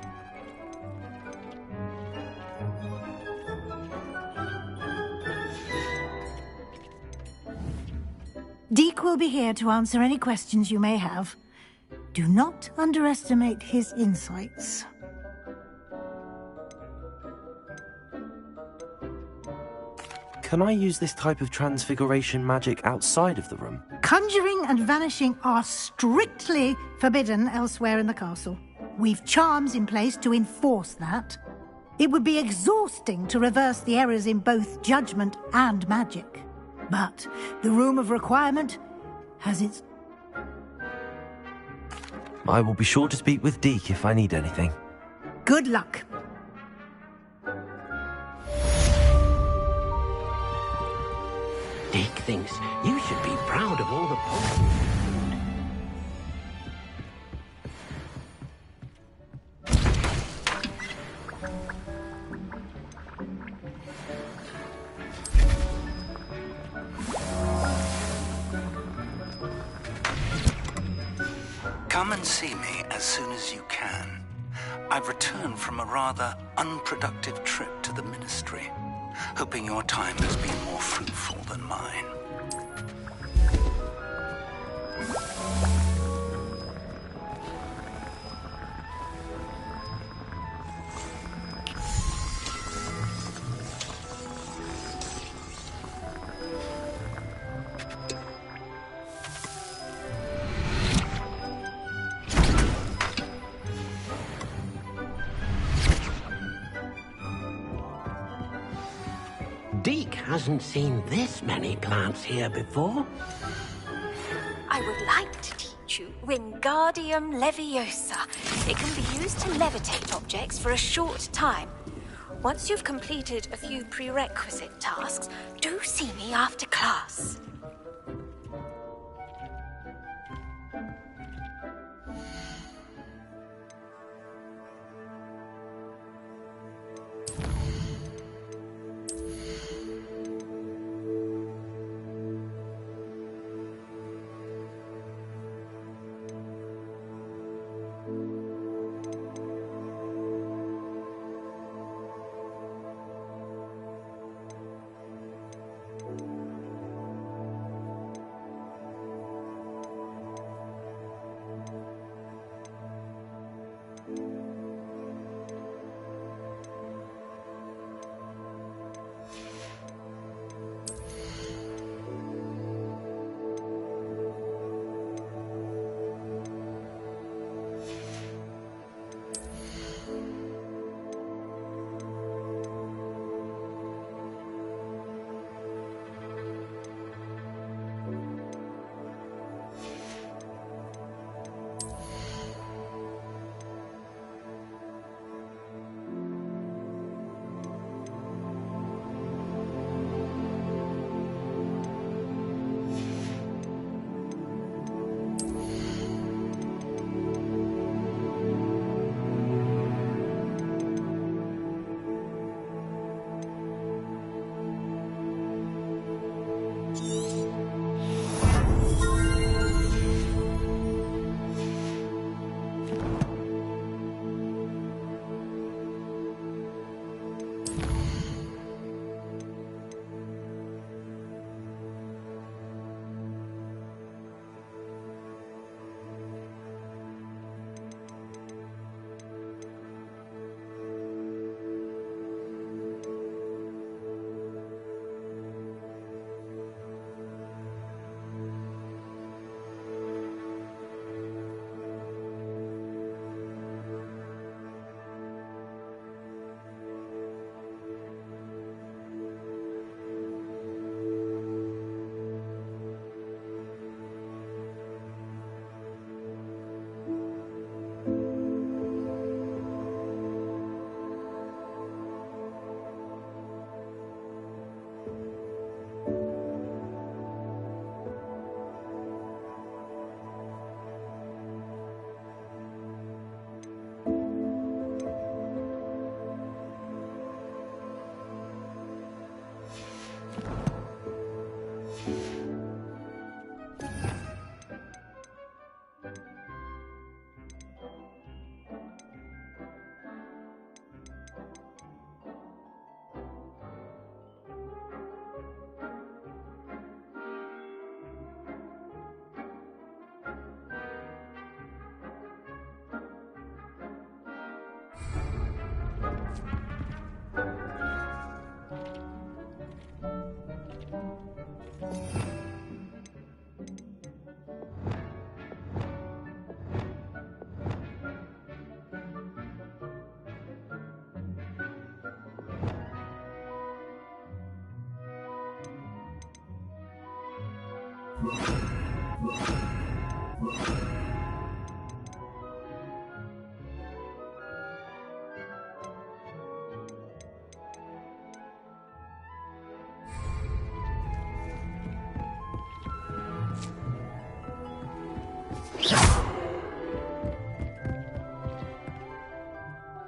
Deke will be here to answer any questions you may have. Do not underestimate his insights. Can I use this type of transfiguration magic outside of the room? Conjuring and vanishing are strictly forbidden elsewhere in the castle. We've charms in place to enforce that. It would be exhausting to reverse the errors in both judgment and magic. But the Room of Requirement has its... I will be sure to speak with Deke if I need anything. Good luck. Deke thinks you should be proud of all the potions. Come and see me as soon as you can. I've returned from a rather unproductive trip to the Ministry, hoping your time has been more fruitful than mine. Deke hasn't seen this many plants here before. I would like to teach you Wingardium Leviosa. It can be used to levitate objects for a short time. Once you've completed a few prerequisite tasks, do see me after class.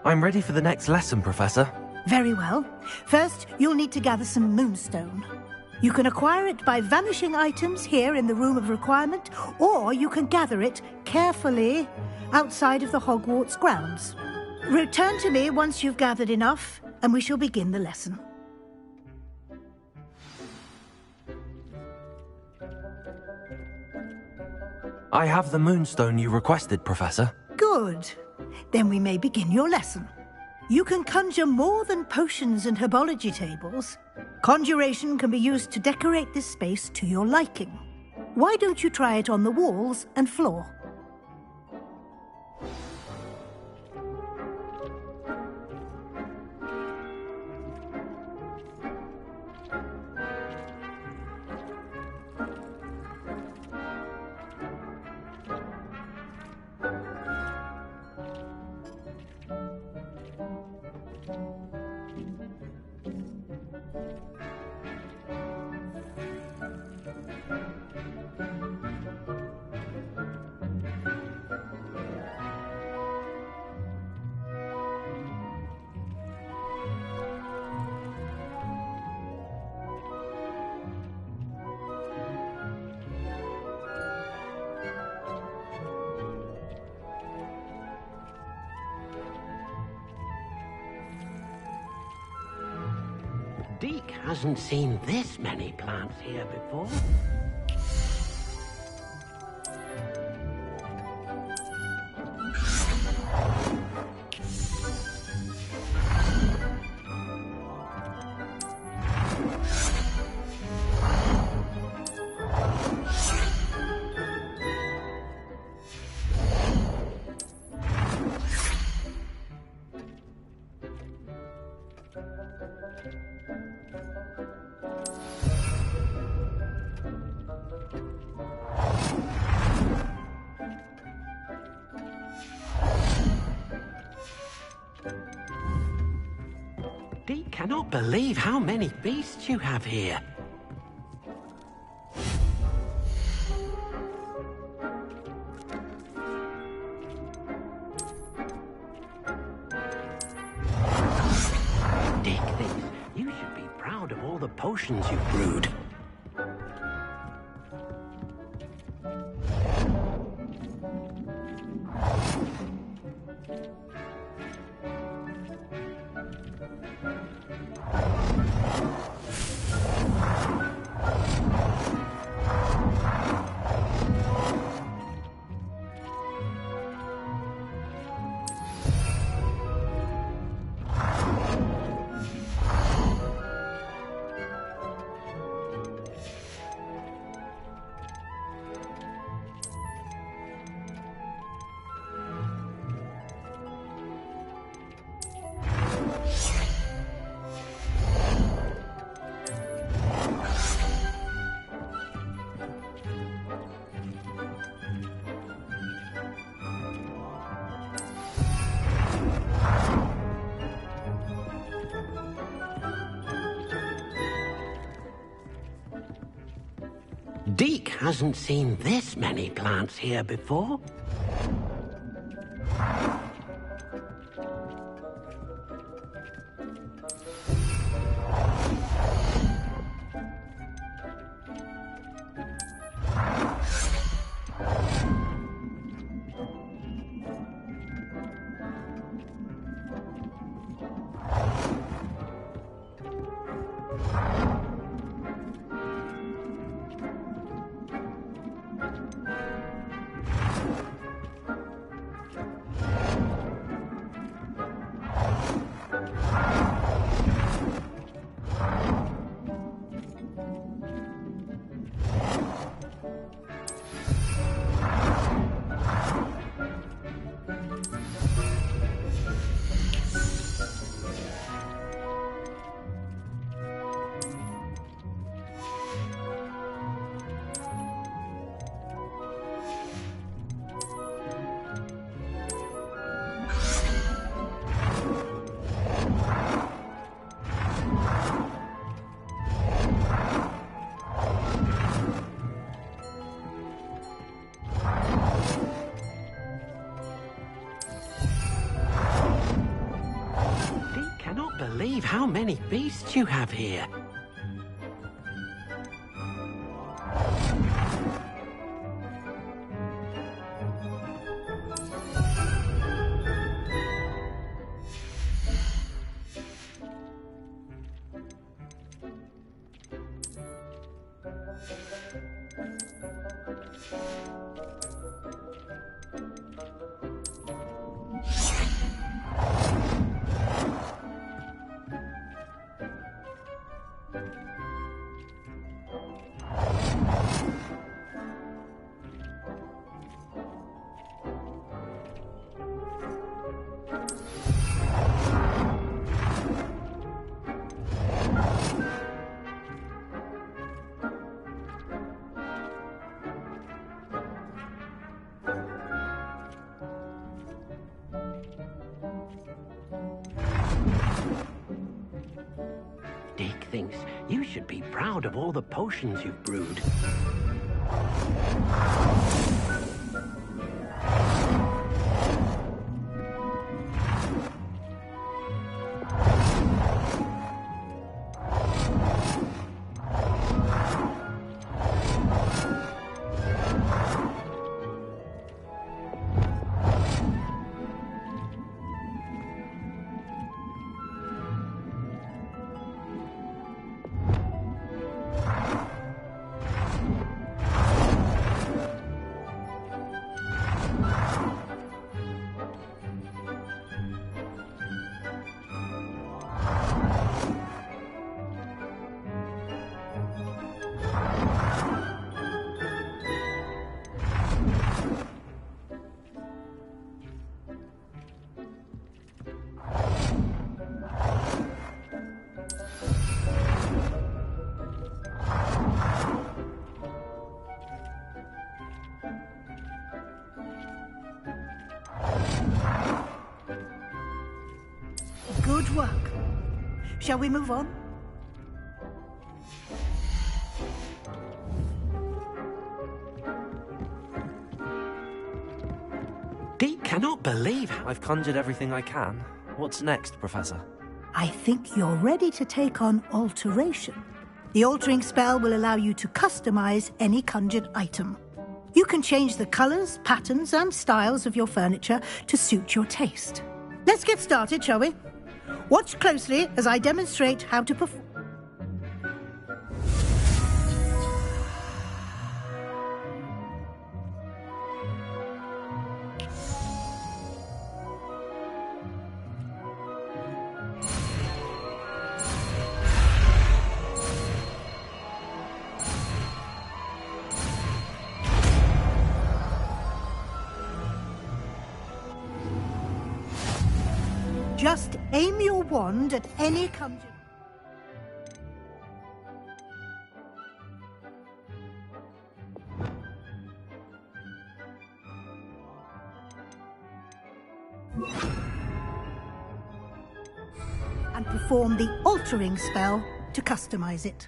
I'm ready for the next lesson, Professor. Very well. First, you'll need to gather some moonstone. You can acquire it by vanishing items here in the Room of Requirement, or you can gather it carefully outside of the Hogwarts grounds. Return to me once you've gathered enough, and we shall begin the lesson. I have the moonstone you requested, Professor. Good. Then we may begin your lesson. You can conjure more than potions and herbology tables. Conjuration can be used to decorate this space to your liking. Why don't you try it on the walls and floor? Deke hasn't seen this many plants here before. Deke cannot believe how many beasts you have here. Deke thinks you should be proud of all the potions you've brewed. Deke hasn't seen this many plants here before. believe how many beasts you have here. Dick thinks you should be proud of all the potions you've brewed. Good work. Shall we move on? Deke cannot believe how... I've conjured everything I can. What's next, Professor? I think you're ready to take on alteration. The altering spell will allow you to customize any conjured item. You can change the colors, patterns, and styles of your furniture to suit your taste. Let's get started, shall we? Watch closely as I demonstrate how to perform. Just aim your wand at any conjured... and perform the altering spell to customize it.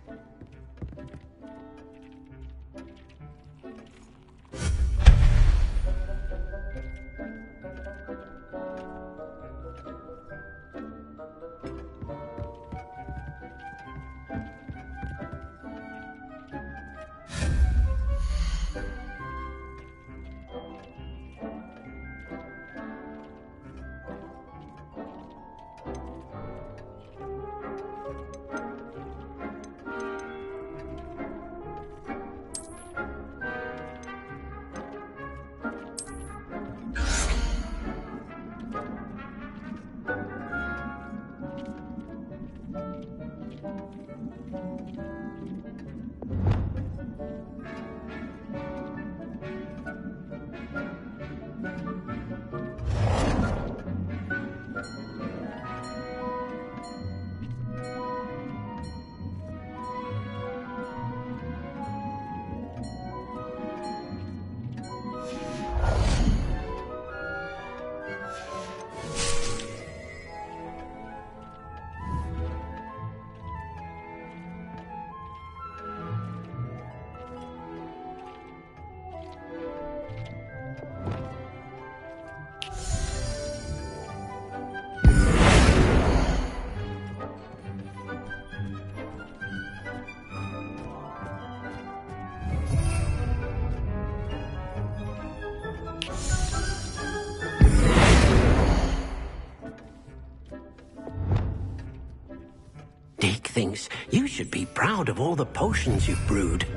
Dick thinks you should be proud of all the potions you've brewed.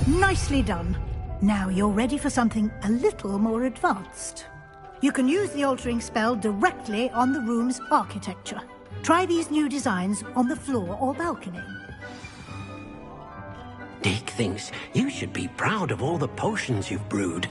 Nicely done. Now you're ready for something a little more advanced. You can use the altering spell directly on the room's architecture. Try these new designs on the floor or balcony. Dick thinks you should be proud of all the potions you've brewed.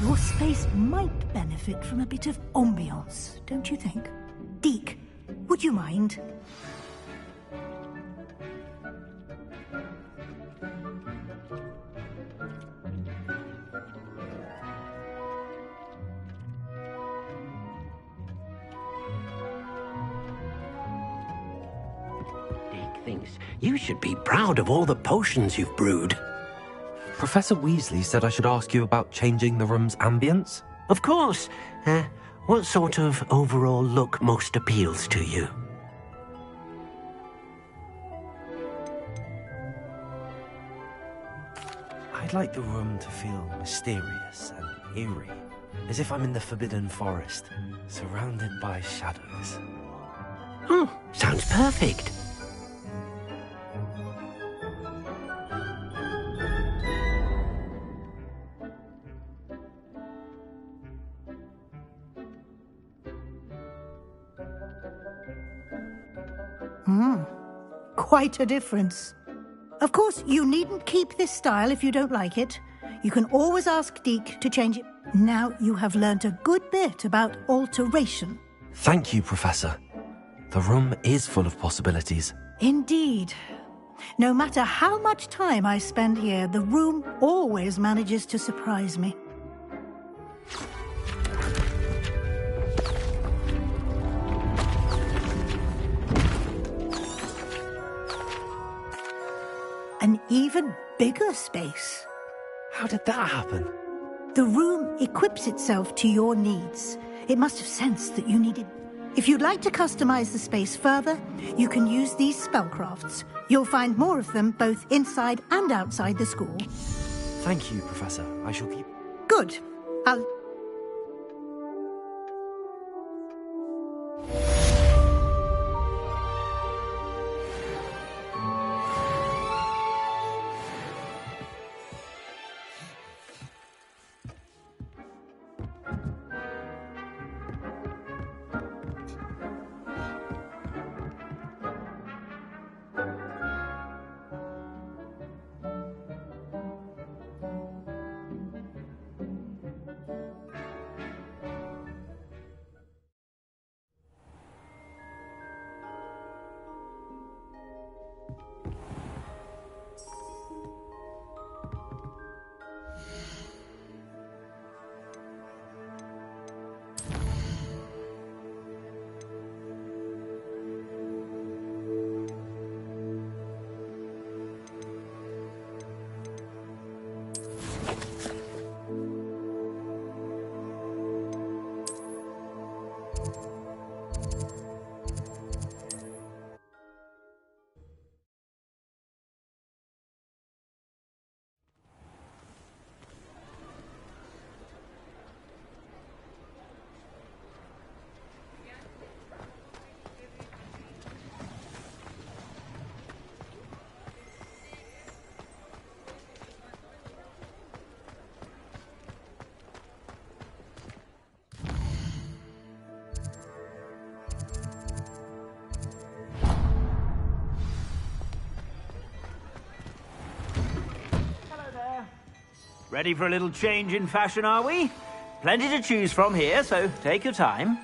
Your space might benefit from a bit of ambiance, don't you think? Deke, would you mind? Deke thinks you should be proud of all the potions you've brewed. Professor Weasley said I should ask you about changing the room's ambience. Of course. What sort of overall look most appeals to you? I'd like the room to feel mysterious and eerie, as if I'm in the Forbidden Forest, surrounded by shadows. Oh, sounds perfect. Quite a difference. Of course, you needn't keep this style if you don't like it. You can always ask Deke to change it. Now you have learnt a good bit about alteration. Thank you, Professor. The room is full of possibilities. Indeed. No matter how much time I spend here, the room always manages to surprise me. An even bigger space. How did that happen? The room equips itself to your needs. It must have sensed that you needed... If you'd like to customize the space further, you can use these spellcrafts. You'll find more of them both inside and outside the school. Thank you, Professor. I shall keep... Good. I'll... Ready for a little change in fashion, are we? Plenty to choose from here, so take your time.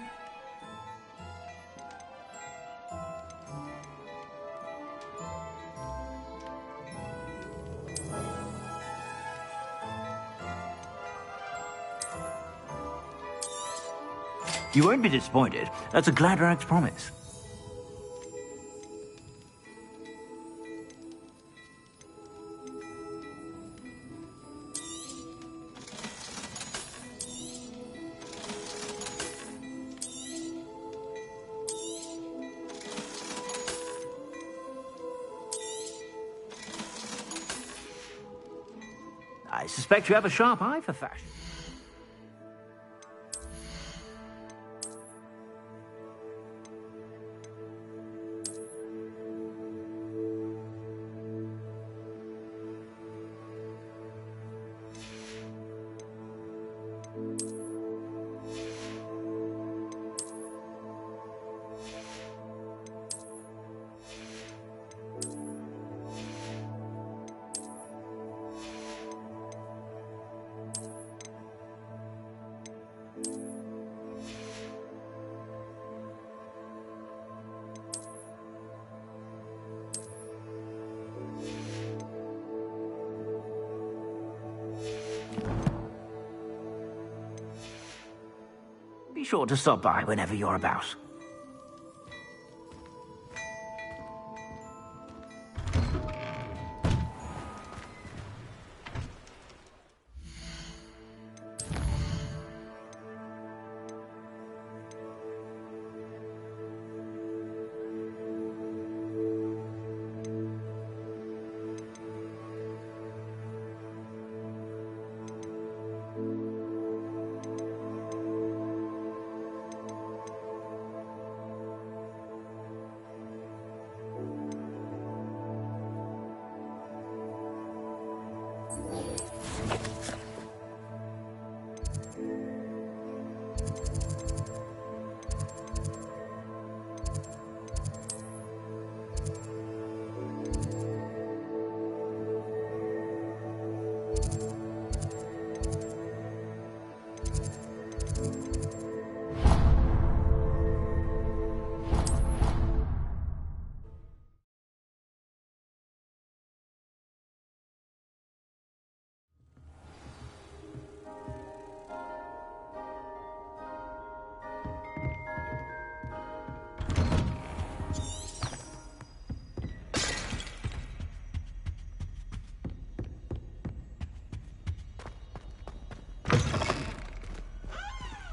You won't be disappointed. That's a Gladrax promise. I suspect you have a sharp eye for fashion. sure to stop by whenever you're about.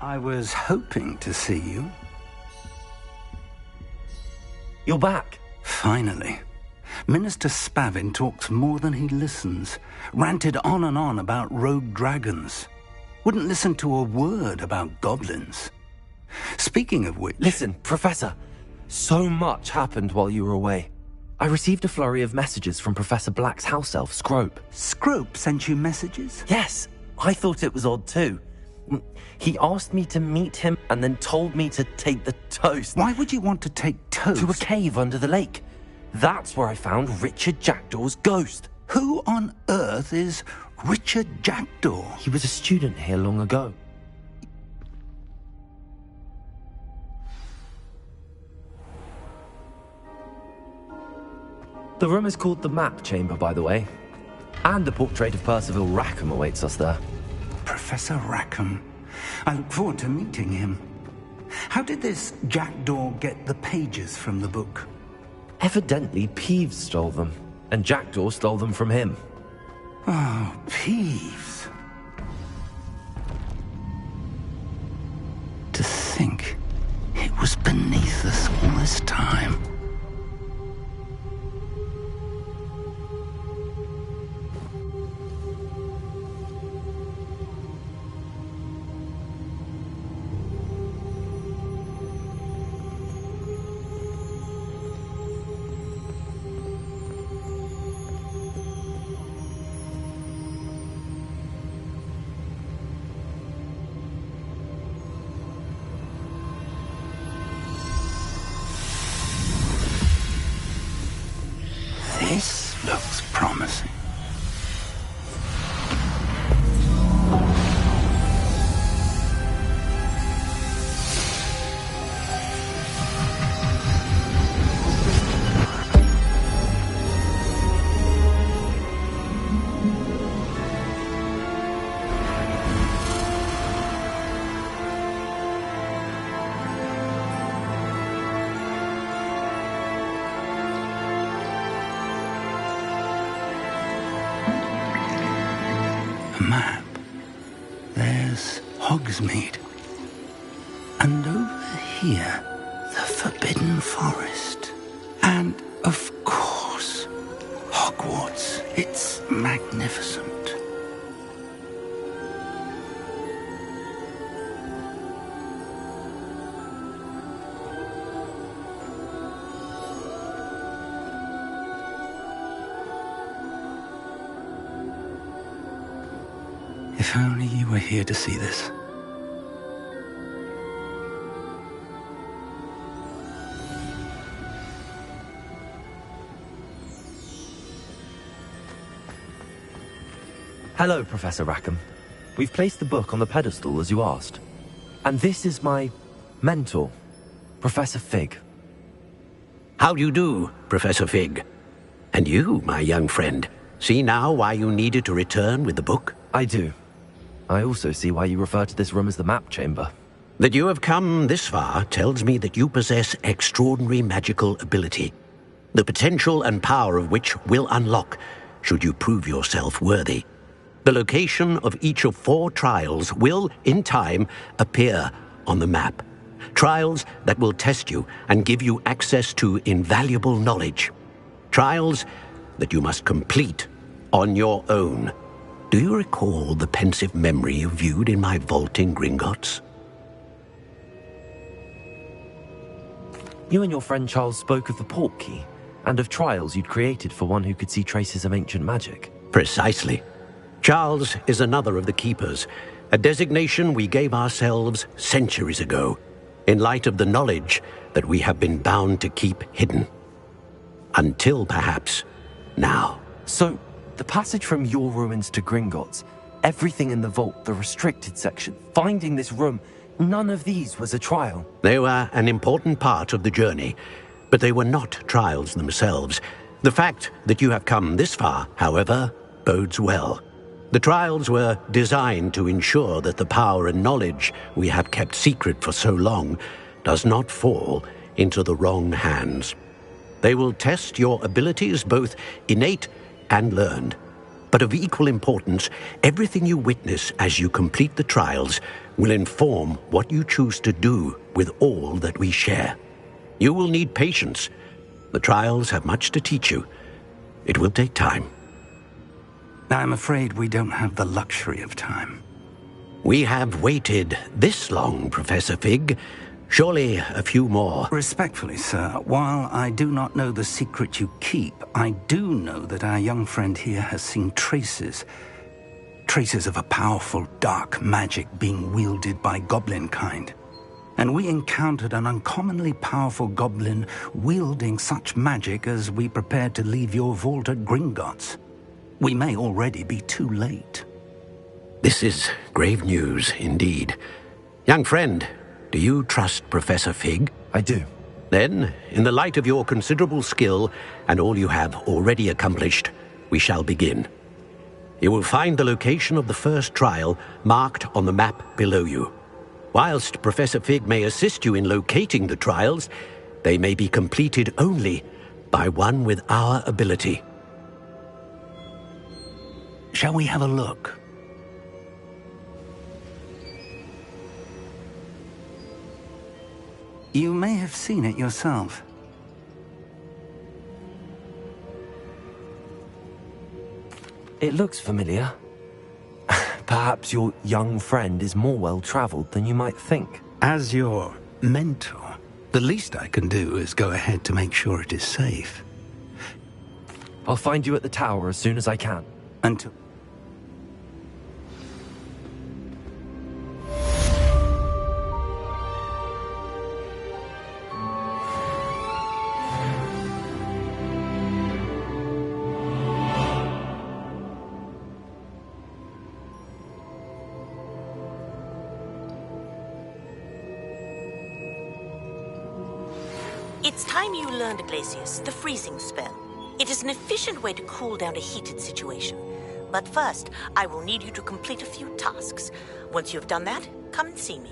I was hoping to see you. You're back. Finally. Minister Spavin talks more than he listens. Ranted on and on about rogue dragons. Wouldn't listen to a word about goblins. Speaking of which... Listen, Professor. So much happened while you were away. I received a flurry of messages from Professor Black's house elf, Scrope. Scrope sent you messages? Yes. I thought it was odd too. He asked me to meet him and then told me to take the toast. Why would you want to take toast? To a cave under the lake. That's where I found Richard Jackdaw's ghost. Who on earth is Richard Jackdaw? He was a student here long ago. The room is called the Map Chamber, by the way. And a portrait of Percival Rackham awaits us there. Professor Rackham. I look forward to meeting him. How did this Jackdaw get the pages from the book? Evidently, Peeves stole them, and Jackdaw stole them from him. Oh, Peeves. To think it was beneath us all this time. This looks promising. Map. There's Hogsmeade. And over here, the Forbidden Forest. And, of course, Hogwarts. It's magnificent. If only you were here to see this. Hello, Professor Rackham. We've placed the book on the pedestal as you asked. And this is my mentor, Professor Fig. How do you do, Professor Fig? And you, my young friend, see now why you needed to return with the book? I do. I also see why you refer to this room as the Map Chamber. That you have come this far tells me that you possess extraordinary magical ability, the potential and power of which will unlock should you prove yourself worthy. The location of each of 4 trials will, in time, appear on the map. Trials that will test you and give you access to invaluable knowledge. Trials that you must complete on your own. Do you recall the pensive memory you viewed in my vault in Gringotts? You and your friend Charles spoke of the port key, and of trials you'd created for one who could see traces of ancient magic. Precisely. Charles is another of the keepers, a designation we gave ourselves centuries ago, in light of the knowledge that we have been bound to keep hidden. Until, perhaps, now. So, the passage from your ruins to Gringotts, everything in the vault, the restricted section, finding this room, none of these was a trial. They were an important part of the journey, but they were not trials themselves. The fact that you have come this far, however, bodes well. The trials were designed to ensure that the power and knowledge we have kept secret for so long does not fall into the wrong hands. They will test your abilities, both innate and learned. But of equal importance, everything you witness as you complete the trials will inform what you choose to do with all that we share. You will need patience. The trials have much to teach you. It will take time. I'm afraid we don't have the luxury of time. We have waited this long, Professor Fig. Surely a few more. Respectfully, sir, while I do not know the secret you keep, I do know that our young friend here has seen traces of a powerful dark magic being wielded by goblin kind. And we encountered an uncommonly powerful goblin wielding such magic as we prepared to leave your vault at Gringotts. We may already be too late. This is grave news indeed. Young friend, do you trust Professor Fig? I do. Then, in the light of your considerable skill and all you have already accomplished, we shall begin. You will find the location of the first trial marked on the map below you. Whilst Professor Fig may assist you in locating the trials, they may be completed only by one with our ability. Shall we have a look? You may have seen it yourself. It looks familiar. Perhaps your young friend is more well-traveled than you might think. As your mentor, the least I can do is go ahead to make sure it is safe. I'll find you at the tower as soon as I can. Until... It's time you learned, Iglesias, the freezing spell. It is an efficient way to cool down a heated situation. But first, I will need you to complete a few tasks. Once you have done that, come and see me.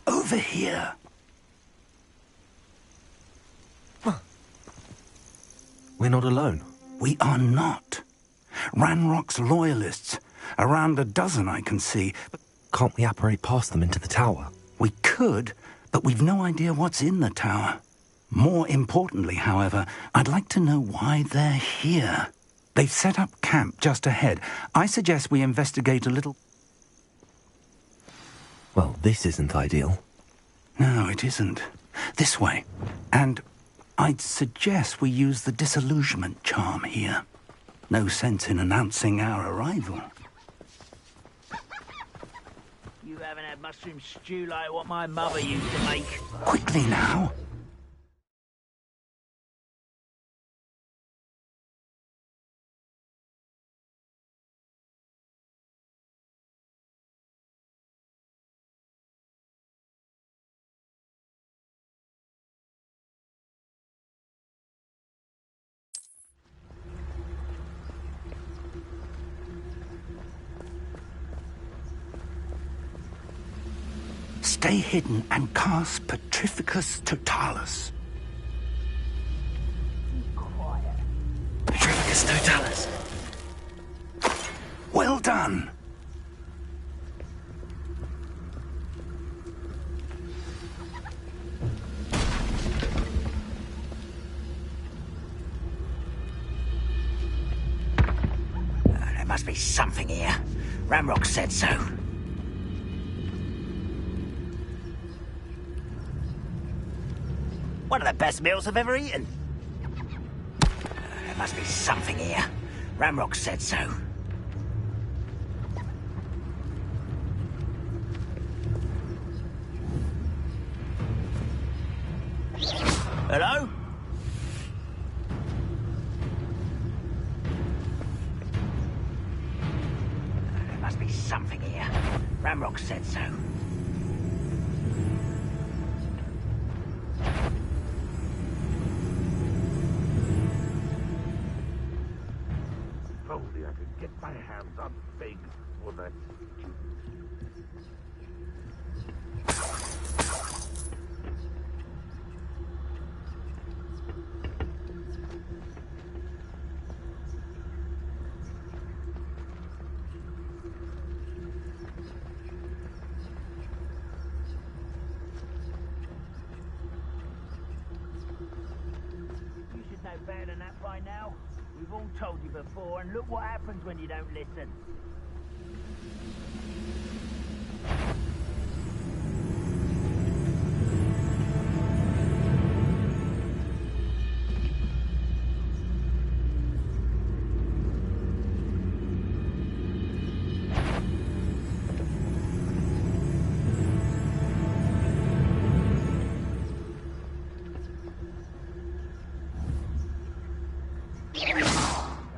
Over here. We're not alone. We are not. Ranrock's loyalists. Around a dozen I can see. Can't we apparate past them into the tower? We could, but we've no idea what's in the tower. More importantly, however, I'd like to know why they're here. They've set up camp just ahead. I suggest we investigate a little... Well, this isn't ideal. No, it isn't. This way. And I'd suggest we use the disillusionment charm here. No sense in announcing our arrival. You haven't had mushroom stew like what my mother used to make. Quickly now. Stay hidden and cast Petrificus Totalis. Petrificus Totalis. Well done. There must be something here. Ramrock said so. One of the best meals I've ever eaten. There must be something here. Ramrock said so. Hello? There must be something here. Ramrock said so. If only I could get my hands on Fig for that. You should know better than that by now. We've all told you before, and look what happens when you don't listen.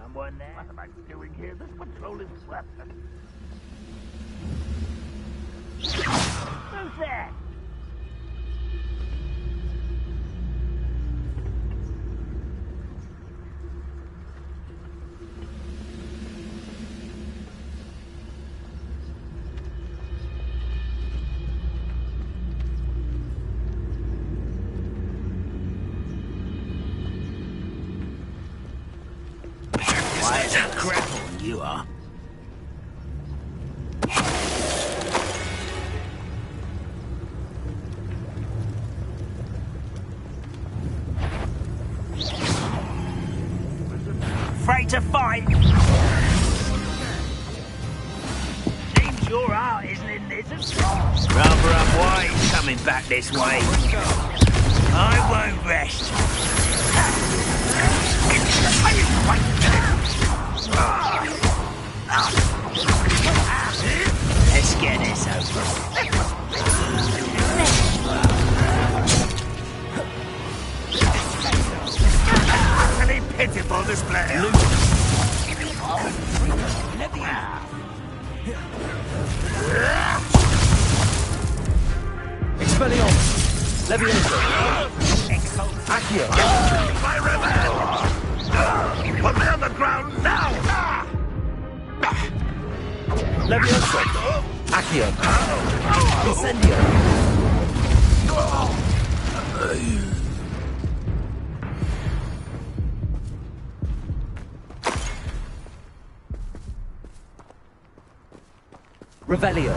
Someone there? What am I doing here? This patrol is weapon. Who's there? you are. Afraid to fight? Seems your heart isn't in this at all. Rather unwise coming back this way. I won't rest. Let's get this over. Utterly pitiful display. Expelliarmus! Levioso! Accio! My revenge! Put me on the ground now! Levioso! Accio! Incendio! Revelio!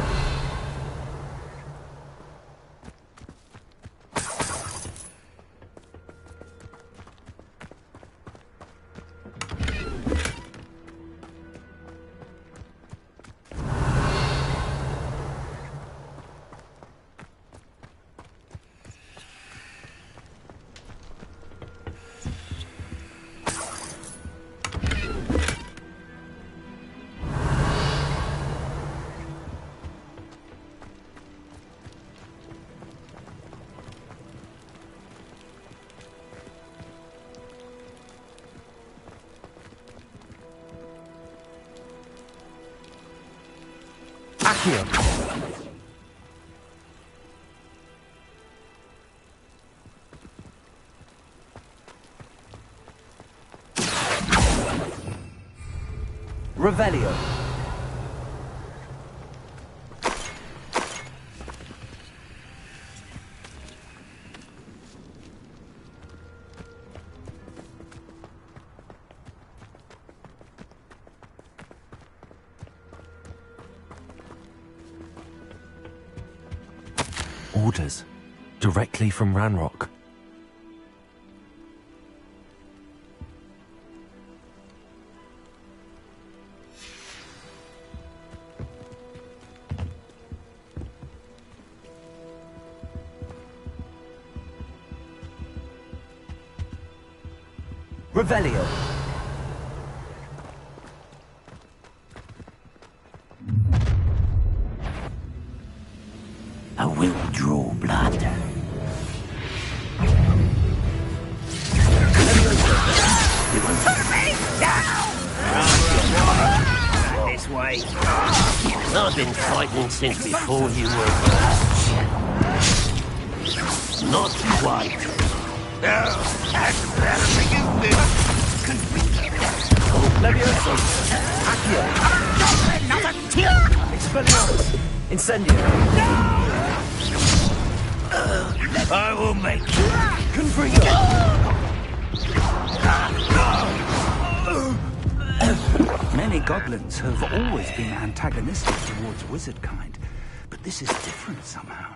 Accio! Revelio! Orders. Directly from Ranrock. Revelio! I will draw blood. This way. I've been fighting since before you were born. Not quite. Levioso! Accio! Expelliarmus! Incendio! I will make you. Confringo! Many goblins have always been antagonistic towards wizard kind, but this is different somehow.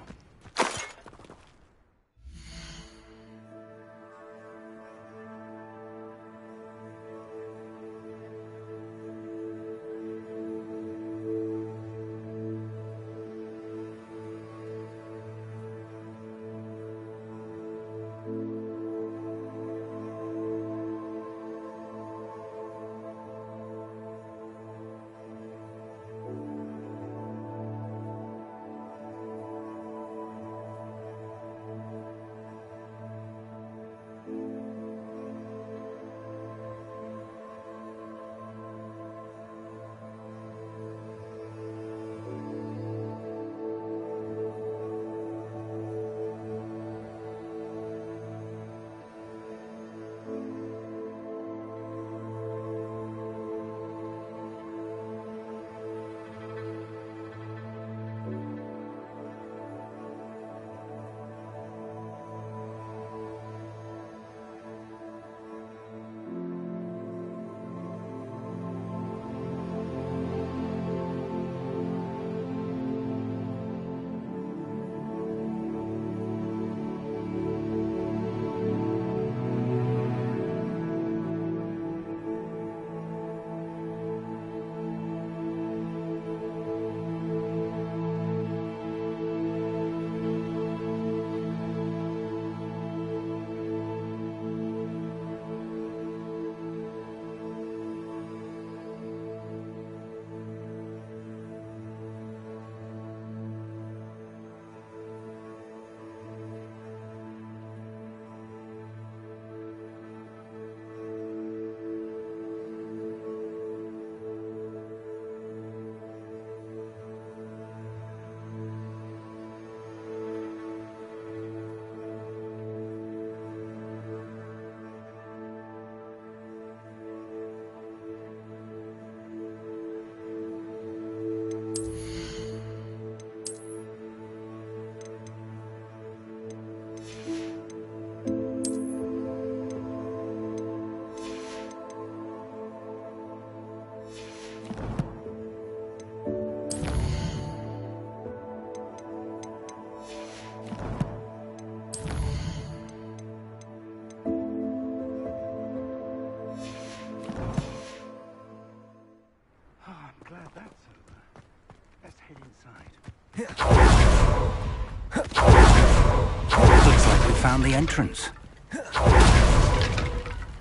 Looks like we found the entrance.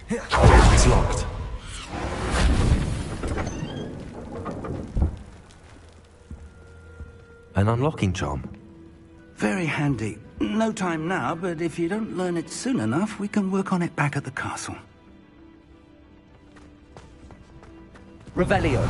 It's locked. An unlocking charm. Very handy. No time now, but if you don't learn it soon enough, we can work on it back at the castle. Revelio.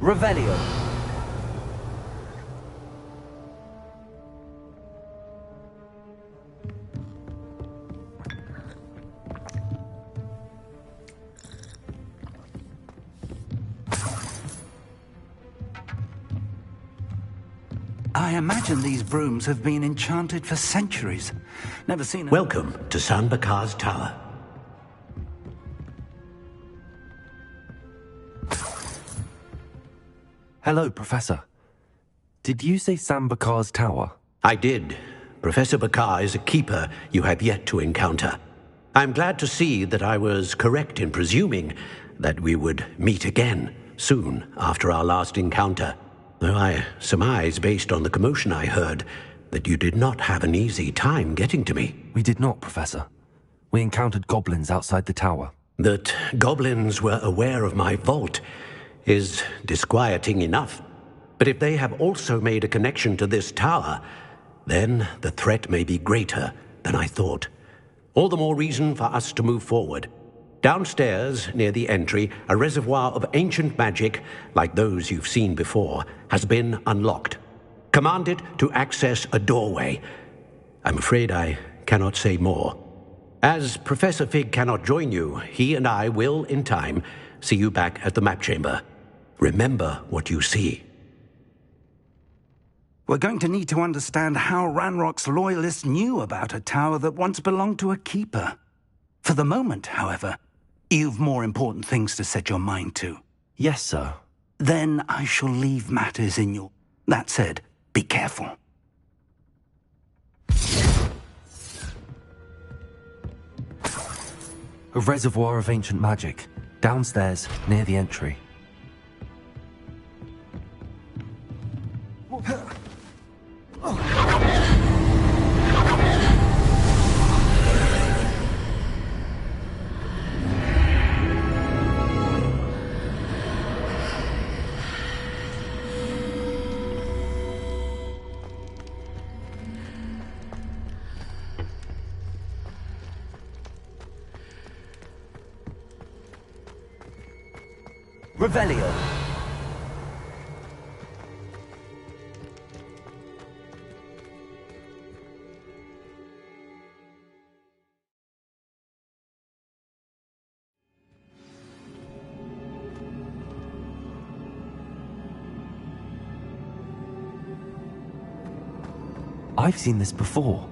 Revelio. I imagine these brooms have been enchanted for centuries. Never seen a... Welcome to San Bakar's Tower. Hello, Professor. Did you say Sam Bakar's tower? I did. Professor Bakar is a keeper you have yet to encounter. I'm glad to see that I was correct in presuming that we would meet again soon after our last encounter. Though I surmise, based on the commotion I heard, that you did not have an easy time getting to me. We did not, Professor. We encountered goblins outside the tower. That goblins were aware of my vault is disquieting enough. But if they have also made a connection to this tower, then the threat may be greater than I thought. All the more reason for us to move forward. Downstairs, near the entry, a reservoir of ancient magic, like those you've seen before, has been unlocked. Command it to access a doorway. I'm afraid I cannot say more. As Professor Fig cannot join you, he and I will, in time, see you back at the map chamber. Remember what you see. We're going to need to understand how Ranrock's loyalists knew about a tower that once belonged to a keeper. For the moment, however, you've more important things to set your mind to. Yes, sir. Then I shall leave matters in your... That said, be careful. A reservoir of ancient magic, downstairs, near the entry. Revelio. I've seen this before,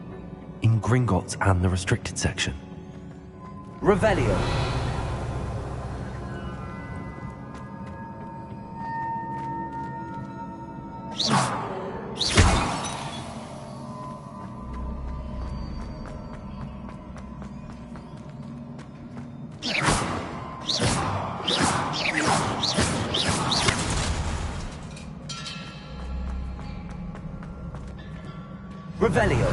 in Gringotts and the restricted section. Revelio. Revelio.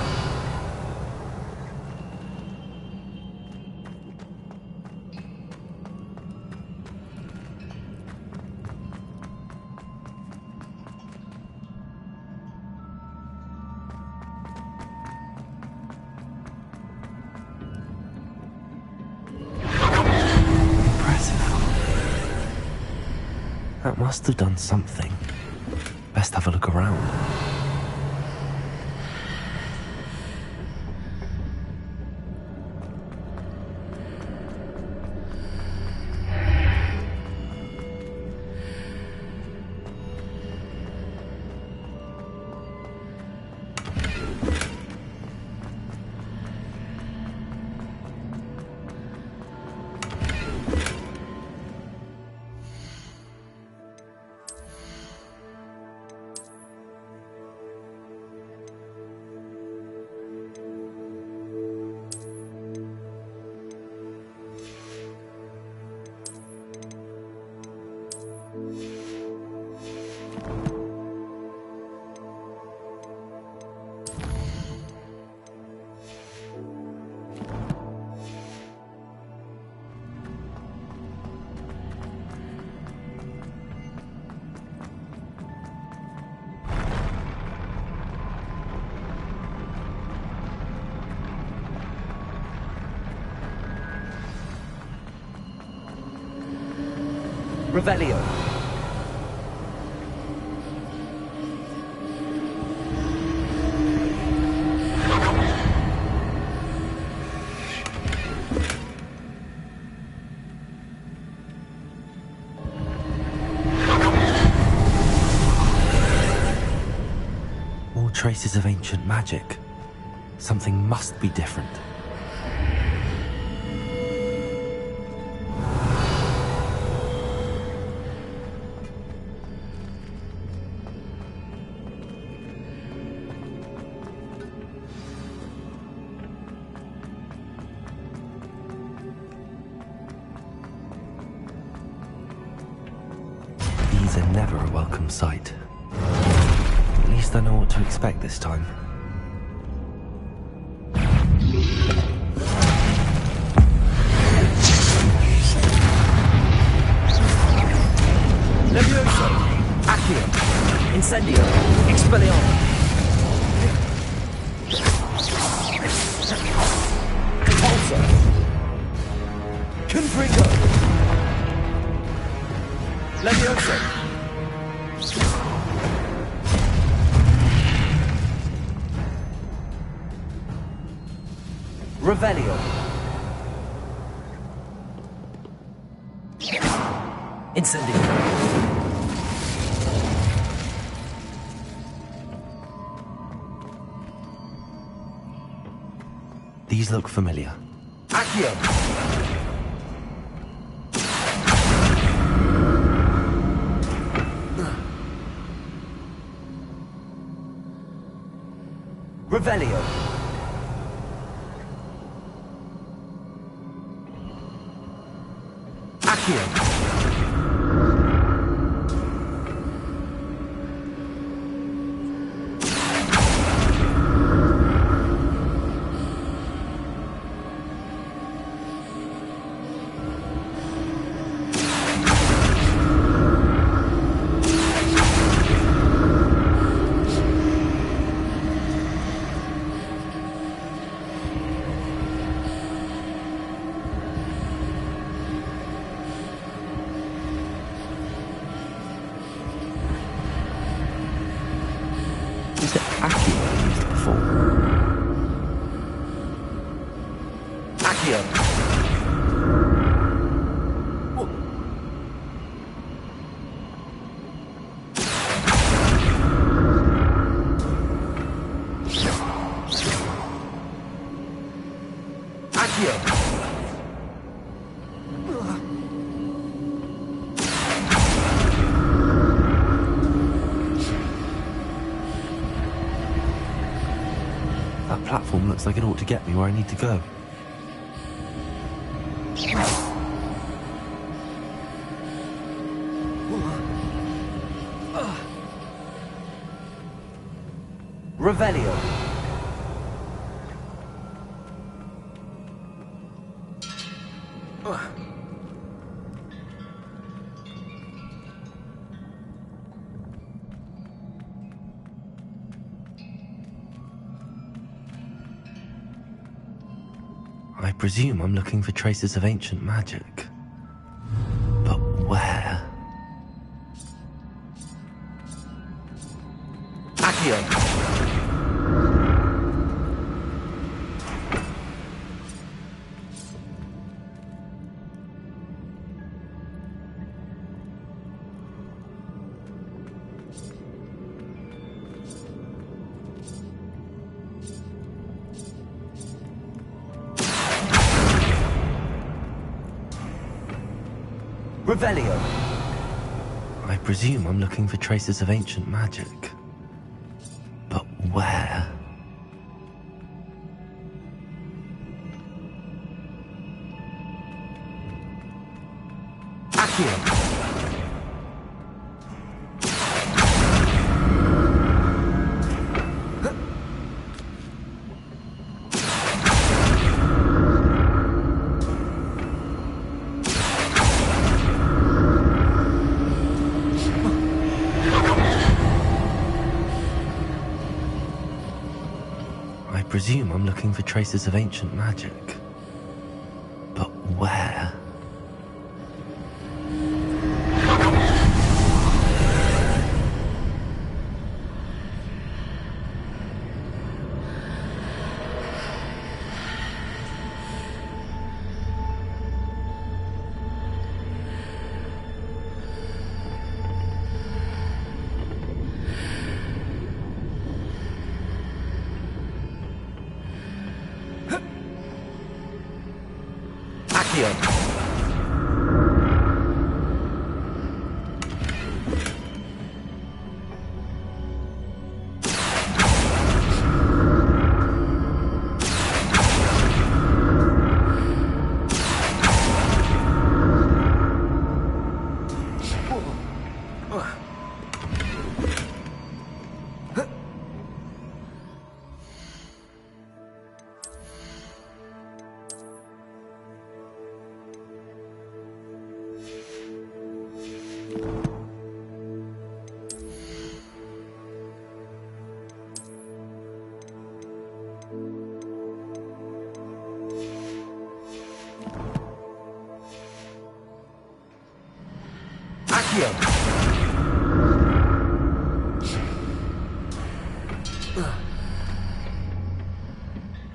That must have done something. Best have a look around. Revelio. More traces of ancient magic. Something must be different. These are never a welcome sight. At least I know what to expect this time. Levioso. Accio. Incendio. Expelliarmus. Repulsor. Confringo. Levioso. Revelio. Incendio. These look familiar. Accio. Revelio. Accio. Is it Accio I used before? Accio. Accio. That platform looks like it ought to get me where I need to go. Revelio. I presume I'm looking for traces of ancient magic. But where? Revelio. I presume I'm looking for traces of ancient magic. But where? Accio. I presume I'm looking for traces of ancient magic. But where?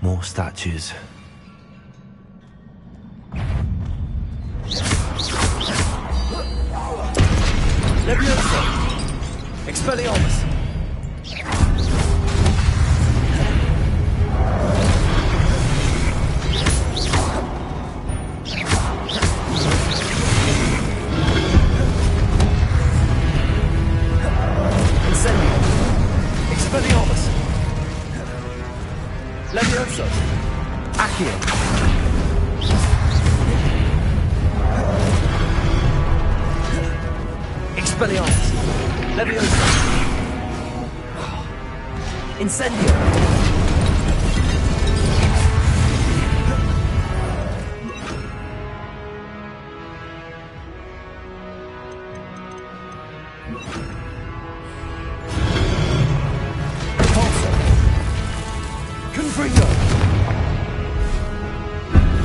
More statues. Leviosa! Expelliarmus! Incendio! Expelliarmus! Leviosa! Accio! Expelliarmus! Leviosa! Incendio! Repulsor! Confringo!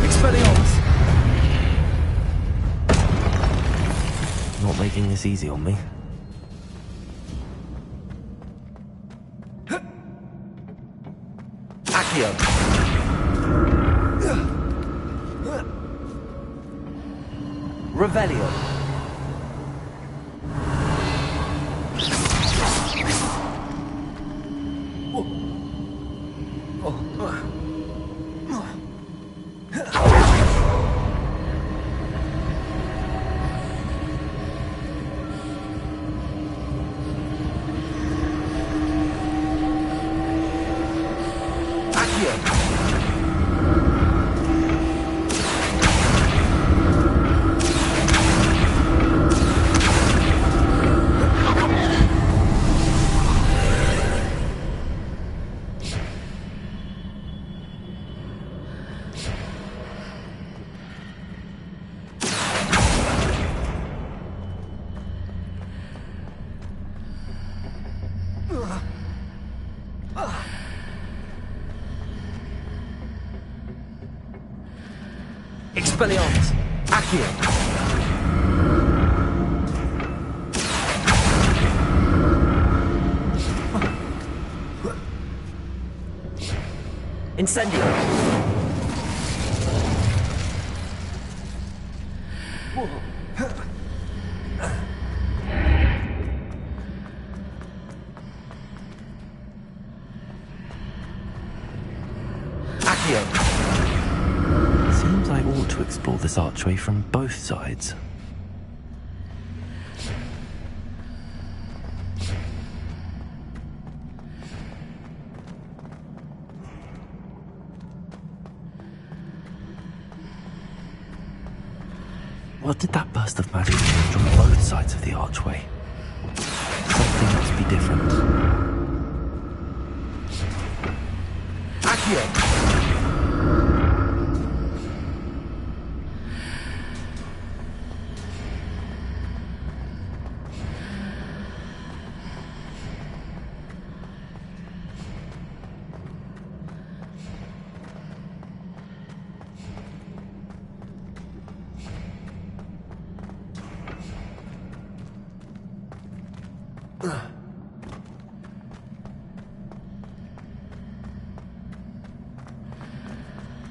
Expelliarmus! Not making this easy on me. Accio. Revelio. Expelliarmus! Accio! Incendio! Seems I ought to explore this archway from both sides. What did that burst of magic do from both sides of the archway? Something must be different. Accio!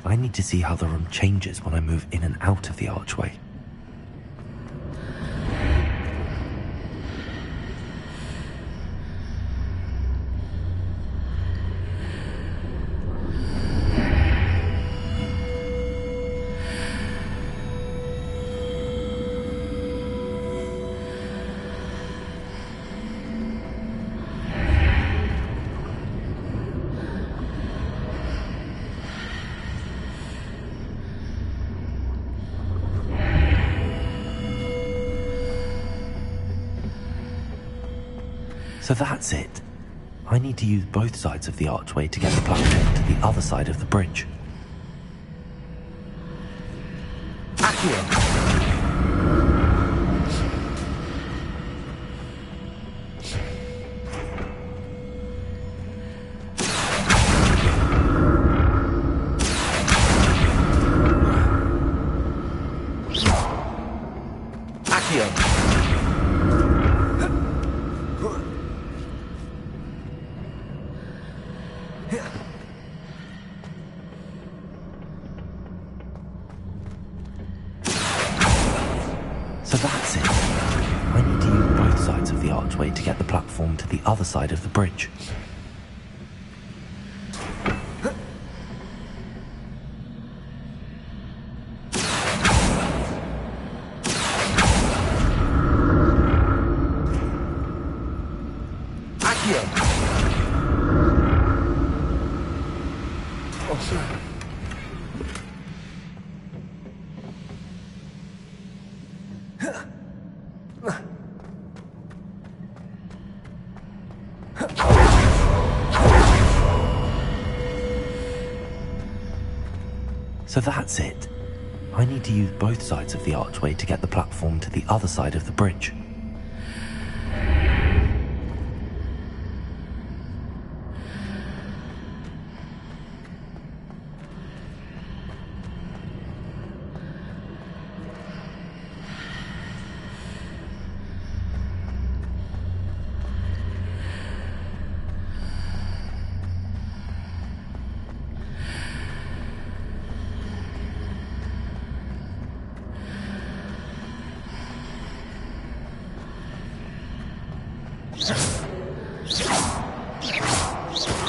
I need to see how the room changes when I move in and out of the archway. So that's it. I need to use both sides of the archway to get the platform to the other side of the bridge. Accio! So that's it. I need to use both sides of the archway to get the platform to the other side of the bridge. So that's it. I need to use both sides of the archway to get the platform to the other side of the bridge.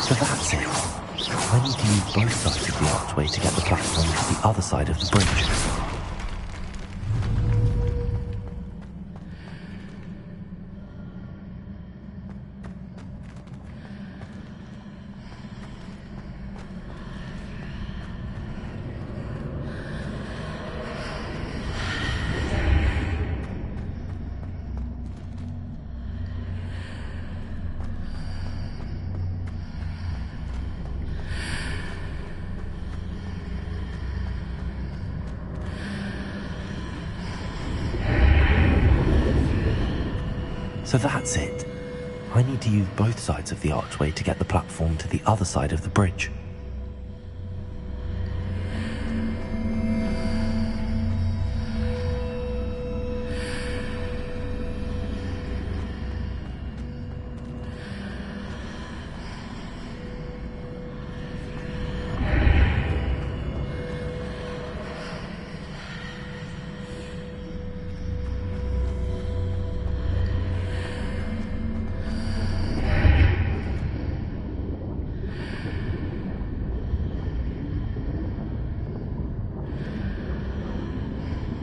So that's it. I need to use both sides of the archway to get the platform to the other side of the bridge. So that's it. I need to use both sides of the archway to get the platform to the other side of the bridge.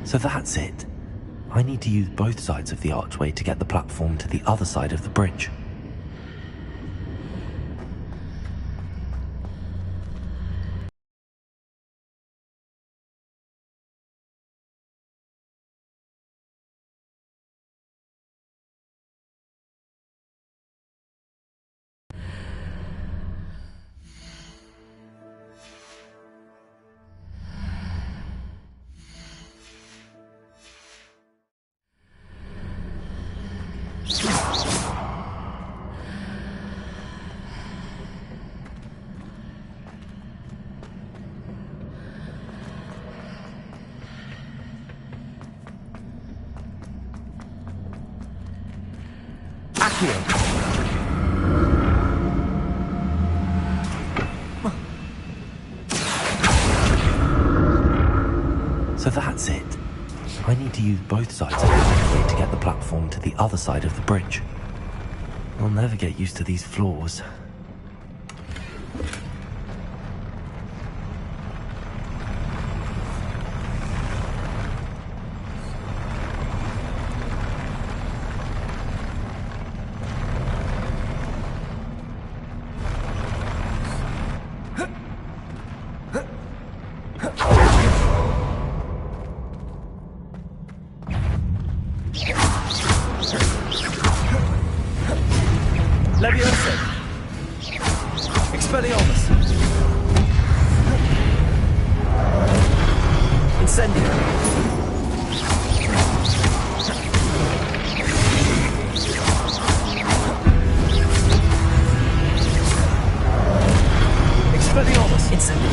So that's it. I need to use both sides of the archway to get the platform to the other side of the bridge. So that's it. I need to use both sides of the pathway to get the platform to the other side of the bridge. I'll never get used to these floors. Leviosa! Expelliarmus! Incendio! Expelliarmus! Incendio!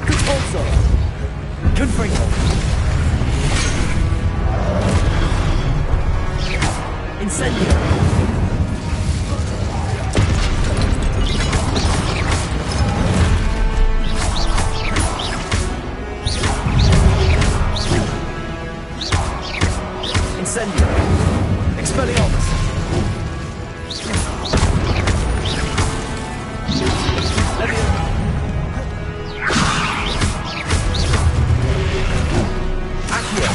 Compulso! Confringo! Incendio! Incendio! Expelliarmus! Accio!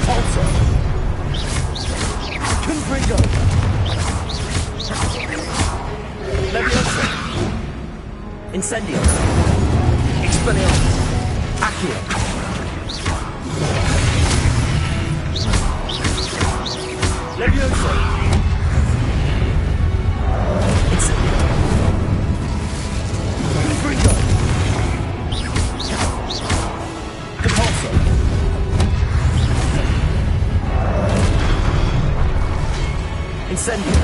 Pulsar! Confringo! Leviosa! Incendio! Expelliarmus! Accio! Leviosa! Incendio! Confringo! Compulso! Incendio!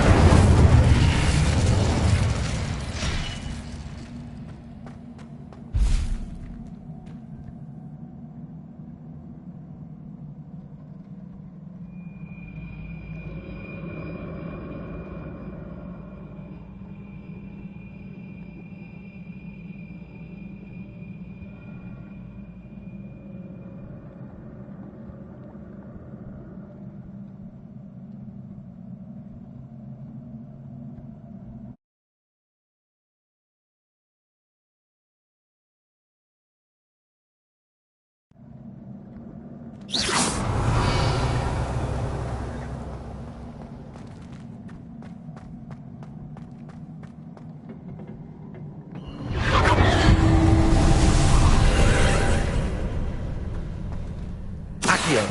Accio!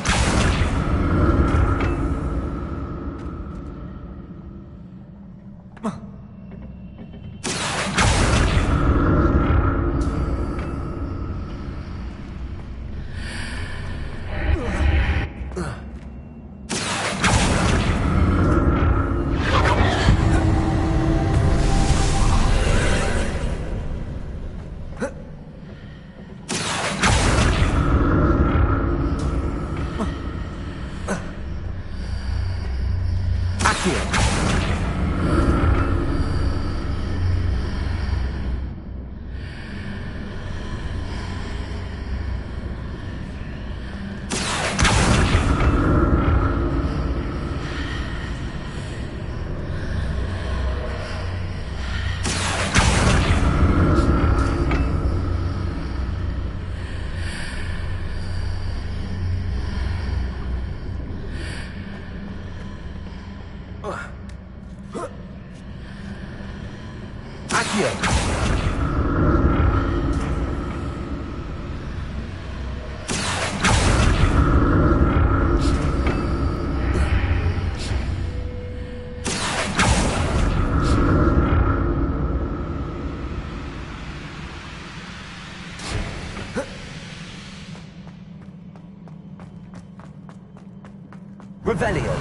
Revelio.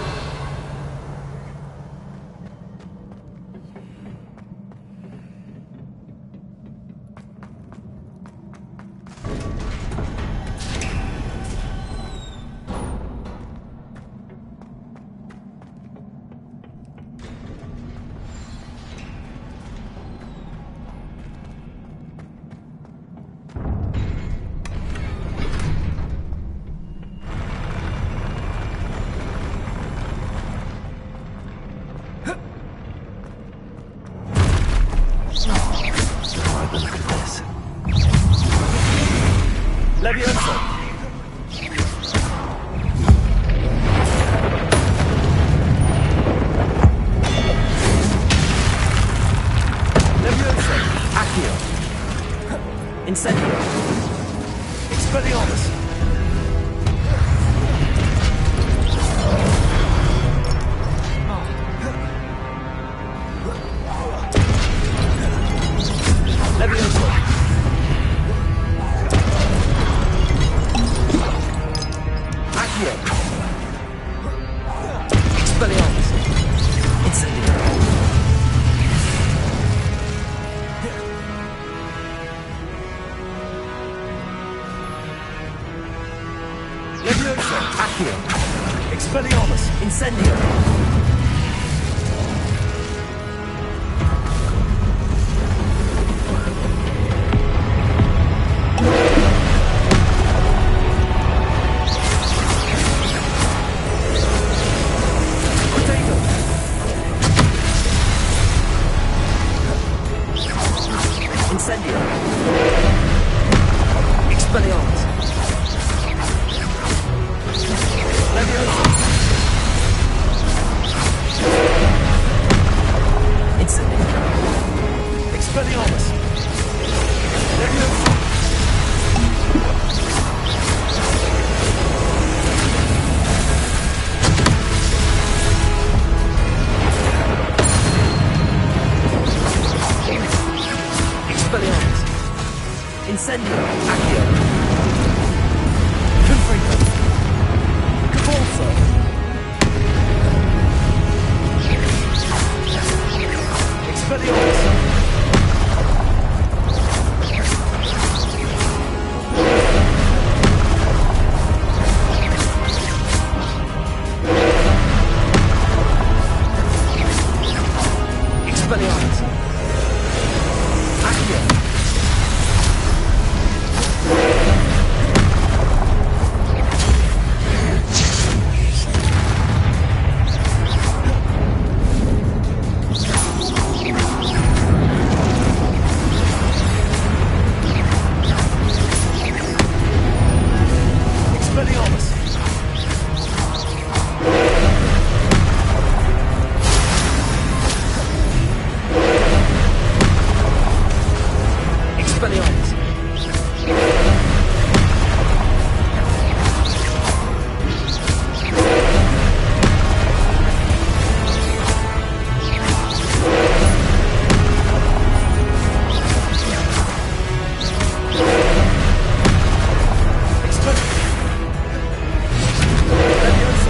Expelliarmus! Leviosa! Accio! Expelliarmus! Incendio! Leviosa! Accio! Expelliarmus! Incendio! Incendio! Expelliarmus! Leviosa! Incendio! Expelliarmus! Leviosa! Expelliarmus! Incendio! Accio! Confringo! Cabalso! Expelliarmus! Expelliarmus! Accio! Expelliarmus! Expelliarmus! Leviosa!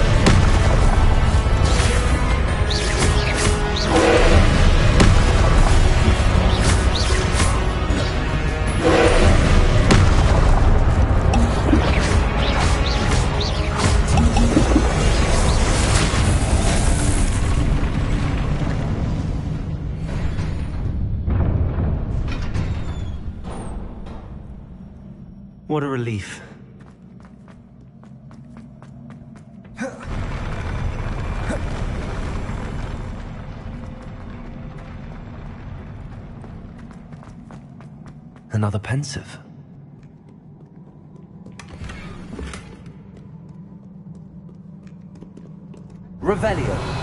What a relief. Another pensive. Revelio.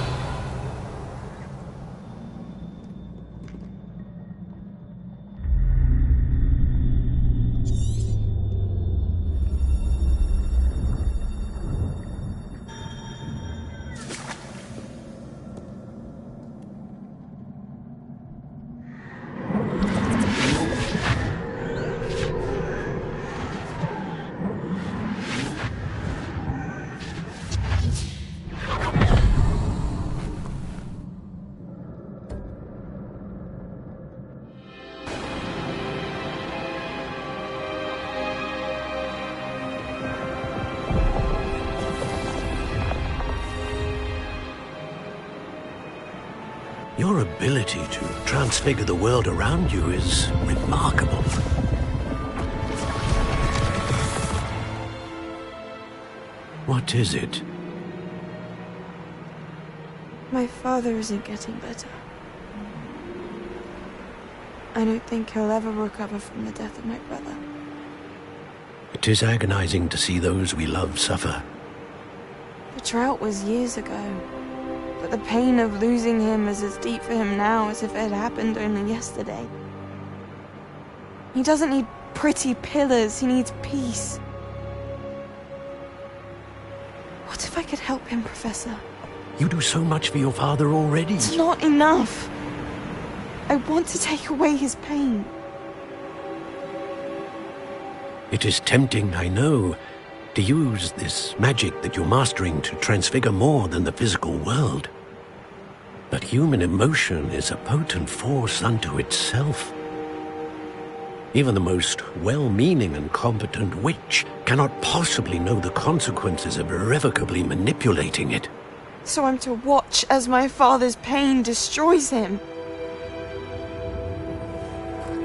Your ability to transfigure the world around you is remarkable. What is it? My father isn't getting better. I don't think he'll ever recover from the death of my brother. It is agonizing to see those we love suffer. The drought was years ago, but the pain of losing him is as deep for him now as if it had happened only yesterday. He doesn't need pretty pillars, he needs peace. if I could help him, Professor. You do so much for your father already. It's not enough. I want to take away his pain. It is tempting, I know, to use this magic that you're mastering to transfigure more than the physical world. But human emotion is a potent force unto itself. Even the most well-meaning and competent witch cannot possibly know the consequences of irrevocably manipulating it. So I'm to watch as my father's pain destroys him.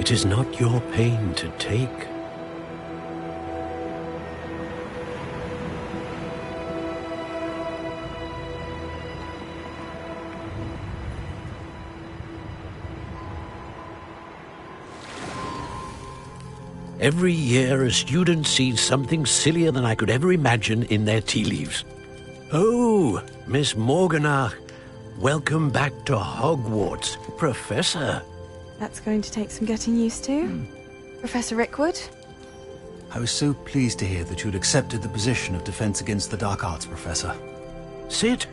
It is not your pain to take. Every year, a student sees something sillier than I could ever imagine in their tea leaves. Oh, Miss Morganach, welcome back to Hogwarts, Professor. That's going to take some getting used to. Professor Rickwood? I was so pleased to hear that you'd accepted the position of Defense Against the Dark Arts, Professor. Sit,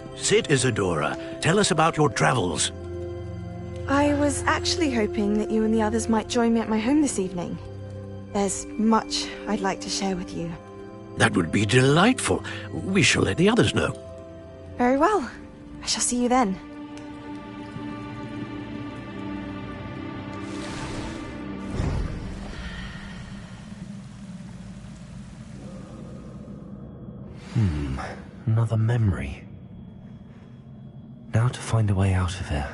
Isadora. Tell us about your travels. I was actually hoping that you and the others might join me at my home this evening. There's much I'd like to share with you. That would be delightful. We shall let the others know. Very well. I shall see you then. Another memory. Now to find a way out of here.